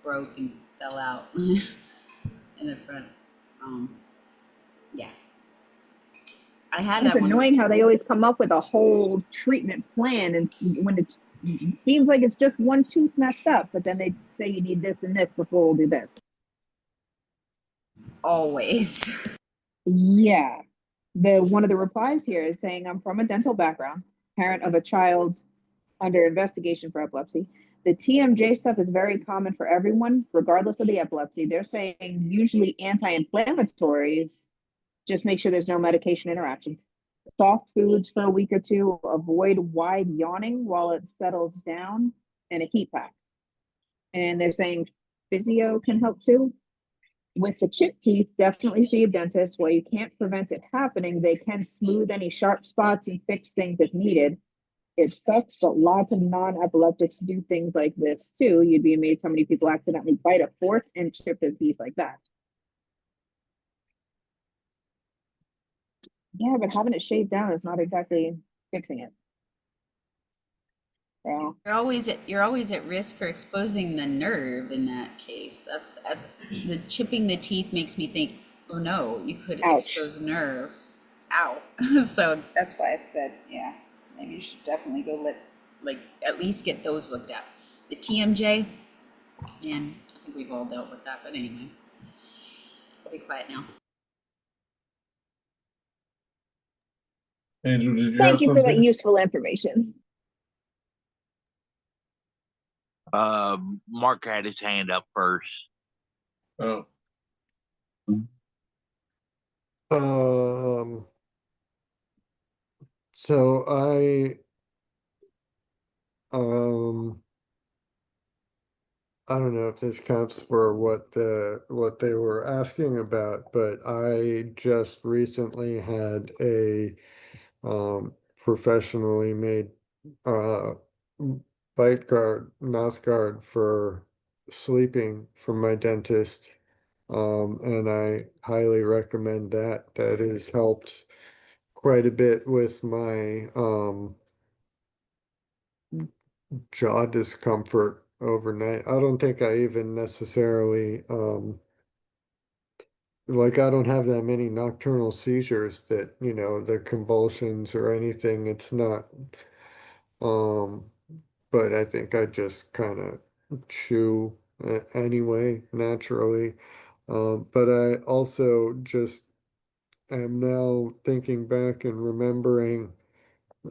broke and fell out in the front. Yeah. I had It's that one. annoying how they always come up with a whole treatment plan, and when it seems like it's just one tooth messed up, but then they say you need this and this before we'll do this. Always. Yeah. One of the replies here is saying, I'm from a dental background, parent of a child under investigation for epilepsy. The TMJ stuff is very common for everyone, regardless of the epilepsy. They're saying usually anti-inflammatories, just make sure there's no medication interactions. Soft foods for a week or two, avoid wide yawning while it settles down, and a heat pack. And they're saying physio can help too. With the chipped teeth, definitely see a dentist. While you can't prevent it happening, they can smooth any sharp spots and fix things if needed. It sucks, but lots of non-epileptics do things like this too. You'd be amazed how many people accidentally bite a fork and chip their teeth like that. Yeah, but having it shaved down is not exactly fixing it. So You're always at risk for exposing the nerve in that case. That's the chipping the teeth makes me think, oh no, you could expose a nerve. Ow. So that's why I said, yeah, maybe you should definitely go at least get those looked at. The TMJ, and I think we've all dealt with that, but anyway. I'll be quiet now. Angel, did you thank have you for that something? useful information. Mark had his hand up first. Oh. So I don't know if this counts for what they were asking about, but I just recently had a professionally made uh bite guard, mouth guard for sleeping from my dentist. And I highly recommend that. That has helped quite a bit with my jaw discomfort overnight. I don't think I even necessarily like I don't have that many nocturnal seizures that, the convulsions or anything. It's not um but I think I just kind of chew anyway, naturally. But I also just am now thinking back and remembering,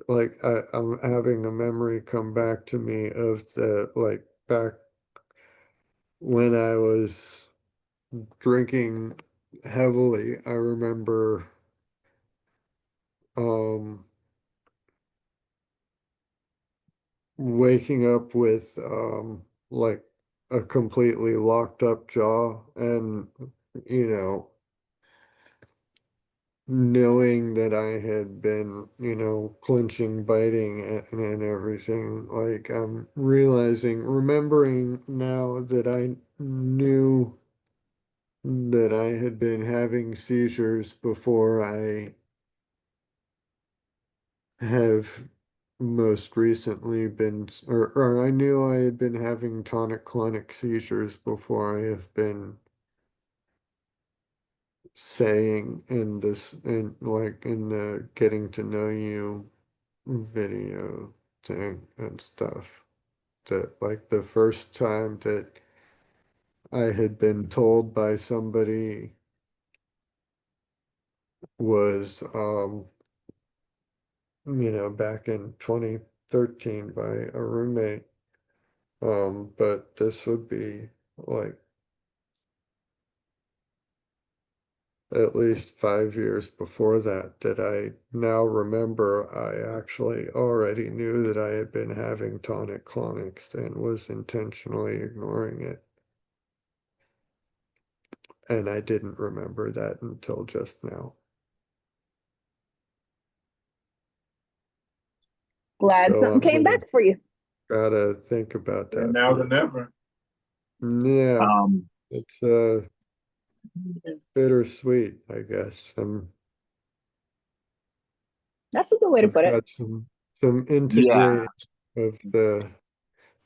like I'm having a memory come back to me of the like back when I was drinking heavily. I remember um waking up with like a completely locked up jaw and you know knowing that I had been, clenching, biting, and everything. Like I'm remembering now that I knew that I had been having seizures before I have most recently been, or I knew I had been having tonic-clonic seizures before I have been saying in this, in like in the getting to know you video thing and stuff, that like the first time that I had been told by somebody was back in 2013 by a roommate. But this would be like at least 5 years before that, that I now remember I actually already knew that I had been having tonic-clonics and was intentionally ignoring it. And I didn't remember that until just now. Glad So something I'm came gonna back for you. gotta think about And that. now than ever. Yeah, it's bittersweet, I guess. That's a good way to I've put it. got some Yeah. integrate of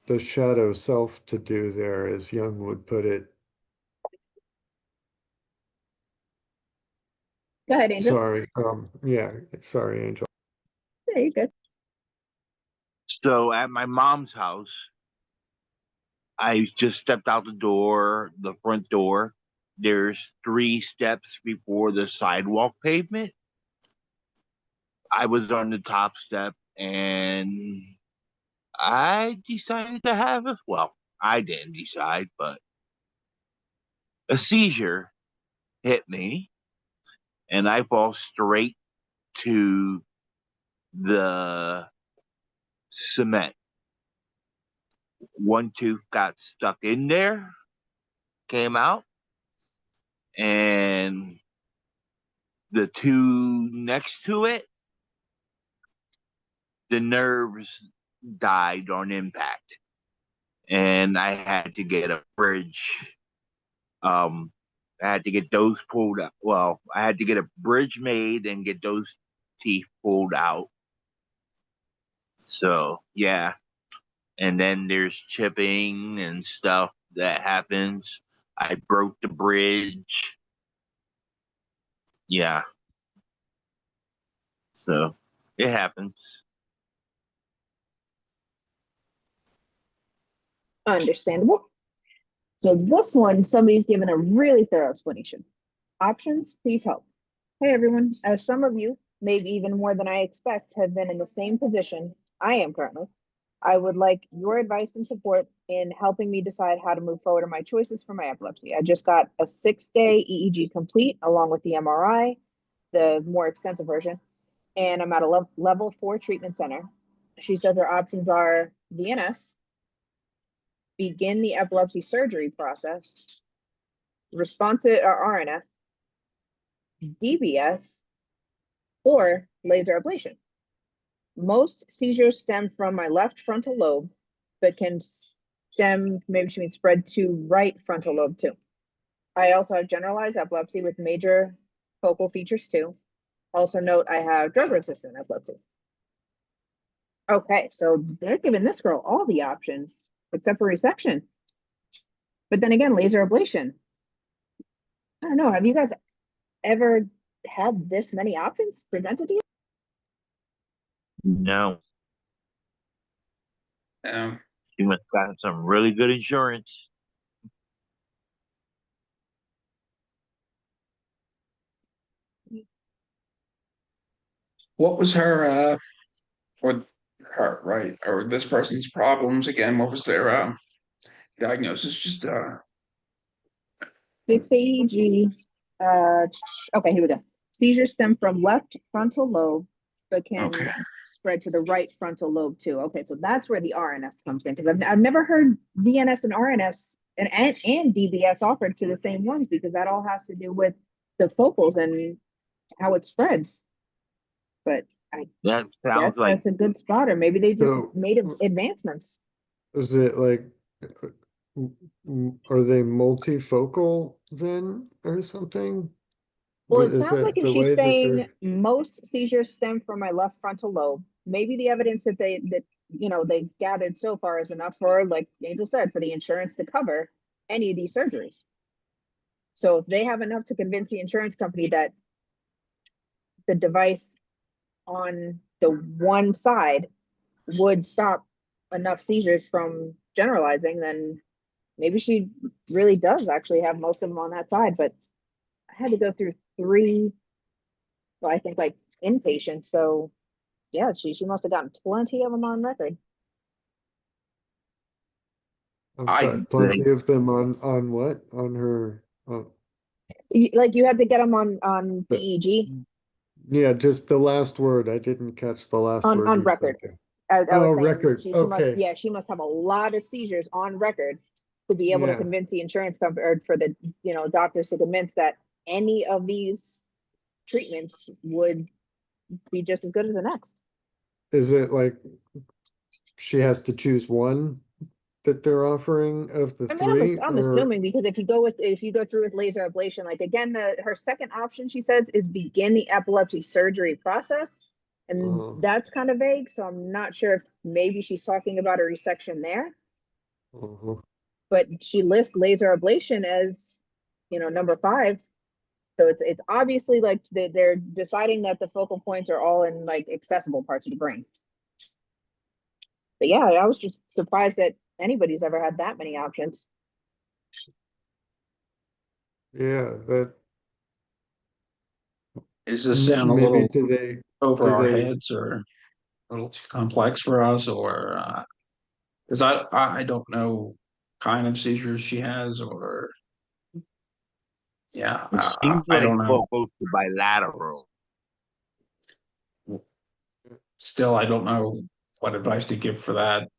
the shadow self to do there, as Young would put it. Go ahead, Angel. Sorry. Yeah, sorry, Angel. Yeah, you're good. So at my mom's house, I just stepped out the front door. There's 3 steps before the sidewalk pavement. I was on the top step and I decided to have it. Well, I didn't decide, but a seizure hit me and I fall straight to the cement. One tooth got stuck in there, came out, and the two next to it, the nerves died on impact. And I had to get a bridge. I had to get those pulled out. Well, I had to get a bridge made and get those teeth pulled out. So, yeah. And then there's chipping and stuff that happens. I broke the bridge. Yeah. So it happens. Understandable. So this one, somebody's given a really thorough explanation. Options, please help. Hey everyone, as some of you, maybe even more than I expect, have been in the same position I am currently, I would like your advice and support in helping me decide how to move forward in my choices for my epilepsy. I just got a 6-day EEG complete along with the MRI, the more extensive version, and I'm at a level 4 treatment center. She says her options are VNS, begin the epilepsy surgery process, responsive or RNS, DBS, or laser ablation. Most seizures stem from my left frontal lobe, but can stem, maybe she means spread to right frontal lobe too. I also have generalized epilepsy with major focal features too. Also note I have drug-resistant epilepsy. Okay, so they're giving this girl all the options except for resection. But then again, laser ablation. I don't know, have you guys ever had this many options presented to you? No. Um, You must have some really good insurance. What was or her, right, or this person's problems again? What was their diagnosis? Just 6 AEG. Okay, here we go. Seizures stem from left frontal lobe, but can okay. spread to the right frontal lobe too. Okay, so that's where the RNS comes in, because I've never heard VNS and RNS and DBS offered to the same ones, because that all has to do with the focals and how it spreads. But I That sounds guess like that's a good spot, or maybe they just So made advancements. is it like, are they multifocal then or something? Well, What it is sounds like it if the she's way that saying they're most seizures stem from my left frontal lobe, maybe the evidence that they gathered so far is enough for, like Angel said, for the insurance to cover any of these surgeries. So if they have enough to convince the insurance company that the device on the one side would stop enough seizures from generalizing, then maybe she really does actually have most of them on that side. But I had to go through 3, well, I think like inpatient. So yeah, she must have gotten plenty of them on record. I'm I sorry, plenty of them on what? On her Like you had to get them on but EEG yeah, just the last word. I didn't catch the last word on you said record. there. I Oh, was saying record. Okay. she must have a lot of seizures on record to be able to Yeah. convince the insurance company, or for the doctors to convince that any of these treatments would be just as good as the next. Is it like she has to choose one that they're offering of the I mean, three, I'm or assuming, because if you go through with laser ablation, like again, her second option, she says, is begin the epilepsy surgery process, and that's kind of vague. So I'm not sure if maybe she's talking about a resection there. But she lists laser ablation as, number 5. So it's obviously like they're deciding that the focal points are all in like accessible parts of the brain. But yeah, I was just surprised that anybody's ever had that many options. Yeah, that Does this sound a maybe little do they over do our they heads or a little too complex for us, or because I don't know kind of seizures she has, or yeah, It seems I like don't know. focal to bilateral. Still, I don't know what advice to give for that.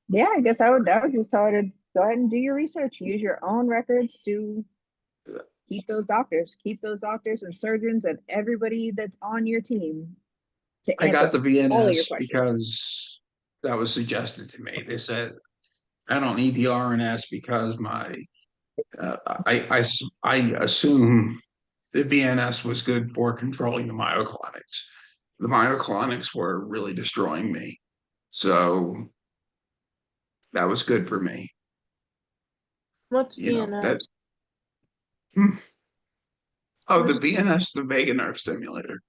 Yeah, I guess I would just tell her to go ahead and do your research. Use your own records to keep those doctors, and surgeons and everybody that's on your team to I answer got the all of your VNS questions. because that was suggested to me. They said I don't need the RNS because my I assume the VNS was good for controlling the myoclonics. The myoclonics were really destroying me, so that was good for me. What's You know that. VNS? Hmm. Oh, What the is VNS, the vagus nerve stimulator.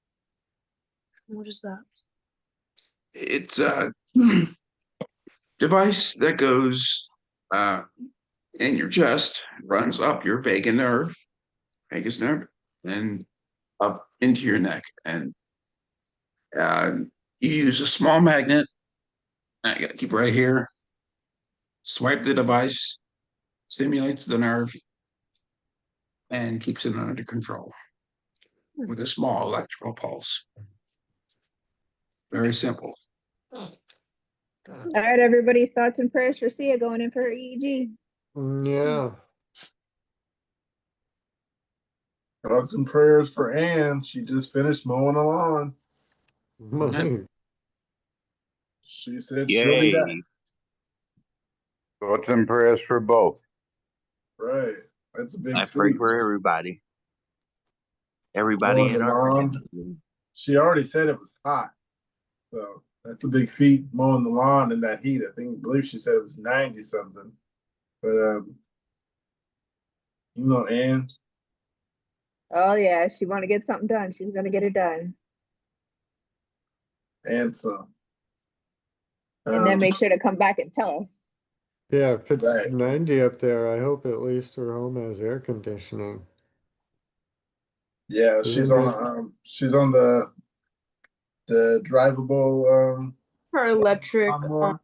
what is that? It's a device that goes uh, in your chest, runs up your vagus nerve, and up into your neck. And uh, you use a small magnet. I got to keep right here. Swipe the device, stimulates the nerve, and keeps it under control with a small electrical pulse. Very simple. All right, everybody, thoughts and prayers for Sia going in for her EEG. Yeah. Thoughts and prayers for Ann. She just finished mowing the lawn. Mine. She said she'll be back. Yay. Thoughts and prayers for both. Right. That's a big I pray feat. for everybody. Everybody Mowing the in our lawn. family. She already said it was hot. So that's a big feat mowing the lawn in that heat. I believe she said it was 90 something. But Ann. Oh yeah, she want to get something done. She's gonna get it done, And some. and then make sure to come back and tell us. Yeah, if it's Right. 90 up there, I hope at least her home has air conditioning. Yeah, she's on the drivable Her electric lawnmower.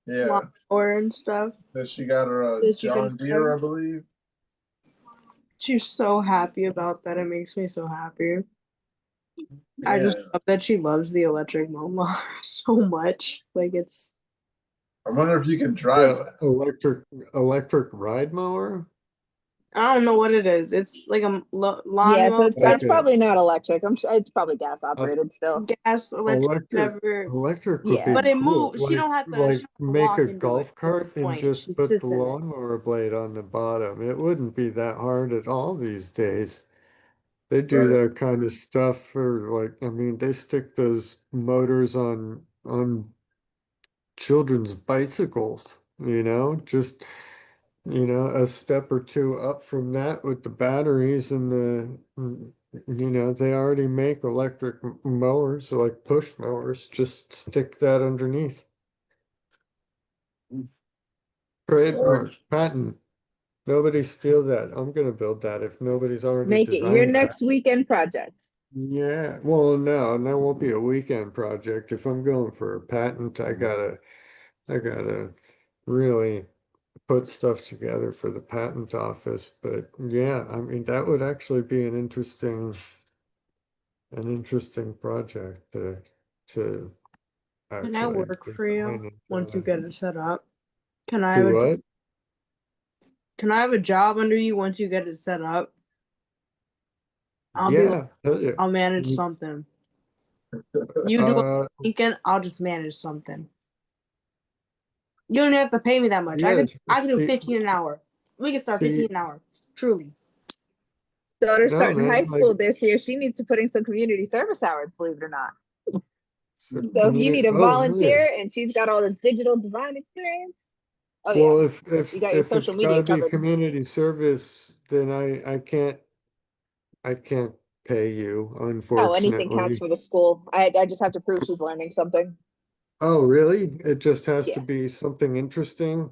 Yeah. lawnmower and stuff. That she got her That she can John Deere, drive. I believe. She's so happy about that. It makes me so happy. I Yeah. just love that she loves the electric lawnmower so much. Like it's I wonder if you can drive that. Electric ride mower? I don't know what it is. It's like a Yeah, so lawnmower. it's probably not electric. I'm sure it's probably gas operated still. Gas, electric, whatever. Electric would Yeah. be But it cool. moves. She don't have to she don't have to Make walk a and do it. golf cart and Point. just She put the sits in it. lawnmower blade on the bottom. It wouldn't be that hard at all these days. They do Right. that kind of stuff for they stick those motors on children's bicycles, just a step or two up from that with the batteries and they already make electric mowers, like push mowers, just stick that underneath. Trademark, patent. Nobody steal that. I'm gonna build that if nobody's already Make it your designed that. next weekend project. Yeah, well, no, and that won't be a weekend project. If I'm going for a patent, I gotta really put stuff together for the patent office. But yeah, I mean, that would actually be an interesting project to Can I actually work for you design once you and get it set up? Can I have do a what? Can I have a job under you once you get it set up? I'll be like, Yeah, I'll manage you- something. You do a uh, weekend, I'll just manage something. You don't even have to pay me that much. yeah, I could do see, 15 an hour. We can start 15 see, an hour. Truly. Daughter's no, starting high man, school this year. She needs to put in some community service hours, believe it or not. So if you need a oh, really? volunteer and she's got all this digital design experience, oh yeah, Well, if you got your if social it's media gotta be covered. community service, then I I can't pay you, Oh, anything counts unfortunately. for the school. I just have to prove she's learning something. Oh, really? It just has to Yeah. be something interesting?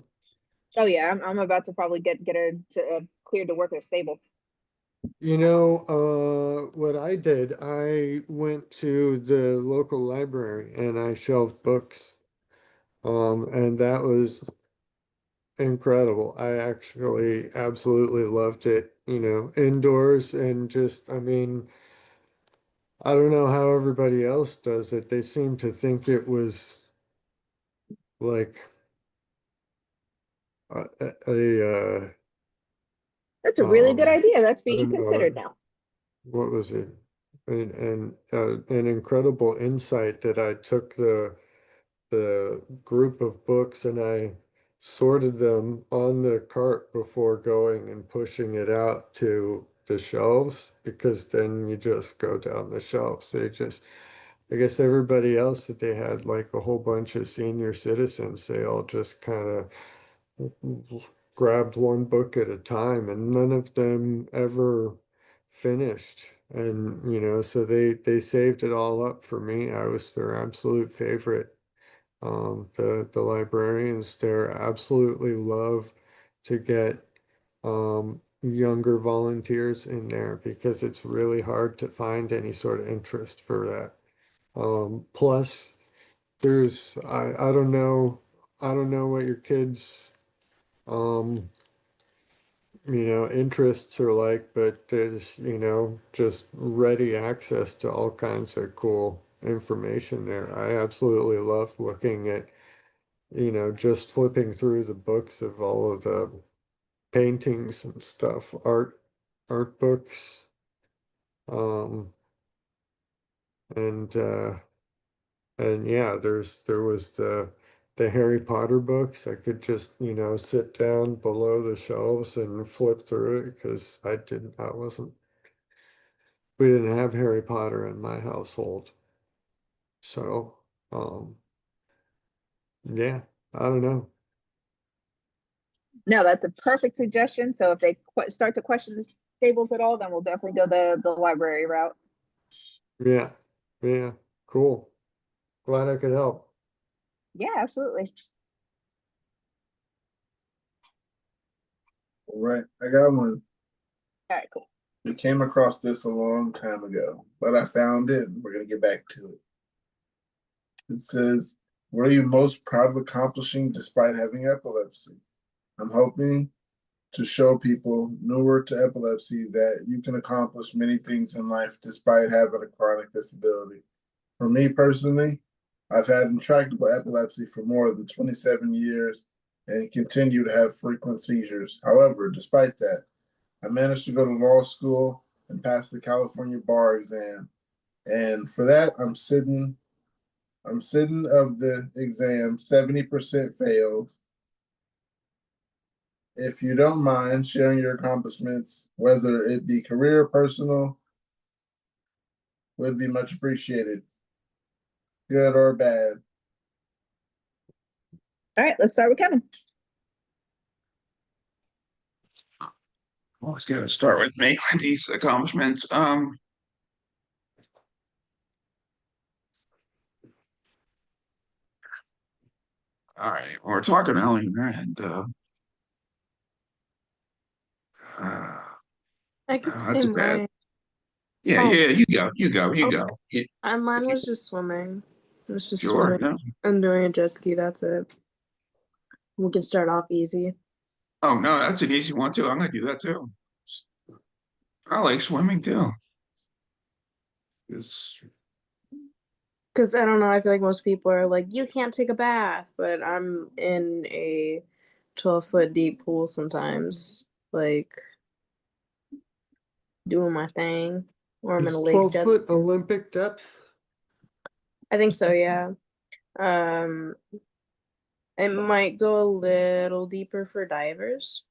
Oh yeah, I'm about to probably get her to cleared to work at a stable. You know, what I did, I went to the local library and I shelved books. And that was incredible. I actually absolutely loved it, indoors and just, I mean, I don't know how everybody else does it. They seem to think it was like That's a really good idea. That's I being don't know, considered now. what was it? An incredible insight that I took the group of books and I sorted them on the cart before going and pushing it out to the shelves because then you just go down the shelves. I guess everybody else that they had like a whole bunch of senior citizens, they all just kind of grabbed one book at a time and none of them ever finished. And, so they saved it all up for me. I was their absolute favorite. The librarians there absolutely love to get younger volunteers in there because it's really hard to find any sort of interest for that. Plus, I don't know what your kids um interests are like, but there's just ready access to all kinds of cool information there. I absolutely love looking at just flipping through the books of all of the paintings and stuff, art books, um, and yeah, there was the Harry Potter books. I could just, sit down below the shelves and flip through it because we didn't have Harry Potter in my household. So, yeah, I don't know. No, that's a perfect suggestion. So if they start to question the stables at all, then we'll definitely go the library route. Yeah, yeah, cool. Glad I could help. Yeah, absolutely. All right, I got one. All right, cool. We came across this a long time ago, but I found it and we're gonna get back to it. It says, what are you most proud of accomplishing despite having epilepsy? I'm hoping to show people newer to epilepsy that you can accomplish many things in life despite having a chronic disability. For me personally, I've had intractable epilepsy for more than 27 years and continue to have frequent seizures. However, despite that, I managed to go to law school and pass the California bar exam. And for that, I'm sitting of the exam 70% failed. If you don't mind sharing your accomplishments, whether it be career or personal, would be much appreciated, good or bad. All right, let's start with Kevin. Always got to start with me with these accomplishments. All right, we're talking earlier, and uh, I could say that's a bad. mine. Yeah, Oh, yeah, you okay. go. Yeah, Mine was just swimming. It was just sure. swimming No. and doing a jet ski. That's it. We can start off easy. Oh no, that's an easy one too. I'm gonna do that too. I like swimming too. It's Because I don't know, I feel like most people are like, you can't take a bath, but I'm in a 12-foot deep pool sometimes, like doing my thing, or I'm in Is a lake 12 jet foot ski. Olympic depth? I think so, yeah. Um, it might go a little deeper for divers,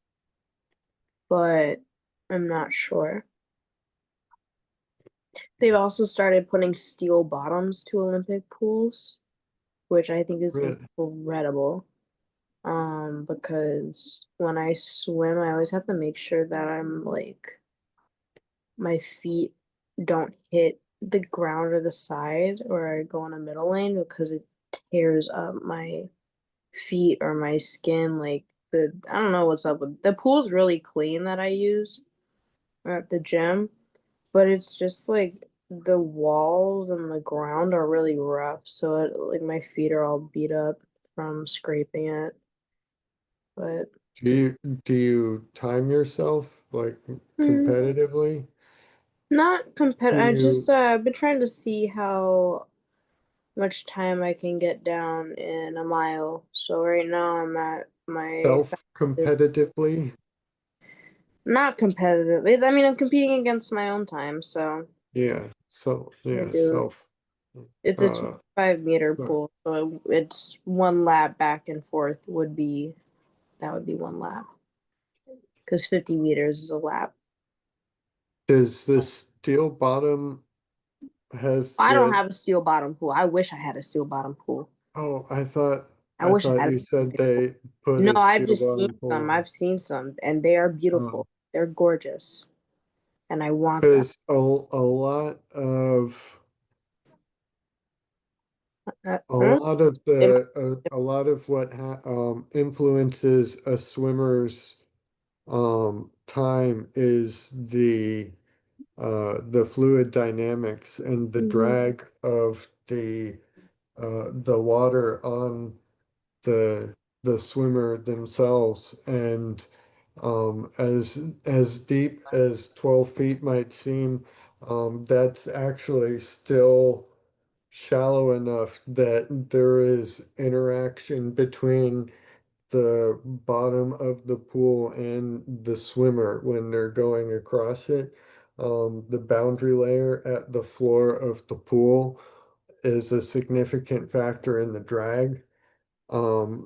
but I'm not sure. They've also started putting steel bottoms to Olympic pools, which I think is Really? incredible. Because when I swim, I always have to make sure that I'm like my feet don't hit the ground or the side, or I go on a middle lane because it tears up my feet or my skin. Like I don't know what's up with the pool's really clean that I use at the gym, but it's just like the walls and the ground are really rough, so like my feet are all beat up from scraping it. But Do you time yourself like competitively? not Do competitive. I just you I've been trying to see how much time I can get down in a mile. So right now I'm at my self competitively? not competitive. I mean, I'm competing against my own time, so Yeah, so I yeah, do. self It's a uh 25-meter sorry. pool, so it's one lap back and forth would be that would be one lap because 50 meters is a lap. Does the steel bottom has I don't the have a steel bottom pool. I wish I had a steel bottom pool. oh I thought I I wish I thought had you said they put No, a I've steel just seen bottom some. pool. I've seen some, and they are Oh, beautiful. They're gorgeous, and I want them. because a lot of a Mm, lot of they might- a lot of what influences a swimmer's time is the fluid dynamics and the Mhm. drag of the water on the the swimmer themselves. And as deep as 12 feet might seem, that's actually still shallow enough that there is interaction between the bottom of the pool and the swimmer when they're going across it. The boundary layer at the floor of the pool is a significant factor in the drag.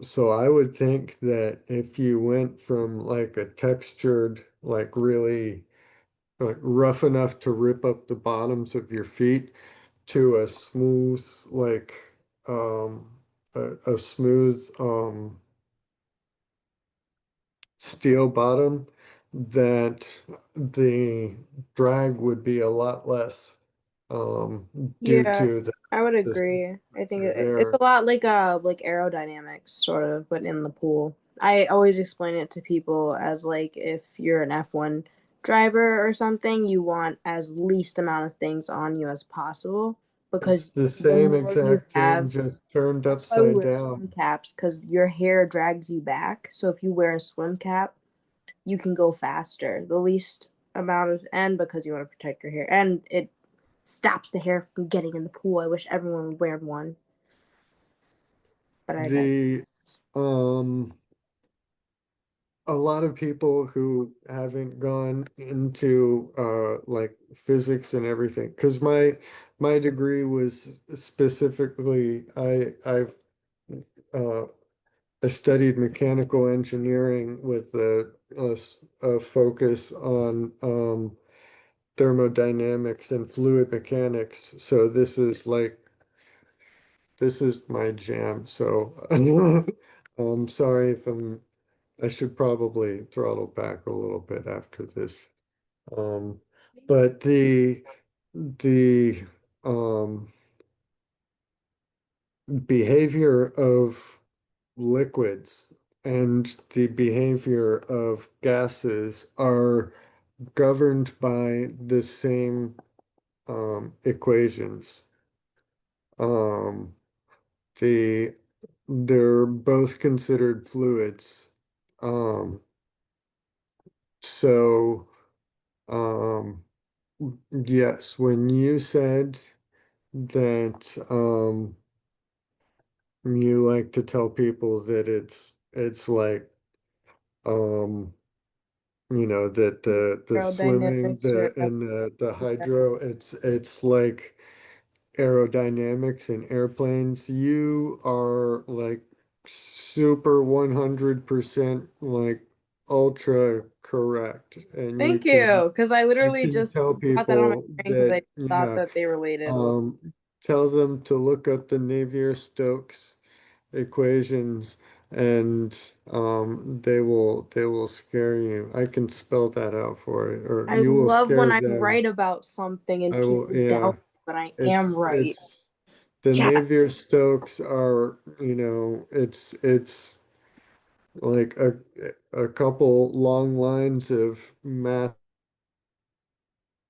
So I would think that if you went from like a textured, like really like rough enough to rip up the bottoms of your feet to a smooth, like um a smooth steel bottom, that the drag would be a lot less due Yeah, to I would the agree. I think it's there. a lot like aerodynamics, sort of, but in the pool. I always explain it to people as like if you're an F1 driver or something, you want as least amount of things on you as possible It's because the the same more you exact thing, have, just turned that's why we upside wear swim down. caps because your hair drags you back. So if you wear a swim cap, you can go faster, the least amount of, and because you want to protect your hair, and it stops the hair from getting in the pool. I wish everyone would wear one, but I The digress. um a lot of people who haven't gone into like physics and everything, because my degree was specifically uh I studied mechanical engineering with a focus on thermodynamics and fluid mechanics. So this is my jam. So I'm sorry if I should probably throttle back a little bit after this. Um, but the um, behavior of liquids and the behavior of gases are governed by the same equations. Um, the they're both considered fluids. Um, so um, yes, when you said that you like to tell people that it's like um that the swimming Aerodynamics or and the hydro, it's like aerodynamics in airplanes. You are like super 100% like ultra correct, and thank you, because I you literally can just tell got that on my people brain because that I thought that they related. Well, um tell them to look up the Navier-Stokes equations and they will scare you. I can spell that out for you, or I you will love when scare I'm them. right about something and I will, people yeah. doubt me, but I am right. It's the Yes. Navier-Stokes are, it's like a couple long lines of math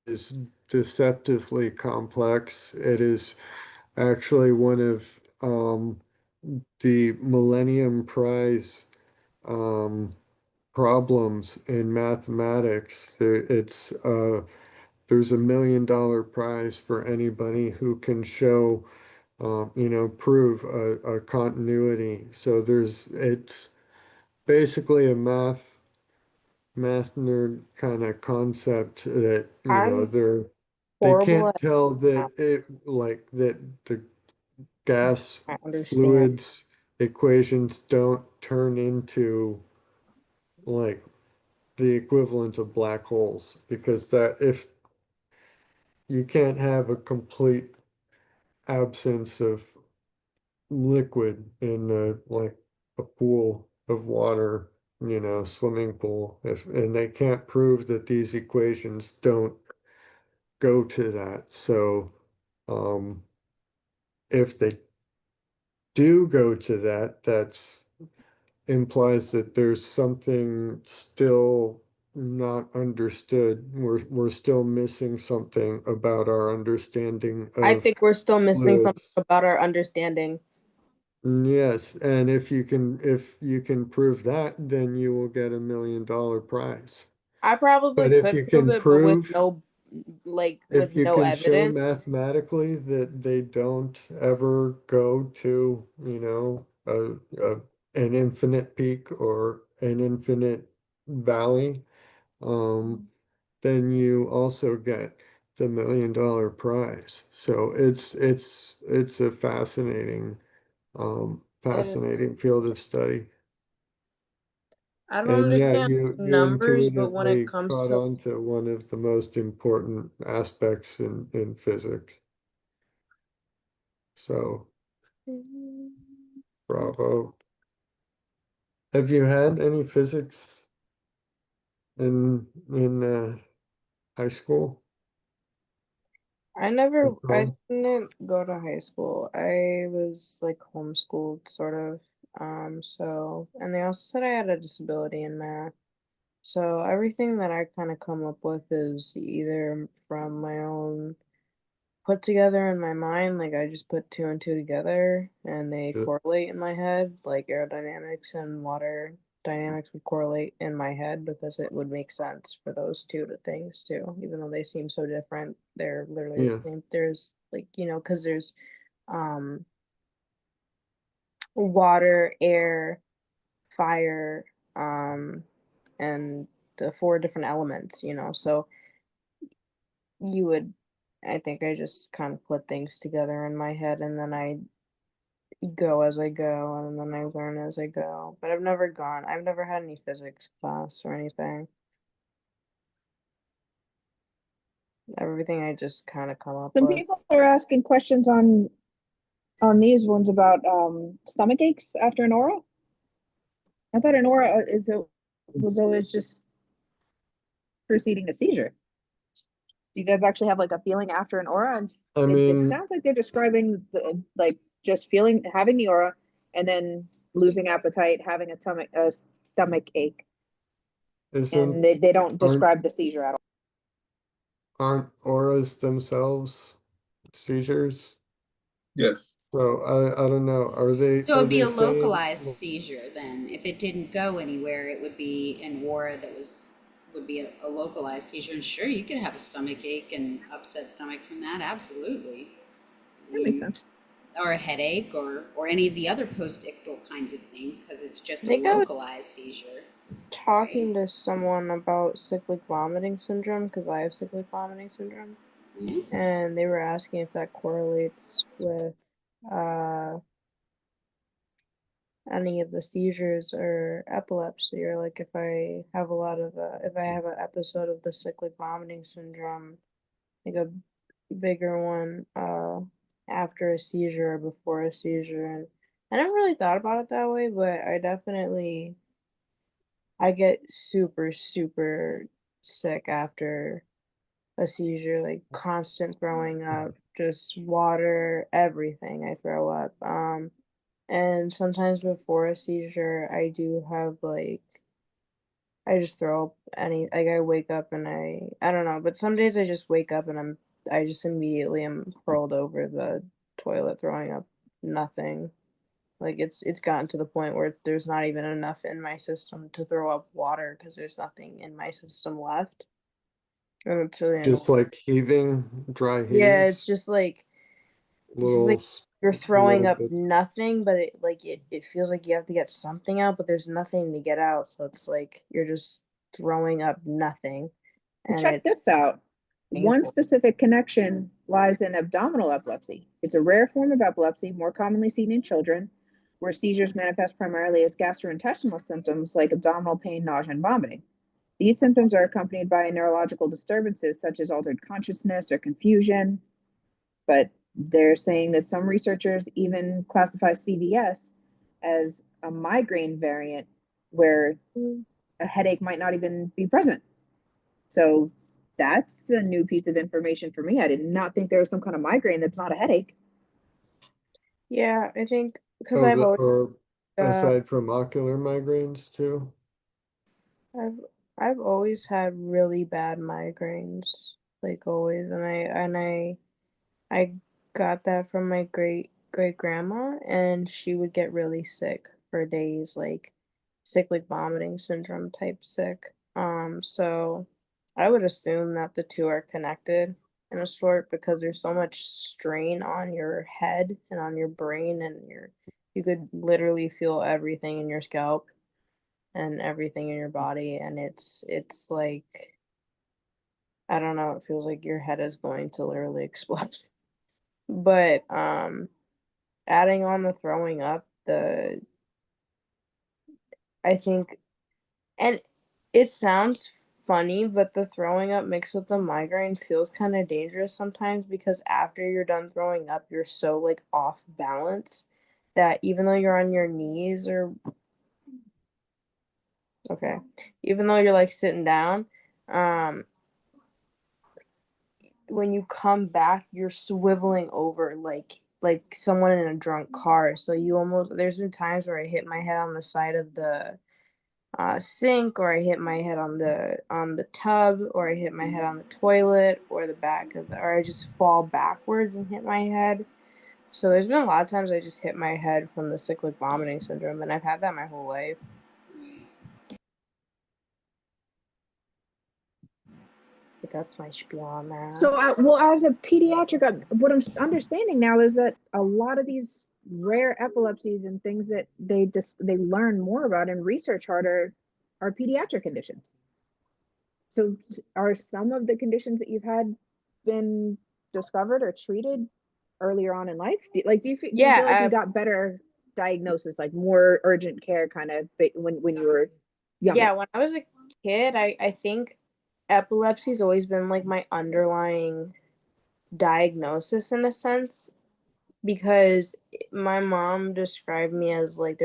is deceptively complex. It is actually one of the Millennium Prize problems in mathematics. There's $1 million prize for anybody who can show, prove a continuity. So it's basically a math nerd kind of concept that, I'm they horrible can't at tell that math. that the gas I understand. fluids equations don't turn into like the equivalent of black holes, because that if you can't have a complete absence of liquid in a pool of water, swimming pool, if and they can't prove that these equations don't go to that. So um if they do go to that, that's implies that there's something still not understood. We're still missing something about our understanding I of think we're still missing something fluids. about our understanding. Yes, and if you can prove that, then you will get $1 million prize. I probably But if could you prove can it, but with prove, no, with if you no can show evidence. mathematically that they don't ever go to, an infinite peak or an infinite valley, then you also get the $1 million prize. So it's a And fascinating field of study. I don't And yeah, understand you numbers, but when it intuitively comes caught to on to one of the most important aspects in physics. So bravo. Have you had any physics in high school? I April? didn't go to high school. I was like homeschooled sort of. So, and they also said I had a disability in math. So everything that I kind of come up with is either from my own put together in my mind, like I just put two and two together and they Yeah. correlate in my head, like aerodynamics and water dynamics would correlate in my head because it would make sense for those things too, even though they seem so different. They're literally the Yeah. same. There's like, because there's um water, air, fire, and the four different elements, so you would I think I just kind of put things together in my head and then I go as I go and then I learn as I go. But I've never had any physics class or anything. Everything I just kind of come up Some with. people are asking questions on these ones about stomach aches after an aura. I thought an aura was always just preceding a seizure. Do you guys actually have like a feeling after an aura? And I it mean, sounds like they're describing like just having the aura and then losing appetite, having a stomach ache, isn't and they don't aren't describe the seizure at all. aren't auras themselves seizures? Yes. So I don't know. So Are it'd be they a saying localized seizure then. If it didn't go anywhere, it would be an aura that would be a localized seizure. And sure, you could have a stomach ache and upset stomach from that. Absolutely. That makes sense. Or a headache or any of the other post-ictal kinds of things because it's I just a think I was localized seizure, right? talking to someone about cyclic vomiting syndrome because I have cyclic vomiting syndrome. Mhm. And they were asking if that correlates with uh any of the seizures or epilepsy, or like if I have if I have an episode of the cyclic vomiting syndrome, like a bigger one after a seizure or before a seizure, and I never really thought about it that way, but I get super, super sick after a seizure, like constant throwing up, just water, everything I throw up. And sometimes before a seizure, I do have like I just throw up like I wake up and I don't know, but some days I just wake up and I just immediately am curled over the toilet throwing up nothing. Like it's gotten to the point where there's not even enough in my system to throw up water because there's nothing in my system left. And it's really annoying. Just like heaving, dry Yeah, heaves, it's just like little, you're throwing little up bit. nothing, but it feels like you have to get something out, but there's nothing to get out. So it's like you're just throwing up nothing. And Check it's this out. One painful. specific connection lies in abdominal epilepsy. It's a rare form of epilepsy, more commonly seen in children, where seizures manifest primarily as gastrointestinal symptoms like abdominal pain, nausea, and vomiting. These symptoms are accompanied by neurological disturbances such as altered consciousness or confusion, but they're saying that some researchers even classify CVS as a migraine variant where a headache might not even be present. So that's a new piece of information for me. I did not think there was some kind of migraine that's not a headache. Yeah, I think because Oh, I've always or uh aside from ocular migraines too. I've I've always had really bad migraines, like always, and I got that from my great grandma, and she would get really sick for days, like sick like vomiting syndrome type sick. So I would assume that the two are connected in a sort because there's so much strain on your head and on your brain and you could literally feel everything in your scalp and everything in your body, and it's like I don't know, it feels like your head is going to literally explode. But adding on the throwing up, the I think and it sounds funny, but the throwing up mixed with the migraine feels kind of dangerous sometimes because after you're done throwing up, you're so like off balance that even though you're on your knees or okay, even though you're like sitting down, um when you come back, you're swiveling over like someone in a drunk car. So you almost there's been times where I hit my head on the side of the sink, or I hit my head on the tub, or I hit my head on the toilet, or the back of the, or I just fall backwards and hit my head. So there's been a lot of times I just hit my head from the cyclic vomiting syndrome, and I've had that my whole life. But that's my spiel on that. So, well, as a pediatric, what I'm understanding now is that a lot of these rare epilepsies and things that they learn more about and research harder are pediatric conditions. So, are some of the conditions that you've had been discovered or treated earlier on in life? Do you feel like you Yeah, got better diagnosis, like more urgent care kind of when you were younger? yeah, when I was a kid, I think epilepsy's always been like my underlying diagnosis in a sense because my mom described me as like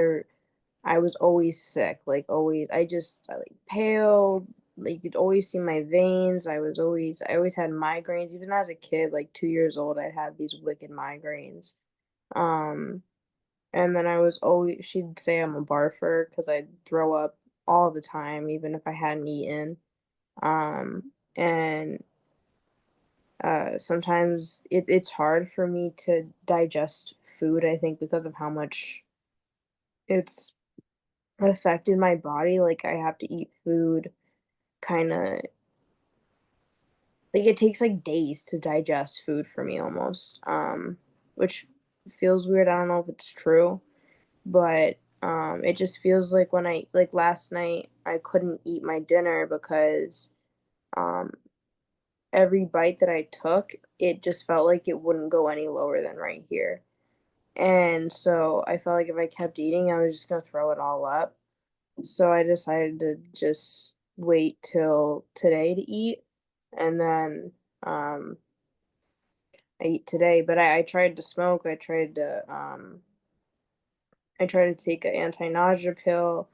I was always sick, like always I like pale, like you'd always see my veins. I always had migraines even as a kid, like 2 years old, I had these wicked migraines. Um and then I was always she'd say I'm a barfer because I'd throw up all the time even if I hadn't eaten. And sometimes it's hard for me to digest food, I think, because of how much it's affected my body. Like, I have to eat food kinda like, it takes, like, days to digest food for me almost, which feels weird, I don't know if it's true, but, it just feels like when like, last night, I couldn't eat my dinner because, um, every bite that I took, it just felt like it wouldn't go any lower than right here. And so I felt like if I kept eating, I was just gonna throw it all up. So I decided to just wait till today to eat, and then I eat today. But I tried to smoke. I tried to I try to take an anti-nausea pill,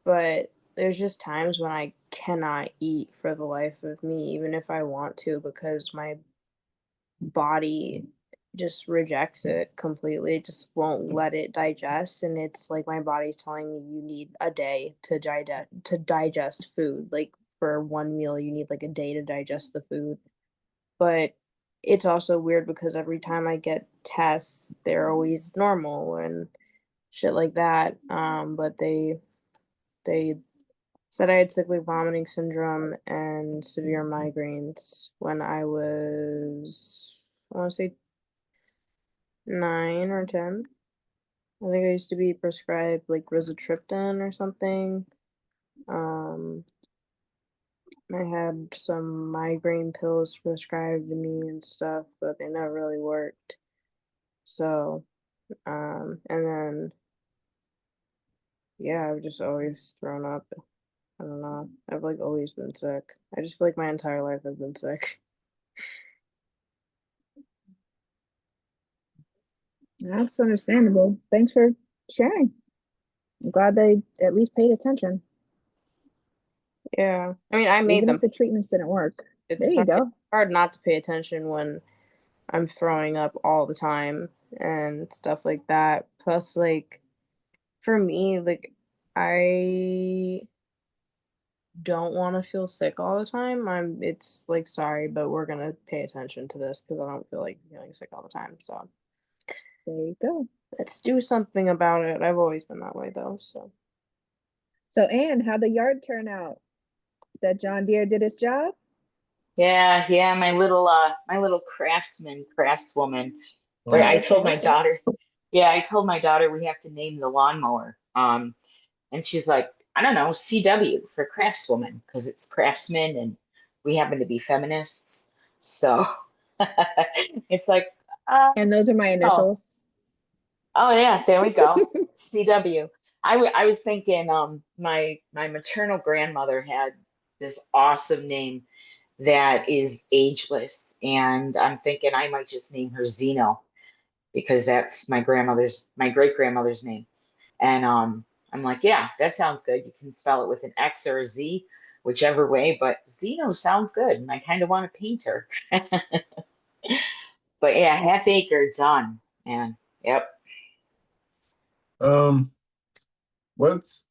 but there's just times when I cannot eat for the life of me, even if I want to, because my body just rejects it completely. It just won't let it digest, and it's like my body's telling me you need a day to digest food. Like for one meal, you need like a day to digest the food. But it's also weird because every time I get tests, they're always normal and shit like that. But they said I had cyclic vomiting syndrome and severe migraines when I was, I want to say 9 or 10. I think I used to be prescribed like rizatriptan or something. Um, I had some migraine pills prescribed to me and stuff, but they never really worked. So, and then, yeah, I've just always thrown up. I don't know. I've like always been sick. I just feel like my entire life I've been sick. That's understandable. Thanks for sharing. I'm glad they at least paid attention, Yeah. I mean, I made even them. if the treatments didn't work. There It's you hard, it's go. hard not to pay attention when I'm throwing up all the time and stuff like that. Plus, like, for me, like, I don't want to feel sick all the time. It's like, sorry, but we're gonna pay attention to this because I don't feel like feeling sick all the time. So There you go. let's do something about it. I've always been that way though. So So, Anne, how'd the yard turn out? That John Deere did his job? Yeah, my little craftswoman. Where I Oh, told okay, my okay. daughter, yeah, I told my daughter we have to name the lawnmower. And she's like, I don't know, CW for craftswoman, because it's craftsman and we happen to be feminists. So it's like, uh, And those are my oh, initials. oh yeah, there we go. CW. I was thinking, my maternal grandmother had this awesome name that is ageless, and I'm thinking I might just name her Zeno because that's my great grandmother's name. And I'm like, yeah, that sounds good. You can spell it with an X or a Z, whichever way, but Zeno sounds good, and I kind of want to paint her. But yeah, half acre done, and yep. Um, what's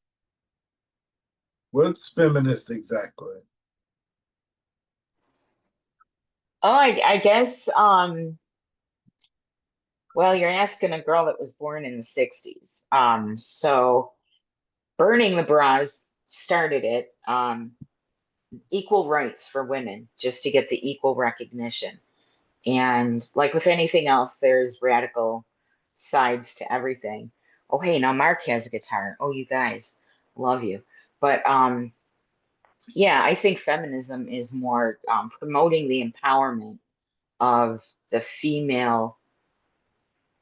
feminist exactly? Oh, I guess well, you're asking a girl that was born in the 60s. So burning the bras started it. Equal rights for women, just to get the equal recognition. And like with anything else, there's radical sides to everything. Oh, hey, now Mark has a guitar. Oh, you guys, love you. But yeah, I think feminism is more promoting the empowerment of the female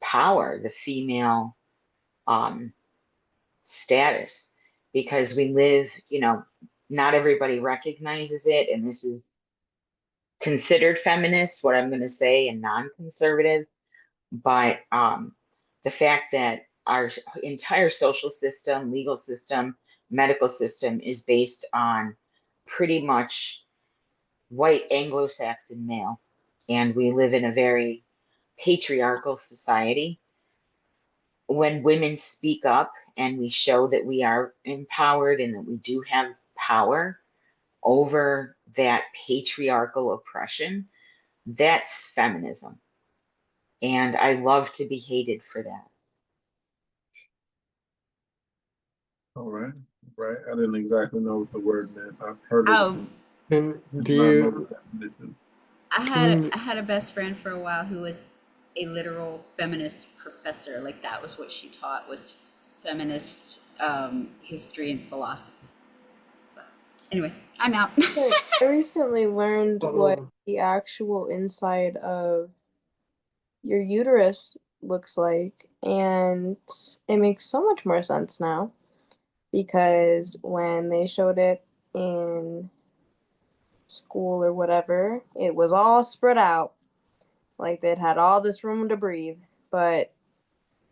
power, the female um, status, because we live, not everybody recognizes it, and this is considered feminist, what I'm going to say, and non-conservative. But the fact that our entire social system, legal system, medical system is based on pretty much white Anglo-Saxon male, and we live in a very patriarchal society. When women speak up and we show that we are empowered and that we do have power over that patriarchal oppression, that's feminism. And I love to be hated for that. All right, right. I didn't exactly know what the word meant. I've heard it, Oh, And do not know you, the definition. can, I had a best friend for a while who was a literal feminist professor. Like that was what she taught was feminist history and philosophy. So anyway, I'm out. I recently learned what um, the actual inside of your uterus looks like, and it makes so much more sense now because when they showed it in school or whatever, it was all spread out. Like they'd had all this room to breathe. But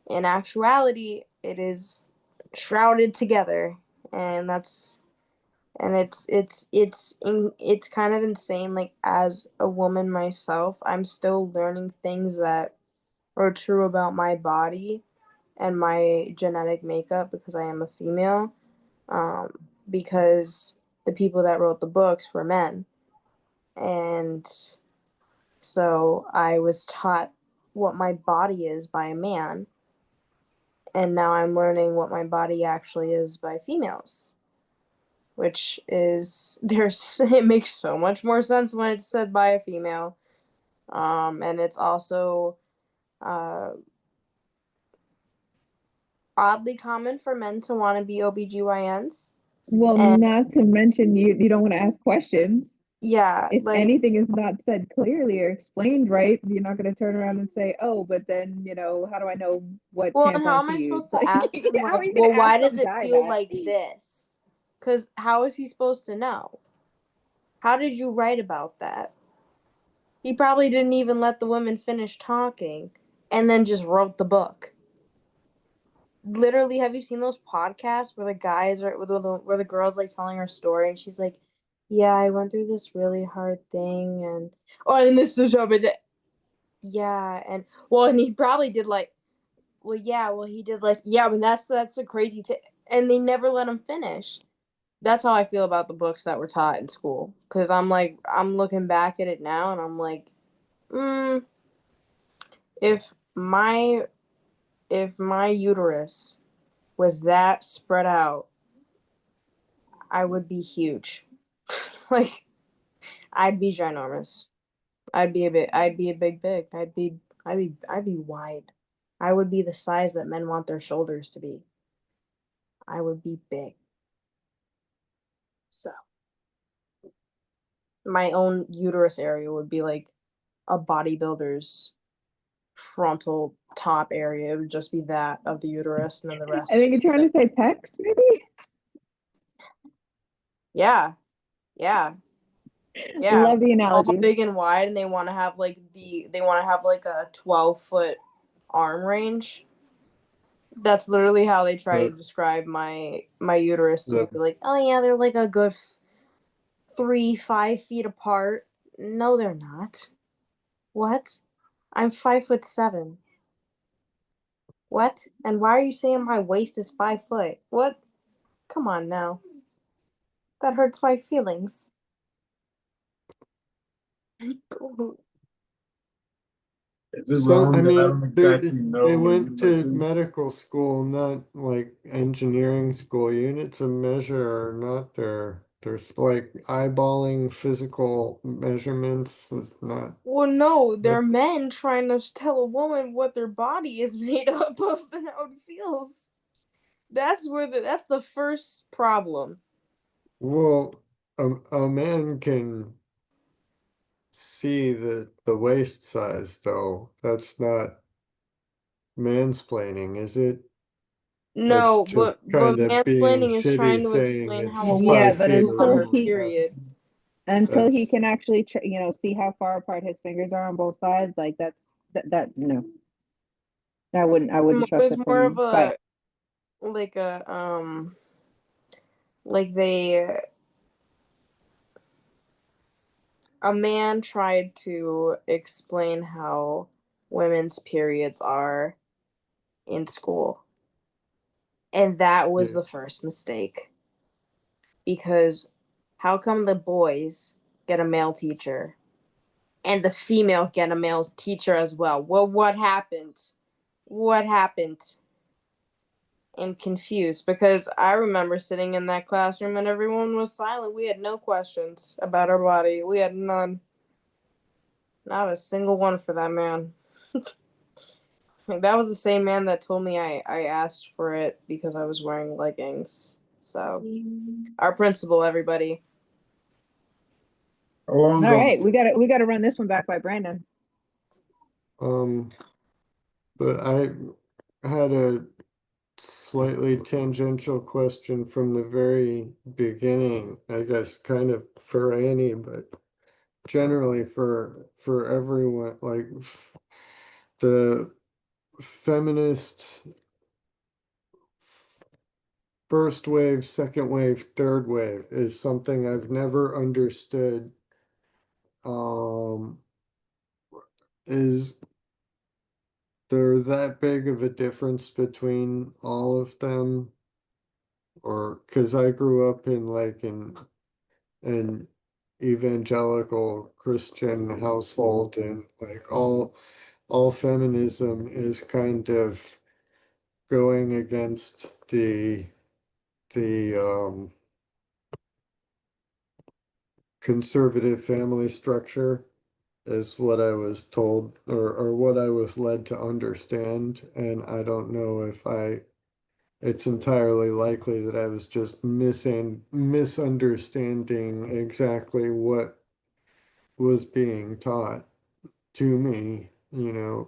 in actuality, it is shrouded together, and it's kind of insane. Like, as a woman myself, I'm still learning things that are true about my body and my genetic makeup because I am a female. Um, because the people that wrote the books were men, and so I was taught what my body is by a man, and now I'm learning what my body actually is by females, which is there's it makes so much more sense when it's said by a female. And it's also uh, oddly common for men to want to be OBGYNs. Well, And not to mention you don't want to ask questions. yeah, If like, anything is not said clearly or explained right, you're not going to turn around and say, "Oh, but then, how do I know what well, and how tampon am to I use?" supposed to Like, ask him, how like, are you going well, to ask why does some it guy feel that? like this? Because how is he supposed to know? How did you write about that? He probably didn't even let the women finish talking and then just wrote the book. Literally, have you seen those podcasts where the guys are where the girl's like telling her story and she's like, "Yeah, I went through this really hard thing and and this is so bad." Yeah, and well, and he probably did like, well, yeah, well, he did like, yeah, but that's a crazy thing, and they never let him finish. That's how I feel about the books that were taught in school, because I'm looking back at it now and I'm like, mm, if my if my uterus was that spread out, I would be huge. Like, I'd be ginormous. I'd be a big. I'd be wide. I would be the size that men want their shoulders to be. I would be big. So, my own uterus area would be like a bodybuilder's frontal top area. It would just be that of the uterus, and then the I rest. think you're trying to say pecs, maybe? Yeah, yeah, yeah. Love the All analogy. big and wide, and they want to have like a 12-foot arm range. That's literally how they try to But describe my uterus to me. the Like, oh yeah, they're like a good 5 feet apart. No, they're not. What? I'm 5'7". What? And why are you saying my waist is 5 foot? What? Come on now. That hurts my feelings. Is it So, I wrong that I don't mean, exactly know they what went uterus to is? medical school, not like engineering school. Units of measure are not their like eyeballing physical measurements is not. Well, no, they're That, men trying to tell a woman what their body is made up of and how it feels. That's the first problem. well, a man can see the waist size, though. That's not mansplaining, is it? That's No, just but kind of being mansplaining is shitty, trying to saying explain it's how a Yeah, woman 5 feet feels on until her around. he period. until he That's can actually see how far apart his fingers are on both sides, like that no. I wouldn't It trust was it more of from by. a like a like they a man tried to explain how women's periods are in school. And that was yeah. the first mistake. Because how come the boys get a male teacher and the female get a male teacher as well? Well, what happened? What happened? I'm confused because I remember sitting in that classroom and everyone was silent. We had no questions about our body. We had none. Not a single one for that man. That was the same man that told me I asked for it because I was wearing leggings. So, our principal, everybody. How long All ago right, was this? we got to run this one back by Brandon. Um, but I had a slightly tangential question from the very beginning, I guess kind of for Annie, but generally for everyone, like the feminist first wave, second wave, third wave is something I've never understood. Is there that big of a difference between all of them? Or because I grew up in like an evangelical Christian household, and like all feminism is kind of going against the conservative family structure is what I was told, or what I was led to understand. And I don't know if it's entirely likely that I was just misunderstanding exactly what was being taught to me,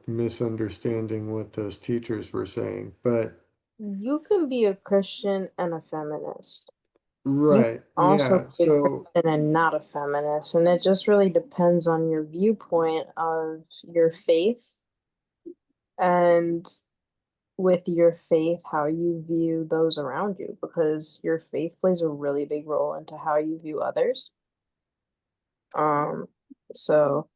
misunderstanding what those teachers were saying. But You can be a Christian and a feminist. You can right, also yeah. be a So Christian and not a feminist, and it just really depends on your viewpoint of your faith, and with your faith, how you view those around you, because your faith plays a really big role into how you view others. Um, so,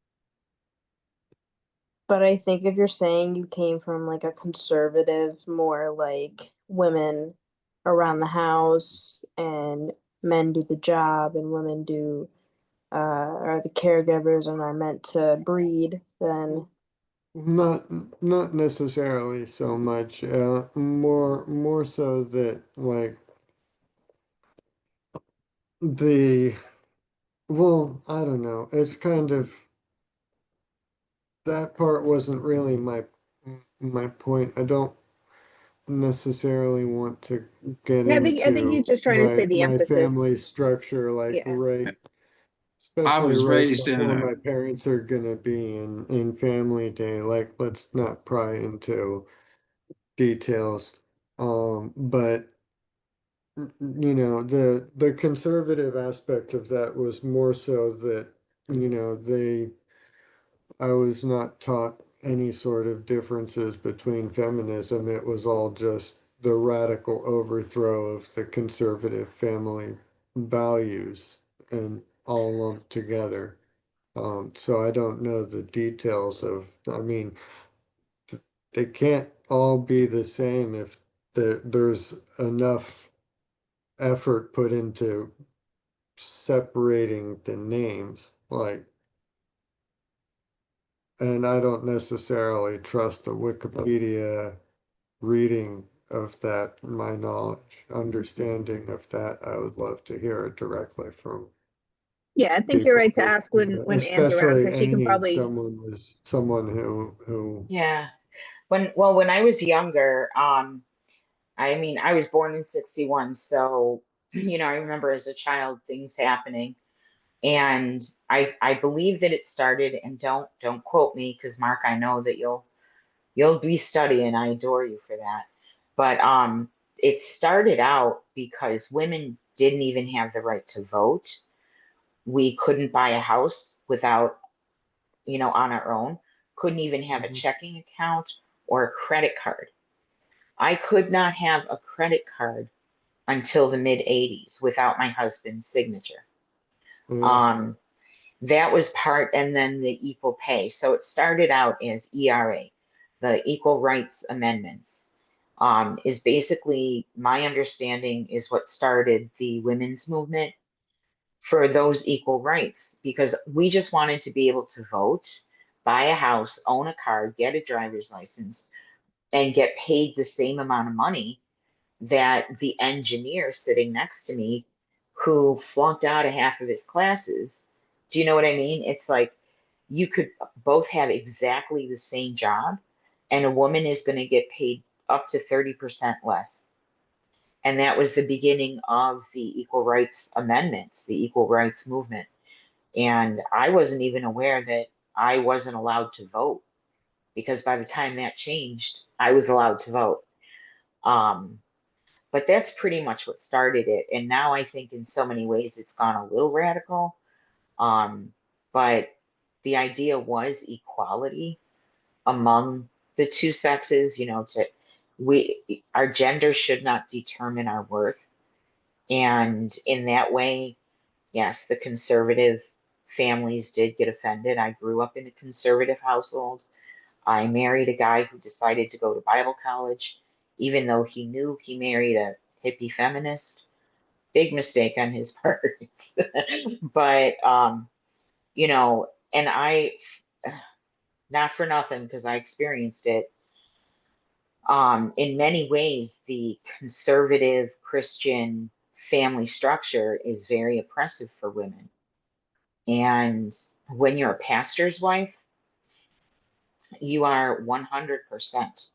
but I think if you're saying you came from like a conservative, more like women around the house and men do the job and women do are the caregivers and are meant to breed, then not not necessarily so much. More so that like the well, I don't know. It's kind of that part wasn't really my point. I don't necessarily want to get I think into he's just trying to say the my family emphasis. structure like Yeah. right, I especially was right raised in before a my parents are gonna be in family day. Like, let's not pry into details. But the conservative aspect of that was more so that, I was not taught any sort of differences between feminism. It was all just the radical overthrow of the conservative family values and all lumped together. So I don't know the details I mean, they can't all be the same if there's enough effort put into separating the names. Like, and I don't necessarily trust the Wikipedia reading of that, my knowledge, understanding of that. I would love to hear it directly from Yeah, I think you're people right to ask when Anne's around especially because she can Amy, probably. someone who Yeah. When I was younger, I mean, I was born in 61, so I remember as a child things happening. And I believe that it started, and don't quote me because Mark, I know that you'll be studying. I adore you for that. But it started out because women didn't even have the right to vote. We couldn't buy a house without, on our own, couldn't even have a checking account or a credit card. I could not have a credit card until the mid 80s without my husband's signature. yeah. Um, that was part, and then the equal pay. So it started out as ERA, the Equal Rights Amendments. Is basically my understanding is what started the women's movement for those equal rights because we just wanted to be able to vote, buy a house, own a car, get a driver's license, and get paid the same amount of money that the engineer sitting next to me who flunked out of half of his classes. Do you know what I mean? It's like you could both have exactly the same job, and a woman is going to get paid up to 30% less. And that was the beginning of the equal rights amendments, the equal rights movement. And I wasn't even aware that I wasn't allowed to vote because by the time that changed, I was allowed to vote. Um, but that's pretty much what started it. And now I think in so many ways it's gone a little radical. Um, but the idea was equality among the two sexes, to our gender should not determine our worth. And in that way, yes, the conservative families did get offended. I grew up in a conservative household. I married a guy who decided to go to Bible college, even though he knew he married a hippie feminist. Big mistake on his part. But you know, and I, not for nothing, because I experienced it. In many ways, the conservative Christian family structure is very oppressive for women. And when you're a pastor's wife, you are 100%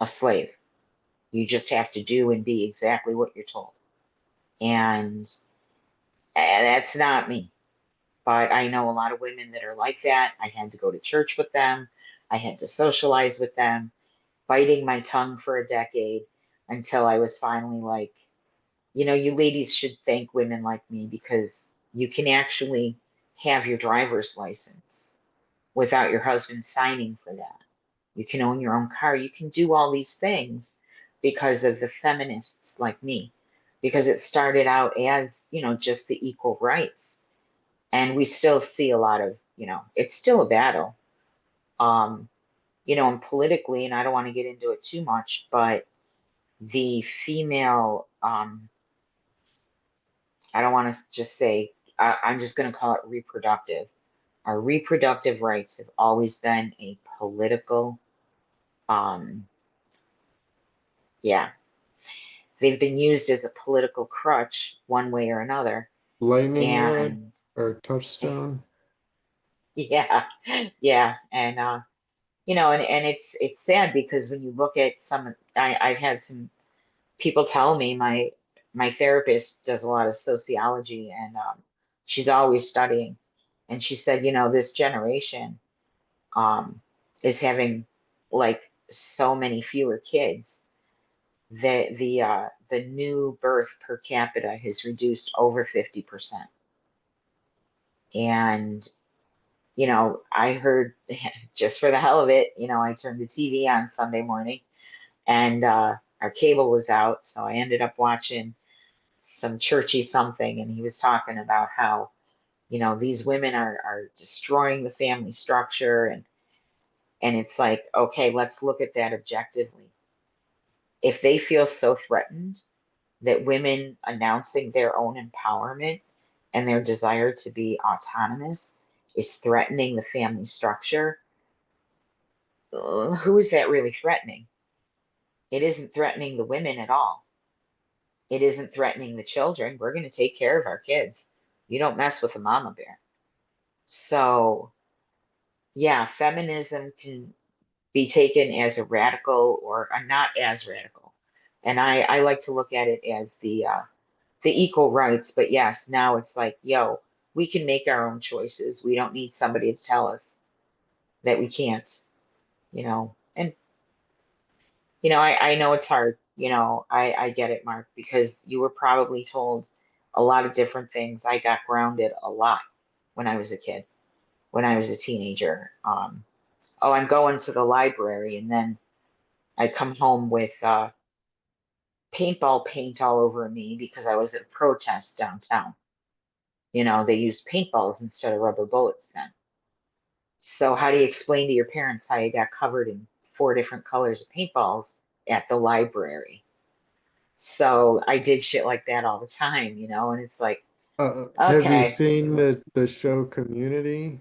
a slave. You just have to do and be exactly what you're told. And that's not me. But I know a lot of women that are like that. I had to go to church with them. I had to socialize with them, biting my tongue for a decade until I was finally like, you know, you ladies should thank women like me because you can actually have your driver's license without your husband signing for that. You can own your own car. You can do all these things because of the feminists like me, because it started out as, you know, just the equal rights. And we still see a lot of, you know, it's still a battle. Um, you know, and politically, and I don't want to get into it too much, but the female, I don't want to just say, I'm just going to call it reproductive. Our reproductive rights have always been a political, um, yeah, they've been used as a political crutch one way or another. Lightning rod And or touchstone. yeah, yeah. And, you know, and it's sad because when you look at some, I've had some people tell me my therapist does a lot of sociology and she's always studying. And she said, you know, this generation um, is having like so many fewer kids that the new birth per capita has reduced over 50%. And you know, I heard just for the hell of it, you know, I turned the TV on Sunday morning and our cable was out, so I ended up watching some churchy something, and he was talking about how, you know, these women are destroying the family structure, and it's like, okay, let's look at that objectively. If they feel so threatened that women announcing their own empowerment and their desire to be autonomous is threatening the family structure, who is that really threatening? It isn't threatening the women at all. It isn't threatening the children. We're going to take care of our kids. You don't mess with a mama bear. So, yeah, feminism can be taken as a radical or a not as radical. And I like to look at it as the equal rights. But yes, now it's like, yo, we can make our own choices. We don't need somebody to tell us that we can't, you know. And you know, I know it's hard. You know, I get it, Mark, because you were probably told a lot of different things. I got grounded a lot when I was a kid, when I was a teenager. Oh, I'm going to the library, and then I come home with paintball paint all over me because I was at a protest downtown. You know, they used paintballs instead of rubber bullets then. So how do you explain to your parents how you got covered in 4 different colors of paintballs at the library? So I did shit like that all the time, you know, and it's like, Have you okay, seen the show Community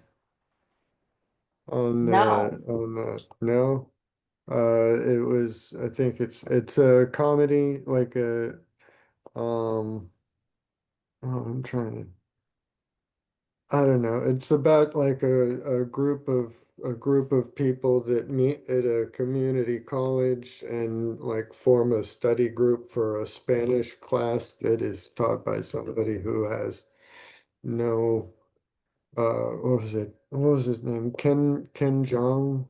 no, on the no? It was, I think it's a comedy, like a um oh, I'm trying to, I don't know. It's about like a group of people that meet at a community college and like form a study group for a Spanish class that is taught by somebody who has no what was it? What was his name? Ken Jong.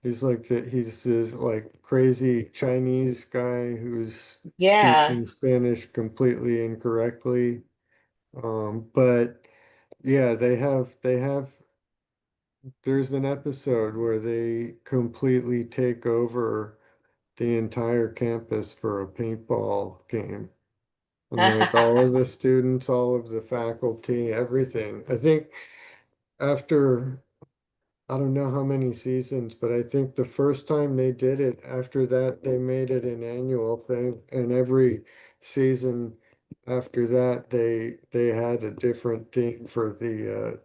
He's this like crazy Chinese guy who's yeah, teaching Spanish completely incorrectly. But yeah, they have there's an episode where they completely take over the entire campus for a paintball game. And like all of the students, all of the faculty, everything. I think after, I don't know how many seasons, but I think the first time they did it, after that, they made it an annual thing. And every season after that, they had a different theme for the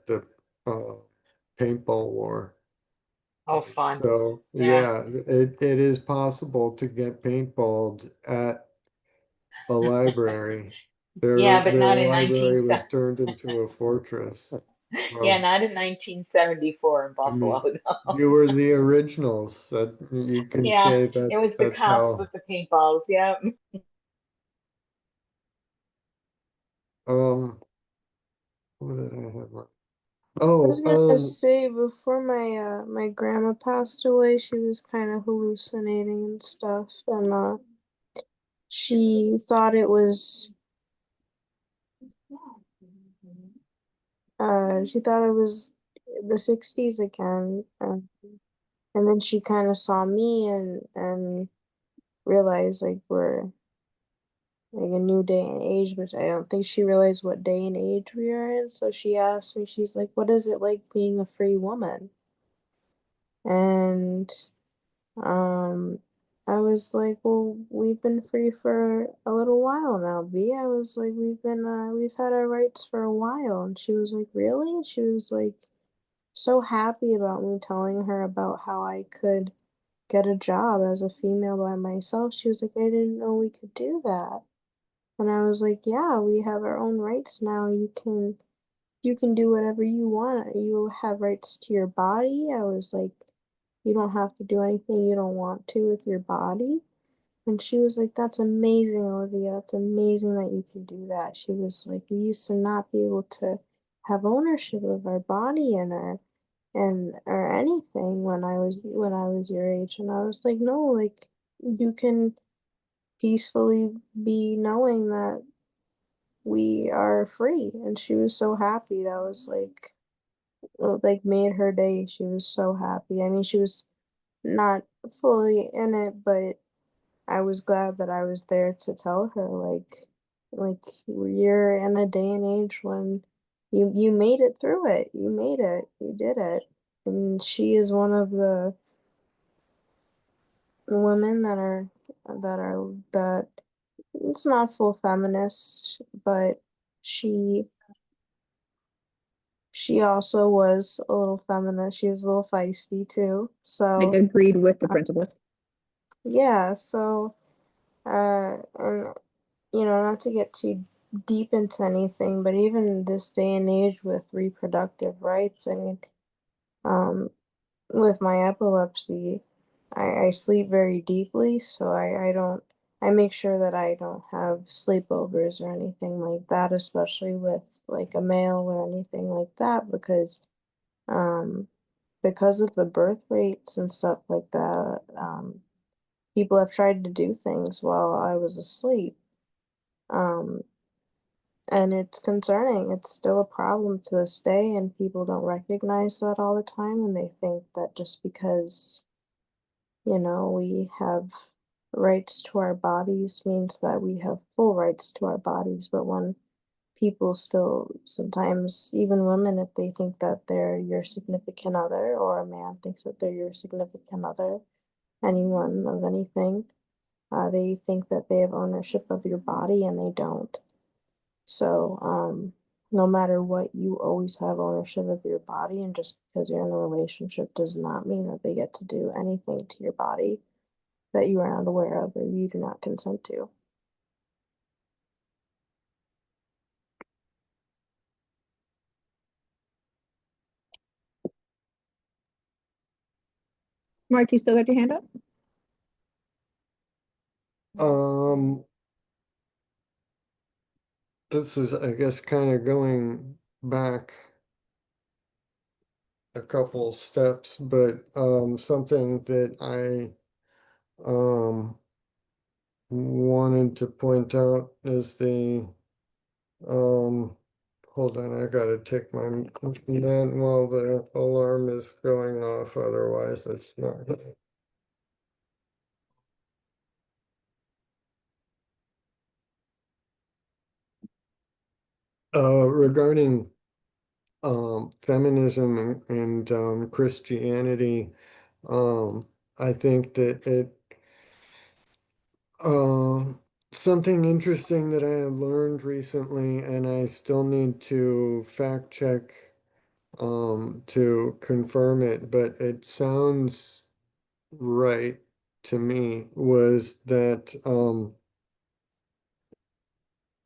paintball war. Oh, fun. So Yeah. yeah, it is possible to get paintballed at a library. Yeah, but Their not in library 1970. was turned into a fortress. Yeah, Well, not in 1974 in I Buffalo, mean, though. you were the originals. That you can Yeah, say it was the that's cops how. with the paintballs. Yeah. Um, what did I have? I was Oh, gonna say before my grandma passed away, she was kind of hallucinating and stuff, and she thought it was the 60s again, and then she kind of saw me and realized like we're like a new day and age, but I don't think she realized what day and age we are in. So she asked me, she's like, "What is it like being a free woman?" And Um, I was like, well, we've been free for a little while now, B. I was like, we've had our rights for a while. And she was like, really? And she was like, so happy about me telling her about how I could get a job as a female by myself. She was like, I didn't know we could do that. And I was like, yeah, we have our own rights now. You can do whatever you want. You have rights to your body. I was like, you don't have to do anything you don't want to with your body. And she was like, that's amazing, Olivia. That's amazing that you can do that. She was like, we used to not be able to have ownership of our body and or anything when I was your age. And I was like, no, like you can peacefully be knowing that we are free. And she was so happy. That was like made her day. She was so happy. I mean, she was not fully in it, but I was glad that I was there to tell her like you're in a day and age when you made it through it. You made it. You did it. And she is one of the women that it's not full feminist, but she she also was a little feminist. She was a little feisty too. Like So agreed with the principles. yeah, so and not to get too deep into anything, but even in this day and age with reproductive rights, I mean, um, with my epilepsy, I sleep very deeply, so I make sure that I don't have sleepovers or anything like that, especially with like a male or anything like that, um, because of the birth rates and stuff like that, people have tried to do things while I was asleep. Um, And it's concerning. It's still a problem to this day, and people don't recognize that all the time. And they think that just because, we have rights to our bodies means that we have full rights to our bodies. But when people still sometimes, even women, if they think that they're your significant other, or a man thinks that they're your significant other, anyone of anything, they think that they have ownership of your body, and they don't. So, no matter what, you always have ownership of your body, and just because you're in a relationship does not mean that they get to do anything to your body that you are not aware of or you do not consent to. Mark, you still got your hand up? um, this is, I guess, kind of going back a couple steps, but something that I wanted to point out is the um hold on, I gotta take my man while the alarm is going off, otherwise it's not. Regarding feminism and Christianity, I think that something interesting that I have learned recently, and I still need to fact check to confirm it, but it sounds right to me, was that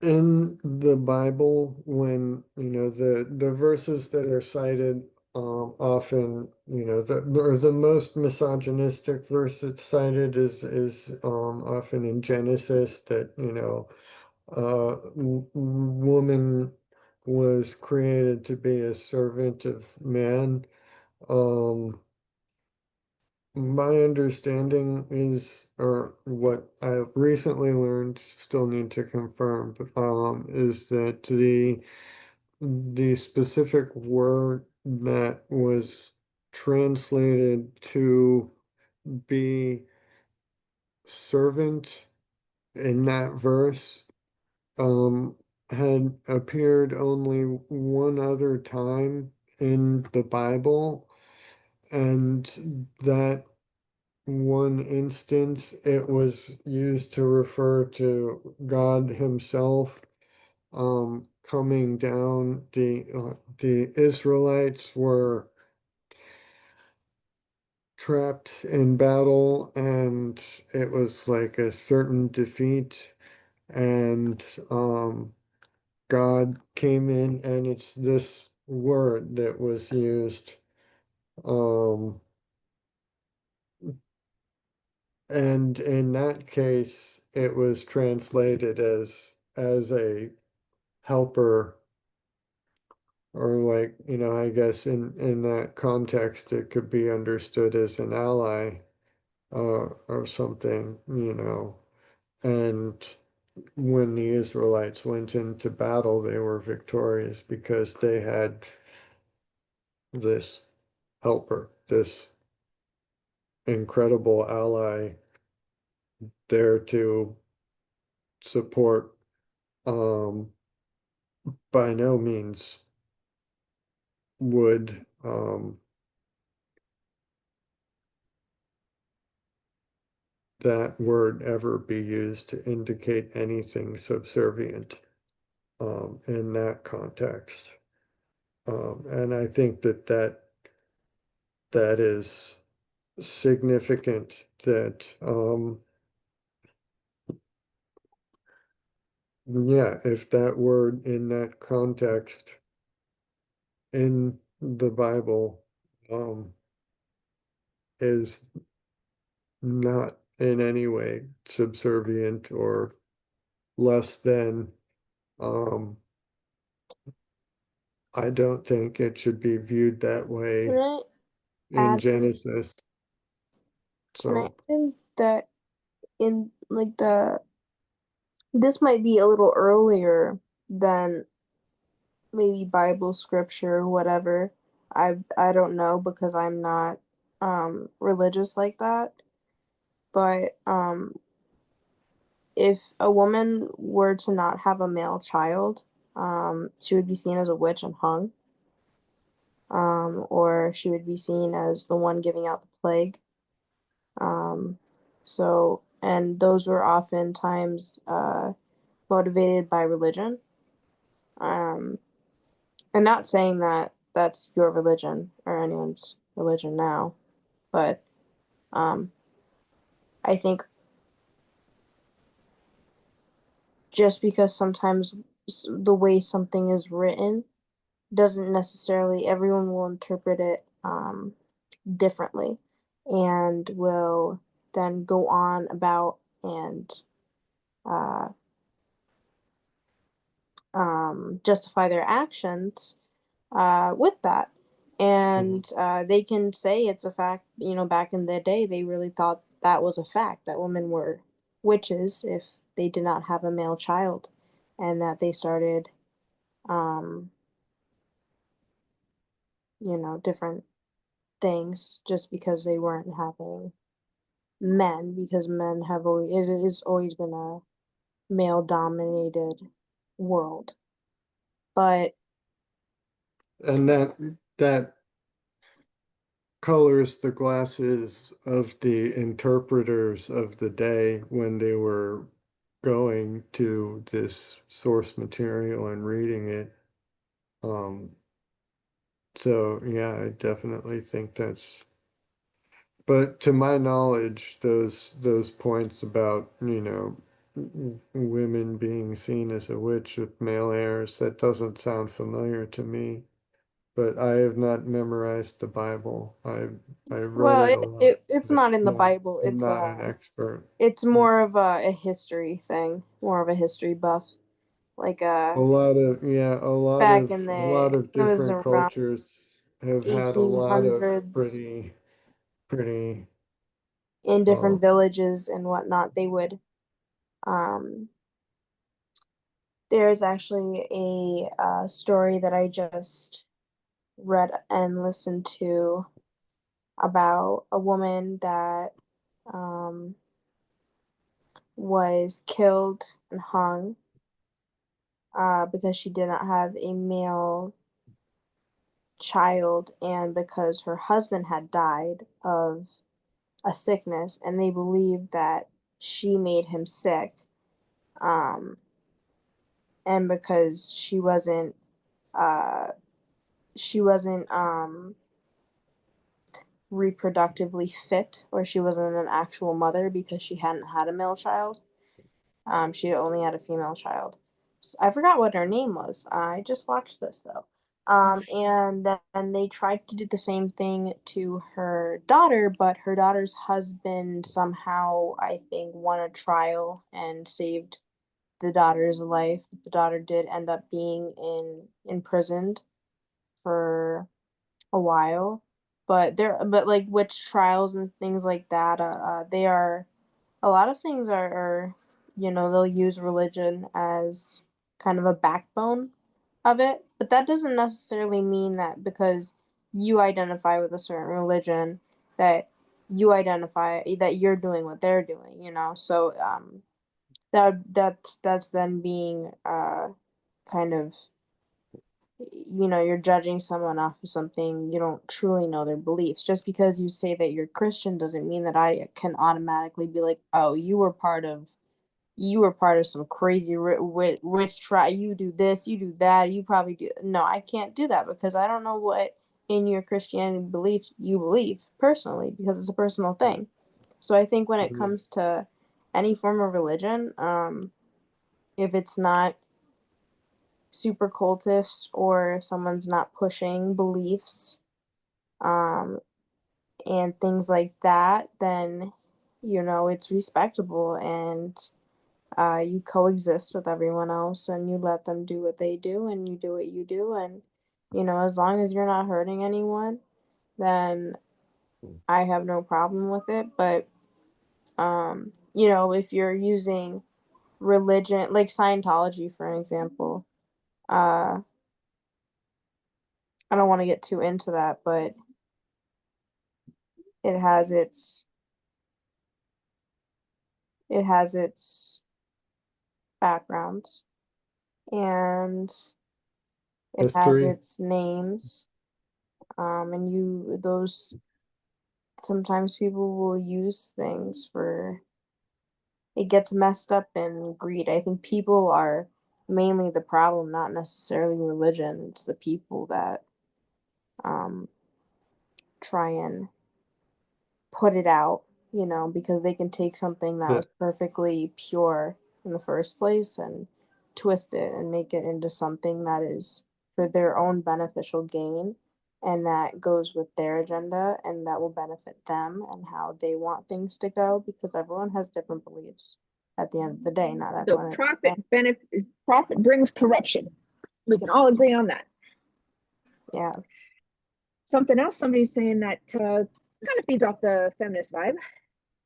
in the Bible, when the verses that are cited, often, the most misogynistic verse that's cited is often in Genesis, that woman was created to be a servant of man. Um, my understanding is, or what I recently learned, still need to confirm, but, is that the specific word that was translated to be servant in that verse, had appeared only one other time in the Bible, and that one instance, it was used to refer to God Himself coming down. The Israelites were trapped in battle, and it was like a certain defeat, and God came in, and it's this word that was used. Um, And in that case, it was translated as a helper, or, like, I guess in that context, it could be understood as an ally, or something. And when the Israelites went into battle, they were victorious because they had this helper, this incredible ally there to support. By no means would that word ever be used to indicate anything subservient in that context. And I think that is significant, that yeah, if that word in that context in the Bible is not in any way subservient or less than, um, I don't think it should be viewed that Can way I in add, Genesis. can I So, add that in like this might be a little earlier than maybe Bible scripture or whatever. I don't know because I'm not religious like that. But if a woman were to not have a male child, she would be seen as a witch and hung. Or she would be seen as the one giving out the plague. Um, and those were oftentimes motivated by religion. Um, and not saying that that's your religion or anyone's religion now, but um, I think just because sometimes the way something is written doesn't necessarily, everyone will interpret it differently, and will then go on about and uh, justify their actions with that. And they can say it's a fact, back in the day, they really thought that was a fact, that women were witches if they did not have a male child, and that they started, um, different things just because they weren't having men, because men have always, it has always been a male dominated world. but And that colors the glasses of the interpreters of the day when they were going to this source material and reading it. So yeah, I definitely think that's, but to my knowledge, those points about, women being seen as a witch with male heirs, that doesn't sound familiar to me. But I have not memorized the Bible. I read well, it a lot, it's but not in the not, Bible. I'm not an expert. It's more of a history thing, more of a history buff. Like A lot of, yeah, back in a lot the of it was different around cultures have had a lot of 1800s pretty in uh different villages and whatnot, they would um there's actually a story that I just read and listened to about a woman that um was killed and hung because she did not have a male child and because her husband had died of a sickness and they believed that she made him sick, um, and because uh, she wasn't reproductively fit, or she wasn't an actual mother because she hadn't had a male child. She only had a female child. I forgot what her name was. I just watched this though. And then they tried to do the same thing to her daughter, but her daughter's husband somehow, I think, won a trial and saved the daughter's life. The daughter did end up being imprisoned for a while, but like witch trials and things like that, they are a lot of things are they'll use religion as kind of a backbone of it, but that doesn't necessarily mean that because you identify with a certain religion that you identify that you're doing what they're doing, so that's then being kind of you're judging someone off of something you don't truly know their beliefs. Just because you say that you're Christian doesn't mean that I can automatically be like, oh, you were part of some crazy witch try. You do this, you do that. You probably do. No, I can't do that because I don't know what in your Christianity beliefs you believe personally because it's a personal thing. So I think when it comes to any form of religion, if it's not super cultist or if someone's not pushing beliefs um, and things like that, then it's respectable and you coexist with everyone else and you let them do what they do and you do what you do. And as long as you're not hurting anyone, then I have no problem with it. But if you're using religion like Scientology for an example, uh I don't want to get too into that, but it has its it has its backgrounds and it has history. its names. And those sometimes people will use things for it gets messed up in greed. I think people are mainly the problem, not necessarily religion. It's the people that um try and put it out, because they can take something that Yeah. was perfectly pure in the first place and twist it and make it into something that is for their own beneficial gain and that goes with their agenda and that will benefit them and how they want things to go because everyone has different beliefs at the end of the day. Not So everyone is. profit brings corruption. We can all agree on that. Yeah. Something else somebody's saying that kind of feeds off the feminist vibe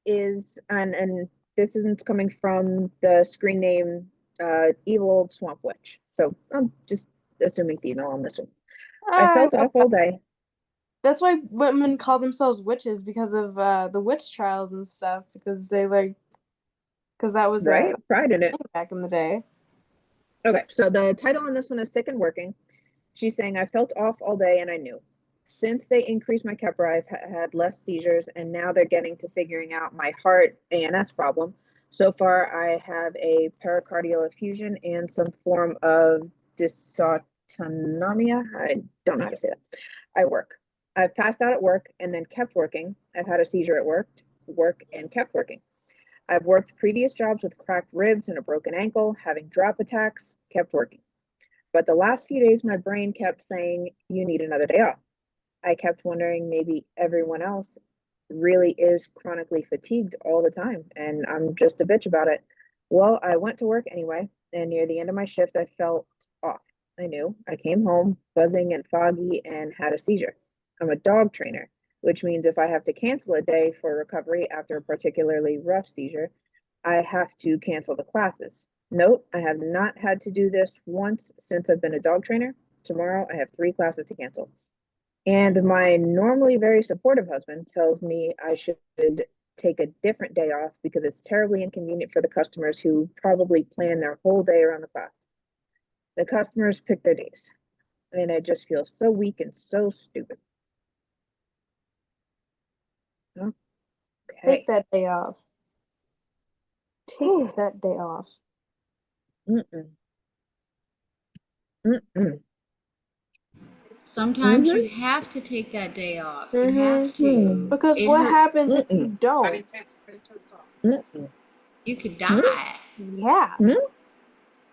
is, and this isn't coming from the screen name Evil Old Swamp Witch. So I'm just assuming female on this one. I felt awful day. That's why women call themselves witches because of the witch trials and stuff because they because that was Right? Pride in it. thing back in the day. Okay, so the title on this one is Sick and Working. She's saying, I felt off all day and I knew. Since they increased my Keppra, I've had less seizures, and now they're getting to figuring out my heart ANS problem. So far, I have a pericardial effusion and some form of dysautonomia. I don't know how to say that. I work. I've passed out at work and then kept working. I've had a seizure at work and kept working. I've worked previous jobs with cracked ribs and a broken ankle, having drop attacks, kept working. But the last few days, my brain kept saying, you need another day off. I kept wondering maybe everyone else really is chronically fatigued all the time, and I'm just a bitch about it. Well, I went to work anyway, and near the end of my shift, I felt off. I knew. I came home buzzing and foggy and had a seizure. I'm a dog trainer, which means if I have to cancel a day for recovery after a particularly rough seizure, I have to cancel the classes. Note, I have not had to do this once since I've been a dog trainer. Tomorrow, I have 3 classes to cancel. And my normally very supportive husband tells me I should take a different day off because it's terribly inconvenient for the customers who probably plan their whole day around the class. The customers pick their days, and I just feel so weak and so stupid. Take Okay. that day off. Take that day off. Mm-mm. Mm-mm. Sometimes you have to take that day off. You have Mm-hmm. to. Because It what hurt. happens if you don't? Mm-mm. You could die. Yeah.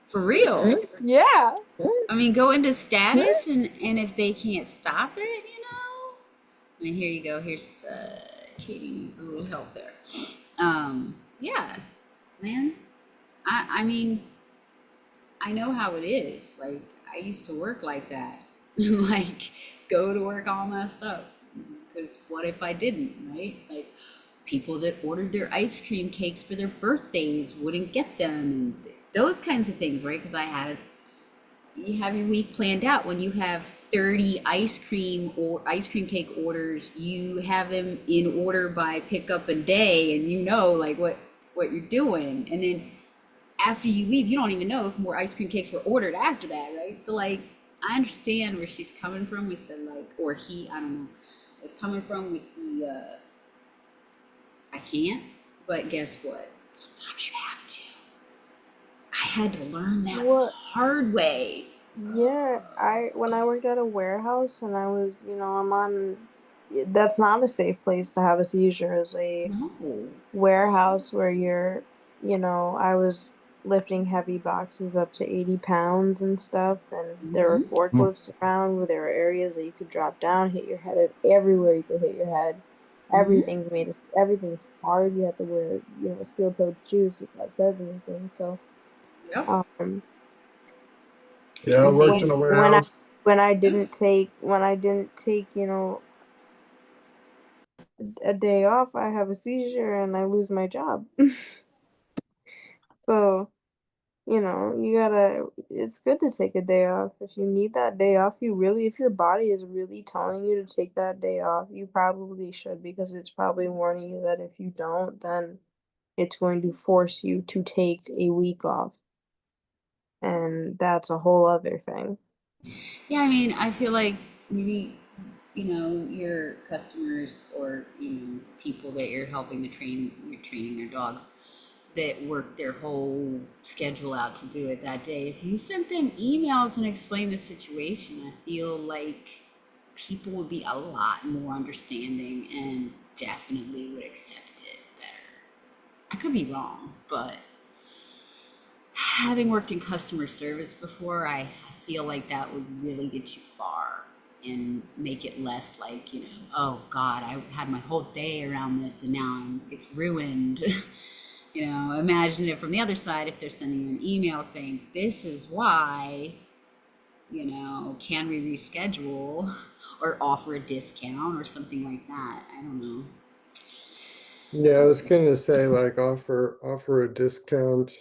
For real. Yeah. I mean, go into status, and if they can't stop it, you know. I mean, here you go. Here's Katie needs a little help there. Yeah, man. I mean, I know how it is. Like, I used to work like that. Like, go to work all messed up. Because what if I didn't, right? Like, people that ordered their ice cream cakes for their birthdays wouldn't get them, and those kinds of things, right? Because you have your week planned out. When you have 30 ice cream or ice cream cake orders, you have them in order by pickup and day, and you know like what you're doing. And then after you leave, you don't even know if more ice cream cakes were ordered after that, right? So like I understand where she's coming from with the like, or he, I don't know, is coming from with the I can't, but guess what? Sometimes you have to. I had to learn that the What? hard way. Yeah, when I worked at a warehouse and I was, I'm on, that's not a safe place to have a seizure. As a No. warehouse where I was lifting heavy boxes up to 80 pounds and stuff, and there were forklifts around where there were areas that you could drop down, hit your head everywhere you could hit your head. Everything's hard. You have to wear, steel-toed shoes if that says anything. So, Yep. Yeah, I worked in a warehouse. when I didn't take, a day off, I have a seizure and I lose my job. So, it's good to take a day off. If you need that day off, if your body is really telling you to take that day off, you probably should, because it's probably warning you that if you don't, then it's going to force you to take a week off. And that's a whole other thing. Yeah, I mean, I feel like maybe, your customers or, people that you're helping you're training their dogs that work their whole schedule out to do it that day. If you sent them emails and explained the situation, I feel like people would be a lot more understanding and definitely would accept it better. I could be wrong, but having worked in customer service before, I feel like that would really get you far and make it less like, oh God, I had my whole day around this and now it's ruined. Imagine it from the other side if they're sending you an email saying, this is why, can we reschedule or offer a discount or something like that? I don't know. Yeah, I was gonna say, like, offer a discount,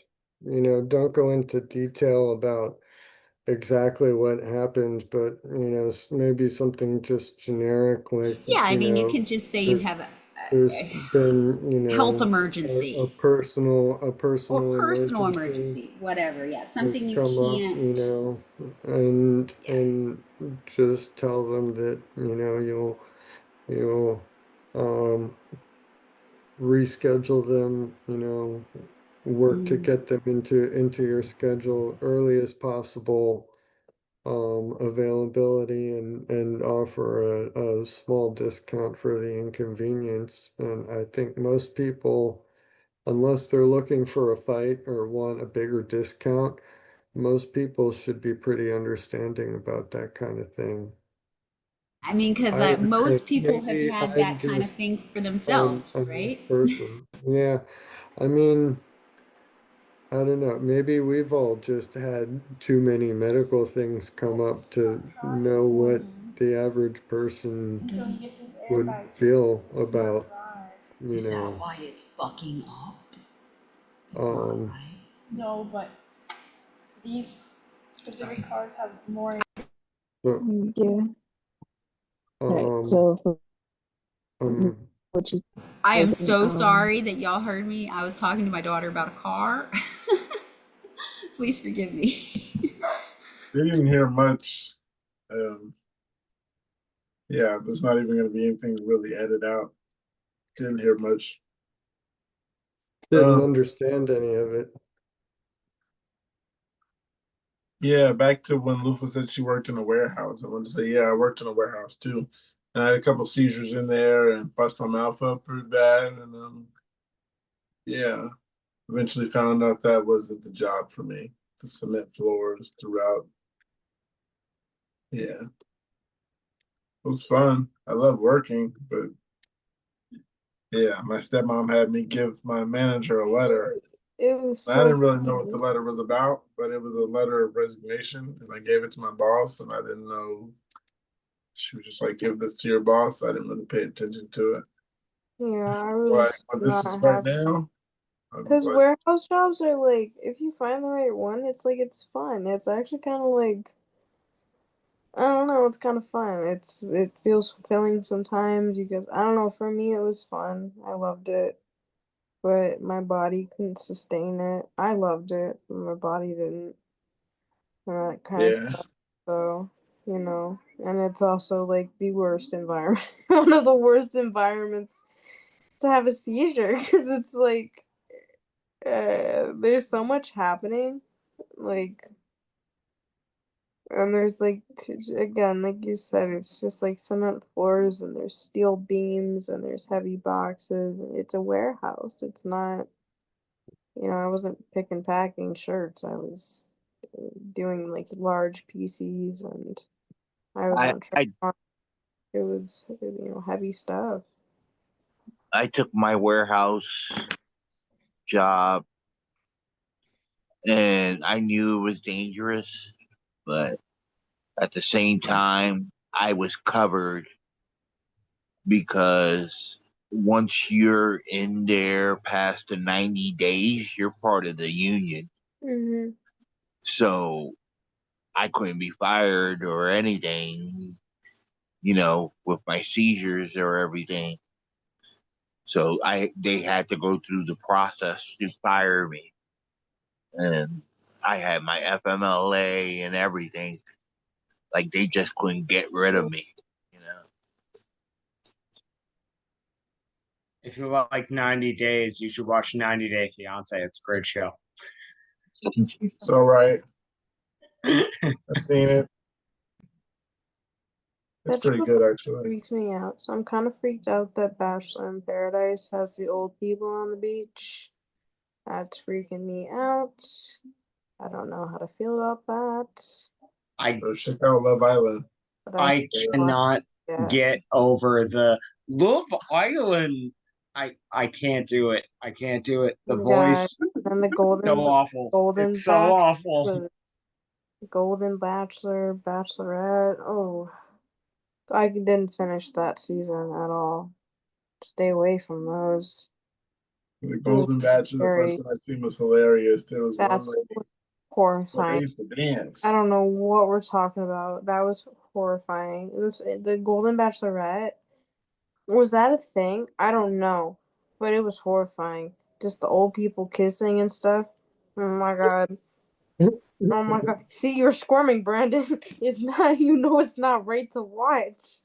don't go into detail about exactly what happened, but maybe something just generic, like, Yeah, I mean, you can just say you have there's been, you health know, emergency a personal or personal emergency, whatever. Yeah, has something you come up, can't. you know, and just tell them that, you know, you'll reschedule them, you know, work to get them into your schedule early as possible, availability, and offer a small discount for the inconvenience. And I think most people, unless they're looking for a fight or want a bigger discount, most people should be pretty understanding about that kind of thing. I mean, because I would think most people have maybe had I'm that kind of just thing for I'm themselves, I'm this right? person. Yeah. I mean, I don't know. Maybe we've all just had too many medical things come up to know what the average person would feel about, you Is that know. why it's fucking up? It's not, Um, right? No, but these specific cars have more. so, Yeah. Right. um, So for what you I am taking, so sorry that y'all heard me. I was talking to my daughter about a car. Please forgive me. We didn't hear much. Um, yeah, there's not even going to be anything to really edit out. Didn't hear much. didn't understand any of it. Yeah, back to when Lufa said she worked in a warehouse. I want to say, yeah, I worked in a warehouse too. And I had a couple seizures in there and bust my mouth up pretty bad. And yeah, eventually found out that wasn't the job for me. The cement floors throughout. Yeah, it was fun. I love working, but yeah, my stepmom had me give my manager a letter. It was I so didn't really know what the funny. letter was about, but it was a letter of resignation, and I gave it to my boss, and I didn't know. She was just like, "Give this to your boss." I didn't really pay attention to it. Yeah, I Like, was but this is not right happy. now. I was Because like, warehouse jobs are like, if you find the right one, it's like, it's fun. It's actually kind of like, I don't know, it's kind of fun. It feels fulfilling sometimes because, I don't know, for me, it was fun. I loved it. But my body couldn't sustain it. I loved it, but my body didn't. And that kind of yeah, stuff. So, you know, and it's also like the worst environment, one of the worst environments to have a seizure because it's like there's so much happening, like, and there's like again, like you said, it's just like cement floors and there's steel beams and there's heavy boxes. It's a warehouse. It's not, you know, I wasn't pick and packing shirts. I was doing like large PCs and I was I on I truck. It was, you know, heavy stuff. I took my warehouse job and I knew it was dangerous, but at the same time I was covered because once you're in there past the 90 days, you're part of the union. Mm-hmm. So I couldn't be fired or anything, you know, with my seizures or everything. So they had to go through the process to fire me. And I had my FMLA and everything. Like they just couldn't get rid of me, you know. If you like 90 Days, you should watch 90 Day Fiance. It's a great show. it's all right. I've seen it. It's That pretty show good actually. freaks me out. So I'm kind of freaked out that Bachelor in Paradise has the old people on the beach. That's freaking me out. I don't know how to feel about that. I So check out Love Island. But I watch cannot that. get over the Love Island. I can't do it. I can't do it. The Yeah, voice, and the so awful. Golden It's so awful. Bachelor, Golden Bachelor, Bachelorette. Oh, I didn't finish that season at all. Stay away from those. The It was Golden Bachelor, the first very, one I seen was hilarious. There was one that's lady where they horrifying. used to I dance. don't know what we're talking about. That was horrifying. The Golden Bachelorette Was that a thing? I don't know, but it was horrifying. Just the old people kissing and stuff. Oh my god. Oh my god. See, you're squirming, Brandon. It's not, it's not right to watch.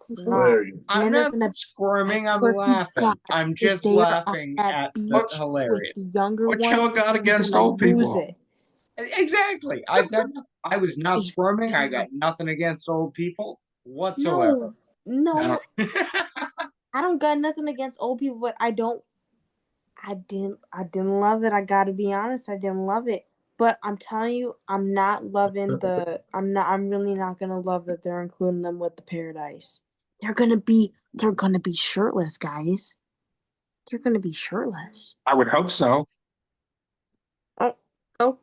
It's not. Hilarious. I'm Men are not gonna, I squirming, I'm swear to God, laughing. I'm if just they are on laughing that at the beach with hilarious. the younger What y'all ones, got you're against gonna old lose people? it. Exactly. I was not squirming. I got nothing against old people whatsoever. No, I I don't got nothing against old people, but I didn't love it. I gotta be honest, I didn't love it. But I'm telling you, I'm not loving I'm really not gonna love that they're including them with the paradise. They're gonna be shirtless, guys. They're gonna be shirtless. would hope so. Oh, oh,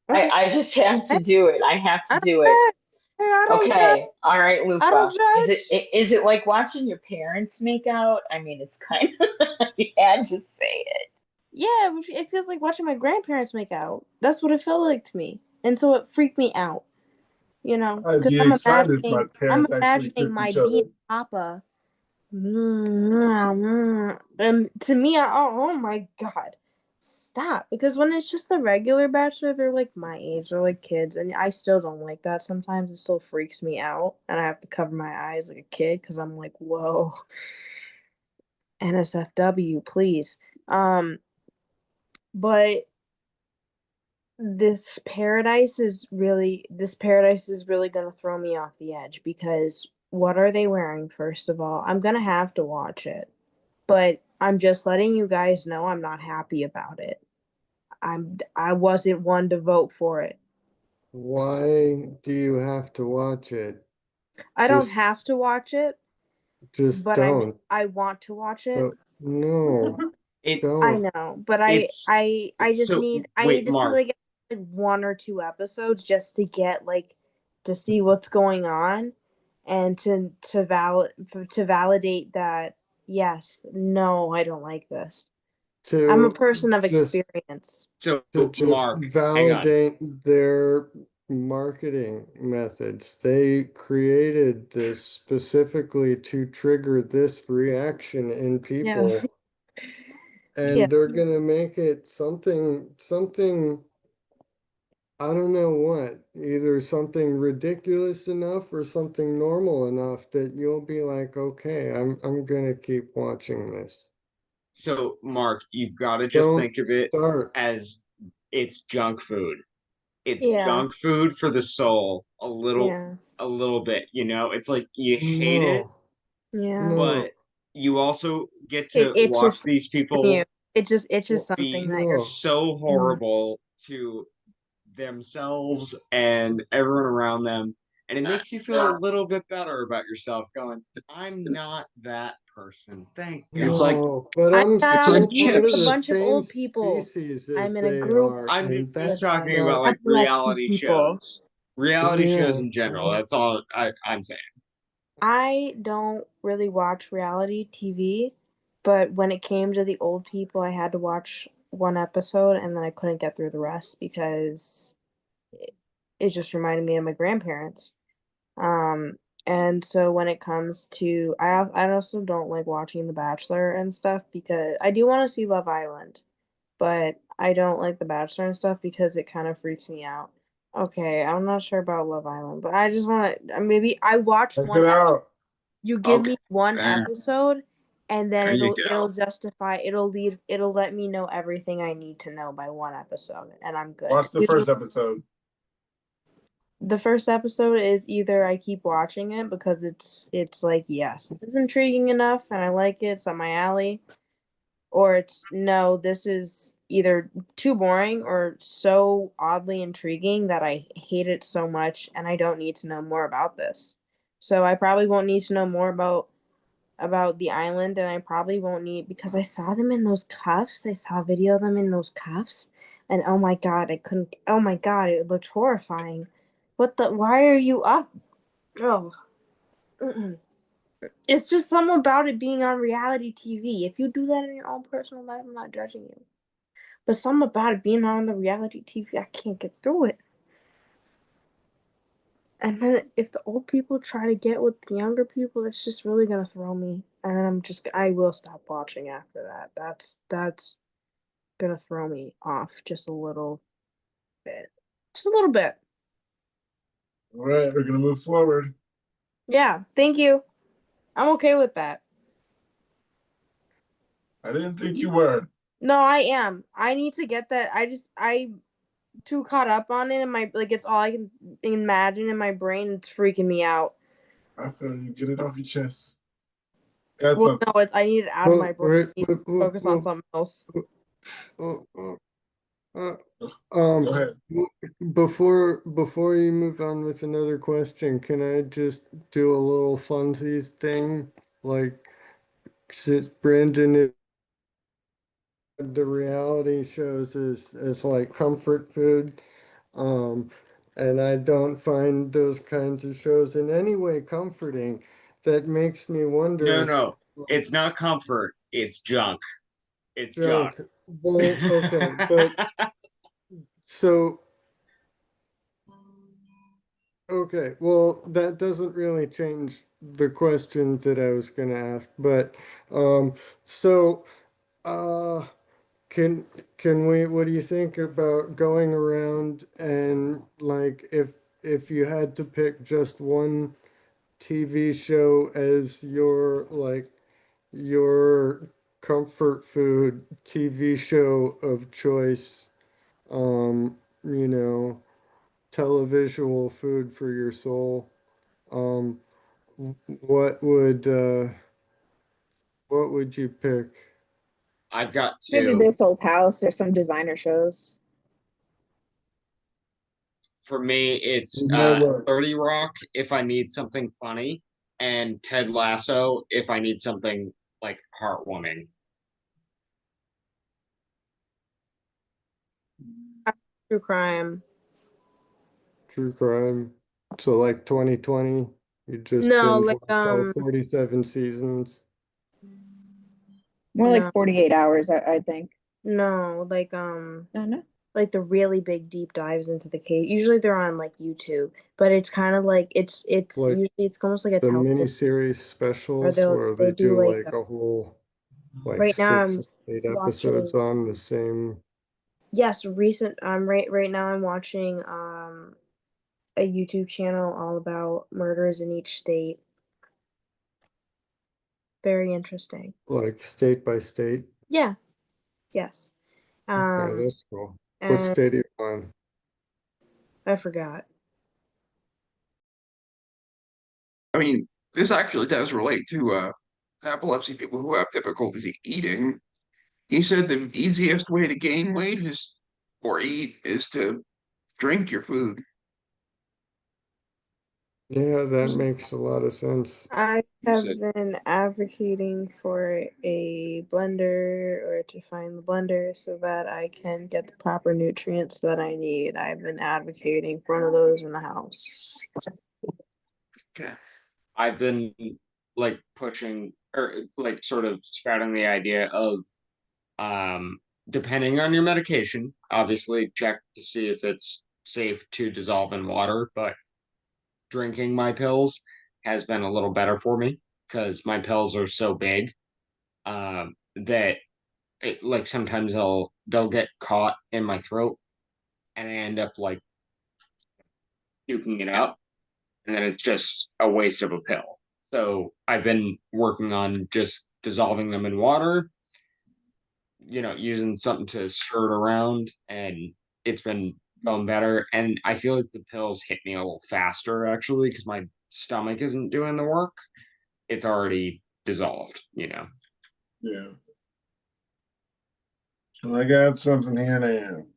I just have to do it. I have to I do it. don't judge. Okay. All right, I don't Lufa. judge. Is it like watching your parents make out? I mean, it's kind of you had to say it. Yeah, it feels like watching my grandparents make out. That's what it felt like to me, and so it freaked me out. I'd Because be excited if my I'm parents actually imagining kissed my each other. being papa. And to me, oh my god, stop! Because when it's just the regular bachelor, they're like my age, they're like kids, and I still don't like that. Sometimes it still freaks me out, and I have to cover my eyes like a kid because I'm like, whoa, NSFW, please. But this paradise is really going to throw me off the edge because what are they wearing, first of all? I'm going to have to watch it, but I'm just letting you guys know I'm not happy about it. I wasn't one to vote for it. Why do you have to watch it? I don't Just have to watch it, just but don't. I want to watch it. No, It I don't. know, but it's I just so need wait, to see Mark. like one or two episodes just to get like to see what's going on and to validate that yes, no, I don't like this. I'm a To person of just experience. So to just Mark, hang on. validate their marketing methods. They created this specifically to trigger this reaction in Yes. people, Yeah. and they're gonna make it something I don't know what, either something ridiculous enough or something normal enough that you'll be like, okay, I'm gonna keep watching this. So Mark, you've got to just Don't think of it start. as it's junk food. It's Yeah. junk food for the soul Yeah. a little bit, you know? It's like you hate it, No, Yeah. but no, you also get It to watch itches these something in you. people It just itches something be that you're no. so mm, horrible to themselves and everyone around them. And it makes you feel a little bit better about yourself, going, I'm not that person. Thank It's God. like No, but I'm I'm not it's on a still like beach part with of a the chips. bunch of same old people. species I'm as in a they group are, I'm and just with that's talking about not, like epilepsy reality people. shows. Reality shows yeah, in general. That's all I'm saying. I don't really watch reality TV, but when it came to the old people, I had to watch one episode and then I couldn't get through the rest because it just reminded me of my grandparents. Um, and so when it comes to, I also don't like watching The Bachelor and stuff because I do want to see Love Island, but I don't like The Bachelor and stuff because it kind of freaks me out. Okay, I'm not sure about Love Island, but I just want to maybe I watched Check one it episode. out. You give Okay, me one there, episode and then there you it'll go. justify it'll let me know everything I need to know by one episode and I'm good. Watch the first episode. The first episode is either I keep watching it because it's like, yes, this is intriguing enough and I like it, it's up my alley, or it's no, this is either too boring or so oddly intriguing that I hate it so much and I don't need to know more about this. So I probably won't need to know more about the island and I probably won't need because I saw them in those cuffs. I saw a video of them in those cuffs and oh my god, oh my god, it looked horrifying. Why are you up? Oh. Mm-mm. It's just something about it being on reality TV. If you do that in your own personal life, I'm not judging you. But something about it being on the reality TV, I can't get through it. And then if the old people try to get with the younger people, it's just really gonna throw me. And I will stop watching after that. That's gonna throw me off just a little bit. Just a little bit. All right, we're gonna move forward. Yeah, thank you. I'm okay with that. I didn't think you were. No, I am. I need to get that. I too caught up on it and my like it's all I can imagine in my brain. It's freaking me out. I feel you. Get it off your chest. Got Well, something. no, it's I need it out of my brain. Wait, I need to focus on something else. Uh, Go ahead. before you move on with another question, can I just do a little funsies thing? Like, since Brandon is the reality shows as like comfort food, um, and I don't find those kinds of shows in any way comforting. That makes me wonder. No, it's not comfort. It's junk. It's junk. Junk. Well, okay, but so okay, well, that doesn't really change the questions that I was gonna ask, but so uh can what do you think about going around and like if you had to pick just one TV show as your like your comfort food TV show of choice, you know, televisual food for your soul. Um, what would you pick? I've got Maybe two. This Old House or some designer shows. For me, it's You know what? 30 Rock if I need something funny, and Ted Lasso if I need something like heartwarming. True crime. True crime. So like 2020, you just No, binge like watch all 47 seasons. More like no, 48 hours, I think. no, like I know. like the really big deep dives into the case. Usually they're on like YouTube, but it's kind of like it's Like usually it's almost like a the television miniseries or specials where they they do do like like a whole like right now six, I'm 8 episodes watching on the same. yes, recent right now I'm watching a YouTube channel all about murders in each state. Very interesting. Like state by state. Yeah, yes. Okay, Um that's cool. What and state are you on? I forgot. I mean, this actually does relate to epilepsy people who have difficulty eating. He said the easiest way to gain weight is or eat is to drink your food. Yeah, that makes a lot of sense. I He have said, been advocating for a blender or to find the blender so that I can get the proper nutrients that I need. I've been advocating for one of those in the house. okay. I've been like pushing or like sort of spouting the idea of depending on your medication, obviously check to see if it's safe to dissolve in water, but drinking my pills has been a little better for me because my pills are so big that it, like sometimes they'll get caught in my throat and I end up like puking it out, and then it's just a waste of a pill. So I've been working on just dissolving them in water, using something to stir it around, and it's been going better. And I feel like the pills hit me a little faster actually because my stomach isn't doing the work. It's already dissolved. Yeah. So I got something here now. It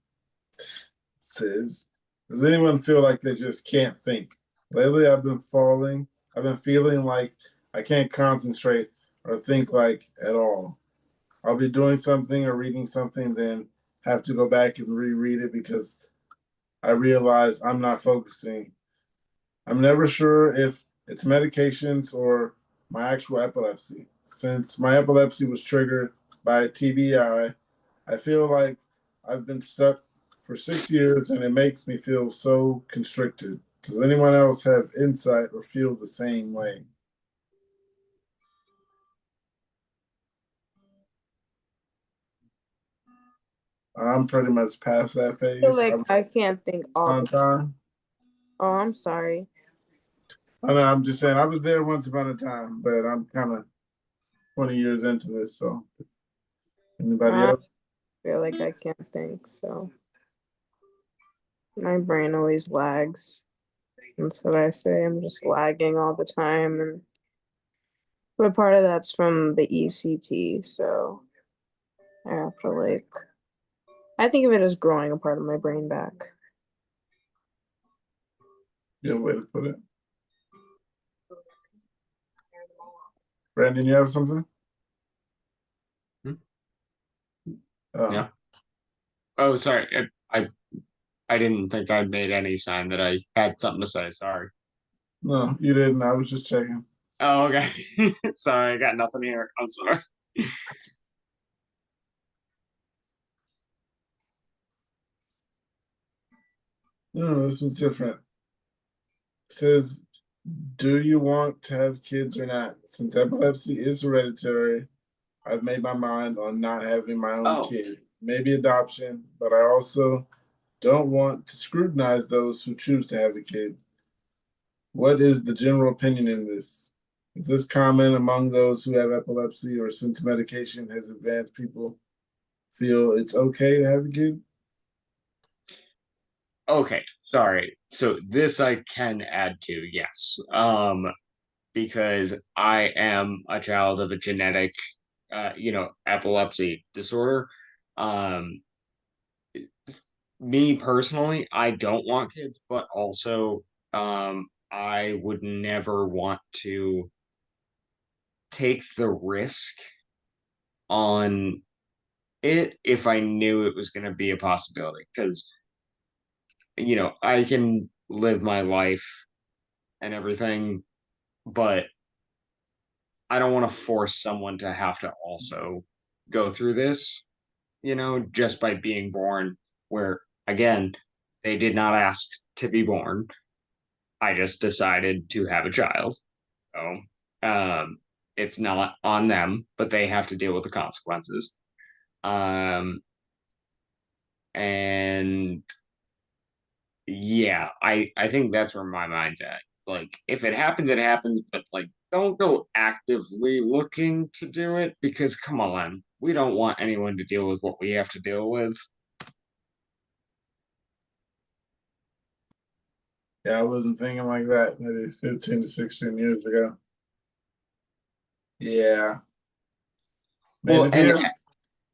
says, does anyone feel like they just can't think? Lately, I've been feeling like I can't concentrate or think like at all. I'll be doing something or reading something, then have to go back and reread it because I realize I'm not focusing. I'm never sure if it's medications or my actual epilepsy. Since my epilepsy was triggered by TBI, I feel like I've been stuck for 6 years and it makes me feel so constricted. Does anyone else have insight or feel the same way? I'm pretty much past that I feel phase. like I can't think all On the time. Oh, I'm sorry. I know, I'm just saying I was there once upon a time, but I'm kind of 20 years into this. So, anybody I else? feel like I can't think, so my brain always lags. That's what I say. I'm just lagging all the time, and but part of that's from the ECT, so I have to like. I think of it as growing a part of my brain back. Good way to put it. Brandon, you have something? Yeah. Oh, sorry. I didn't think I'd made any sign that I had something to say. Sorry. No, you didn't. I was just checking. Oh, okay. Sorry, I got nothing here. I'm sorry. No, this one's different. It says, do you want to have kids or not? Since epilepsy is hereditary, I've made my mind on not having my own kid. Maybe adoption, but I also don't want to scrutinize those who choose to have a kid. What is the general opinion in this? Is this common among those who have epilepsy, or since medication has advanced, people feel it's okay to have a kid? Okay, sorry. So this I can add to, yes. Because I am a child of a genetic epilepsy disorder. Um Me personally, I don't want kids, but also I would never want to take the risk on it if I knew it was going to be a possibility, because I can live my life and everything, but I don't want to force someone to have to also go through this, just by being born, where again, they did not ask to be born. I just decided to have a child. So it's not on them, but they have to deal with the consequences. And yeah, I think that's where my mind's at. Like, if it happens, it happens, but like, don't go actively looking to do it, because come on, we don't want anyone to deal with what we have to deal with. Yeah, I wasn't thinking like that maybe 15 to 16 years ago. Yeah. Well, Maybe do it.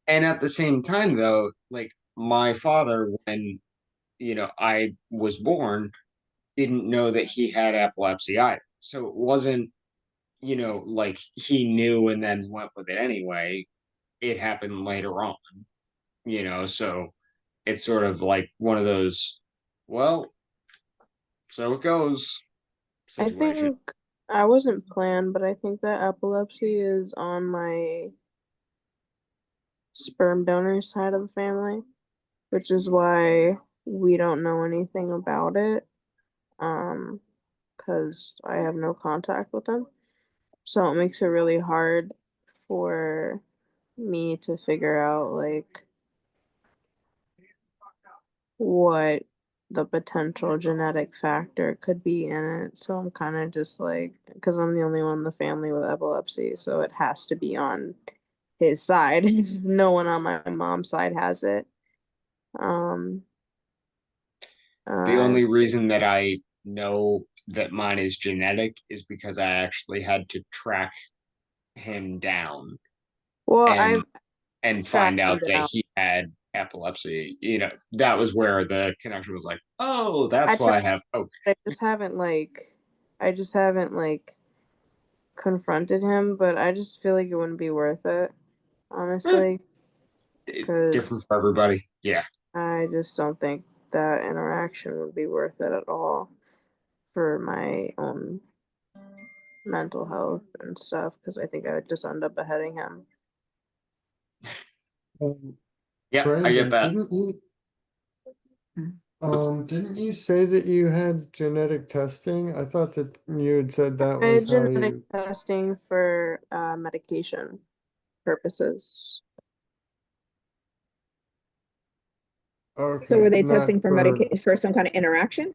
and at the same time, though, like my father, when I was born, didn't know that he had epilepsy either. So it wasn't, like he knew and then went with it anyway. It happened later on, so it's sort of like one of those, well, so it goes I situation. think I wasn't planned, but I think that epilepsy is on my sperm donor side of the family, which is why we don't know anything about it. Because I have no contact with them. So it makes it really hard for me to figure out like what the potential genetic factor could be in it. So I'm kind of just like, because I'm the only one in the family with epilepsy, so it has to be on his side. No one on my mom's side has it. Um, The uh, only reason that I know that mine is genetic is because I actually had to track him down well, and I've find tracked him out that down. he had epilepsy. That was where the connection was like, oh, I that's why I tracked, have. Oh, I just haven't like confronted him, but I just feel like it wouldn't be worth it, honestly, different because for everybody. Yeah. I just don't think that interaction would be worth it at all for my own mental health and stuff, because I think I would just end up beheading him. Yeah, I get Brandon, that. Didn't you say that you had genetic testing? I thought that you had said that I was had how genetic you. testing for medication purposes. So were Okay, they not testing for for. medication for some kind of interaction?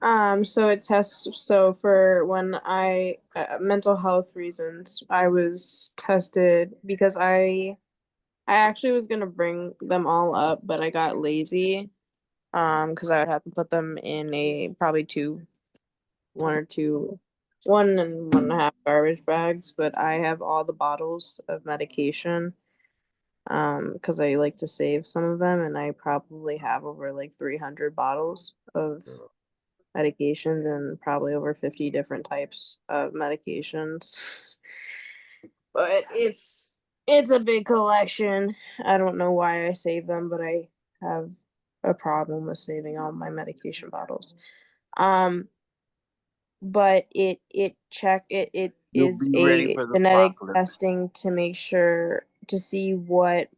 So it tests, so for when mental health reasons, I was tested because I actually was gonna bring them all up, but I got lazy. Because I would have to put them in a probably one or two, 1 and 1.5 garbage bags, but I have all the bottles of medication. Because I like to save some of them, and I probably have over like 300 bottles of medications and probably over 50 different types of medications. But it's a big collection. I don't know why I save them, but I have a problem with saving all my medication bottles. Um, but it You'll is be ready a for the genetic apocalypse. testing to make sure to see what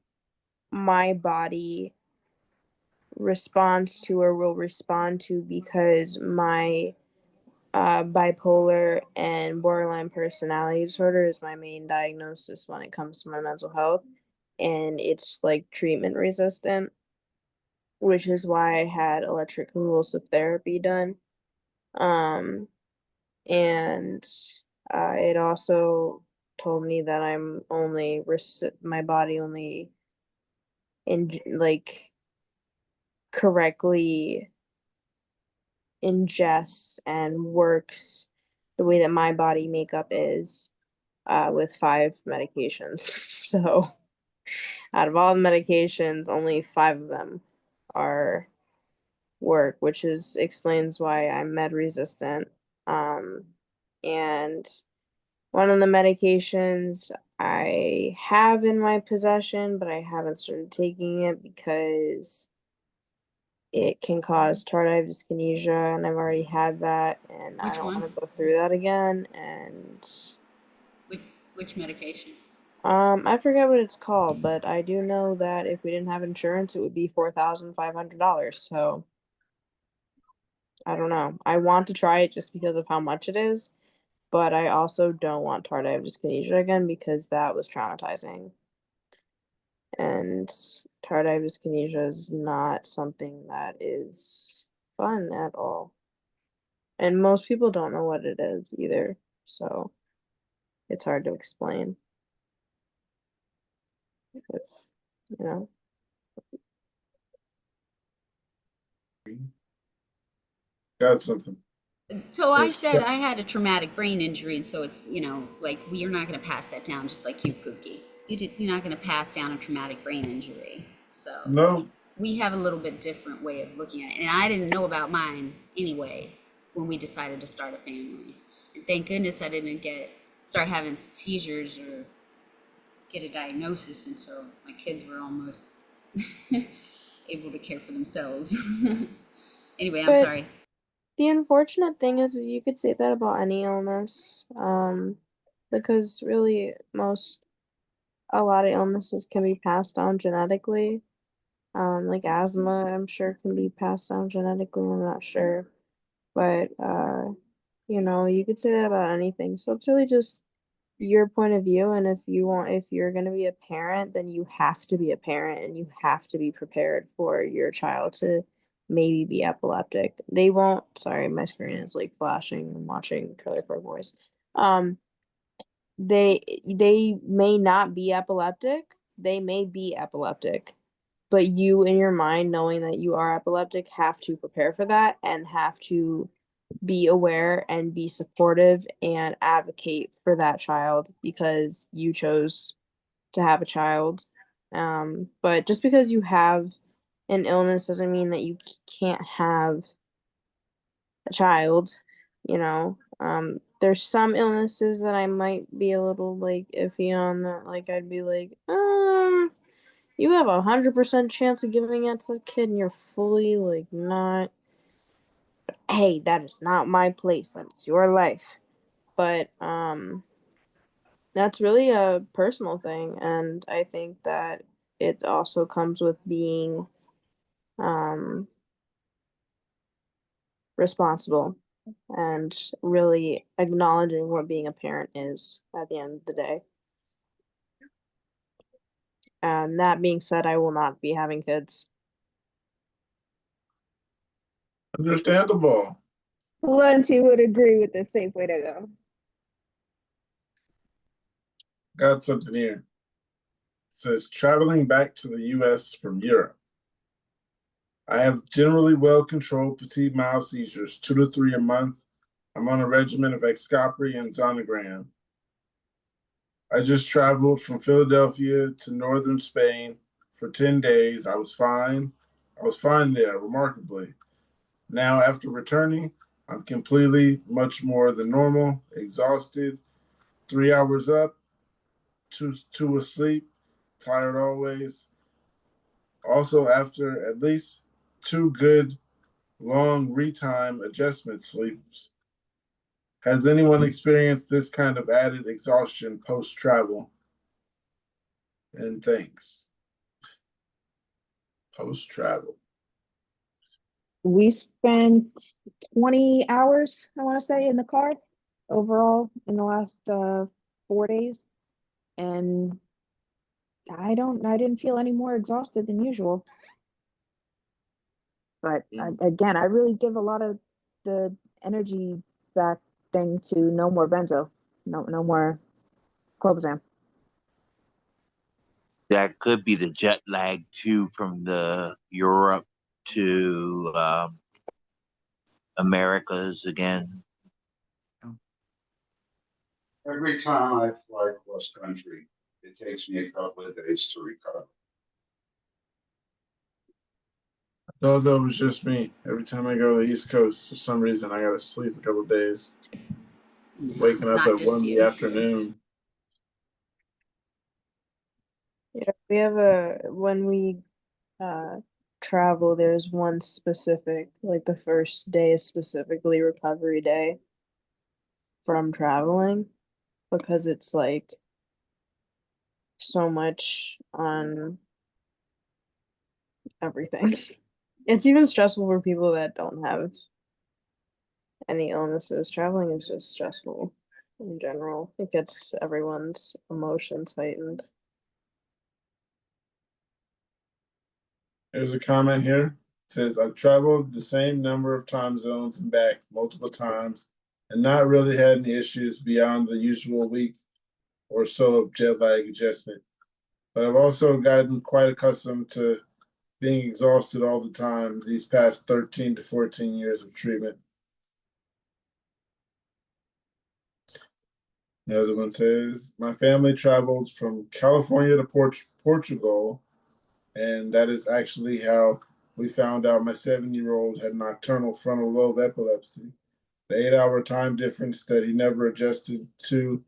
my body responds to or will respond to because my bipolar and borderline personality disorder is my main diagnosis when it comes to my mental health, and it's like treatment resistant, which is why I had electric convulsive therapy done. Um, and it also told me that I'm only my body only like correctly ingests and works the way that my body makeup is with 5 medications. So out of all the medications, only 5 of them are work, which is explains why I'm med resistant. Um, and one of the medications I have in my possession, but I haven't started taking it because it can cause tardive dyskinesia, and I've already had that, and I Which don't one? want to go through that again. And Which medication? I forget what it's called, but I do know that if we didn't have insurance, it would be $4,500. So I don't know. I want to try it just because of how much it is, but I also don't want tardive dyskinesia again because that was traumatizing. And tardive dyskinesia is not something that is fun at all. And most people don't know what it is either, so it's hard to explain. If, you know. Got something. So I said I had a traumatic brain injury, so it's, like you're not going to pass that down just like you, Pookie. You're not going to pass down a traumatic brain injury. So No. we have a little bit different way of looking at it. And I didn't know about mine anyway when we decided to start a family. And thank goodness I didn't start having seizures or get a diagnosis until my kids were almost able to care for themselves. Anyway, I'm But sorry. the unfortunate thing is you could say that about any illness, because really a lot of illnesses can be passed down genetically. Like asthma, I'm sure can be passed down genetically, I'm not sure. But you could say that about anything. So it's really just your point of view, and if you're gonna be a parent, then you have to be a parent and you have to be prepared for your child to maybe be epileptic. They won't, sorry, my screen is like flashing. I'm watching Trailer Park Boys. Um, they may not be epileptic, they may be epileptic, but you in your mind knowing that you are epileptic have to prepare for that and have to be aware and be supportive and advocate for that child because you chose to have a child. But just because you have an illness doesn't mean that you can't have a child, you know. There's some illnesses that I might be a little like iffy on that, like I'd be like, you have 100% chance of giving it to the kid and you're fully like not. Hey, that is not my place. That's your life. But that's really a personal thing, and I think that it also comes with being um responsible and really acknowledging what being a parent is at the end of the day. And that being said, I will not be having kids. Understandable. Plenty would agree with the safe way to go. Got something here. It says traveling back to the US from Europe. I have generally well-controlled petit mal seizures, 2 to 3 a month. I'm on a regimen of Excopri and Zonogram. I just traveled from Philadelphia to northern Spain for 10 days. I was fine. I was fine there, remarkably. Now, after returning, I'm completely much more than normal, exhausted, 3 hours up, two asleep, tired always. Also, after at least 2 good long retime adjustment sleeps. Has anyone experienced this kind of added exhaustion post travel? And thanks. Post travel. We spent 20 hours, I want to say, in the car overall in the last 4 days. And I didn't feel any more exhausted than usual. But again, I really give a lot of the energy back thing to no more benzo, no more clobazam. That could be the jet lag too from the Europe to Americas again. Every time I fly cross country, it takes me a couple of days to recover. No, that was just me. Every time I go to the East Coast, for some reason, I gotta sleep a couple of days. Waking up Not at just 1 in you. the afternoon. Yeah, we have when we travel, there's one specific, like the first day is specifically recovery day from traveling because it's like so much on everything. It's even stressful for people that don't have any illnesses. Traveling is just stressful in general. It gets everyone's emotions heightened. There's a comment here. It says, I've traveled the same number of time zones and back multiple times and not really had any issues beyond the usual week or so of jet lag adjustment. But I've also gotten quite accustomed to being exhausted all the time these past 13 to 14 years of treatment. The other one says, my family traveled from California to Portugal, and that is actually how we found out my 7-year-old had nocturnal frontal lobe epilepsy. The 8-hour time difference that he never adjusted to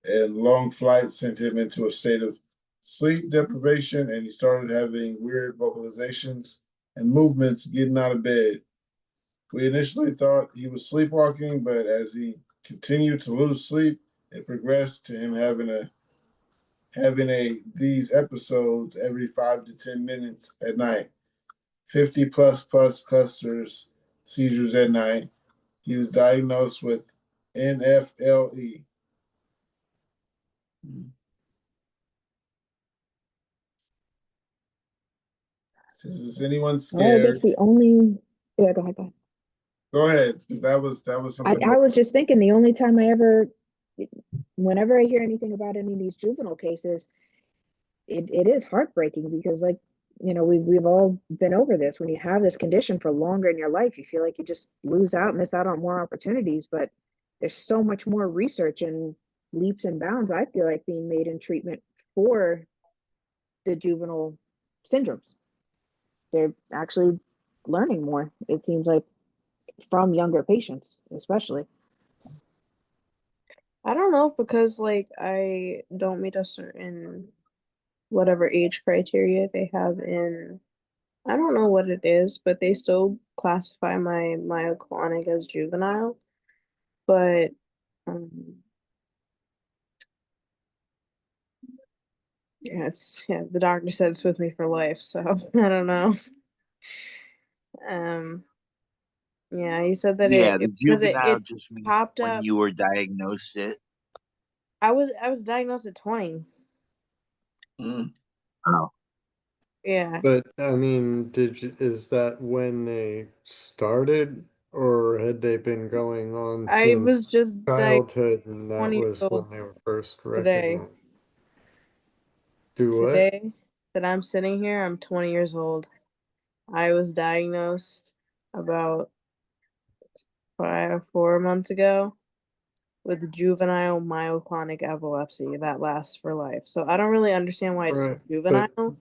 and long flights sent him into a state of sleep deprivation, and he started having weird vocalizations and movements getting out of bed. We initially thought he was sleepwalking, but as he continued to lose sleep, it progressed to him having these episodes every 5 to 10 minutes at night, 50 plus clusters seizures at night. He was diagnosed with NFLE. Says, is anyone Well, I guess scared? the only yeah, go ahead. Go ahead. That was something. I was just thinking the only time whenever I hear anything about any of these juvenile cases, it is heartbreaking because like, we've all been over this. When you have this condition for longer in your life, you feel like you just miss out on more opportunities. But there's so much more research and leaps and bounds, I feel like, being made in treatment for the juvenile syndromes. They're actually learning more, it seems like, from younger patients, especially. I don't know because like I don't meet a certain whatever age criteria they have in I don't know what it is, but they still classify my myoclonic as juvenile. But um yeah, the doctor said it's with me for life, so I don't know. Um Yeah, he said that Yeah, the because juvenile it just means popped when up. you were diagnosed it. I was diagnosed at 20. Oh. Yeah. But I mean, is that when they started, or had they been going on I was since just diagnosed childhood, and that 20 years was old when they were first today. recognized? Do what? Today that I'm sitting here, I'm 20 years old. I was diagnosed about 4 months ago with juvenile myoclonic epilepsy that lasts for life. So I don't really understand why it's Right, but juvenile.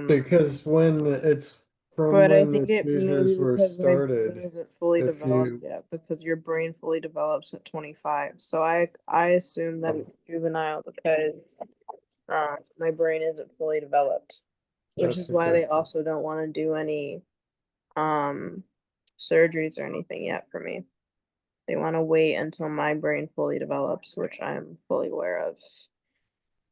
because it's from But I when the think it may be seizures were because my brain started, isn't fully if developed you, yet, because your brain fully develops at 25. So I assume that it's juvenile because my brain isn't fully developed, which that's is a why good. they also don't want to do any um surgeries or anything yet for me. They want to wait until my brain fully develops, which I'm fully aware of.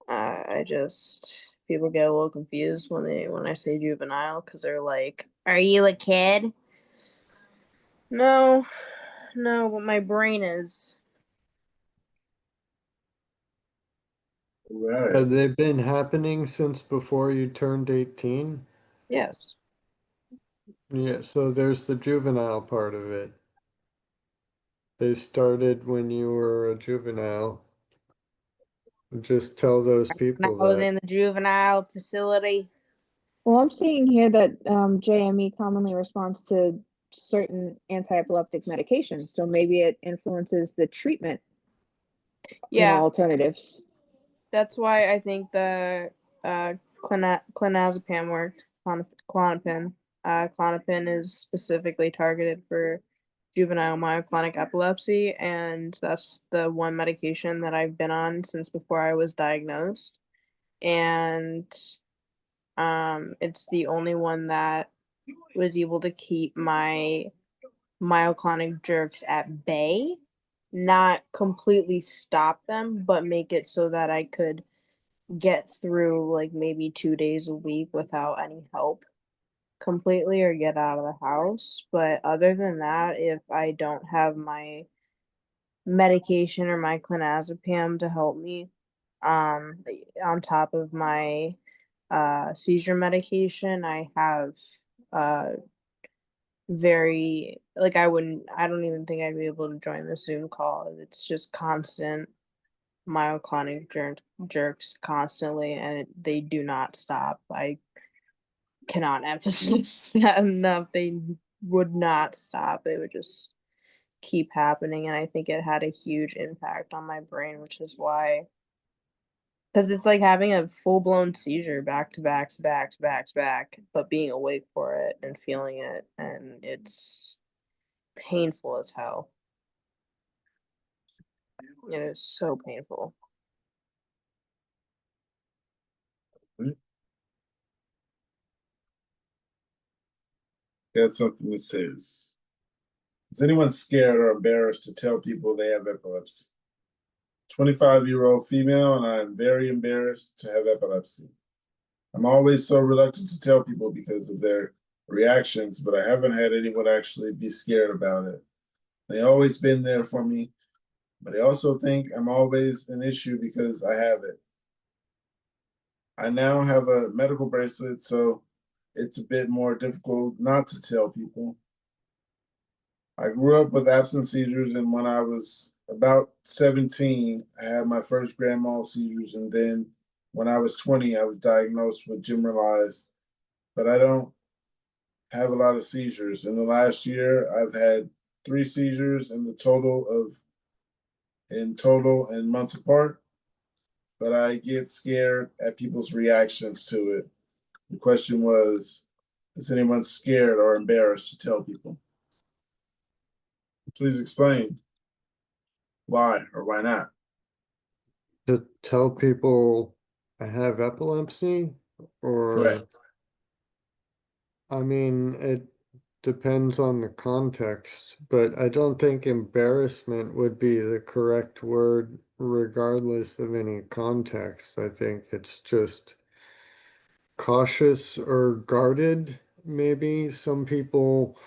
I just people get a little confused when I say juvenile because they're like, "Are you a kid?" No, no, but my brain is. Right. Have they been happening since before you turned 18? Yes. Yeah, so there's the juvenile part of it. They started when you were a juvenile. Just tell those When people I was that. in the juvenile facility. Well, I'm seeing here that JME commonly responds to certain anti-epileptic medications, so maybe it influences the treatment, Yeah, alternatives. that's why I think the clonazepam works. Clonopin. Clonopin is specifically targeted for juvenile myoclonic epilepsy, and that's the one medication that I've been on since before I was diagnosed. And it's the only one that was able to keep my myoclonic jerks at bay, not completely stop them, but make it so that I could get through like maybe 2 days a week without any help completely or get out of the house. But other than that, if I don't have my medication or my clonazepam to help me, on top of my seizure medication, I have uh very like I don't even think I'd be able to join the Zoom call. It's just constant myoclonic jerks constantly, and they do not stop. I cannot emphasize that enough. They would not stop. They would just keep happening, and I think it had a huge impact on my brain, which is why because it's like having a full-blown seizure back to back to back to back to back, but being awake for it and feeling it, and it's painful as hell. It is so painful. Got something that says, is anyone scared or embarrassed to tell people they have epilepsy? 25-year-old female, and I am very embarrassed to have epilepsy. I'm always so reluctant to tell people because of their reactions, but I haven't had anyone actually be scared about it. They always been there for me, but I also think I'm always an issue because I have it. I now have a medical bracelet, so it's a bit more difficult not to tell people. I grew up with absent seizures, and when I was about 17, I had my first grand mal seizures, and then when I was 20, I was diagnosed with generalized. But I don't have a lot of seizures. In the last year, I've had 3 seizures in total and months apart. But I get scared at people's reactions to it. The question was, is anyone scared or embarrassed to tell people? Please explain why or why not. To tell people I have epilepsy, or Correct. I mean, it depends on the context, but I don't think embarrassment would be the correct word regardless of any context. I think it's just cautious or guarded, maybe. Some people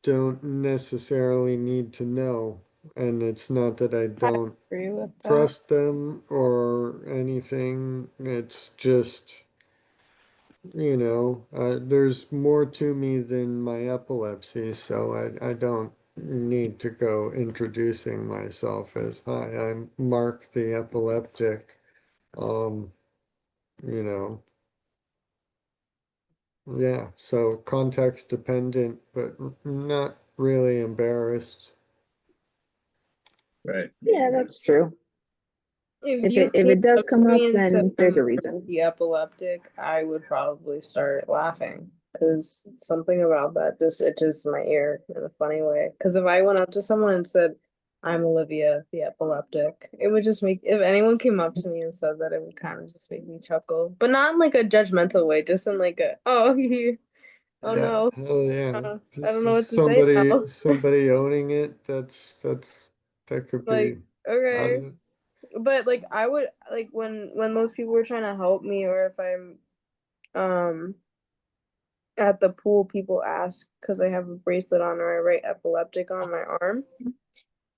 don't necessarily need to know. And it's not that I don't Agree with that. trust them or anything. It's just, there's more to me than my epilepsy, so I don't need to go introducing myself as, hi, I'm Mark the epileptic. Um, you know, yeah, so context dependent, but not really embarrassed. Right. Yeah, that's true. If If you it came does up come to up, me and said then there's a I'm reason. the epileptic, I would probably start laughing because something about that just itches my ear in a funny way. Because if I went up to someone and said, "I'm Olivia, the epileptic," it would just make, if anyone came up to me and said that, it would kind of just make me chuckle, but not in like a judgmental way, just in like a, oh, oh Yeah, no, hell yeah. I don't know what to say now. Somebody owning it, that could Like, be, I okay. don't But like I would like when those people were trying to help me, or if I'm um at the pool, people ask because I have a bracelet on or I write epileptic on my arm.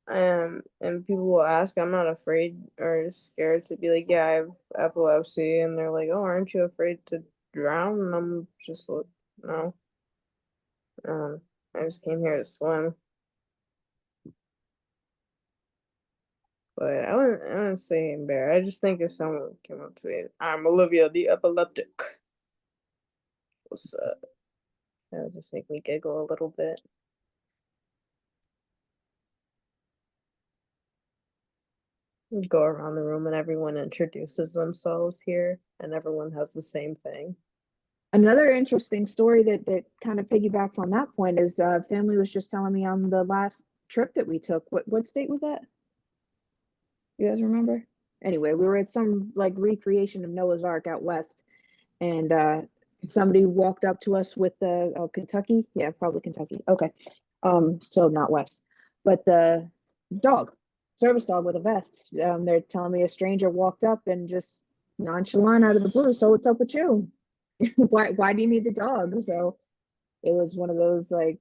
And people will ask, I'm not afraid or scared to be like, yeah, I have epilepsy, and they're like, oh, aren't you afraid to drown? And I'm just like, no. I just came here to swim. But I wouldn't say embarrassed. I just think if someone came up to me, I'm Olivia the epileptic. What's up? That would just make me giggle a little bit. Go around the room and everyone introduces themselves here, and everyone has the same thing. Another interesting story that kind of piggybacks on that point is family was just telling me on the last trip that we took. What state was that? You guys remember? Anyway, we were at some like recreation of Noah's Ark out west, and somebody walked up to us with the Kentucky, yeah, probably Kentucky. Okay, so not west, but the dog, service dog with a vest. They're telling me a stranger walked up and just nonchalant out of the blue. So what's up with you? Why do you need the dog? So it was one of those like,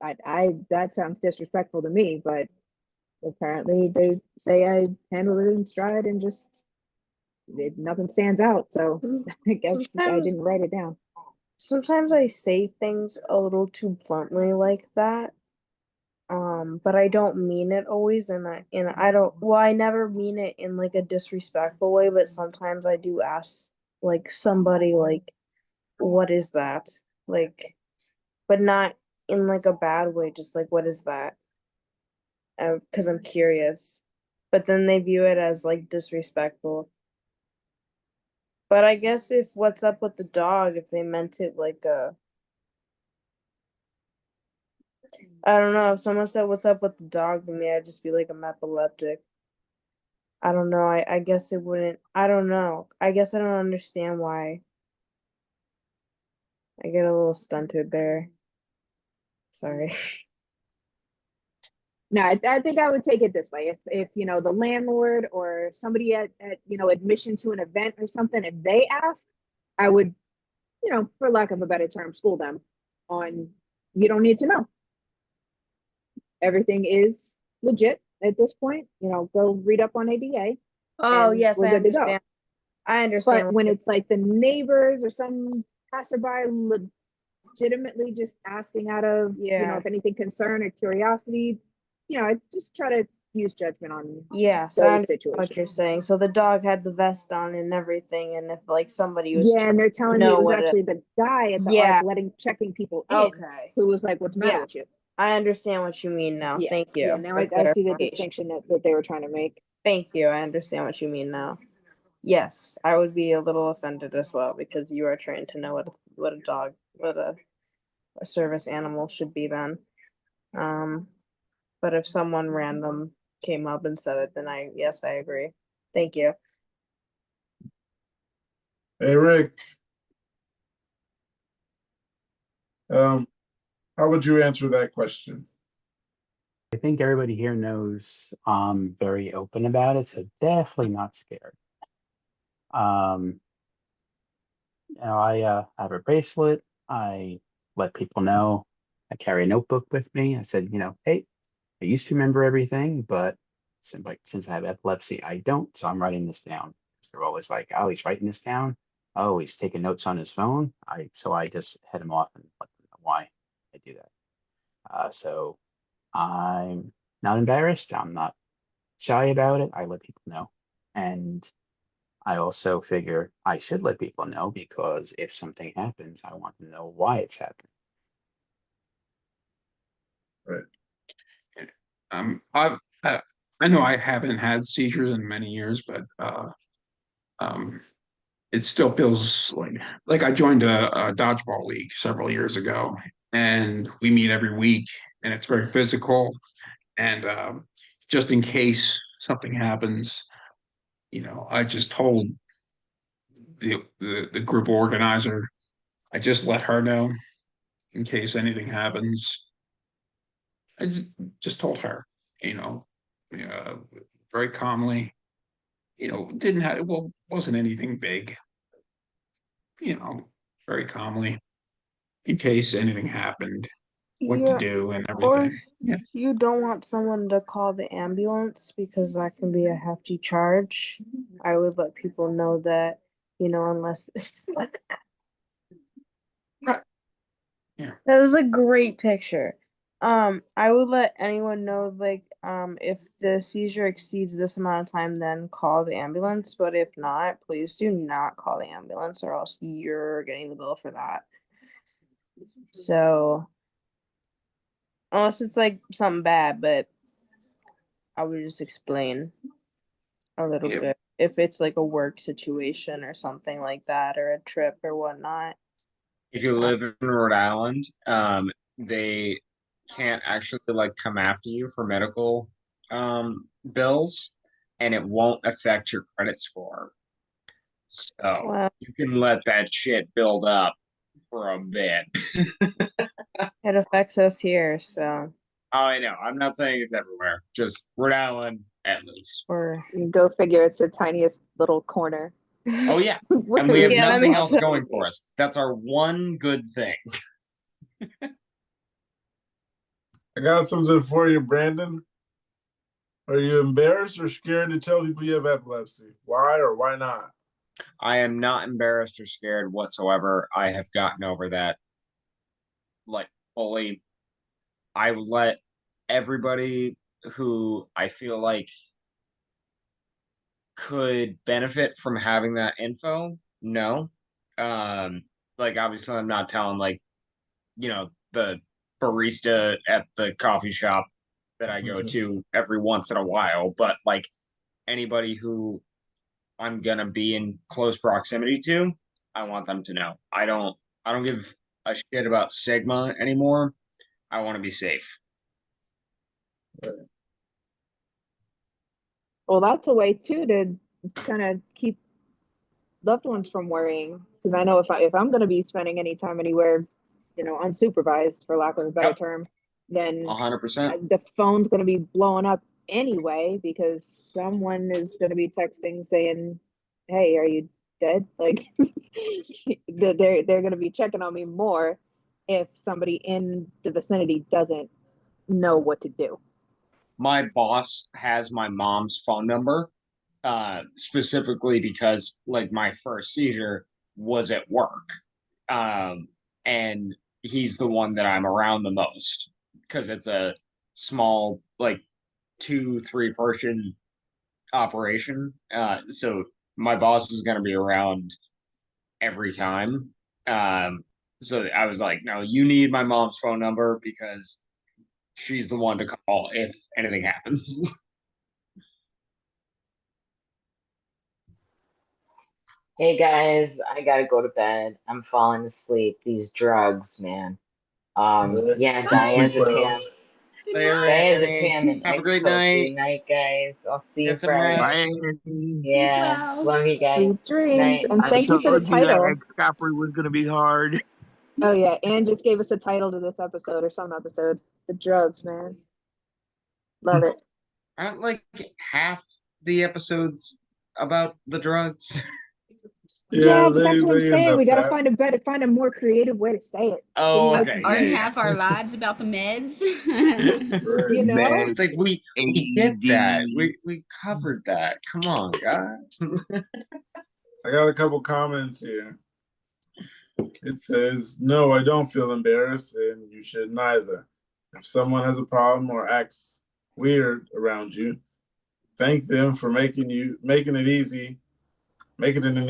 I that sounds disrespectful to me, but apparently they say I handled it in stride and just nothing stands out. So I guess I Sometimes didn't write it down. sometimes I say things a little too bluntly like that. But I don't mean it always, and I don't, well, I never mean it in like a disrespectful way, but sometimes I do ask like somebody like, what is that? Like, but not in like a bad way, just like, what is that? Because I'm curious. But then they view it as like disrespectful. But I guess if what's up with the dog, if they meant it like I don't know, if someone said what's up with the dog to me, I'd just be like, I'm epileptic. I don't know. I guess it wouldn't. I don't know. I guess I don't understand why. I get a little stunted there. Sorry. No, I think I would take it this way. If the landlord or somebody at admission to an event or something, if they ask, I would, for lack of a better term, school them on, you don't need to know. Everything is legit at this point. Go read up on ADA Oh, and yes, we're I good to go. understand. I understand. But when it's like the neighbors or some passerby legitimately just asking out of, Yeah. if anything, concern or curiosity, I just try to use judgment on Yeah, so I those understand what you're situations. saying. So the dog had the vest on and everything, and if like somebody was Yeah, and they're telling me it know was what it, actually the guy at the yeah, arc checking people in okay, who was like, "What's the matter yeah, with you?" I understand what you mean now. Yeah, Thank yeah. you Now for I see the clarification. distinction that they were trying to make. Thank you. I understand what you mean now. Yes, I would be a little offended as well because you are trained to know what a dog, what a service animal should be then. Um, but if someone random came up and said it, then yes, I agree. Thank you. Hey Rick, how would you answer that question? I think everybody here knows I'm very open about it, so definitely not scared. Um, I have a bracelet. I let people know I carry a notebook with me. I said, hey, I used to remember everything, but since I have epilepsy, I don't. So I'm writing this down. They're always like, oh, he's writing this down. Oh, he's taking notes on his phone. So I just head him off and let them know why I do that. So I'm not embarrassed. I'm not shy about it. I let people know. And I also figure I should let people know because if something happens, I want to know why it's happening. Right. I know I haven't had seizures in many years, but it still feels like I joined a dodgeball league several years ago, and we meet every week, and it's very physical. And just in case something happens, I just told the group organizer, I just let her know in case anything happens. Just told her, you know, uh, very calmly. Didn't have well, wasn't anything big. Very calmly in case anything happened, what to Yeah, do and or everything. Yeah. you don't want someone to call the ambulance because that can be a hefty charge. I would let people know that, unless Right. Yeah. that was a great picture. I would let anyone know, if the seizure exceeds this amount of time, then call the ambulance. But if not, please do not call the ambulance, or else you're getting the bill for that. So, unless it's like something bad, but I would just explain a little Yeah. bit if it's like a work situation or something like that, or a trip or whatnot. If you live in Rhode Island, they can't actually come after you for medical bills, and it won't affect your credit score. So Well, you can let that shit build up for a bit. it affects us here, so. Oh, I know. I'm not saying it's everywhere. Just Rhode Island, at least. Or go figure, it's the tiniest little corner. Oh yeah, and we have Yeah, that nothing makes else sense. going for us. That's our one good thing. I got something for you, Brandon. Are you embarrassed or scared to tell people you have epilepsy? Why or why not? I am not embarrassed or scared whatsoever. I have gotten over that fully. I would let everybody who I feel like could benefit from having that info know. Obviously I'm not telling the barista at the coffee shop that I go to every once in a while, but anybody who I'm gonna be in close proximity to, I want them to know. I don't give a shit about stigma anymore. I want to be safe. Well, that's a way too to kind of keep loved ones from worrying. Because I know if I'm going to be spending any time anywhere, unsupervised, for lack of a better Yep. term, then 100%. the phone's going to be blowing up anyway because someone is going to be texting saying, "Hey, are you dead?" Like they're going to be checking on me more if somebody in the vicinity doesn't know what to do. My boss has my mom's phone number, specifically because my first seizure was at work. And he's the one that I'm around the most because it's a small 2-3 person operation. So my boss is going to be around every time. So I was like, no, you need my mom's phone number because she's the one to call if anything happens. Hey guys, I gotta go to bed. I'm falling asleep. These drugs, man. Yeah, Sleep well. Diazepam and Have a great X-Coat. night. Good night, guys. I'll see you Get some Friday. rest. Yeah, love you guys. Sweet dreams. Night. And Love thank you you for the too. title. Scoppery was going to be hard. Oh yeah, Anne just gave us a title to this episode or some episode. The drugs, man. Love it. Aren't half the episodes about the drugs? Yeah, Yeah, but that's what I'm they end saying. up We gotta fat. find a more creative way to say it. Give me Oh, what okay, you yeah, Aren't think. yeah. half our lives about the meds? Right. You know? It's like we get that. We covered that. Come on, guys. I got a couple comments here. It says, "No, I don't feel embarrassed, and you shouldn't either. If someone has a problem or acts weird around you, thank them for making it an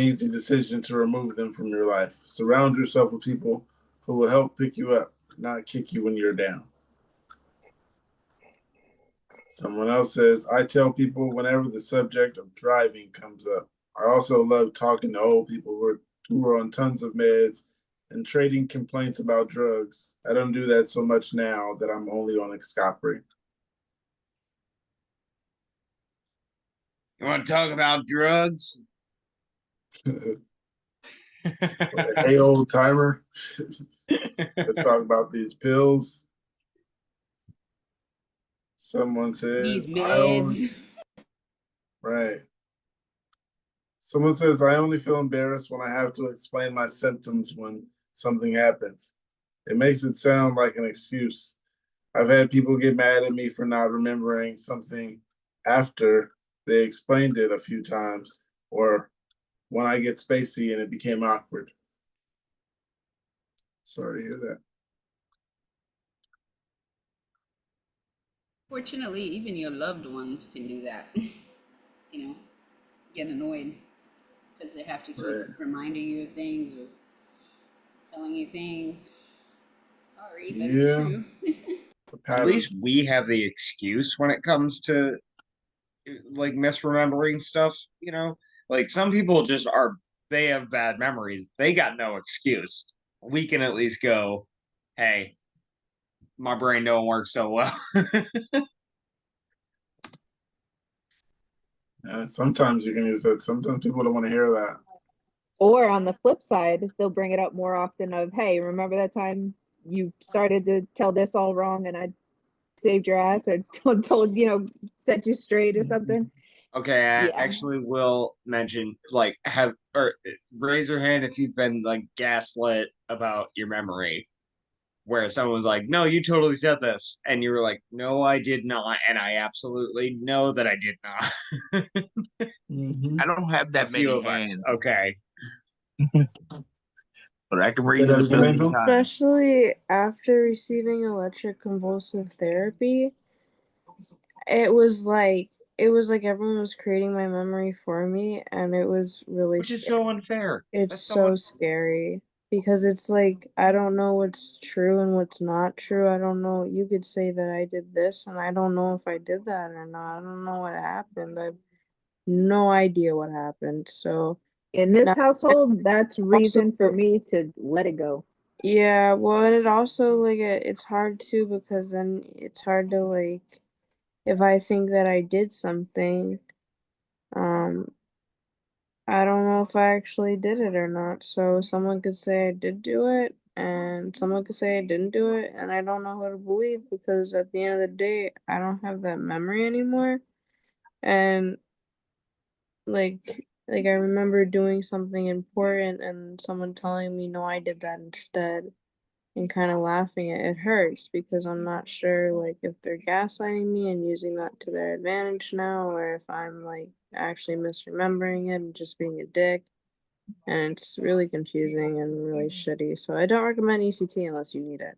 easy decision to remove them from your life. Surround yourself with people who will help pick you up, not kick you when you're down." Someone else says, "I tell people whenever the subject of driving comes up. I also love talking to old people who are on tons of meds and trading complaints about drugs. I don't do that so much now that I'm only on Excopri." You want to talk about drugs? Hey, old timer. Let's talk about these pills. Someone These says, meds. right. Someone says, "I only feel embarrassed when I have to explain my symptoms when something happens. It makes it sound like an excuse. I've had people get mad at me for not remembering something after they explained it a few times, or when I get spacey and it became awkward." Sorry to hear that. Fortunately, even your loved ones can do that. You know, get annoyed because they have to keep Right. reminding you of things or telling you things. Sorry, but it's Yeah. true. At least we have the excuse when it comes to like misremembering stuff, you know? Like some people just are they have bad memories. They got no excuse. We can at least go, hey, my brain don't work so well. Sometimes you can use that. Sometimes people don't want to hear that. Or on the flip side, they'll bring it up more often of, hey, remember that time you started to tell this all wrong and I saved your ass or told, set you straight or something? Okay, I Yeah. actually will mention like have or raise your hand if you've been like gaslit about your memory, where someone was like, "No, you totally said this," and you were like, "No, I did not," and I absolutely know that I did not. Mm-hmm. I don't have A that few many of us, hands, okay. but I can Say raise that it a again, million Angel. times. Especially after receiving electric convulsive therapy, it was like everyone was creating my memory for me, and it was really Which is scary. so unfair. It's That's so so scary because it's like I don't know what's true and what's not true. I don't know. You could say that I did this, and I don't know if I did that or not. I don't know what happened. I've no idea what happened. So In this now, household, that's also, reason for me to let it go. yeah, well, and it also like it's hard too because then it's hard to like if I think that I did something, um, I don't know if I actually did it or not. So someone could say I did do it, and someone could say I didn't do it, and I don't know who to believe because at the end of the day, I don't have that memory anymore. And like I remember doing something important and someone telling me no, I did that instead and kind of laughing it hurts because I'm not sure like if they're gaslighting me and using that to their advantage now or if I'm like actually misremembering it and just being a dick. And it's really confusing and really shitty. So I don't recommend ECT unless you need it.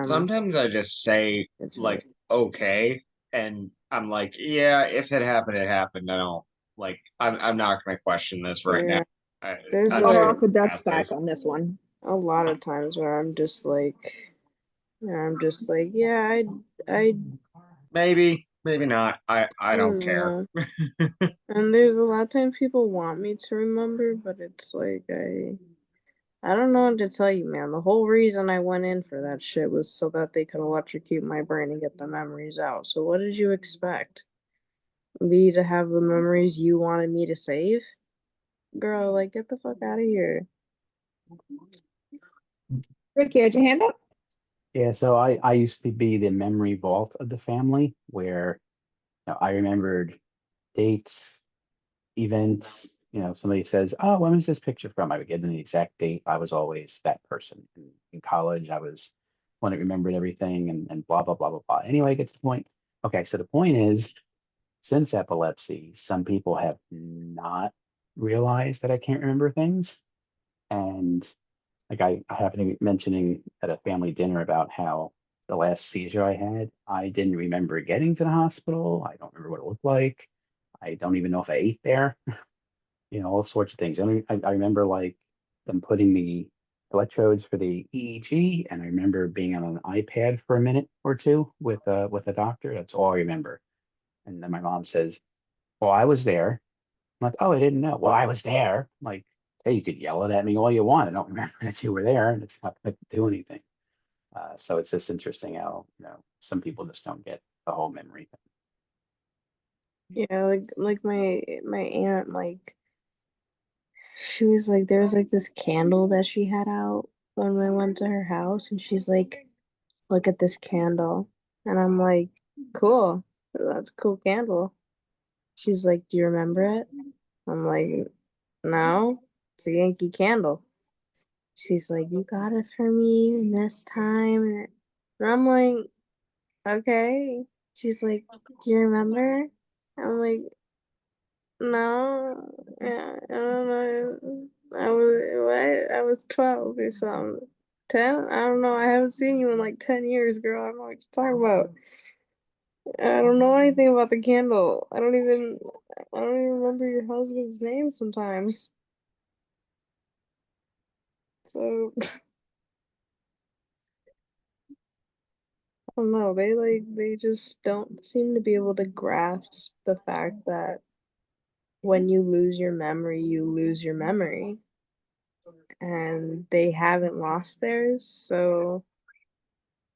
Sometimes I just say It's really like okay, and I'm like, yeah, if it happened, it happened. I don't like I'm not gonna question this right now. yeah. There's I'm just Water gonna off the like duck's pass back this. on this one. a lot of times where I'm just like, yeah, I Maybe not. I don't don't care. know. And there's a lot of times people want me to remember, but it's like I don't know what to tell you, man. The whole reason I went in for that shit was so that they could electrocute my brain and get the memories out. So what did you expect? Me to have the memories you wanted me to save? Girl, like get the fuck out of here. Ricky, had your hand up? Yeah, so I used to be the memory vault of the family where I remembered dates, events, somebody says, "Oh, when was this picture from?" I would give them the exact date. I was always that person. In college, I was one that remembered everything and blah blah blah blah blah. Anyway, get to the point. Okay, so the point is, since epilepsy, some people have not realized that I can't remember things. And like I happened to be mentioning at a family dinner about how the last seizure I had, I didn't remember getting to the hospital. I don't remember what it looked like. I don't even know if I ate there, all sorts of things. And I remember like them putting the electrodes for the EEG, and I remember being on an iPad for a minute or two with a doctor. That's all I remember. And then my mom says, "Well, I was there." I'm like, "Oh, I didn't know." "Well, I was there." I'm like, "Hey, you could yell it at me all you want. I don't remember that you were there, and it's not going to do anything." So it's just interesting how some people just don't get the whole memory thing. Yeah, like my aunt, like she was like there was like this candle that she had out when we went to her house, and she's like, "Look at this candle," and I'm like, "Cool, that's a cool candle." She's like, "Do you remember it?" I'm like, "No, it's a Yankee candle." She's like, "You got it for me this time," and I'm like, "Okay." She's like, "Do you remember?" I'm like, "No, yeah, I don't know. I was what? I was 12 or something. 10? I don't know. I haven't seen you in like 10 years, girl. I don't know what you're talking about. I don't know anything about the candle. I don't even remember your husband's name sometimes." So I don't know. They just don't seem to be able to grasp the fact that when you lose your memory, you lose your memory. And they haven't lost theirs, so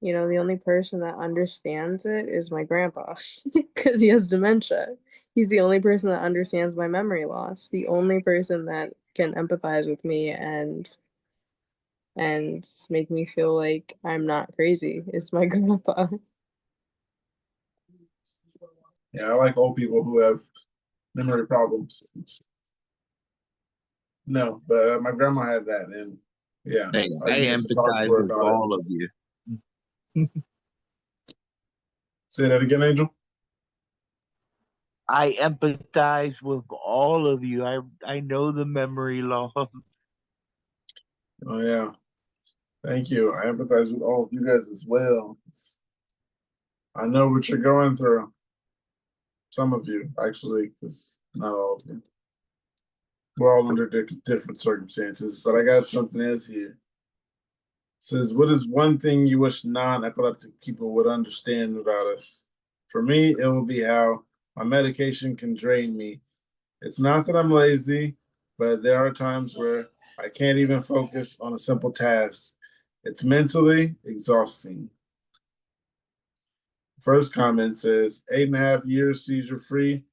the only person that understands it is my grandpa because he has dementia. He's the only person that understands my memory loss. The only person that can empathize with me and make me feel like I'm not crazy is my grandpa. Yeah, I like old people who have memory problems. No, but my grandma had that, and yeah, Hey, I I used to talk to empathize her with about it. all of you. Say that again, Angel. I empathize with all of you. I know the memory loss. Oh yeah, thank you. I empathize with all of you guys as well. I know what you're going through. Some of you, actually, because not all of you. We're all under different circumstances, but I got something else here. It says, what is one thing you wish non-epileptic people would understand about us? For me, it will be how my medication can drain me. It's not that I'm lazy, but there are times where I can't even focus on a simple task. It's mentally exhausting. First comment says 8.5 years seizure free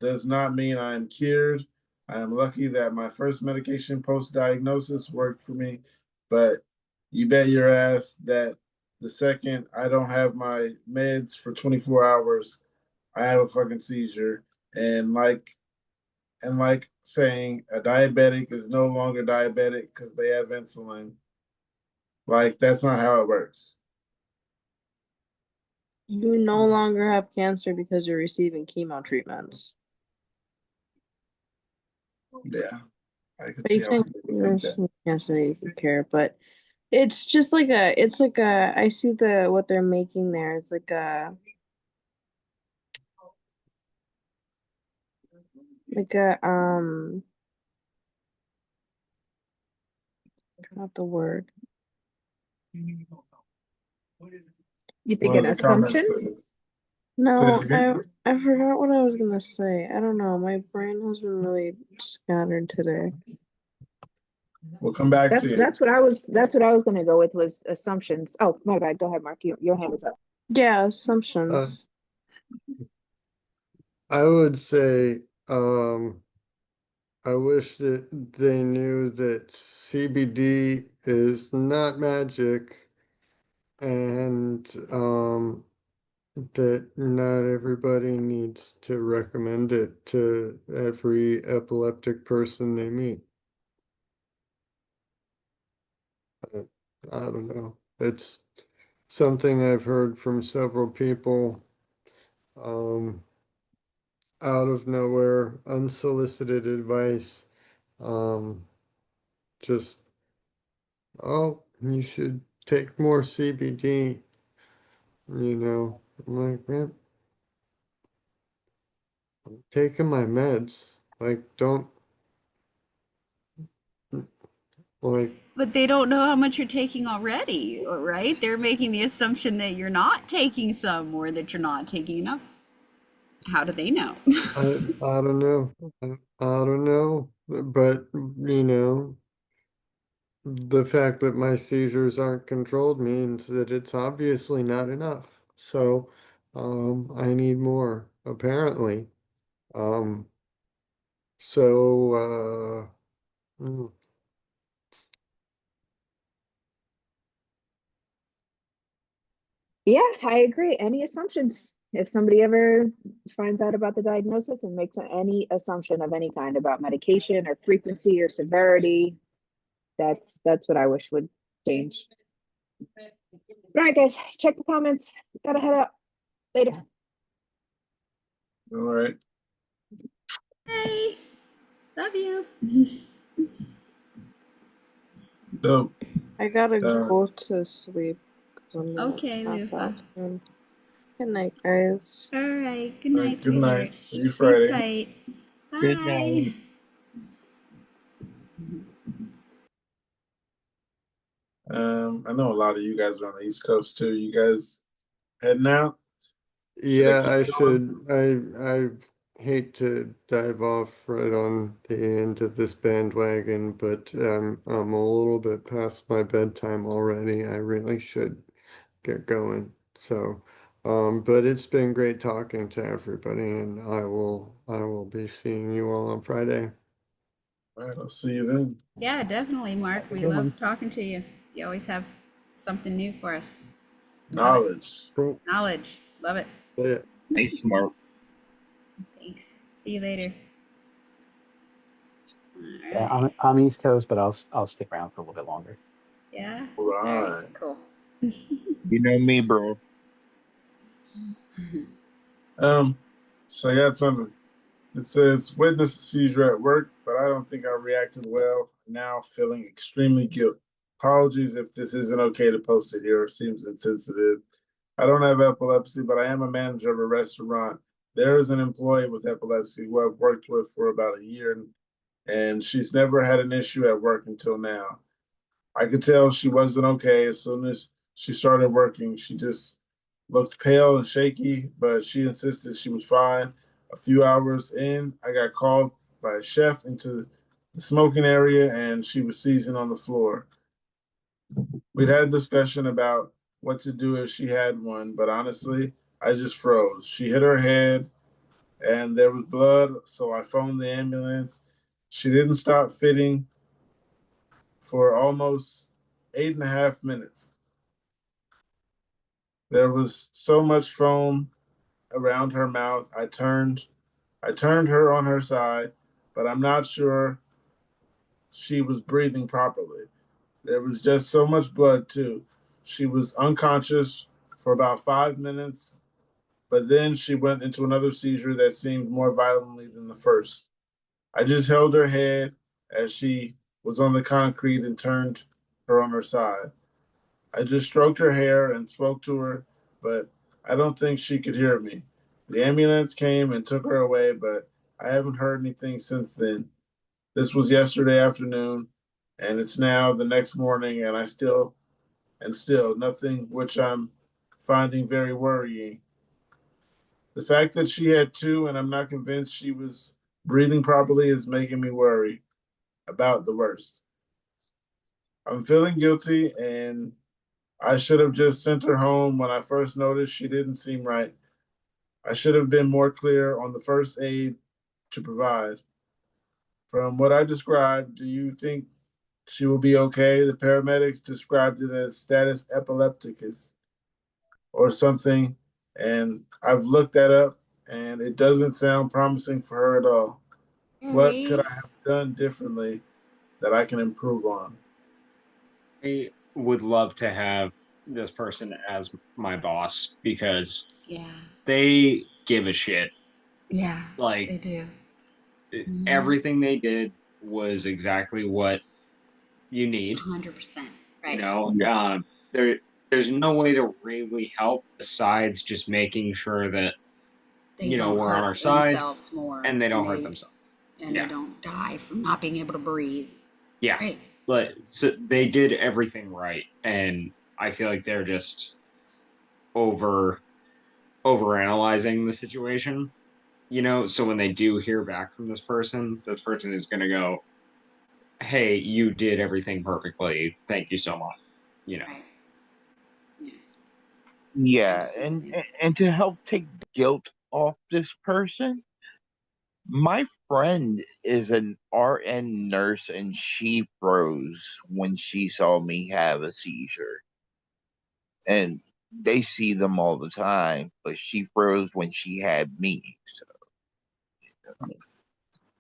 does not mean I am cured. I am lucky that my first medication post diagnosis worked for me, but you bet your ass that the second I don't have my meds for 24 hours, I have a fucking seizure. And like saying a diabetic is no longer diabetic because they have insulin. Like that's not how it works. You no longer have cancer because you're receiving chemo treatments. Yeah, I could But see you how can't people would think there's that. some cancer that you can cure, but it's like a I see what they're making there. It's like a not the word. You think One an of the comments assumption? says, say No, it again. I forgot what I was gonna say. I don't know. My brain has been really scattered today. We'll come back to That's you. that's what I was that's what I was gonna go with was assumptions. Oh my bad. Go ahead, Mark. Your hand is up. Yeah, Uh, assumptions. I would say, I wish that they knew that CBD is not magic, and that not everybody needs to recommend it to every epileptic person they meet. I, I don't know. It's something I've heard from several people, out of nowhere, unsolicited advice. Um, just, oh, you should take more CBD. I'm like, man, I'm taking my meds. Like, don't, like, But they don't know how much you're taking already, right? They're making the assumption that you're not taking some or that you're not taking enough. How do they know? I don't know. I don't know. But, the fact that my seizures aren't controlled means that it's obviously not enough. So, I need more, apparently. Um, so, mm, Yeah, I agree. Any assumptions? If somebody ever finds out about the diagnosis and makes any assumption of any kind about medication or frequency or severity, that's what I wish would change. All right, guys, check the comments. Gotta head out. Later. All right. Hey, love you. Dope. I gotta go to sleep because I'm gonna Okay, pass Lufa. out soon. Good night, guys. All right. Good All night, right, good sweetheart. night. See you Sleep Friday. tight. Bye. Good night. I know a lot of you guys are on the East Coast too. You guys heading out? Should I yeah, keep I going? should. I hate to dive off right on the end of this bandwagon, but I'm a little bit past my bedtime already. I really should get going. So, but it's been great talking to everybody, and I will be seeing you all on Friday. All right, I'll see you then. Yeah, definitely, Mark. Have a We good one. love talking to you. You always have something new for us. Love it. Knowledge. Cool. Knowledge. Love it. Yeah. Nice, Mark. Thanks. See you later. All Yeah, right. I'm East Coast, but I'll stick around for a little bit longer. Yeah. All All right. right. Cool. You know me, bro. So I got something. It says witness a seizure at work, but I don't think I reacted well. Now feeling extremely guilty. Apologies if this isn't okay to post it here or seems insensitive. I don't have epilepsy, but I am a manager of a restaurant. There is an employee with epilepsy who I've worked with for about a year, and she's never had an issue at work until now. I could tell she wasn't okay as soon as she started working. She just looked pale and shaky, but she insisted she was fine. A few hours in, I got called by a chef into the smoking area and she was seizing on the floor. We'd had a discussion about what to do if she had one, but honestly, I just froze. She hit her head and there was blood, so I phoned the ambulance. She didn't stop fitting for almost 8.5 minutes. There was so much foam around her mouth. I turned her on her side, but I'm not sure she was breathing properly. There was just so much blood too. She was unconscious for about 5 minutes, but then she went into another seizure that seemed more violently than the first. I just held her head as she was on the concrete and turned her on her side. I just stroked her hair and spoke to her, but I don't think she could hear me. The ambulance came and took her away, but I haven't heard anything since then. This was yesterday afternoon, and it's now the next morning, and still nothing, which I'm finding very worrying. The fact that she had two, and I'm not convinced she was breathing properly, is making me worry about the worst. I'm feeling guilty, and I should have just sent her home when I first noticed she didn't seem right. I should have been more clear on the first aid to provide. From what I described, do you think she will be okay? The paramedics described it as status epilepticus or something And I've looked that up, and it doesn't sound promising for her at all. What could Right. I have done differently that I can improve on? I would love to have this person as my boss because Yeah. they give a shit. Yeah. Like They do. Mhm. everything they did was exactly what you need. 100%. You Right. know, there's no way to really help besides just making sure that They don't we're on our hurt side themselves more and they and don't hurt themselves. they Yeah, don't die from not being able to breathe. yeah. Right. But so they did everything right, and I feel like they're just over overanalyzing the situation. So when they do hear back from this person is going to go, "Hey, you did everything perfectly. Thank you so much." You know. Right. Yeah. Yeah, and Absolutely. and to help take guilt off this person, my friend is an RN nurse and she froze when she saw me have a seizure. And they see them all the time, but she froze when she had me. So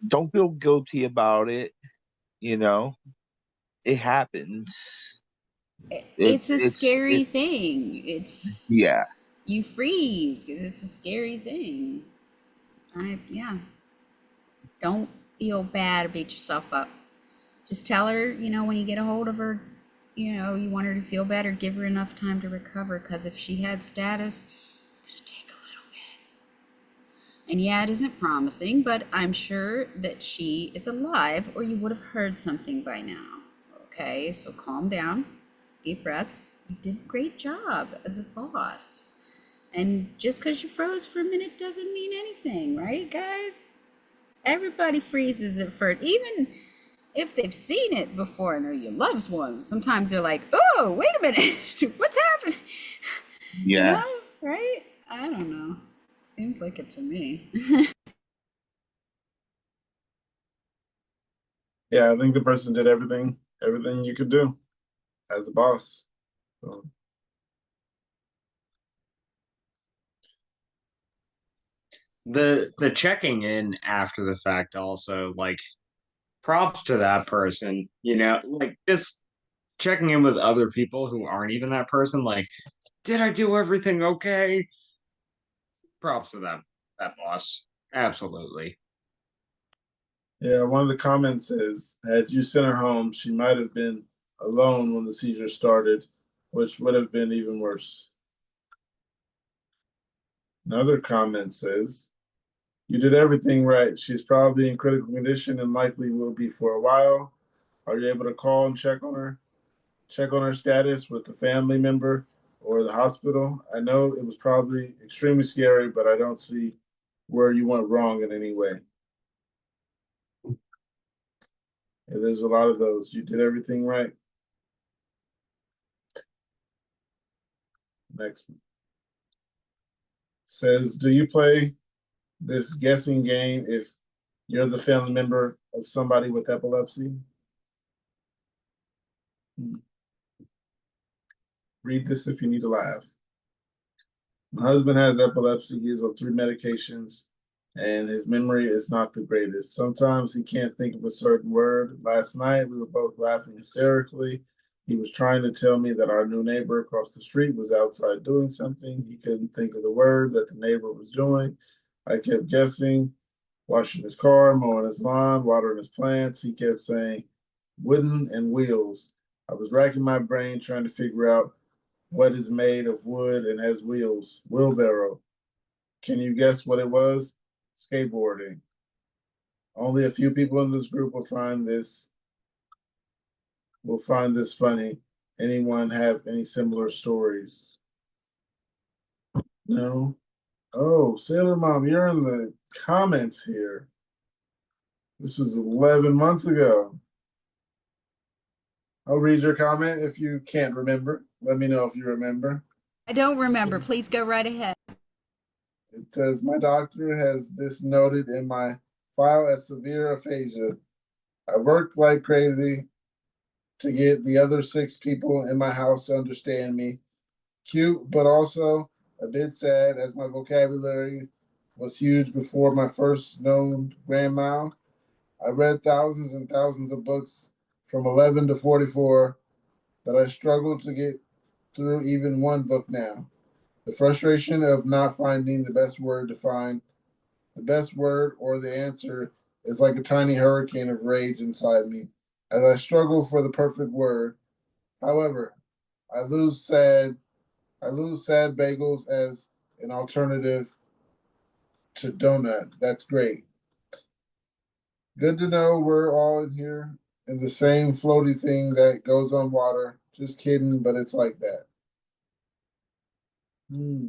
don't feel guilty about it, you know. It happens. It's a scary It thing. It's yeah. you freeze because it's a scary thing. Yeah. Don't feel bad or beat yourself up. Just tell her, when you get a hold of her, you want her to feel better, give her enough time to recover. Because if she had status, it's going to take a little bit. And yeah, it isn't promising, but I'm sure that she is alive or you would have heard something by now. Okay, so calm down, deep breaths. You did a great job as a boss. And just because you froze for a minute doesn't mean anything, right, guys? Everybody freezes at first, even if they've seen it before and they're your loved ones. Sometimes they're like, "Oh, wait a minute, what's happening?" You Yeah. know, right? I don't know. Seems like it to me. Yeah, I think the person did everything you could do as a boss. So, The checking in after the fact also, like, props to that person, like just checking in with other people who aren't even that person, like, did I do everything okay? Props to that boss. Absolutely. yeah, one of the comments is, had you sent her home, she might have been alone when the seizure started, which would have been even worse. Another comment says, you did everything right. She's probably in critical condition and likely will be for a while. Are you able to call and check on her? Check on her status with the family member or the hospital? I know it was probably extremely scary, but I don't see where you went wrong in any way. And there's a lot of those. You did everything right. Next one. Says, do you play this guessing game if you're the family member of somebody with epilepsy? Read this if you need to laugh. My husband has epilepsy. He is on 3 medications, and his memory is not the greatest. Sometimes he can't think of a certain word. Last night, we were both laughing hysterically. He was trying to tell me that our new neighbor across the street was outside doing something. He couldn't think of the word that the neighbor was doing. I kept guessing, washing his car, mowing his lawn, watering his plants. He kept saying wooden and wheels. I was racking my brain trying to figure out what is made of wood and has wheels? Wheelbarrow. Can you guess what it was? Skateboarding. Only a few people in this group will find this funny. Anyone have any similar stories? No? Oh, Sailor Mom, you're in the comments here. This was 11 months ago. I'll read your comment if you can't remember. Let me know if you remember. I don't remember. Please go right ahead. It says, my doctor has this noted in my file as severe aphasia. I work like crazy to get the other 6 people in my house to understand me. Cute, but also a bit sad as my vocabulary was huge before my first known grand mile. I read thousands and thousands of books from 11 to 44, but I struggle to get through even one book now. The frustration of not finding the best word to find the best word or the answer is like a tiny hurricane of rage inside me as I struggle for the perfect word. However, I lose sad I lose sad bagels as an alternative to donut. That's great. Good to know we're all in here in the same floaty thing that goes on water. Just kidding, but it's like that. Hmm.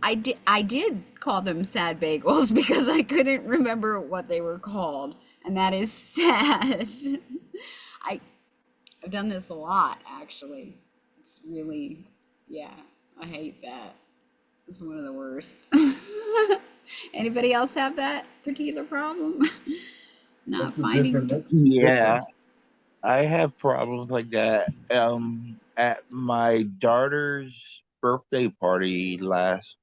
I did call them sad bagels because I couldn't remember what they were called, and that is sad. I I've done this a lot actually. It's really, yeah, I hate that. It's one of the worst. Anybody else have that particular problem? Not That's a finding. different. That's Yeah, different. I have problems like that. At my daughter's birthday party last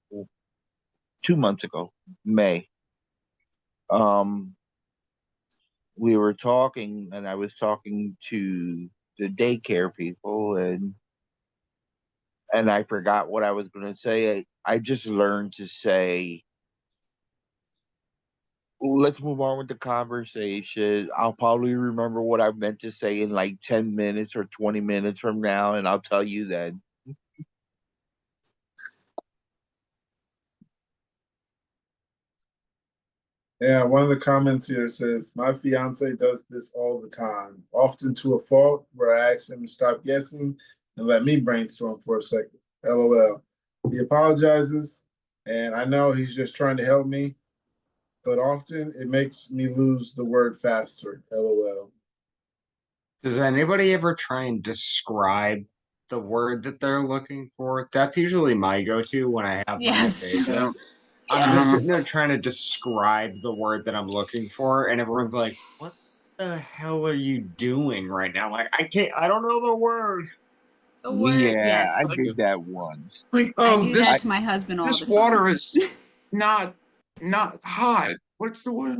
2 months ago, May. Um, we were talking, and I was talking to the daycare people, and I forgot what I was going to say. I just learned to say, let's move on with the conversation. I'll probably remember what I meant to say in like 10 minutes or 20 minutes from now, and I'll tell you then. Yeah, one of the comments here says, my fiance does this all the time, often to a fault where I ask him to stop guessing and let me brainstorm for a second. LOL. He apologizes, and I know he's just trying to help me, but often it makes me lose the word faster. LOL. Does anybody ever try and describe the word that they're looking for? That's usually my go-to when I have my Yes. aphasia. I'm just Yes. sitting there trying to describe the word that I'm looking for, and everyone's like, "What the hell are you doing right now?" Like, I don't know the word. The word, Yeah, I yes. did that once. Like, I oh, do that I to my husband all this the water time. is not not hot. What's the word?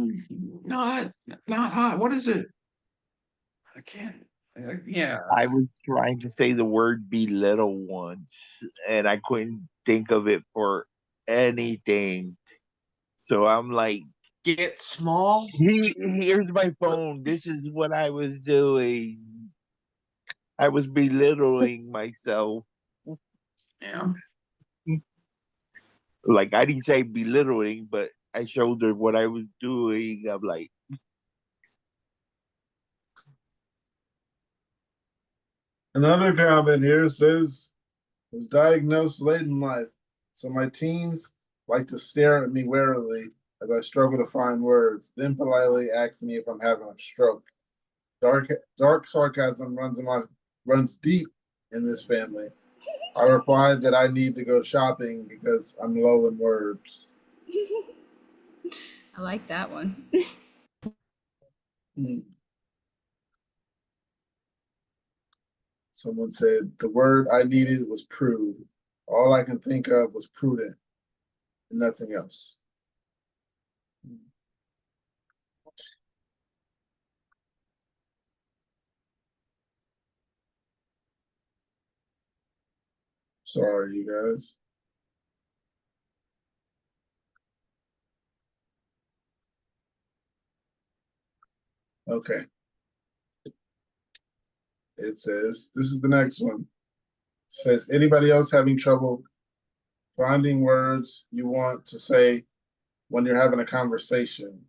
Not not hot. What is it? I can't. Yeah. I was trying to say the word belittle once, and I couldn't think of it for anything. So I'm like, Get small. Here's my phone. This is what I was doing. I was belittling myself. Yeah. Like, I didn't say belittling, but I showed her what I was doing. I'm like, Another comment here says, I was diagnosed late in life, so my teens like to stare at me warily as I struggle to find words, then politely ask me if I'm having a stroke. Dark sarcasm runs deep in this family. I replied that I need to go shopping because I'm low in words. I like that one. Hmm. Someone said the word I needed was prude. All I can think of was prudent and nothing else. Sorry, you guys. Okay. It says, this is the next one. It says, anybody else having trouble finding words you want to say when you're having a conversation?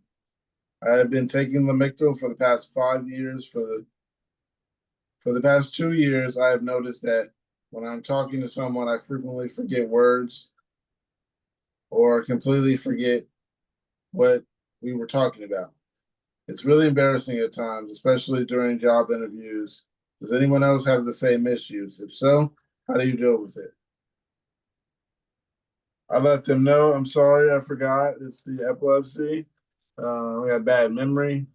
I have been taking Lamictal for the past 5 years. For the past 2 years, I have noticed that when I'm talking to someone, I frequently forget words or completely forget what we were talking about. It's really embarrassing at times, especially during job interviews. Does anyone else have the same issues? If so, how do you deal with it? I let them know I'm sorry, I forgot. It's the epilepsy. We have bad memory.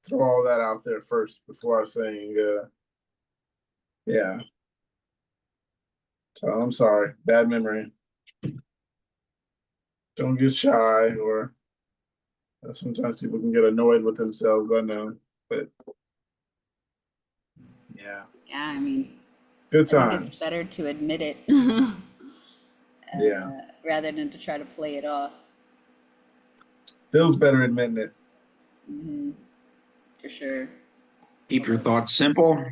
Throw all that out there first before saying, yeah. So I'm sorry. Bad memory. Don't get shy, or sometimes people can get annoyed with themselves. I know, but yeah, Yeah, I mean, good I think it's times. better to admit it Yeah, rather than to try to play it off. feels better admitting it. For sure. Keep your thoughts simple.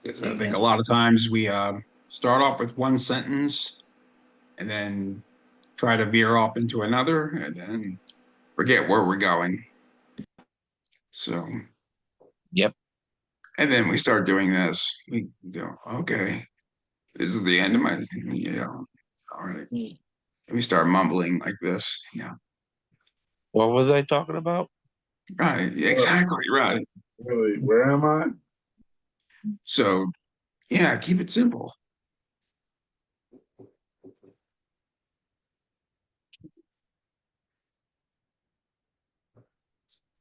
Because There I you think go. a lot of times we start off with one sentence and then try to veer off into another and then forget where we're going. So, Yep. and then we start doing this. We go, okay, this is the end of my, yeah, all right. And we start mumbling like this. Yeah, What was I talking about? right. Exactly right. Really, where am I? So, yeah, keep it simple.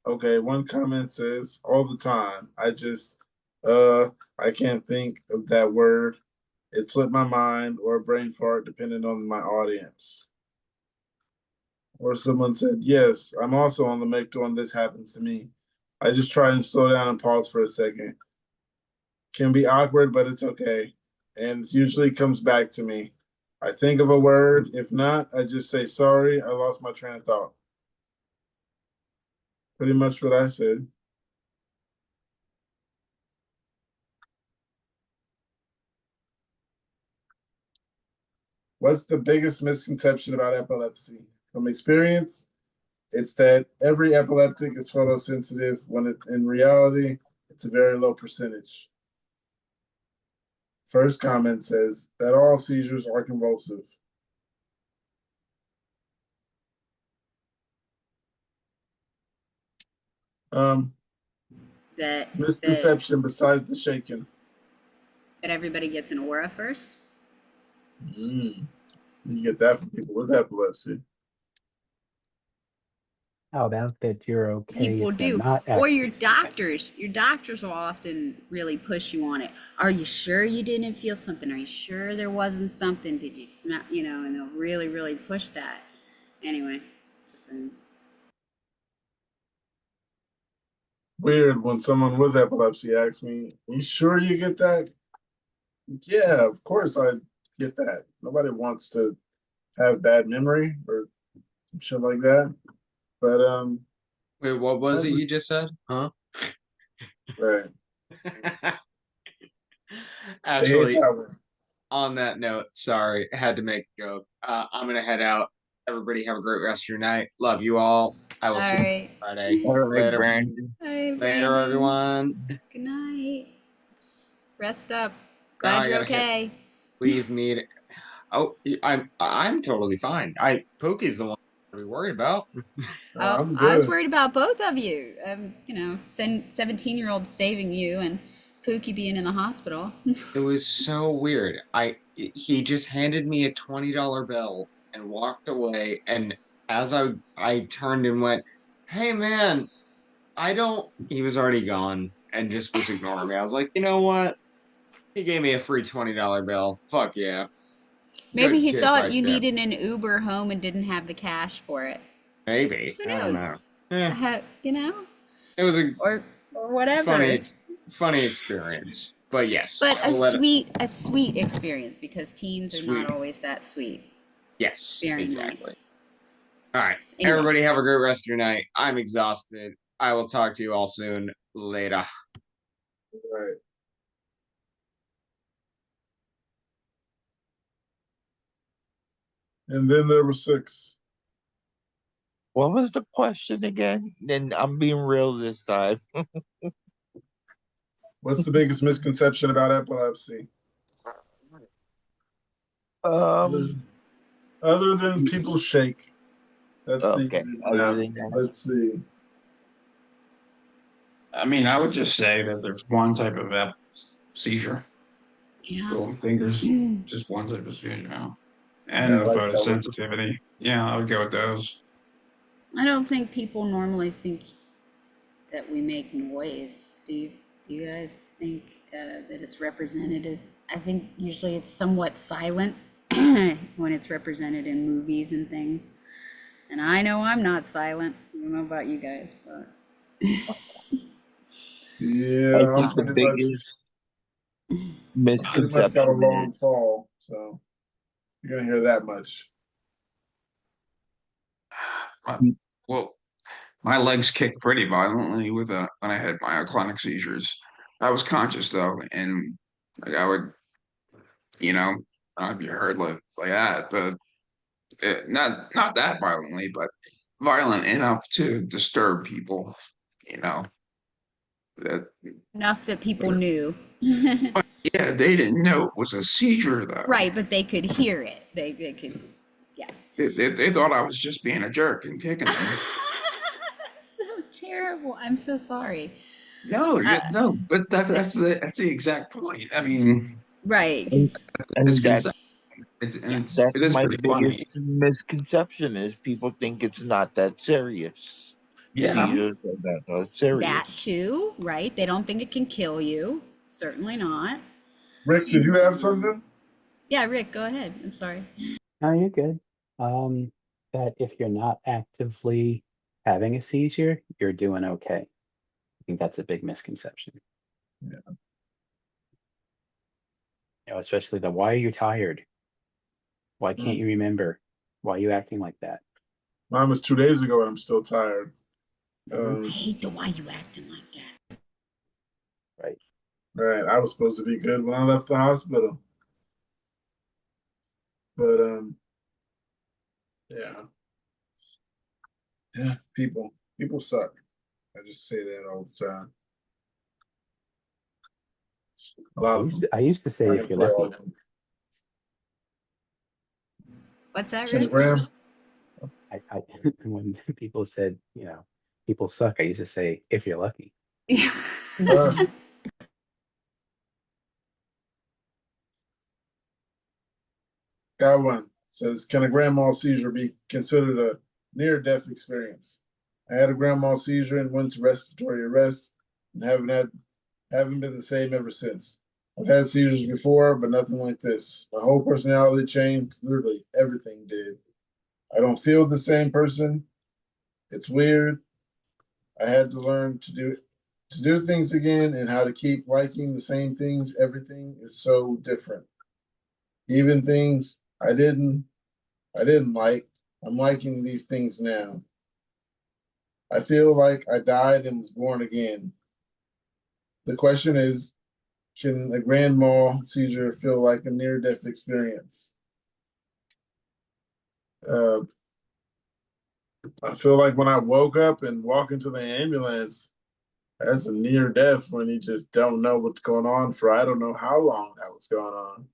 Okay, one comment says all the time. I can't think of that word. It slipped my mind, or a brain fart, depending on my audience. Or someone said, yes, I'm also on the make when this happens to me. I just try and slow down and pause for a second. Can be awkward, but it's okay. And it usually comes back to me. I think of a word. If not, I just say, sorry, I lost my train of thought. Pretty much what I said. What's the biggest misconception about epilepsy? From experience, it's that every epileptic is photosensitive when in reality, it's a very low percentage. First comment says that all seizures are convulsive. Um, That misconception besides the shaking. that everybody gets an aura first. You get that from people with epilepsy. How about that you're okay People if you're do, not or your actually sleeping? doctors. Your doctors will often really push you on it. Are you sure you didn't feel something? Are you sure there wasn't something? Did you smell? You know, and they'll really, really push that. Anyway, just saying. Weird when someone with epilepsy asks me, you sure you get that? Yeah, of course I get that. Nobody wants to have bad memory or shit like that. But Wait, what was it you just said? Huh? right. Actually, on that note, sorry, I had to make a joke. I'm gonna head out. Everybody have a great rest of your night. Love you all. I will All see you right. Friday. All right, Later. Brandon. Hi, Later, Brandon. everyone. Good night. Rest up. Now Glad I you're gotta hit okay. leave me. Oh, I'm totally fine. Pookie's the one to be worried about. Oh, I'm I was good. worried about both of you. 17-year-old saving you and Pookie being in the hospital. It was so weird. He just handed me a $20 bill and walked away. And as I turned and went, "Hey man, I don't." He was already gone and just was ignoring me. I was like, you know what? He gave me a free $20 bill. Fuck yeah. Maybe Good he kid thought right you there. needed an Uber home and didn't have the cash for it. Maybe. Who I don't knows? know. Eh, it was a Or whatever. funny experience. But yes, But I will let it. a sweet experience because teens are not Sweet. always that sweet. Yes, Very exactly. nice. All right. Anyway. Everybody have a great rest of your night. I'm exhausted. I will talk to you all soon. Later. Right. And then there were 6. What was the question again? Then I'm being real this time. What's the biggest misconception about epilepsy? Other than people shake. That's the Okay. easy one Other out. than that. Let's see. I mean, I would just say that there's one type of seizure. Yeah. So I think there's just one type of seizure now. Yeah, I And the like that one. photosensitivity. Yeah, I would go with those. I don't think people normally think that we make noise. Do you? You guys think that it's represented as, I think usually it's somewhat silent when it's represented in movies and things. And I know I'm not silent. I don't know about you guys, but I Yeah, I'm think the pretty much got a misconception long is fall, so you're gonna hear that much. Well, my legs kicked pretty violently when I had myoclonic seizures. I was conscious though, and like I would, you know, I'd be heard like that, but not that violently, but violent enough to disturb people. You know that. enough that people knew. Yeah, they didn't know it was a seizure though. Right, but they could hear it. They could, yeah. They thought I was just being a jerk and kicking them. So terrible. I'm so sorry. No, no, but that's the exact point. I mean, Right, and, because and misconception. It that's is my pretty funny. biggest misconception is people think it's not that serious. Yeah. Seizures are not that that serious. too, right? They don't think it can kill you. Certainly not. Rick, did you have something? Yeah, Rick, go ahead. I'm sorry. No, you're good. That if you're not actively having a seizure, you're doing okay. I think that's a big misconception. Yeah. You know, especially the why are you tired? Why can't you remember? Why are you acting like that? Mine was 2 days ago, and I'm still tired. I hate the why you acting like that. Right. Right, I was supposed to be good when I left the hospital, but yeah, yeah, people suck. I just say that all the time. A lot of them. I used to say I if can you're say all lucky. of them. What's that, Kenny Rick? Graham. I when people said, you know, people suck, I used to say if you're lucky. Yeah. Got one. Says, can a grand mal seizure be considered a near-death experience? I had a grand mal seizure and went to respiratory arrest and haven't been the same ever since. I've had seizures before, but nothing like this. My whole personality changed. Literally everything did. I don't feel the same person. It's weird. I had to learn to do things again and how to keep liking the same things. Everything is so different. Even things I didn't like. I'm liking these things now. I feel like I died and was born again. The question is, can a grand mal seizure feel like a near-death experience? Uh, I feel like when I woke up and walk into the ambulance, that's a near death when you just don't know what's going on for I don't know how long that was going on.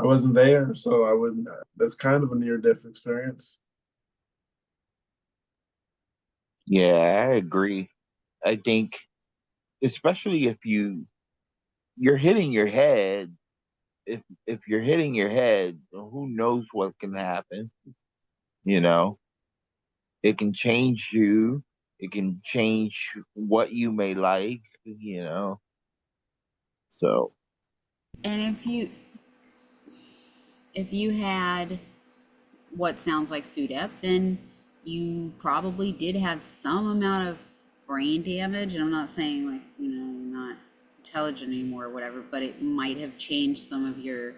I wasn't there, so I wouldn't. That's kind of a near death experience. Yeah, I agree. I think, especially if you're hitting your head, if you're hitting your head, who knows what can happen? You know, it can change you. It can change what you may like. You know, so And if you had what sounds like SUDEP, then you probably did have some amount of brain damage. And I'm not saying like, you're not intelligent anymore or whatever, but it might have changed some of your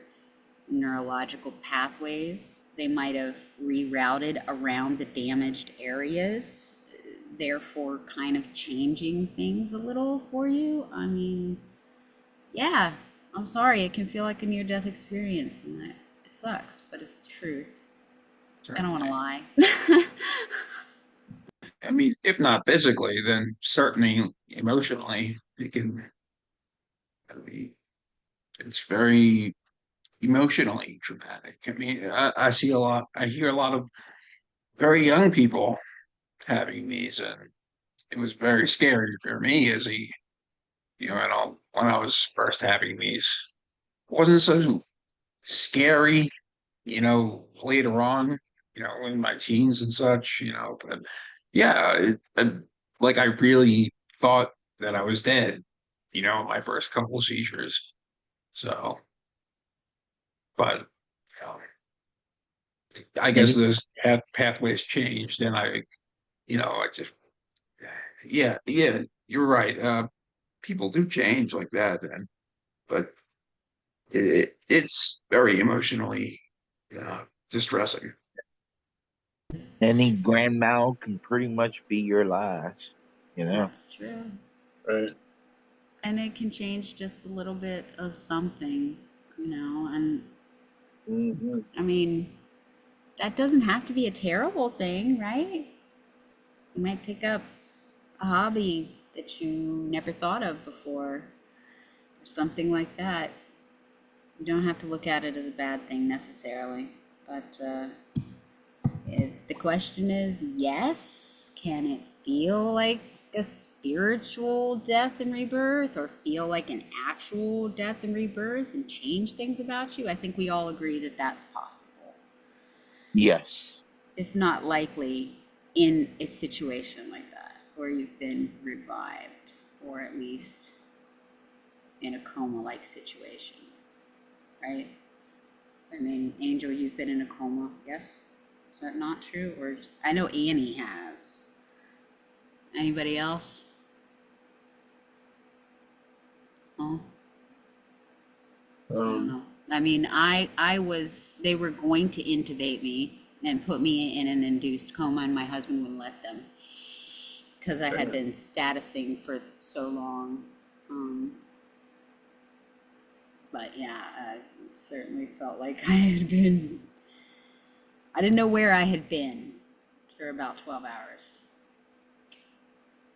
neurological pathways. They might have rerouted around the damaged areas, therefore kind of changing things a little for you. I mean, yeah, I'm sorry, it can feel like a near death experience and that it sucks, but it's the truth. I don't want to lie. I mean, if not physically, then certainly emotionally, it can be, it's very emotionally traumatic. I mean, I see a lot, I hear a lot of very young people having these, and it was very scary for me as when I was first having these. It wasn't so scary, later on, in my teens and such, but yeah, like I really thought that I was dead, my first couple of seizures. So, but I guess those pathways changed, and I just, yeah, you're right. People do change like that, but it's very emotionally distressing. Any grand mal can pretty much be your last, That's true. Right. And it can change just a little bit of something, and I mean, that doesn't have to be a terrible thing, right? You might take up a hobby that you never thought of before, or something like that. You don't have to look at it as a bad thing necessarily. But if the question is yes, can it feel like a spiritual death and rebirth, or feel like an actual death and rebirth and change things about you? I think we all agree that that's possible, Yes. if not likely, in a situation like that, where you've been revived, or at least in a coma-like situation, right? I mean, Angel, you've been in a coma, yes? Is that not true? Or I know Annie has. Anybody else? Oh, I don't know. I mean, they were going to intubate me and put me in an induced coma, and my husband wouldn't let them because I had been statusing for so long. But yeah, I certainly felt like I didn't know where I had been for about 12 hours.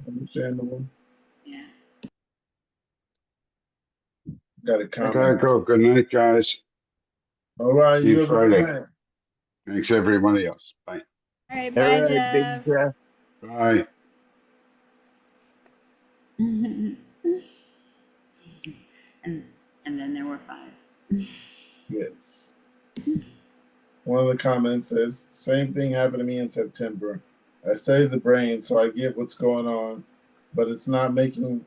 Understandable. Yeah. Got a I comment. gotta go. Good night, guys. All right, See you you have a good Friday. night. Thanks, everybody else. Bye. All right, All bye, right, Big Jeff. Jeff. Bye. and then there were 5. Yes. One of the comments says, same thing happened to me in September. I studied the brain, so I get what's going on, but it's not making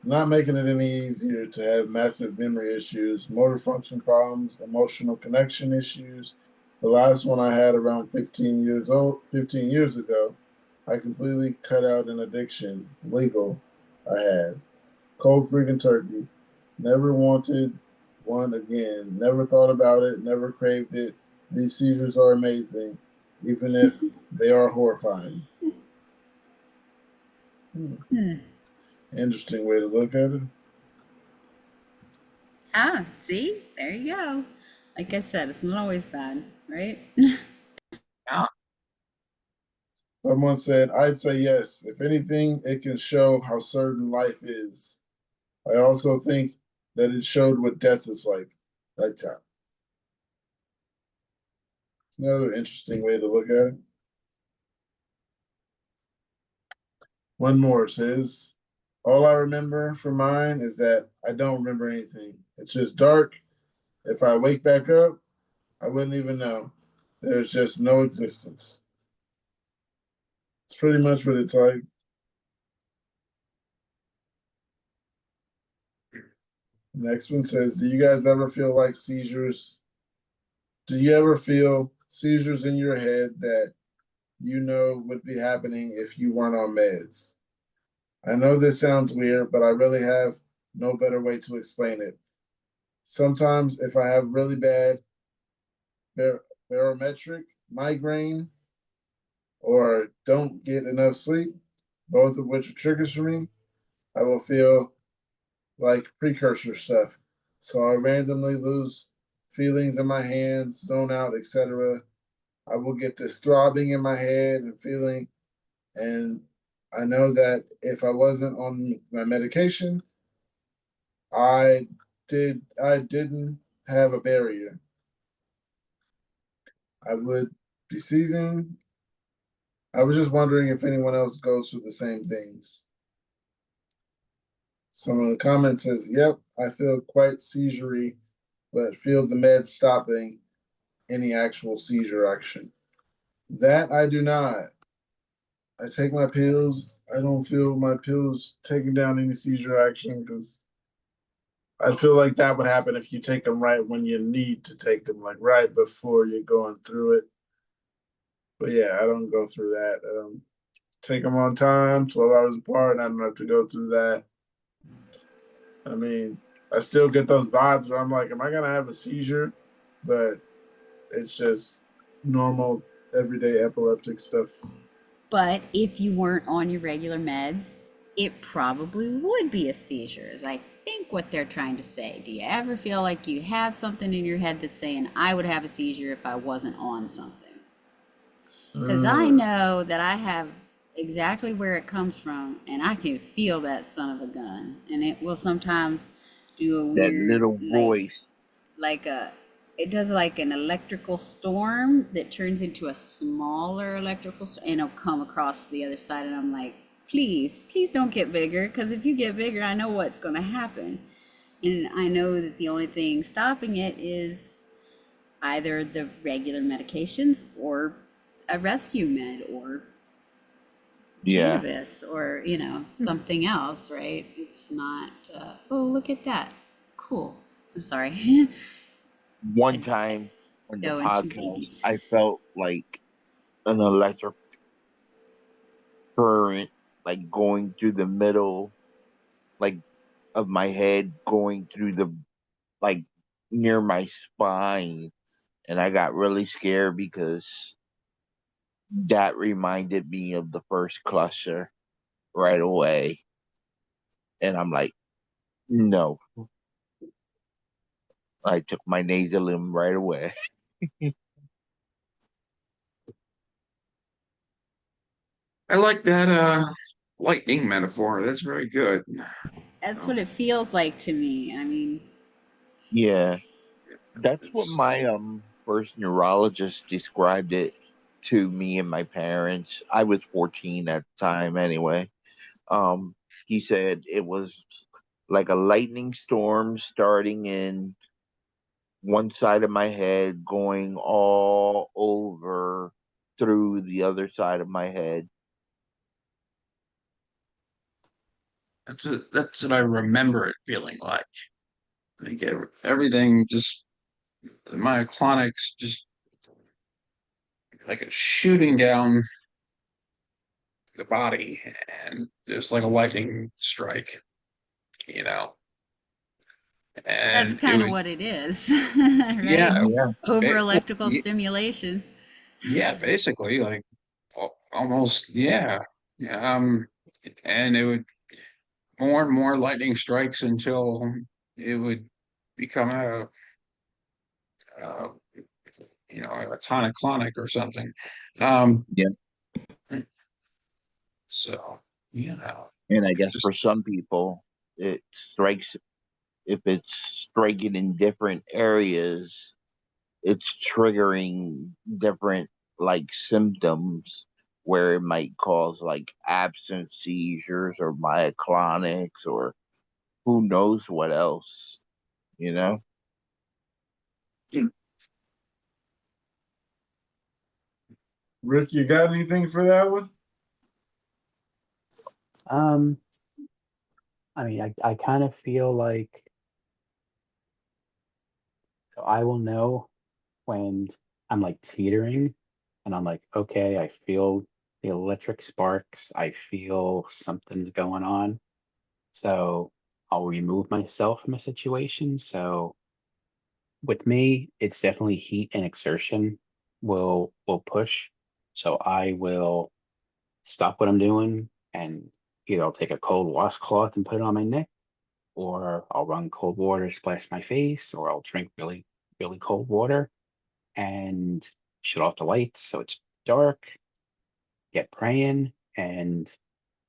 it any easier to have massive memory issues, motor function problems, emotional connection issues. The last one I had around 15 years ago, I completely cut out an addiction, legal, I had. Cold freaking turkey. Never wanted one again. Never thought about it. Never craved it. These seizures are amazing, even if they are horrifying. Interesting way to look at it. Ah, see? There you go. Like I said, it's not always bad, right? Someone said, I'd say yes. If anything, it can show how certain life is. I also think that it showed what death is like. That time. Another interesting way to look at it. One more says, all I remember from mine is that I don't remember anything. It's just dark. If I wake back up, I wouldn't even know. There's just no existence. It's pretty much what it's like. Next one says, do you guys ever feel like seizures? Do you ever feel seizures in your head that would be happening if you weren't on meds? I know this sounds weird, but I really have no better way to explain it. Sometimes if I have really bad barometric migraine or don't get enough sleep, both of which are triggers for me, I will feel like precursor stuff. So I randomly lose feelings in my hands, zone out, etc. I will get this throbbing in my head and feeling, and I know that if I wasn't on my medication, I didn't have a barrier. I would be seizing. I was just wondering if anyone else goes through the same things. Some of the comments says, yep, I feel quite seisurey, but feel the meds stopping any actual seizure action. That I do not. I take my pills I don't feel my pills taking down any seizure action because I feel like that would happen if you take them right when you need to take them, like right before you're going through it. But yeah, I don't go through that. Take them on time, 12 hours apart, and I don't have to go through that. I mean, I still get those vibes where I'm like, am I gonna have a seizure? But it's just normal, everyday epileptic stuff. But if you weren't on your regular meds, it probably would be a seizure, is I think what they're trying to say. Do you ever feel like you have something in your head that's saying, I would have a seizure if I wasn't on something? Because I know that I have exactly where it comes from, and I can feel that son of a gun. And it will sometimes do a That weird, little voice. it does like an electrical storm that turns into a smaller electrical storm, and it'll come across the other side. And I'm like, please, please don't get bigger, because if you get bigger, I know what's going to happen. And I know that the only thing stopping it is either the regular medications or a rescue med or Yeah. cannabis or, something else, right? It's not, oh, look at that. Cool. I'm sorry. One time on the Go into podcast, babies. I felt like an electric current, like going through the middle, like of my head, going through the, like near my spine. And I got really scared because that reminded me of the first cluster right away. And I'm like, no, I took my nasal right away. I like that lightning metaphor. That's very good. That's Oh, what it feels like to me. I mean, Yeah. That's what it's my first neurologist described it to me and my parents. I was 14 at the time anyway. Um he said it was like a lightning storm starting in one side of my head going all over through the other side of my head. That's what I remember it feeling like. I think everything just the myoclonics just like a shooting down the body and just like a lightning strike, you know. that's And it kind of would, what it is, yeah, right? Yeah. Over well, electrical stimulation. yeah, basically, like almost, yeah, yeah. And it would more and more lightning strikes until it would become uh, a tonic-clonic or something. Um, Yeah. so yeah, And I guess just for some people, it strikes, if it's striking in different areas, it's triggering different like symptoms where it might cause like absence seizures or myoclonics or who knows what else, you know? Rick, you got anything for that one? Um, I mean, I kind of feel like, so I will know when I'm like teetering and I'm like, okay, I feel the electric sparks. I feel something's going on. So I'll remove myself from a situation. So with me, it's definitely heat and exertion will push. So I will stop what I'm doing and either I'll take a cold washcloth and put it on my neck, or I'll run cold water, splash my face, or I'll drink really, really cold water and shut off the lights so it's dark, get praying, and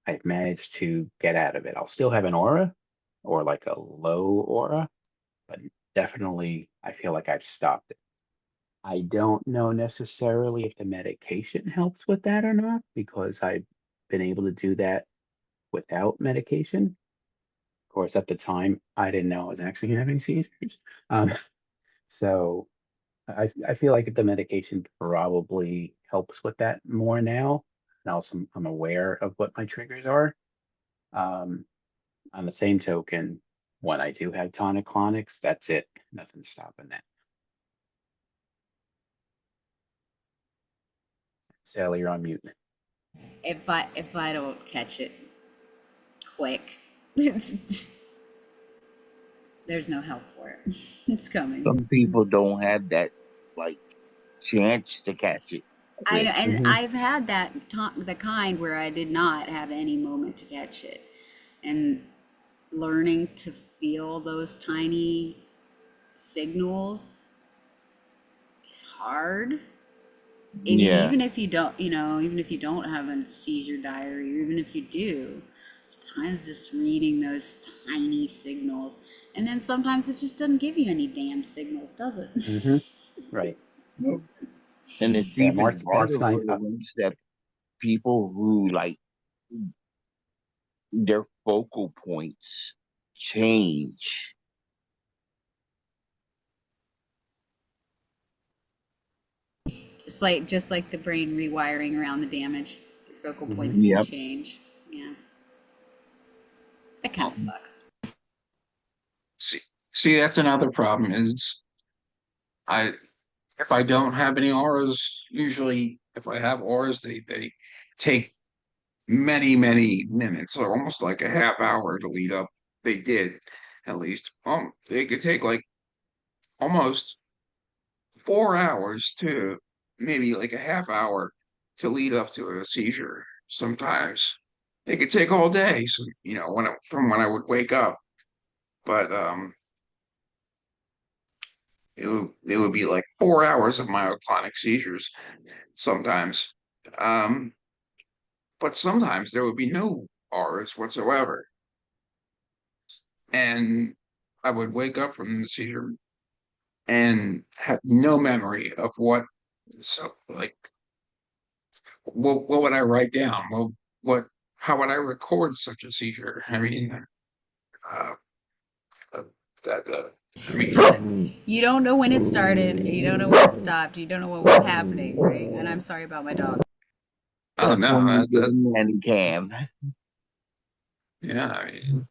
I've managed to get out of it. I'll still have an aura or like a low aura, but definitely I feel like I've stopped it. I don't know necessarily if the medication helps with that or not because I've been able to do that without medication. Of course, at the time, I didn't know I was actually having seizures. Um, so I feel like the medication probably helps with that more now. and also I'm aware of what my triggers are. On the same token, when I do have tonic-clonics, that's it. Nothing's stopping that. Sally, you're on mute. If I don't catch it quick, there's no help for it. It's coming. Some people don't have that like chance to catch it. I know, quick. and I've had that the kind where I did not have any moment to catch it, and learning to feel those tiny signals is hard. I mean, Yeah. even if you don't, even if you don't have a seizure diary, or even if you do, sometimes just reading those tiny signals, and then sometimes it just doesn't give you any damn signals, does it? Right. And it's Yeah, even harder Mark's for nine. the ones that people who like their focal points change. Just like the brain rewiring around the damage, your focal points can Yep. change. Yeah, that kind of sucks. See, that's another problem is if I don't have any auras, usually if I have auras, they take many, many minutes, or almost like a half hour to lead up. They did, at least. They could take like almost 4 hours to maybe like a half hour to lead up to a seizure. Sometimes it could take all day. So, from when I would wake up, but it would be like 4 hours of myoclonic seizures sometimes. Um, but sometimes there would be no R's whatsoever. And I would wake up from the seizure and have no memory of what would I write down? How would I record such a seizure? I mean, uh, uh, I mean, You don't know when it started, you don't know when it stopped, you don't know what was happening, right? And I'm sorry about my dog. I don't That's when know. you get a nanny cam. Yeah, I mean,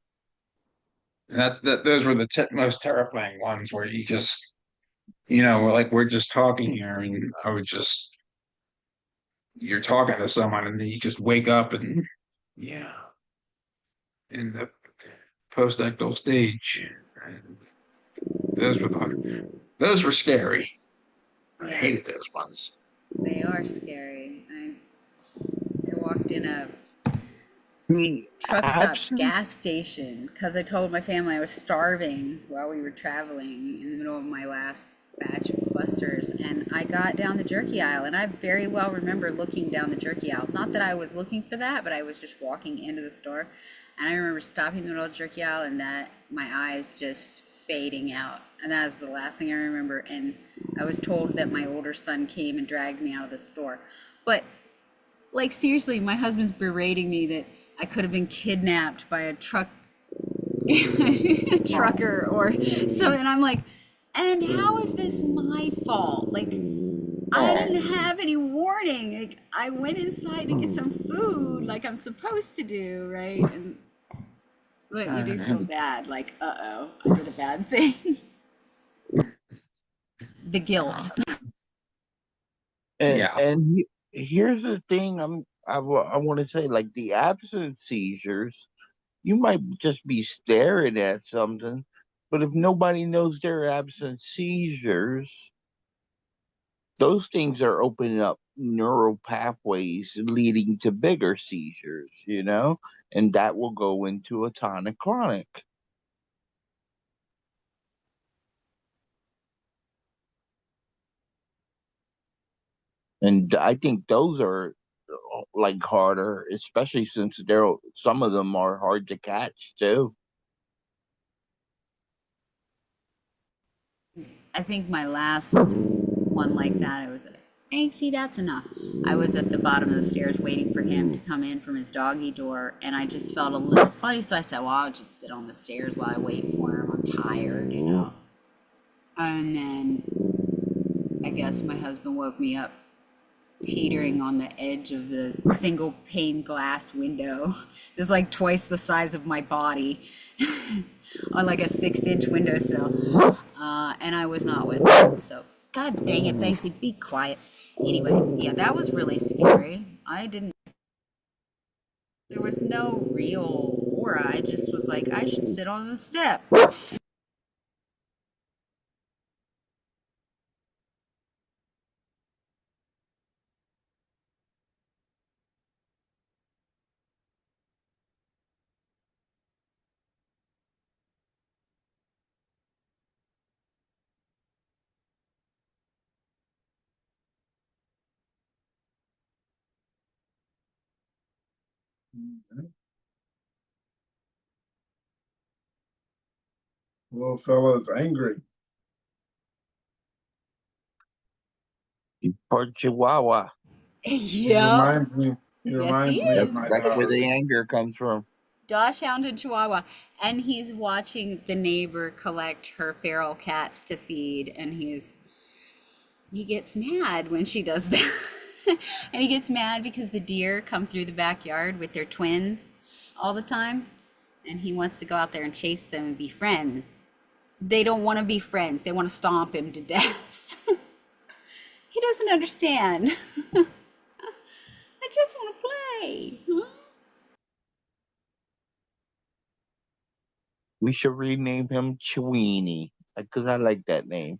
those were the most terrifying ones where you just, like we're just talking here, and you're talking to someone, and then you just wake up, and yeah, in the post-ictal stage. And those were scary. I Yeah, hated those ones. they are scary. I walked in a truck stop gas station because I told my family I was starving while we were traveling in the middle of my last batch of clusters, and I got down the jerky aisle, and I very well remember looking down the jerky aisle. Not that I was looking for that, but I was just walking into the store, and I remember stopping in the middle of the jerky aisle and that my eyes just fading out, and that was the last thing I remember. And I was told that my older son came and dragged me out of the store, but like seriously, my husband's berating me that I could have been kidnapped by a trucker or something. And I'm like, and how is this my fault? Like, I didn't have any warning. Like, I went inside to get some food like I'm supposed to do, right? But you do feel bad, like, uh-oh, I did a bad thing. The guilt. And here's the thing I want to say, like the absence seizures, you might just be staring at something, but if nobody knows they're absent seizures, those things are opening up neural pathways leading to bigger seizures, and that will go into a tonic-clonic. And I think those are like harder, especially since some of them are hard to catch too. I think my last one like that, it was, hey, see, that's enough. I was at the bottom of the stairs waiting for him to come in from his doggy door, and I just felt a little funny, so I said, well, I'll just sit on the stairs while I wait for him. I'm tired, And then I guess my husband woke me up teetering on the edge of the single pane glass window. It's like twice the size of my body on like a 6-inch windowsill. And I was not with it. So, God dang it, Banksy, be quiet. Anyway, yeah, that was really scary. There was no real aura. I just was like, I should sit on the step. Little fella is angry. Part Chihuahua. He Yeah. reminds me. He Yes, he reminds me of is. my That's where dog. the anger comes from. Dachshund and Chihuahua. And he's watching the neighbor collect her feral cats to feed, and he gets mad when she does that. And he gets mad because the deer come through the backyard with their twins all the time, and he wants to go out there and chase them and be friends. They don't want to be friends. They want to stomp him to death. He doesn't understand. I just want to play. Huh? We should rename him Chewini because I like that name.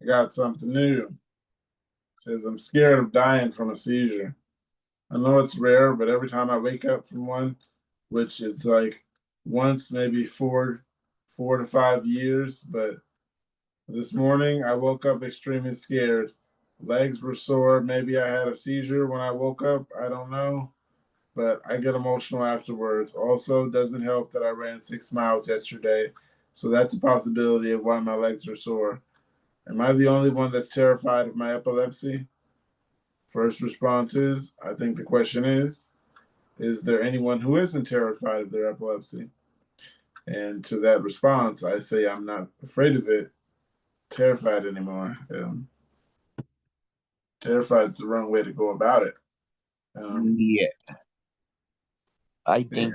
I got something new. It says I'm scared of dying from a seizure. I know it's rare, but every time I wake up from one, which is like once maybe 4 to 5 years, but this morning I woke up extremely scared. Legs were sore. Maybe I had a seizure when I woke up. I don't know, but I get emotional afterwards. Also, doesn't help that I ran 6 miles yesterday, so that's a possibility of why my legs are sore. Am I the only one that's terrified of my epilepsy? First response is I think the question is there anyone who isn't terrified of their epilepsy? And to that response, I say I'm not afraid of it, terrified anymore. Terrified is the wrong way to go about it. Yeah. I think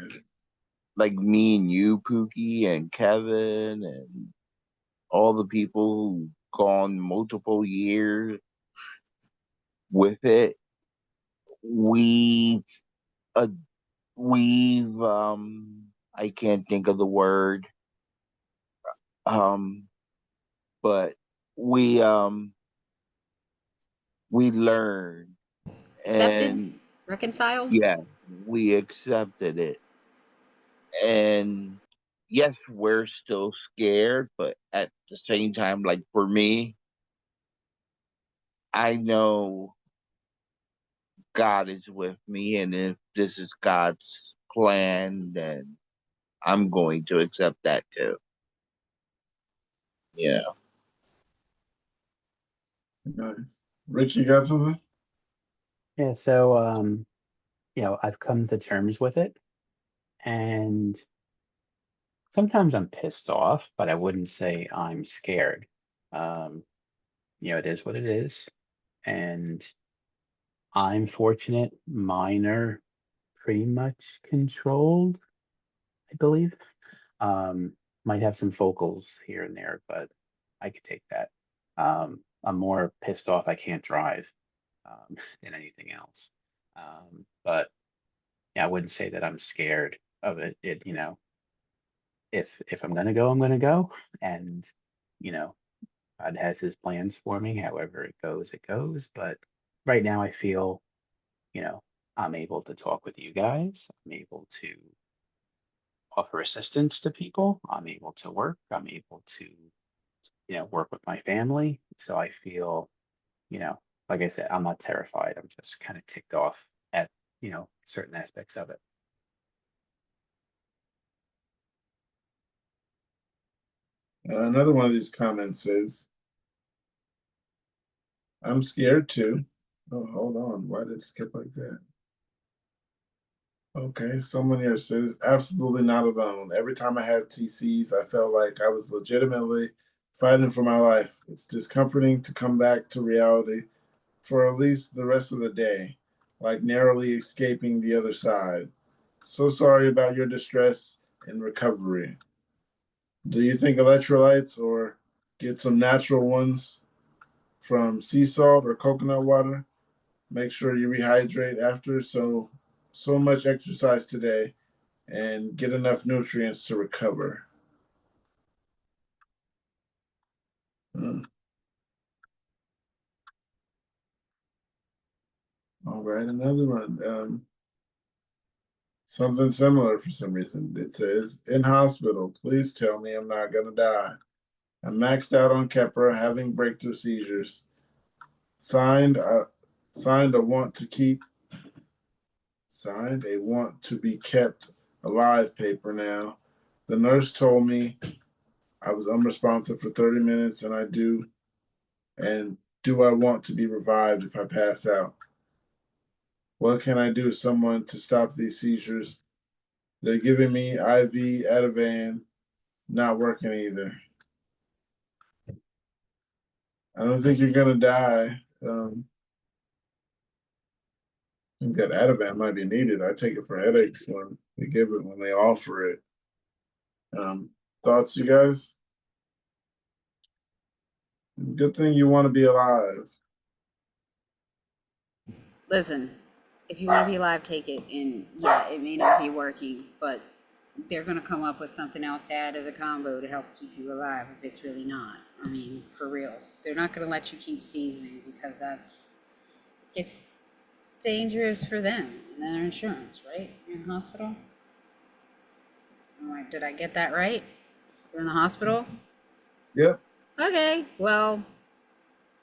like me and you, Pookie, and Kevin, and all the people who've gone multiple years with it, we've, uh, I can't think of the word, um, but we, um, we learned Accepted? and Reconciled? yeah, we accepted it. And yes, we're still scared, but at the same time, like for me, I know God is with me, and if this is God's plan, then I'm going to accept that too. Yeah. Nice. Rich, you got something? Yeah, so I've come to terms with it, and sometimes I'm pissed off, but I wouldn't say I'm scared. Um, it is what it is, and I'm fortunate. Mine are pretty much controlled, I believe. Might have some focals here and there, but I could take that. I'm more pissed off I can't drive than anything else. But yeah, I wouldn't say that I'm scared of it. If I'm gonna go, I'm gonna go, and you know, God has His plans for me. However it goes, it goes. But right now, I feel, you know, I'm able to talk with you guys. I'm able to offer assistance to people. I'm able to work. I'm able to, work with my family. So I feel, you know, like I said, I'm not terrified. I'm just kind of ticked off at, certain aspects of it. Another one of these comments says, I'm scared too. Oh, hold on. Why did it skip like that? Okay, someone here says, absolutely not alone. Every time I had TCs, I felt like I was legitimately fighting for my life. It's discomforting to come back to reality for at least the rest of the day, like narrowly escaping the other side. So sorry about your distress and recovery. Do you think electrolytes or get some natural ones from sea salt or coconut water? Make sure you rehydrate after so much exercise today and get enough nutrients to recover. All right, another one. Something similar for some reason. It says, in hospital, please tell me I'm not gonna die. I'm maxed out on Keppra, having breakthrough seizures. Signed, signed a want to keep, signed a want to be kept alive paper now. The nurse told me I was unresponsive for 30 minutes and do I want to be revived if I pass out? What can I do, someone, to stop these seizures? They're giving me IV Ativan, not working either. I don't think you're gonna die. I think that Ativan might be needed. I take it for headaches when they give it, when they offer it. Thoughts, you guys? Good thing you want to be alive. Listen, if you want to be alive, take it. And yeah, it may not be working, but they're going to come up with something else to add as a combo to help keep you alive if it's really not. I mean, for reals. They're not going to let you keep seizing because it's dangerous for them and their insurance, right? You're in the hospital? All right, did I get that right? You're in the hospital? Yep. Okay, well,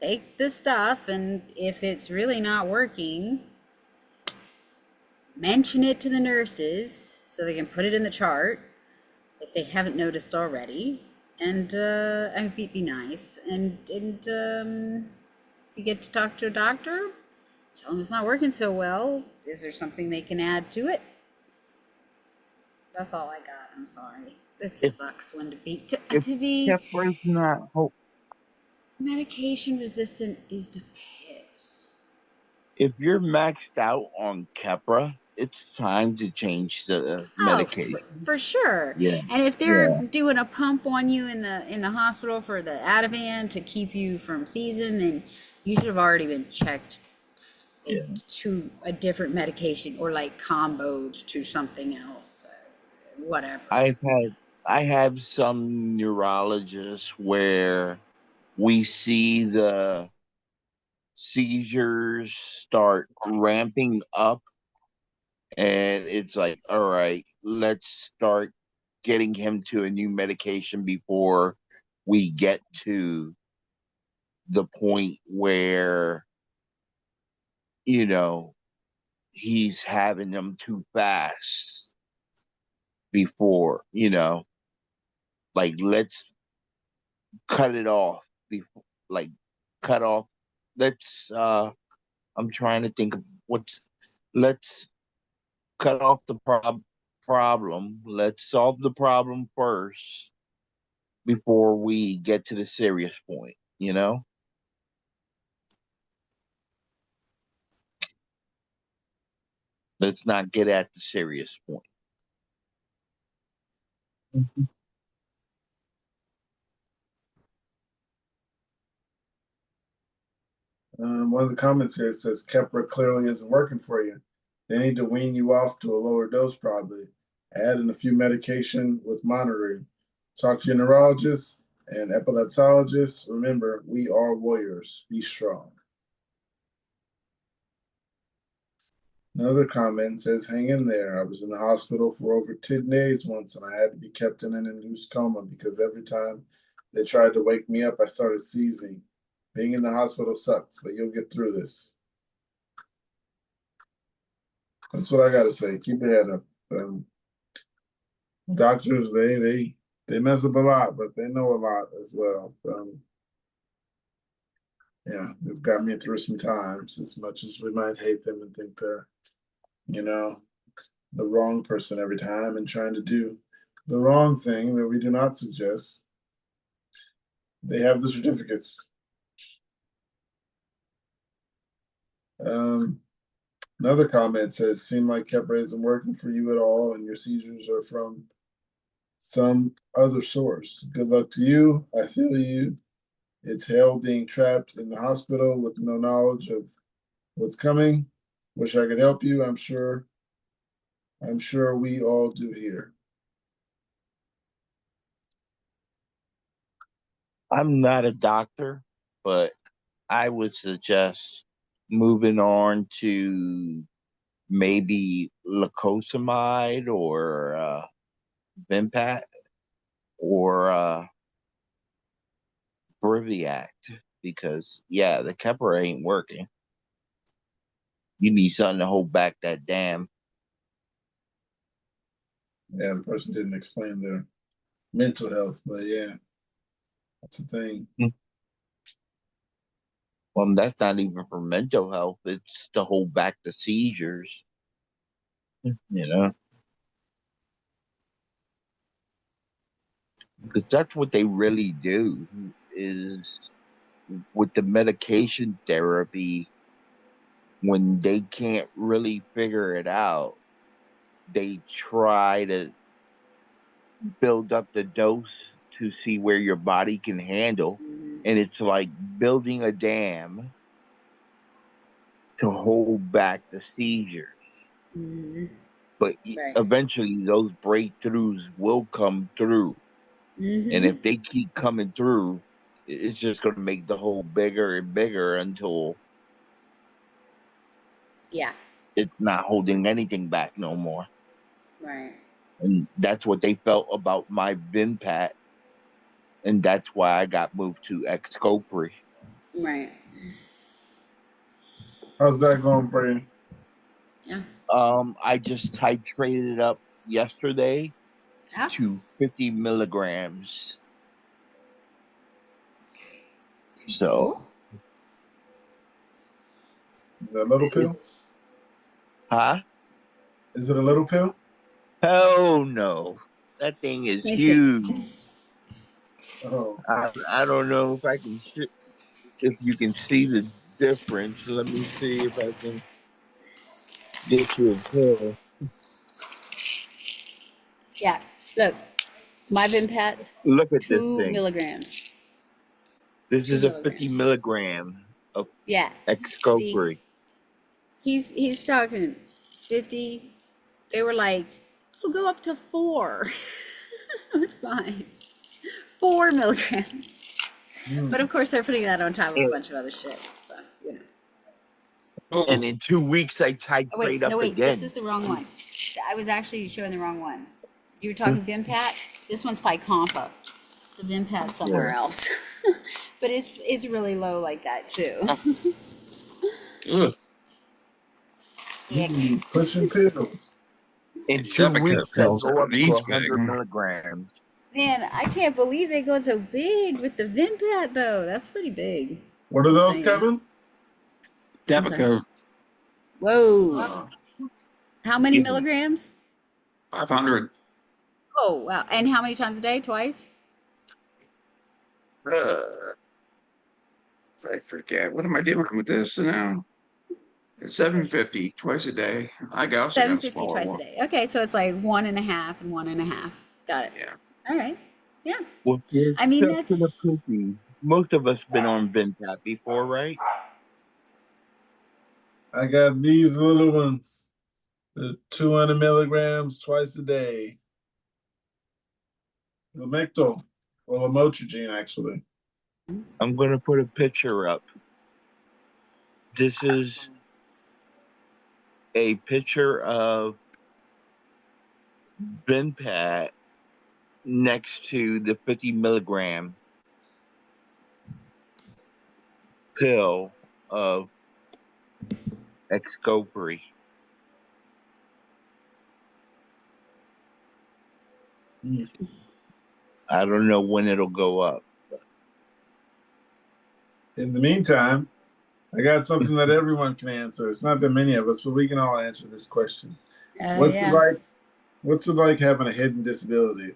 take this stuff, and if it's really not working, mention it to the nurses so they can put it in the chart if they haven't noticed already. And be nice. And if you get to talk to a doctor, tell them it's not working so well. Is there something they can add to it? That's all I got. I'm sorry. It sucks when to be Kepra's not medication resistant is the pits. if you're maxed out on Kepra, it's time to change the medication. For sure. Yeah. And if they're doing a pump on you in the hospital for the Ativan to keep you from seizing, then you should have already been checked to a different medication or like comboed to something else. Whatever. I have some neurologists where we see the seizures start ramping up, and it's like, all right, let's start getting him to a new medication before we get to the point where he's having them too fast before, like, let's cut it off before, like, cut off. Let's I'm trying to think of let's cut off the problem. Let's solve the problem first before we get to the serious point. Let's not get at the serious point. One of the comments here says Keppra clearly isn't working for you. They need to wean you off to a lower dose, probably. Add in a few medication with monitoring. Talk to your neurologist and epileptologist. Remember, we are warriors. Be strong. Another comment says, hang in there. I was in the hospital for over 10 days once, and I had to be kept in an induced coma because every time they tried to wake me up, I started seizing. Being in the hospital sucks, but you'll get through this. That's what I gotta say. Keep your head up. Doctors, they mess up a lot, but they know a lot as well. Yeah, they've got me through some times. As much as we might hate them and think they're, the wrong person every time and trying to do the wrong thing that we do not suggest. They have the certificates. Another comment says, "Seem like Keppra isn't working for you at all, and your seizures are from some other source. Good luck to you. I feel you. It's hell being trapped in the hospital with no knowledge of what's coming. Wish I could help you. I'm sure we all do here." I'm not a doctor, but I would suggest moving on to maybe lacosamide or Vimpat or Briviact, because yeah, the Keppra ain't working. You need something to hold back that dam. Yeah, the person didn't explain their mental health, but yeah, that's the thing. Well, that's not even for mental health. It's to hold back the seizures. You know, because that's what they really do. Is with the medication therapy, when they can't really figure it out, they try to build up the dose to see where your body can handle. And it's like building a dam to hold back the seizures. But eventually those breakthroughs will come through. And if they keep coming through, it's just going to make the hole bigger and bigger until it's not holding anything back no more. Right. And that's what they felt about my Vimpat. And that's why I got moved to Xcopri. Right. How's that going for you? Yeah. I just titrated it up yesterday Yeah. to 50 milligrams. So, Is that a little pill? huh? Is it a little pill? Oh no, that thing is Let me see. huge. Oh, I don't know if I can if you can see the difference. Let me see if I can get you a pill. Yeah. Look, my Vimpats, Look at this 2 thing. milligrams. This 2 is a 50 milligrams. milligram of Yeah. See, Xcopri. he's talking 50. They were like, "Oh, go up to 4." It's fine. 4 milligrams. But of course, they're putting that on top of a bunch of other shit. So, you know. And in 2 weeks, I Oh, wait, titrate no, up wait. This again. is the wrong one. I was actually showing the wrong one. You were talking Vimpat. This one's Fycompa. The Vimpat's somewhere else. But it's really low like that too. pushing pills. In 2 Depakote weeks, I pills go are up to these big. 100 milligrams. Man, I can't believe they go so big with the Vimpat though. That's pretty big. What are Just those, saying. Kevin? Depakote Whoa. How many milligrams? 500. Oh, wow. And how many times a day? Twice? I forget. What am I doing with this now? It's 750 twice a day. I also got a 750 smaller twice a one. day. Okay, so it's like 1.5 and 1.5. Got it. Yeah. All right. Yeah. Well, the I mean, exception of that's Cookie, most of us been on Vimpat before, right? I got these little ones. The 200 milligrams twice a day. Lamictal or lamotrigine, actually. I'm going to put a picture up. This is a picture of Vimpat next to the 50 milligram pill of Xcopri. I don't know when it'll go up. In the meantime, I got something that everyone can answer. It's not that many of us, but we can all answer this question. What's it yeah. like? What's it like having a hidden disability?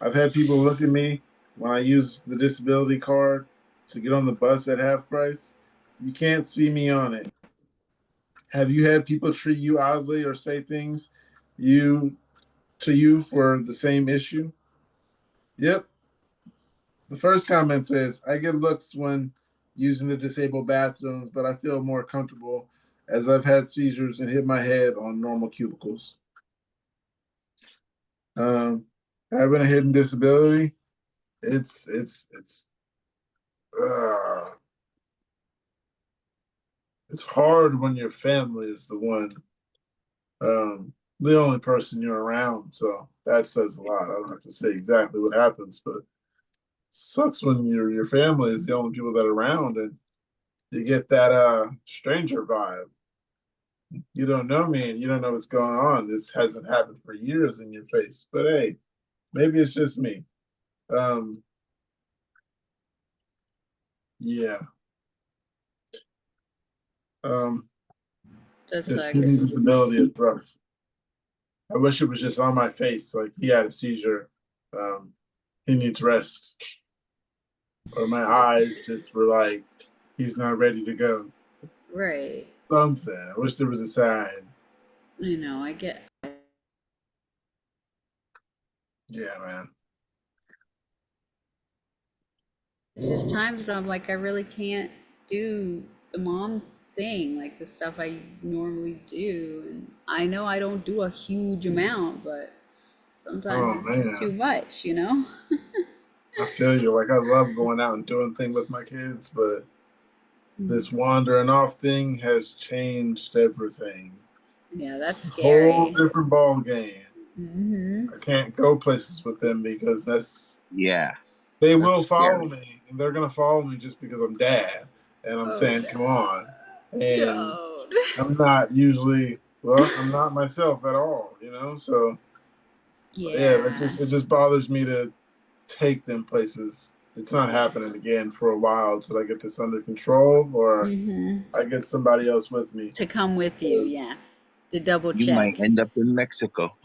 I've had people look at me when I use the disability card to get on the bus at half price, you can't see me on it. Have you had people treat you oddly or say things you to you for the same issue? Yep. The first comment says, I get looks when using the disabled bathrooms, but I feel more comfortable as I've had seizures and hit my head on normal cubicles. Um, Having a hidden disability, uh, it's hard when your family is the only person you're around. So that says a lot. I don't have to say exactly what happens, but sucks when your family is the only people that are around and you get that stranger vibe. You don't know me and you don't know what's going on. This hasn't happened for years in your face. But hey, maybe it's just me. Um yeah. Um That this hidden sucks. disability is rough. I wish it was just on my face, like he had a seizure. Um he needs rest. Or my eyes just were like, he's not ready to go. Right. Something. I wish there was a sign. I know. I get. Yeah, man. It's just times when I'm like, I really can't do the mom thing, like the stuff I normally do. And I know I don't do a huge amount, but sometimes Oh it's just too man. much, you know? I feel you. Like I love going out and doing things with my kids, but this wandering off thing has changed everything. Yeah, that's It's a whole scary. different ball game. Mm-hmm. I can't go places with them because Yeah, they will that's follow scary. me and they're gonna follow me just because I'm dad. And I'm Oh, saying, come on. And don't. I'm not usually I'm not myself at all, you know? So yeah, Yeah. it just bothers me to take them places. It's not happening again for a while until I get this under control or Mm-hmm. I get somebody else with me. To come with you, 'Cause, yeah. To double You might check. end up in Mexico.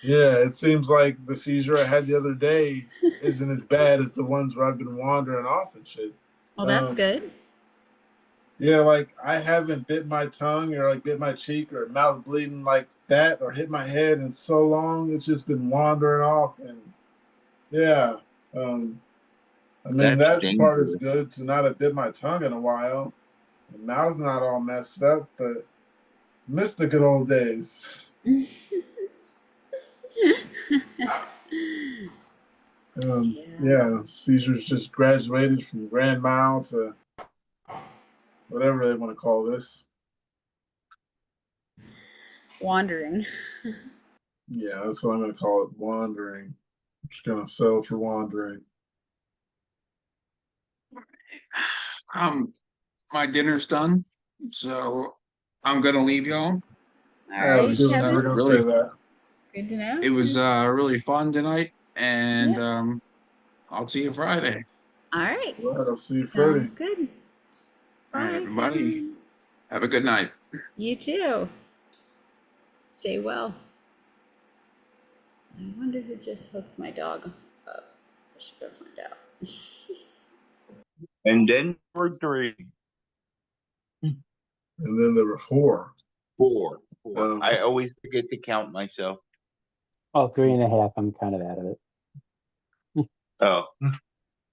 yeah, it seems like the seizure I had the other day isn't as bad as the ones where I've been wandering off and shit. Oh, that's Um, good. yeah, like I haven't bit my tongue or like bit my cheek or mouth bleeding like that or hit my head in so long. It's just been wandering off and yeah. Um, I mean That's that part is dangerous. good to not have bit my tongue in a while. The mouth's not all messed up, but miss the good old days. Yeah. Yeah, Caesar's just graduated from Grand Mile to whatever they want to call this. Wandering. Yeah, that's what I'm going to call it. Wandering. I'm just going to settle for wandering. My dinner's done, so I'm gonna leave y'all. All I It right, was just was never Kevin. going to say really that. Good to know. it was really fun tonight, and Yep. I'll see you Friday. All right. All right, I'll see you Friday. Sounds good. All right, Bye, everybody. Kevin. Have a good night. You too. Stay well. I wonder who just hooked my dog up. I should go find out. And then for three, And then there were four. four, four. Um, I always forget to count myself. Oh, 3.5. I'm kind of out of it. Oh,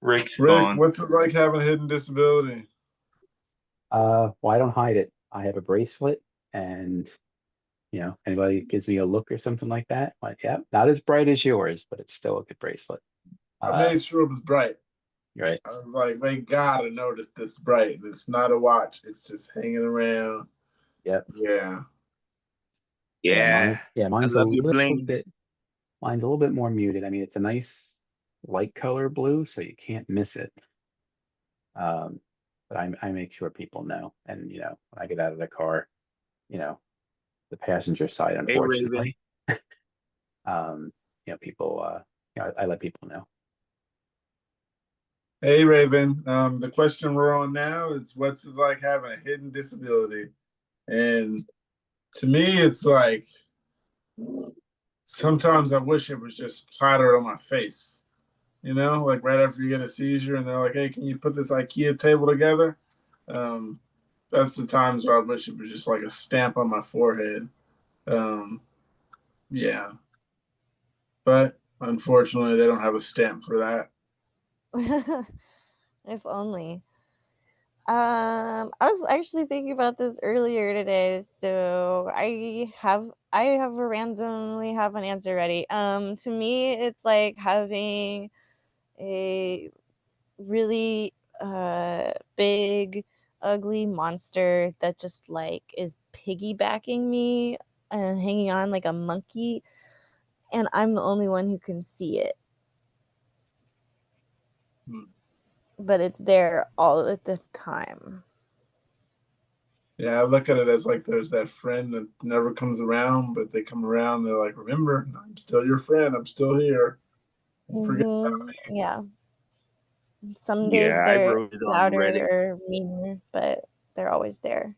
Rick's Rick, gone. what's it like having a hidden disability? Well, I don't hide it. I have a bracelet, and anybody gives me a look or something like that, like, yeah, not as bright as yours, but it's still a good bracelet. I made sure it was bright. Right. I was like, they gotta notice this bright. And it's not a watch. It's just hanging around. Yep. Yeah. Yeah. Mine's I love your bling. mine's a little bit more muted. I mean, it's a nice light color blue, so you can't miss it. But I make sure people know, and when I get out of the car, the passenger side, Hey, Raven. unfortunately, people, I let people know. Hey, Raven. The question we're on now is what's it like having a hidden disability? And to me, it's like sometimes I wish it was just plattered on my face. you know, like right after you get a seizure and they're like, hey, can you put this IKEA table together? That's the times where I wish it was just like a stamp on my forehead. Um, yeah. But unfortunately, they don't have a stamp for that. If only. I was actually thinking about this earlier today, so I randomly have an answer ready. To me, it's like having a really big, ugly monster that just like is piggybacking me and hanging on like a monkey, and I'm the only one who can see it. But it's there all at the time. Yeah, I look at it as like there's that friend that never comes around, but they come around. They're like, remember, I'm still your friend. I'm still here. Don't forget about me. Yeah. Some days Yeah, I they're wrote it on louder Reddit. or meaner, but they're always there.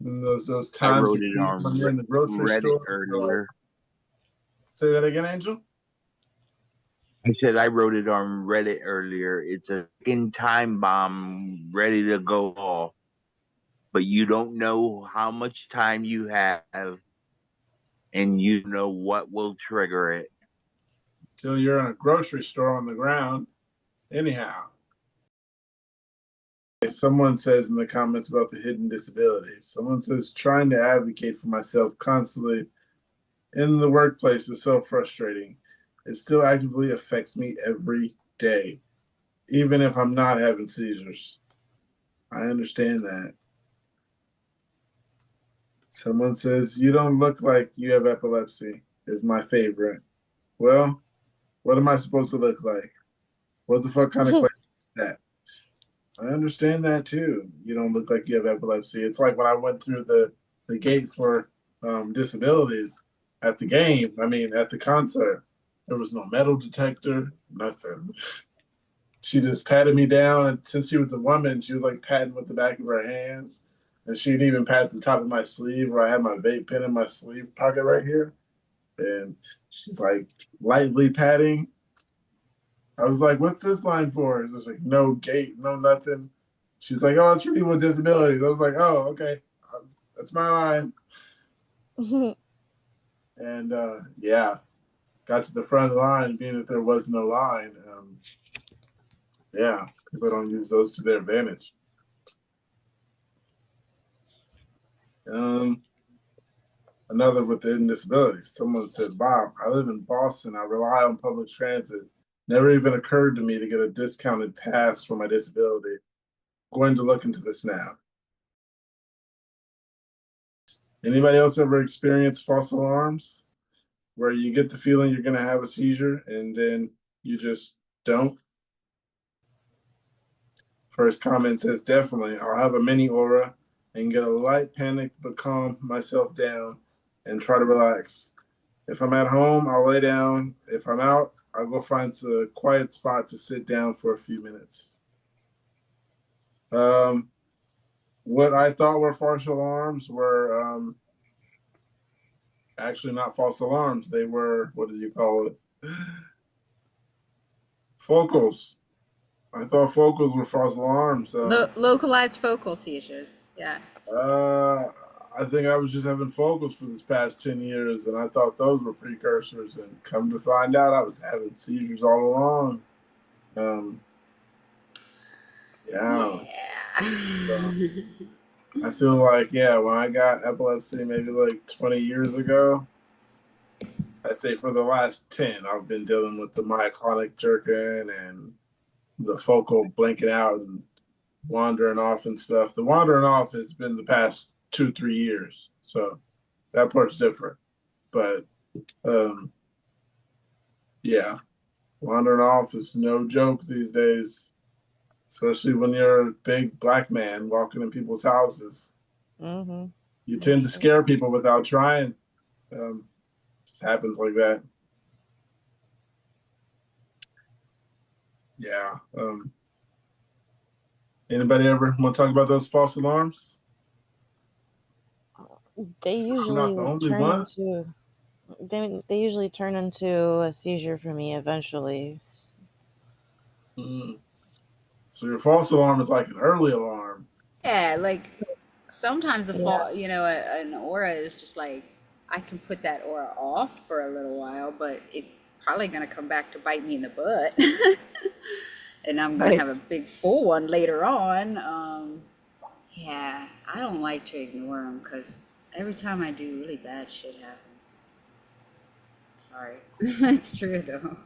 And those I times you wrote it see them when on you're in the grocery Reddit store. earlier. Say that again, Angel. I said I wrote it on Reddit earlier. It's a in time bomb ready to go off, but you don't know how much time you have, and you know what will trigger it. Till you're in a grocery store on the ground. Anyhow, someone says in the comments about the hidden disabilities, someone says trying to advocate for myself constantly in the workplace is so frustrating. It still actively affects me every day, even if I'm not having seizures. I understand that. Someone says, you don't look like you have epilepsy, is my favorite. Well, what am I supposed to look like? What the fuck kind of question is that? I understand that too. You don't look like you have epilepsy. It's like when I went through the gate for disabilities at the game. I mean, at the concert, there was no metal detector, nothing. She just patted me down, and since she was a woman, she was like patting with the back of her hands, and she'd even pat the top of my sleeve where I had my vape pen in my sleeve pocket right here, and she's like lightly patting. I was like, what's this line for? It's just like, no gate, no nothing. She's like, oh, it's for people with disabilities. I was like, oh, okay. That's my line. And yeah, got to the front of the line, being that there was no line. Yeah, people don't use those to their advantage. Another with hidden disabilities. Someone said, Bob, I live in Boston. I rely on public transit. Never even occurred to me to get a discounted pass for my disability. Going to look into this now. Anybody else ever experienced false alarms where you get the feeling you're going to have a seizure and then you just don't? First comment says, definitely. I'll have a mini aura and get a light panic, but calm myself down and try to relax. If I'm at home, I'll lay down. If I'm out, I'll go find a quiet spot to sit down for a few minutes. What I thought were false alarms were actually not false alarms. They were, what do you call it? Focals. I thought focals were false alarms. Localized focal seizures. Yeah. I think I was just having focals for this past 10 years, and I thought those were precursors. And come to find out, I was having seizures all along. Yeah. I feel like, yeah, when I got epilepsy maybe like 20 years ago, I'd say for the last 10, I've been dealing with the myoclonic jerking and the focal blinking out and wandering off and stuff. The wandering off has been the past 2-3 years. So that part's different. But yeah, wandering off is no joke these days, especially when you're a big black man walking in people's houses. You tend to scare people without trying. Just happens like that. Yeah. Anybody ever want to talk about those false alarms? They I'm not usually the only turn one. into They usually turn into a seizure for me eventually. So your false alarm is like an early alarm. Yeah, like sometimes a Yeah. fall, an aura is just like I can put that aura off for a little while, but it's probably gonna come back to bite me in the butt, and I'm gonna Right. have a big full one later on. Yeah, I don't like to ignore them because every time I do, really bad shit happens. Sorry, it's true though.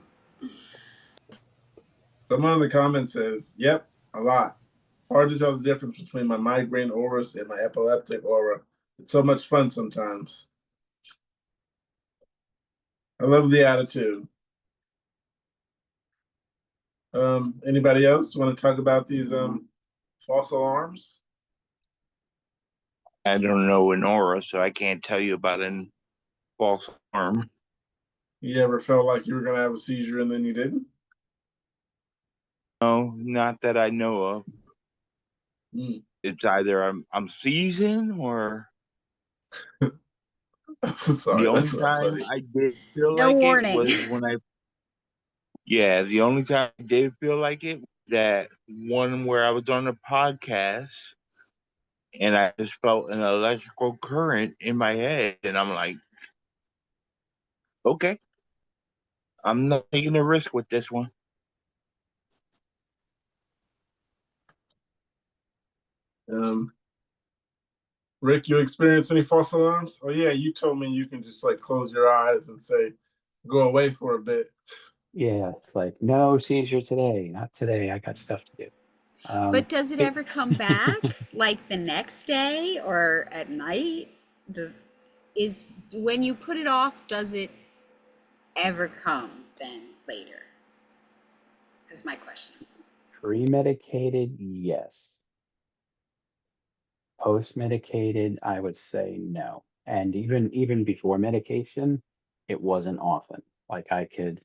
Someone in the comments says, "Yep, a lot. Hard to tell the difference between my migraine auras and my epileptic aura. It's so much fun sometimes." I love the attitude. Anybody else want to talk about these false alarms? I don't know an aura, so I can't tell you about an false alarm. You ever felt like you were gonna have a seizure and then you didn't? No, not that I know of. Mm. It's either I'm seasoned or I'm sorry, the that's only not time funny. I did feel No like it warning. was when the only time I did feel like it, that one where I was on a podcast and I just felt an electrical current in my head. And I'm like, okay, I'm not taking a risk with this one. Rick, you experience any false alarms? Oh yeah, you told me you can just like close your eyes and say, "Go away for a bit." Yeah, it's like no seizure today, not today. I got stuff to do. But does it It, ever come back like the next day or at night? Does is when you put it off, does it ever come then later? Is my question. pre-medicated, yes. Post-medicated, I would say no. And even before medication, it wasn't often. Like I could,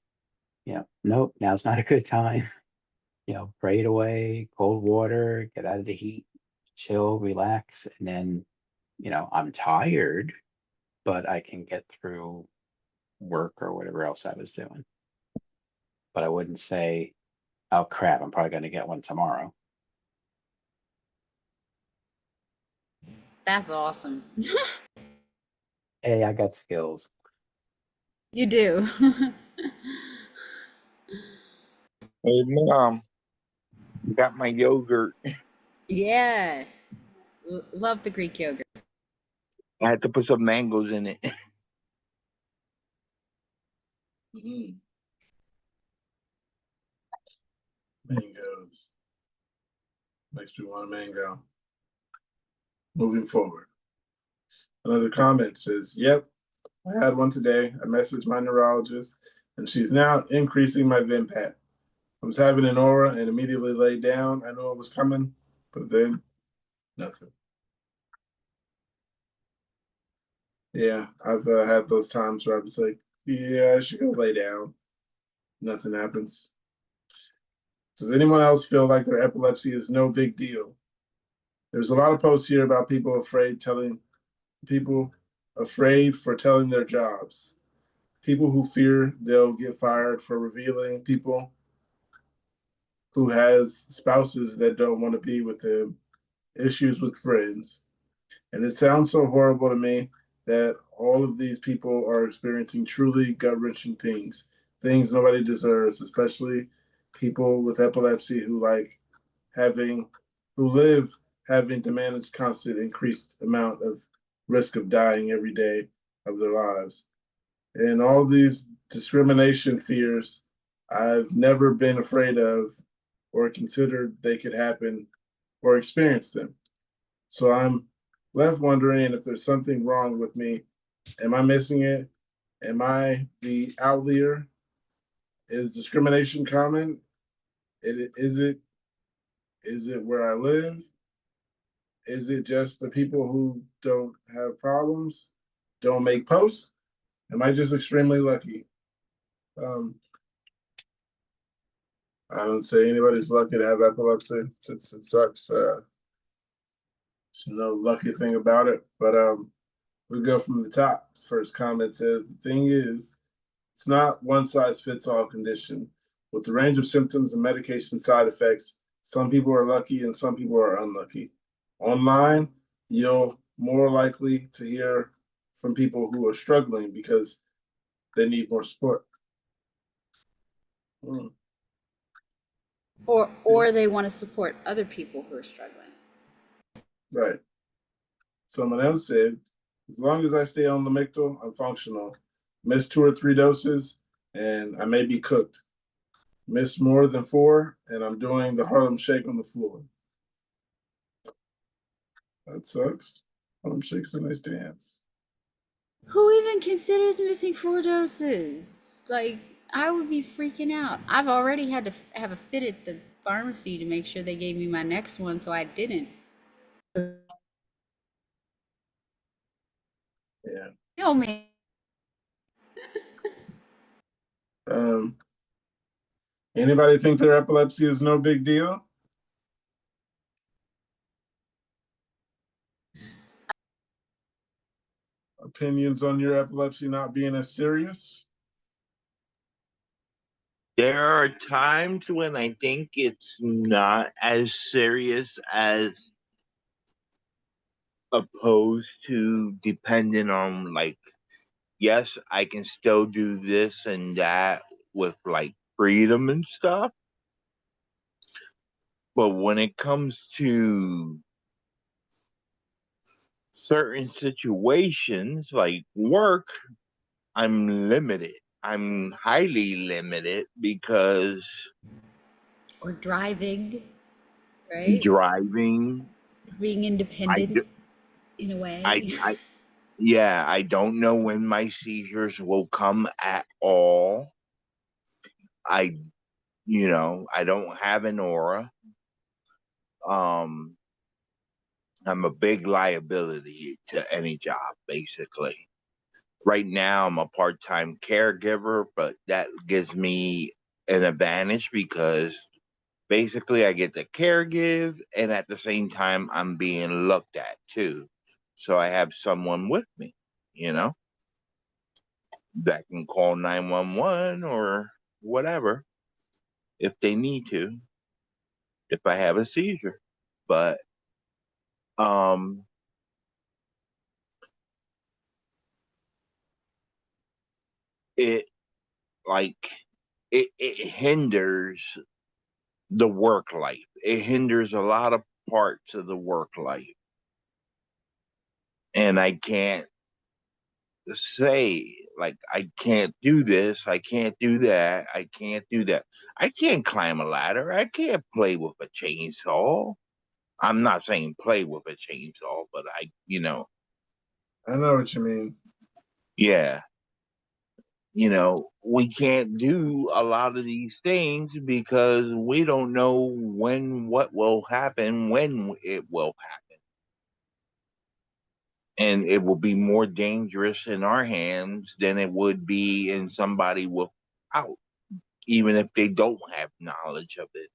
nope, now's not a good time. Pray it away, cold water, get out of the heat, chill, relax, and then, I'm tired, but I can get through work or whatever else I was doing. But I wouldn't say, oh crap, I'm probably going to get one tomorrow. That's awesome. Hey, I got skills. You do. Hey, Mom, got my yogurt. Yeah. Love the Greek yogurt. I had to put some mangoes in it. Mm-hmm. Mangoes makes me want a mango. Moving forward, another comment says, "Yep, I had one today. I messaged my neurologist, and she's now increasing my Vimpat. I was having an aura and immediately laid down. I knew it was coming, but then nothing." Yeah, I've had those times where I was like, "Yeah, I should go lay down." Nothing happens. Does anyone else feel like their epilepsy is no big deal? There's a lot of posts here about people afraid for telling their jobs, people who fear they'll get fired for revealing, people who has spouses that don't want to be with them, issues with friends. And it sounds so horrible to me that all of these people are experiencing truly gut-wrenching things nobody deserves, especially people with epilepsy having who live having to manage constant increased amount of risk of dying every day of their lives. And all these discrimination fears I've never been afraid of or considered they could happen or experience them. So I'm left wondering if there's something wrong with me. Am I missing it? Am I the outlier? Is discrimination common? Is it where I live? Is it just the people who don't have problems, don't make posts? Am I just extremely lucky? Um, I don't say anybody's lucky to have epilepsy. It sucks. There's no lucky thing about it. But We go from the top. First comment says, the thing is, it's not one size fits all condition. With the range of symptoms and medication side effects, some people are lucky and some people are unlucky. Online, you're more likely to hear from people who are struggling because they need more support. Or they want to support other people who are struggling. Right. Someone else said, as long as I stay on Lamictal, I'm functional. Miss 2 or 3 doses, and I may be cooked. Miss more than 4, and I'm doing the Harlem Shake on the floor. That sucks. Harlem Shake's a nice dance. Who even considers missing 4 doses? Like, I would be freaking out. I've already had to have a fit at the pharmacy to make sure they gave me my next one, so I didn't. Yeah. Oh man. Anybody think their epilepsy is no big deal? Opinions on your epilepsy not being as serious? There are times when I think it's not as serious as opposed to depending on like, yes, I can still do this and that with like freedom and stuff. But when it comes to certain situations like work, I'm limited. I'm highly limited because Or driving, right? driving, Being I, independent d- in a I, way. I, yeah, I don't know when my seizures will come at all. I, I don't have an aura. Um, I'm a big liability to any job, basically. Right now, I'm a part-time caregiver, but that gives me an advantage because basically I get to caregive and at the same time I'm being looked at too. So I have someone with me, you know, that can call 911 or whatever if they need to, if I have a seizure. But um it like it hinders the work life. It hinders a lot of parts of the work life. And I can't say like I can't do this, I can't do that, I can't do that. I can't climb a ladder. I can't play with a chainsaw. I'm not saying play with a chainsaw, but I know what you mean. yeah, we can't do a lot of these things because we don't know what will happen, when it will happen. And it will be more dangerous in our hands than it would be in somebody without, even if they don't have knowledge of it.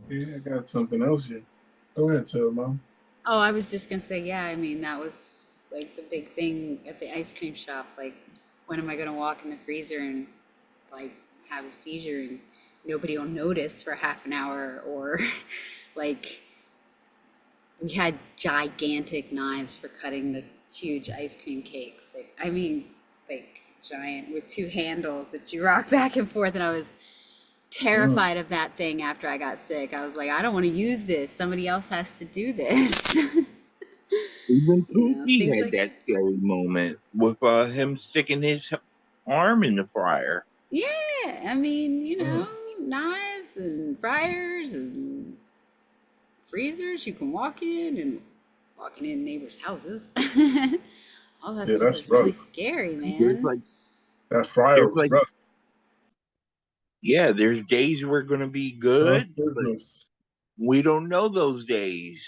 Yeah, I got something else here. Go ahead, Mom. Oh, I was just gonna say, yeah, I mean, that was like the big thing at the ice cream shop. Like, when am I gonna walk in the freezer and like have a seizure and nobody will notice for half an hour? Or like, we had gigantic knives for cutting the huge ice cream cakes. Like, I mean, like giant with 2 handles that you rock back and forth. And I was terrified of that thing after I got sick. I was like, I don't want to use this. Somebody else has to do this. Even Pookie Things had like, that scary moment with him sticking his arm in the fryer. yeah, I mean, knives and fryers and freezers you can walk in, and walking in neighbors' houses. All that Yeah, stuff that's is really rough. scary, There's man. like, That fryer there's was like, rough. yeah, there's days we're gonna be Tough good, but business. we don't know those days.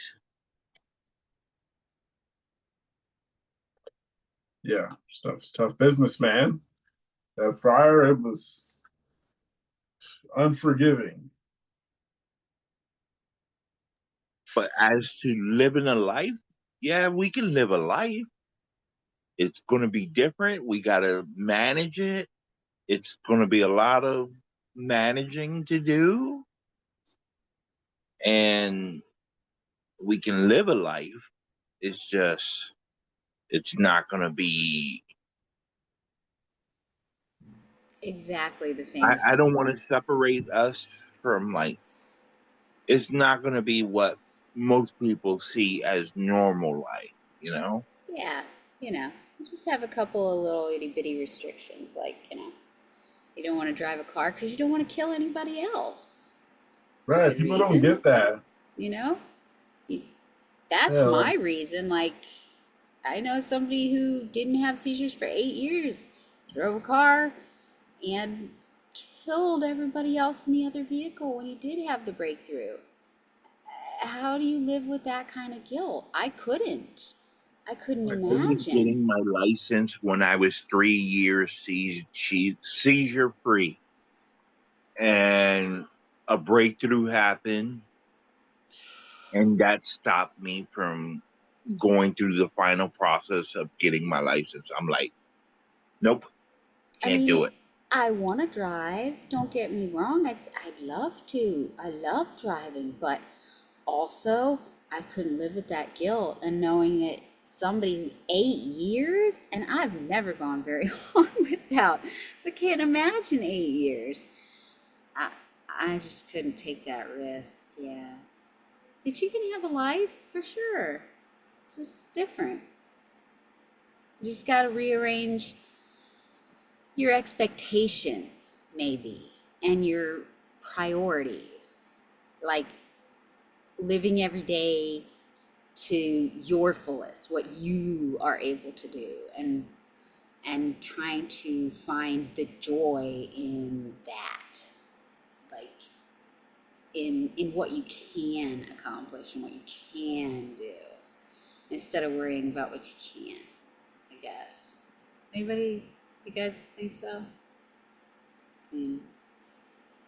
Yeah, stuff's tough business, man. That fryer, it was unforgiving. But as to living a life, yeah, we can live a life. It's going to be different. We got to manage it. It's going to be a lot of managing to do. And we can live a life. It's just, it's not going to be. Exactly the same as I don't want to before. separate us from like, it's not going to be what most people see as normal life, you know? Yeah, you just have a couple of little itty bitty restrictions, like, you don't want to drive a car because you don't want to kill anybody else. It's a Right, good people don't reason, get that. you know? You- That's Yeah, my like, reason. Like, I know somebody who didn't have seizures for 8 years, drove a car, and killed everybody else in the other vehicle when he did have the breakthrough. How do you live with that kind of guilt? I couldn't. I couldn't I was imagine. getting my license when I was 3 years seizure free, and a breakthrough happened, and that stopped me from going through the final process of getting my license. I'm like, nope, I can't do mean, it. I want to drive. Don't get me wrong. I'd love to. I love driving, but also I couldn't live with that guilt and knowing that somebody 8 years, and I've never gone very long without. I can't imagine 8 years. I I just couldn't take that risk. Yeah. That you can have a life for sure. It's just different. You just got to rearrange your expectations, maybe, and your priorities. Like living every day to your fullest, what you are able to do, and trying to find the joy in that. Like in what you can accomplish and what you can do instead of worrying about what you can't, I guess. Anybody, you guys think so?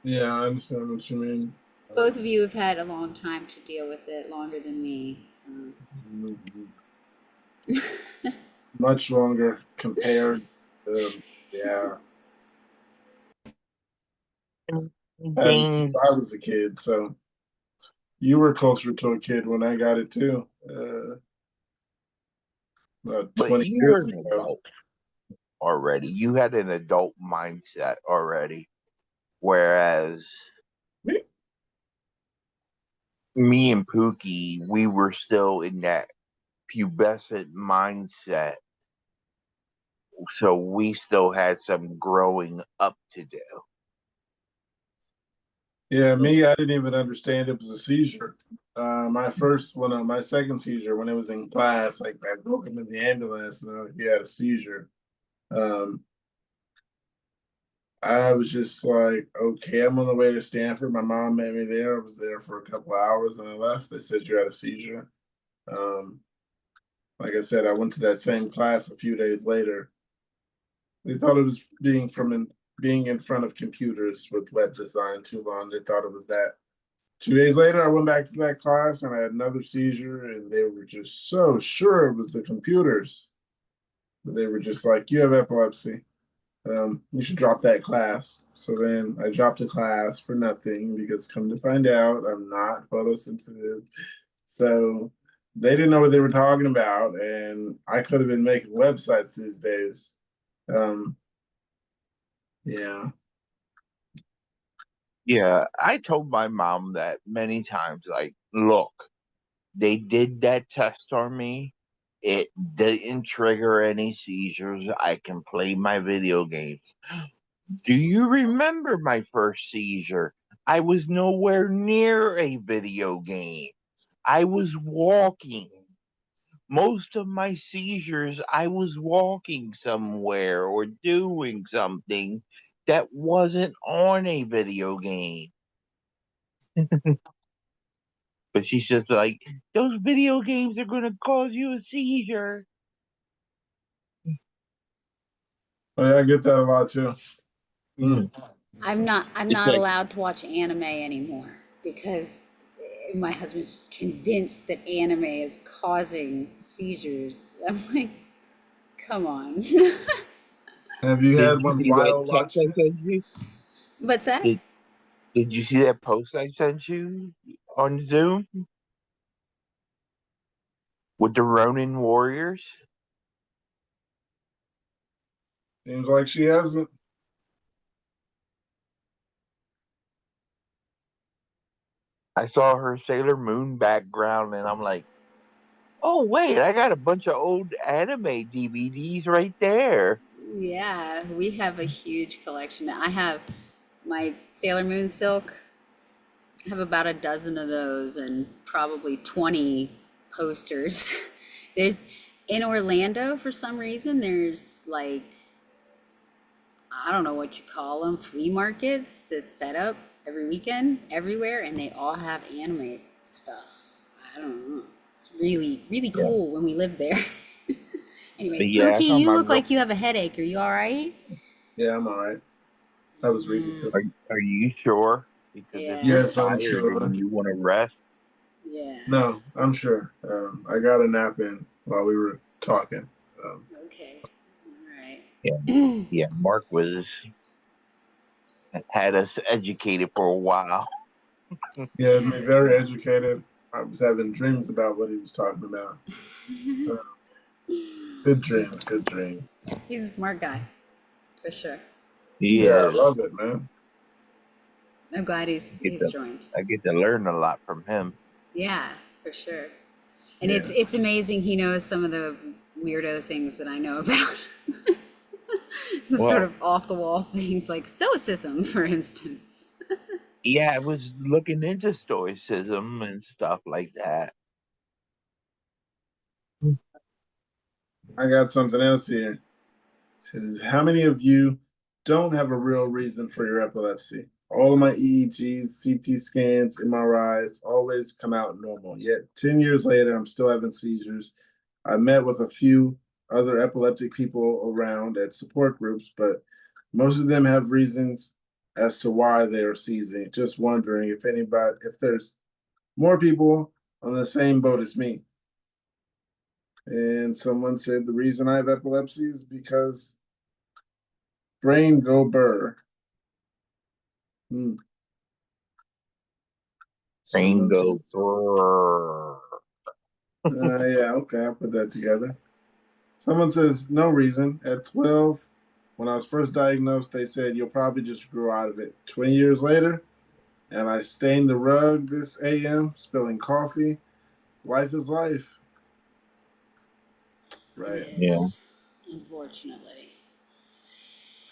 yeah, I understand what you mean. Both of you have had a long time to deal with it, longer than me, so. Much longer compared. Yeah, had it since Things, I was a kid. So you were closer to a kid when I got it too. About but 20 you were years an ago. adult already. You had an adult mindset already. Whereas Me? me and Pookie, we were still in that pubescent mindset. So we still had some growing up to do. Yeah, me, I didn't even understand it was a seizure. My second seizure when it was in class, like I broke him in the ambulance and he had a seizure. Um, I was just like, okay, I'm on the way to Stanford. My mom met me there. I was there for a couple of hours and I left. They said you had a seizure. Um, like I said, I went to that same class a few days later. They thought it was being in front of computers with web design too long. They thought it was that. 2 days later, I went back to that class and I had another seizure, and they were just so sure it was the computers. But they were just like, "You have epilepsy. You should drop that class." So then I dropped a class for nothing because, come to find out, I'm not photosensitive. So they didn't know what they were talking about, and I could have been making websites these days. Um, yeah. Yeah, I told my mom that many times. Like, look, they did that test on me. It didn't trigger any seizures. I can play my video games. Do you remember my first seizure? I was nowhere near a video game. I was walking. Most of my seizures, I was walking somewhere or doing something that wasn't on a video game. But she's just like, those video games are going to cause you a seizure. Oh, yeah, I get that a lot too. Mm. I'm It's not like, allowed to watch anime anymore because my husband's just convinced that anime is causing seizures. I'm like, come on. Have you Did had you one see that while text watching I it? sent you? What's that? Did you see that post I sent you on Zoom with the Ronin warriors? Seems like she hasn't. I saw her Sailor Moon background and I'm like, oh wait, I got a bunch of old anime DVDs right there. Yeah, we have a huge collection. I have my Sailor Moon silk. I have about a dozen of those and probably 20 posters. There's in Orlando for some reason, there's like, I don't know what you call them, flea markets that's set up every weekend everywhere, and they all have anime stuff. I don't know. It's really, really Yeah. cool when we lived there. Anyway, But yeah, I Pookie, found you my look real. like you have a headache. Are you all right? Yeah, I'm all right. I was reading too. Are you sure? Because if you're Yeah, Yes, I'm tired sure. and you want to rest, yeah. No, I'm sure. I got a nap in while we were talking. Okay, all right. yeah, Mark had us educated for a while. Yeah, me very educated. I was having dreams about what he was talking about. Uh, good dreams, good dreams. He's a smart guy, for sure. He Yeah, I is. love it, man. I'm glad he's joined. I get to learn a lot from him. Yeah, for sure. And Yeah. it's amazing he knows some of the weirdo things that I know about. The sort Well, of off the wall things like stoicism, for instance. yeah, I was looking into stoicism and stuff like that. I got something else here. It says, how many of you don't have a real reason for your epilepsy? All of my EEGs, CT scans, MRIs always come out normal. Yet 10 years later, I'm still having seizures. I met with a few other epileptic people around at support groups, but most of them have reasons as to why they are seizing. Just wondering if there's more people on the same boat as me. And someone said the reason I have epilepsy is because brain go burr. Hmm. Someone Ringo. says, yeah, okay, I'll put that together. Someone says, no reason. At 12, when I was first diagnosed, they said, you'll probably just grow out of it. 20 years later, and I stained the rug this AM, spilling coffee. Life is life. Right. It Yeah, is, unfortunately.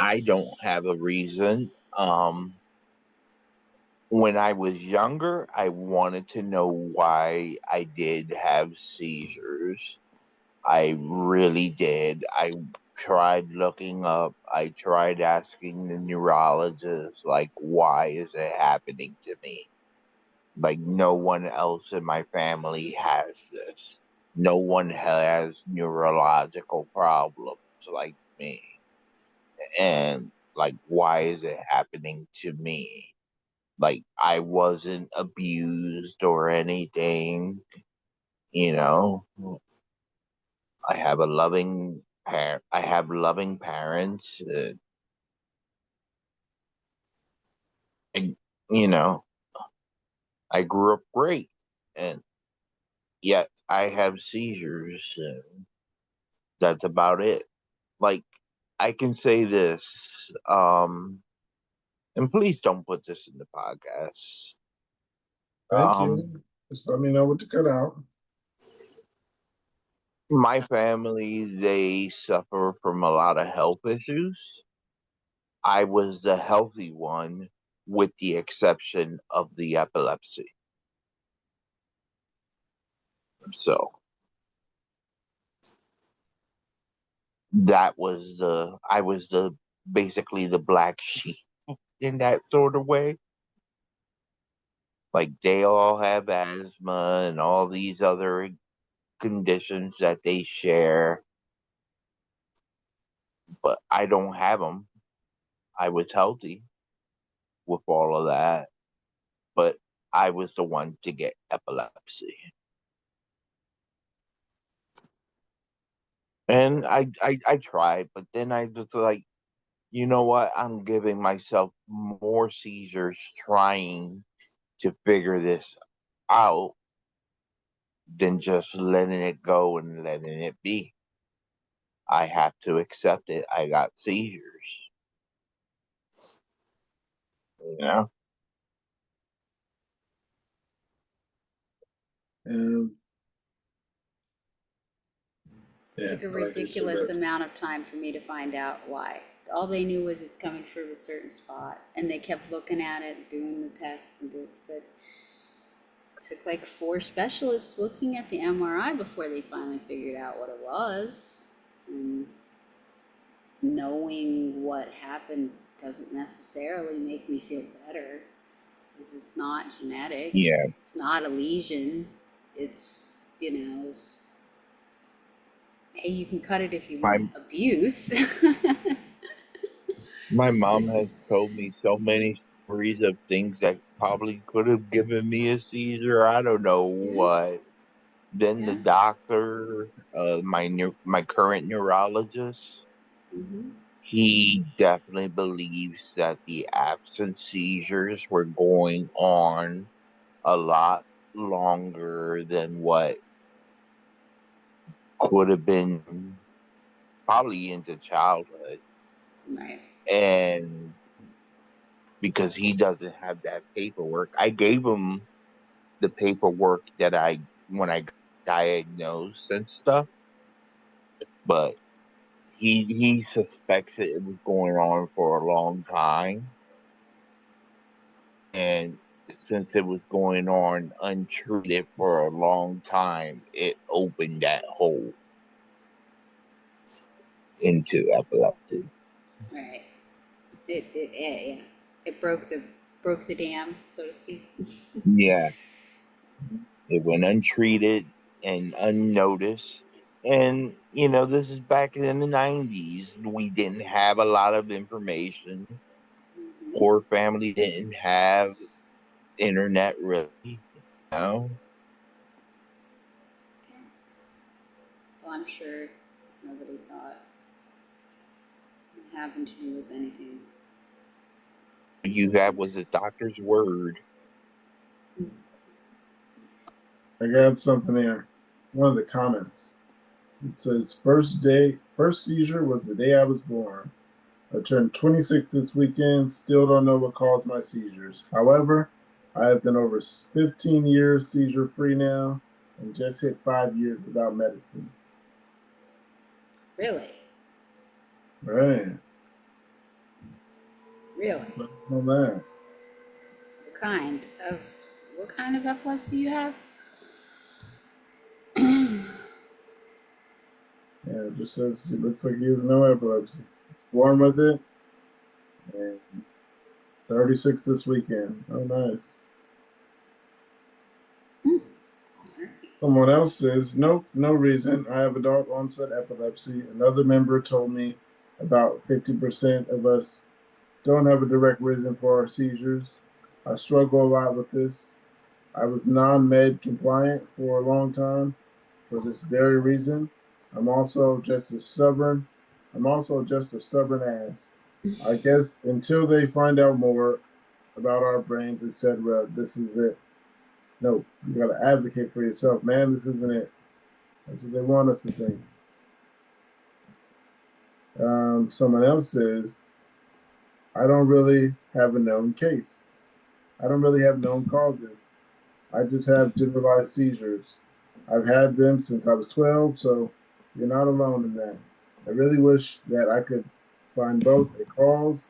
I don't have a reason. When I was younger, I wanted to know why I did have seizures. I really did. I tried looking up, I tried asking the neurologist, like, why is it happening to me? Like, no one else in my family has this. No one has neurological problems like me. And, like, why is it happening to me? Like, I wasn't abused or anything, you know? I have a loving I have loving parents. And, you know, I grew up great, and yet I have seizures, and that's about it. Like, I can say this, and please don't put this in the podcast. Thank you. Just let me know what to cut out. My family, they suffer from a lot of health issues. I was the healthy one, with the exception of the epilepsy. So I was the basically the black sheep in that sort of way. Like, they all have asthma and all these other conditions that they share, but I don't have them. I was healthy with all of that, but I was the one to get epilepsy. And I tried, but then I was like, you know what? I'm giving myself more seizures trying to figure this out than just letting it go and letting it be. I have to accept it. I got seizures, you know? And It yeah, took a I like your ridiculous cigarette. amount of time for me to find out why. All they knew was it's coming from a certain spot, and they kept looking at it, doing the tests, but it took like 4 specialists looking at the MRI before they finally figured out what it was. And knowing what happened doesn't necessarily make me feel better, because it's not genetic. Yeah. It's not a lesion. It's, hey, you can cut it if you My want abuse. my mom has told me so many stories of things that probably could have given me a seizure. I don't know Yeah, what. Then the yeah. doctor, my current neurologist, Mm-hmm. he definitely believes that the absent seizures were going on a lot longer than what could have been probably into childhood. Right. And because he doesn't have that paperwork, I gave him the paperwork that when I got diagnosed and stuff, but he suspects it was going on for a long time. And since it was going on untreated for a long time, it opened that hole into epilepsy. Right. Yeah. It broke the dam, so to speak. Yeah, it went untreated and unnoticed. And, this is back in the 90s. We didn't have a lot of information. Mhm. Poor family didn't have internet really, you know? Well, I'm sure nobody thought what happened to me was anything. You had was a doctor's word. I got something here. One of the comments. It says first seizure was the day I was born. I turned 26 this weekend, still don't know what caused my seizures. However, I have been over 15 years seizure free now and just hit 5 years without medicine. Really? Right. Really? On that. What kind of epilepsy you have? Yeah, it just says it looks like he has no epilepsy. He's born with it. And 36 this weekend. Oh, nice. Someone else says, nope, no reason. I have adult onset epilepsy. Another member told me about 50% of us don't have a direct reason for our seizures. I struggle a lot with this. I was non-med compliant for a long time for this very reason. I'm also just a stubborn ass. I guess until they find out more about our brains, etc., this is it. No, you gotta advocate for yourself, man. This isn't it. That's what they want us to think. Someone else says, I don't really have a known case. I don't really have known causes. I just have generalized seizures. I've had them since I was 12, so you're not alone in that. I really wish that I could find both a cause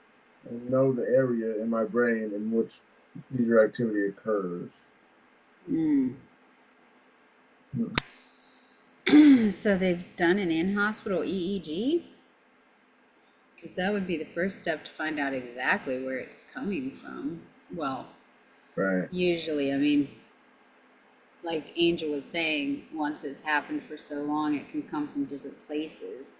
and know the area in my brain in which seizure activity occurs. Mm. So they've done an in-hospital EEG? Because that would be the first step to find out exactly where it's coming from. Well, Right. usually, I mean, like Angel was saying, once it's happened for so long, it can come from different places.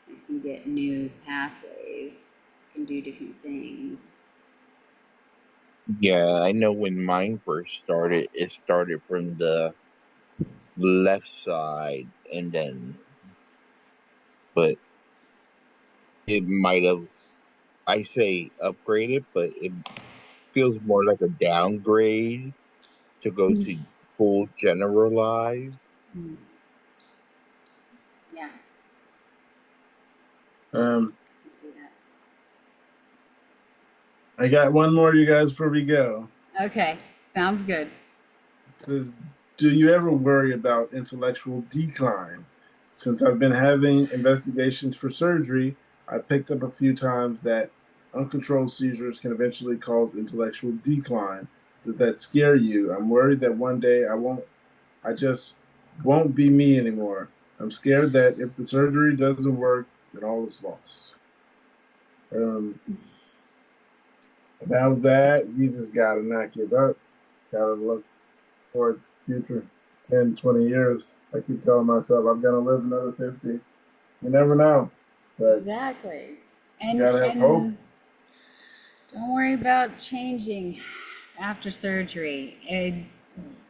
It can get new pathways, it can do different things. Yeah, I know when mine first started, it started from the left side, and then, but it might have, I say upgraded, but it feels more like a downgrade to go to full generalized. Mm. Yeah, Um, I can see that. I got one more, you guys, before we go. Okay, sounds good. It says, do you ever worry about intellectual decline? Since I've been having investigations for surgery, I picked up a few times that uncontrolled seizures can eventually cause intellectual decline. Does that scare you? I'm worried that one day I just won't be me anymore. I'm scared that if the surgery doesn't work, then all is lost. Um, about that, you just gotta not give up. Gotta look toward the future 10, 20 years. I keep telling myself I'm gonna live another 50. You never know. But Exactly. you And gotta have hope. don't worry about changing after surgery. And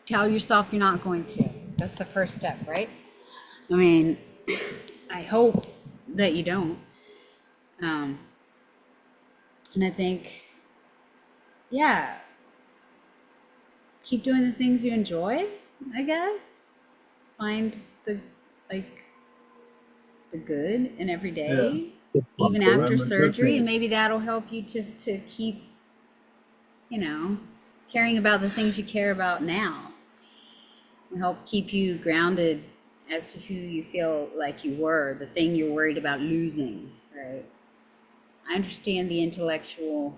tell yourself you're not going to. That's the first step, right? I mean, I hope that you don't. Um, and I think, yeah, keep doing the things you enjoy, I guess. Find the like the good in every Yeah. day, even after Find the good surgery, and maybe things. that'll help you to keep, you know, caring about the things you care about now. Help keep you grounded as to who you feel like you were, the thing you're worried about losing, right? I understand the intellectual,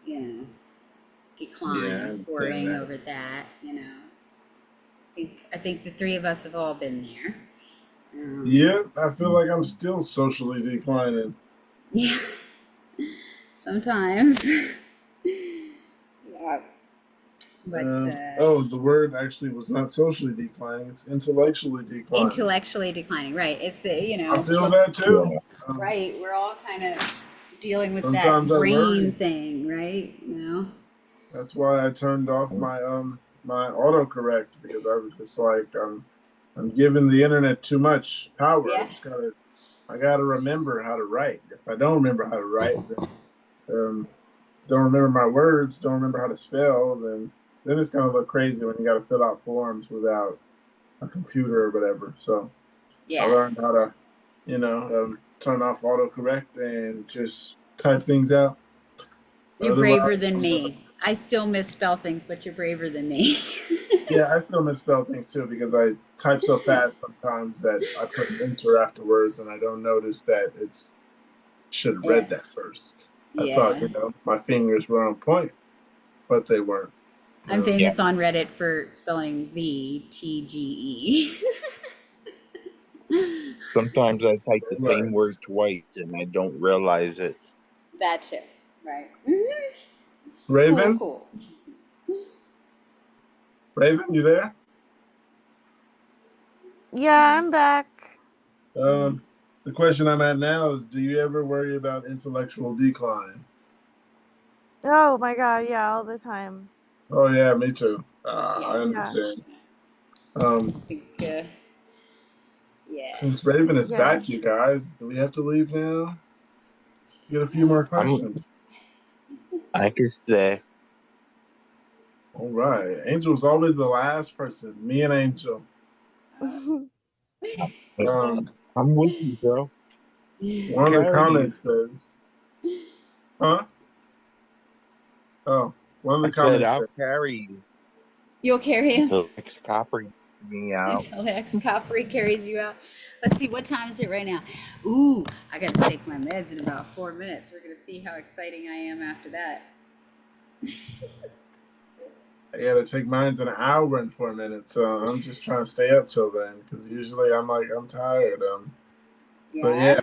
you know, Yeah, I decline, understand worrying that. over that, you know. I think the three of us have all been there. Yeah, I feel like I'm still socially declining. Yeah, sometimes. Yeah, but Oh, the word actually was not socially declining, it's intellectually declining. intellectually declining, right? It's I feel that too. right. We're all kind of dealing with that Sometimes I brain worry. thing, right? That's why I turned off my autocorrect because I was just like I'm giving the internet too much power. Yeah. I gotta remember how to write. If I don't remember how to write, then don't remember my words, don't remember how to spell, then it's gonna look crazy when you gotta fill out forms without a computer or whatever. So I Yeah. learned how to, turn off autocorrect and just type things out. You're Otherwise, braver than I'm gonna me. I still misspell things, but you're braver than me. yeah, I still misspell things too because I type so fast sometimes that I put an enter afterwards and I don't notice that it's should have Yeah. read that first. I thought, Yeah. my fingers were on point, but they weren't. I'm Yeah. famous on Reddit for spelling the TGE. Sometimes I type the Right. same word twice and I don't realize it. That too. Right. Mhm. Cool, Raven, cool. Raven, you there? Yeah, I'm back. The question I'm at now is, do you ever worry about intellectual decline? Oh my god, yeah, all the time. Oh yeah, me too. Yeah. I Yeah. understand. Um, I think, yeah. since Raven is Yeah. back, you guys, do we have to leave now? Get a few more questions. I could say, All right. Angel's always the last person. Me and Angel. Um, I'm with you, bro. one of the Carry you. comments says, huh? Oh, one of I the said comments I'll says, carry you. You'll carry him The ex copper me out. until the ex coppery carries you out. Let's see, what time is it right now? Ooh, I gotta take my meds in about 4 minutes. We're gonna see how exciting I am after that. I gotta take mine in an hour and 4 minutes. So I'm just trying to stay up till then because usually I'm tired. But Yeah? yeah,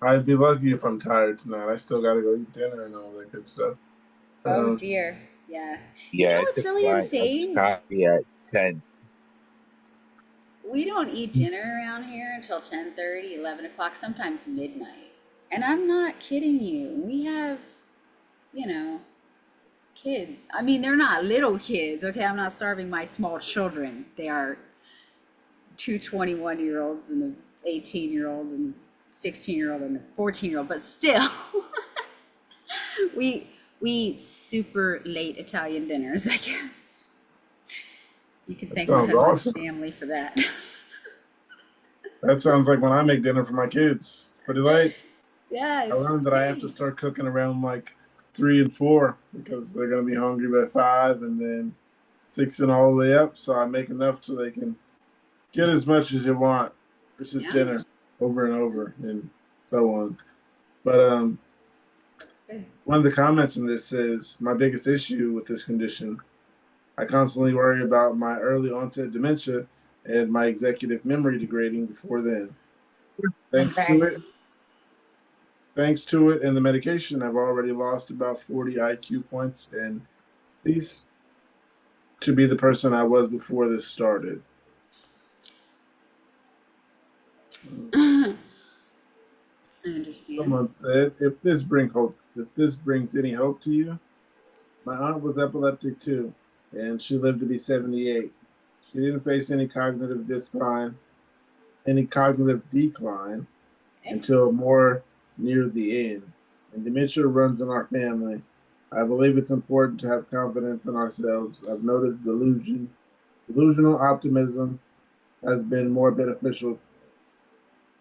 I'd be lucky if I'm tired tonight. I still gotta go eat dinner and all that good stuff. Oh Um, dear. Yeah. You Yeah, know I what's took really my ex insane? copy at 10. We don't eat dinner around here until 10:30, 11 o'clock, sometimes midnight. And I'm not kidding you. We have you know, kids. I mean, they're not little kids, okay? I'm not starving my small children. They are two 21-year-olds and an 18-year-old and 16-year-old and a 14-year-old, but still, we eat super late Italian dinners, I guess. You can That thank my sounds husband's awesome. family for that. That sounds like when I make dinner for my kids. Pretty late. I Yes, learned that I have to same. start cooking around like 3 and 4 because they're gonna be hungry by 5, and then 6 and all the way up. So I make enough so they can get as much as you want. This is Yeah, dinner over and over and so on. But that's good. one of the comments in this says my biggest issue with this condition, I constantly worry about my early onset dementia and my executive memory degrading before then. Thanks to it, thanks to it and the medication, I've already lost about 40 IQ points and ceased to be the person I was before this started. I understand. Someone said, if this brings any hope to you, my aunt was epileptic too, and she lived to be 78. She didn't face any cognitive decline Okay. until more near the end. And dementia runs in our family. I believe it's important to have confidence in ourselves. I've noticed delusional optimism has been more beneficial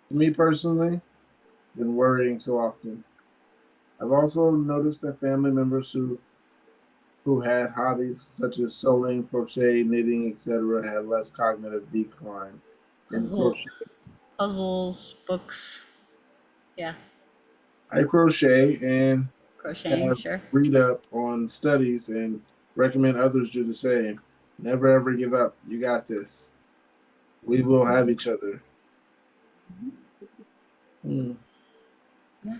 to me personally than worrying so often. I've also noticed that family members who had hobbies such as sewing, crochet, knitting, etc., had less cognitive decline. In crochet, Puzzles, books. Yeah, I crochet and crocheting, have sure. read up on studies and recommend others do the same. Never ever give up. You got this. We will have each other. Hmm. Yeah.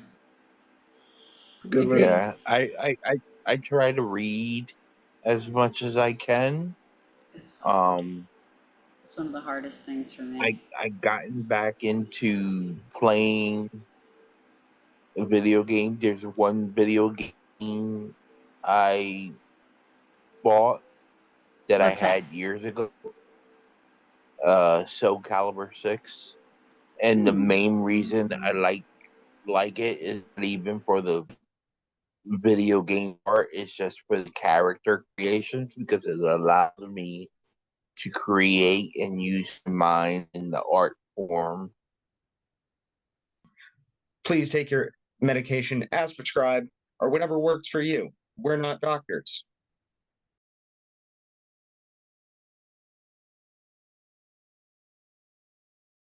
Good way. Agreed. Yeah, I try to read as much as I can. It's hard. Um, It's one of the hardest things for me. I gotten back into playing a video game. There's one video game I bought that I What's that? had years ago, Soul Calibur 6. And the Hmm. main reason I like it is not even for the video game part, it's just for the character creations because it allows me to create and use my mind in the art form. Please take your medication as prescribed or whatever works for you. We're not doctors.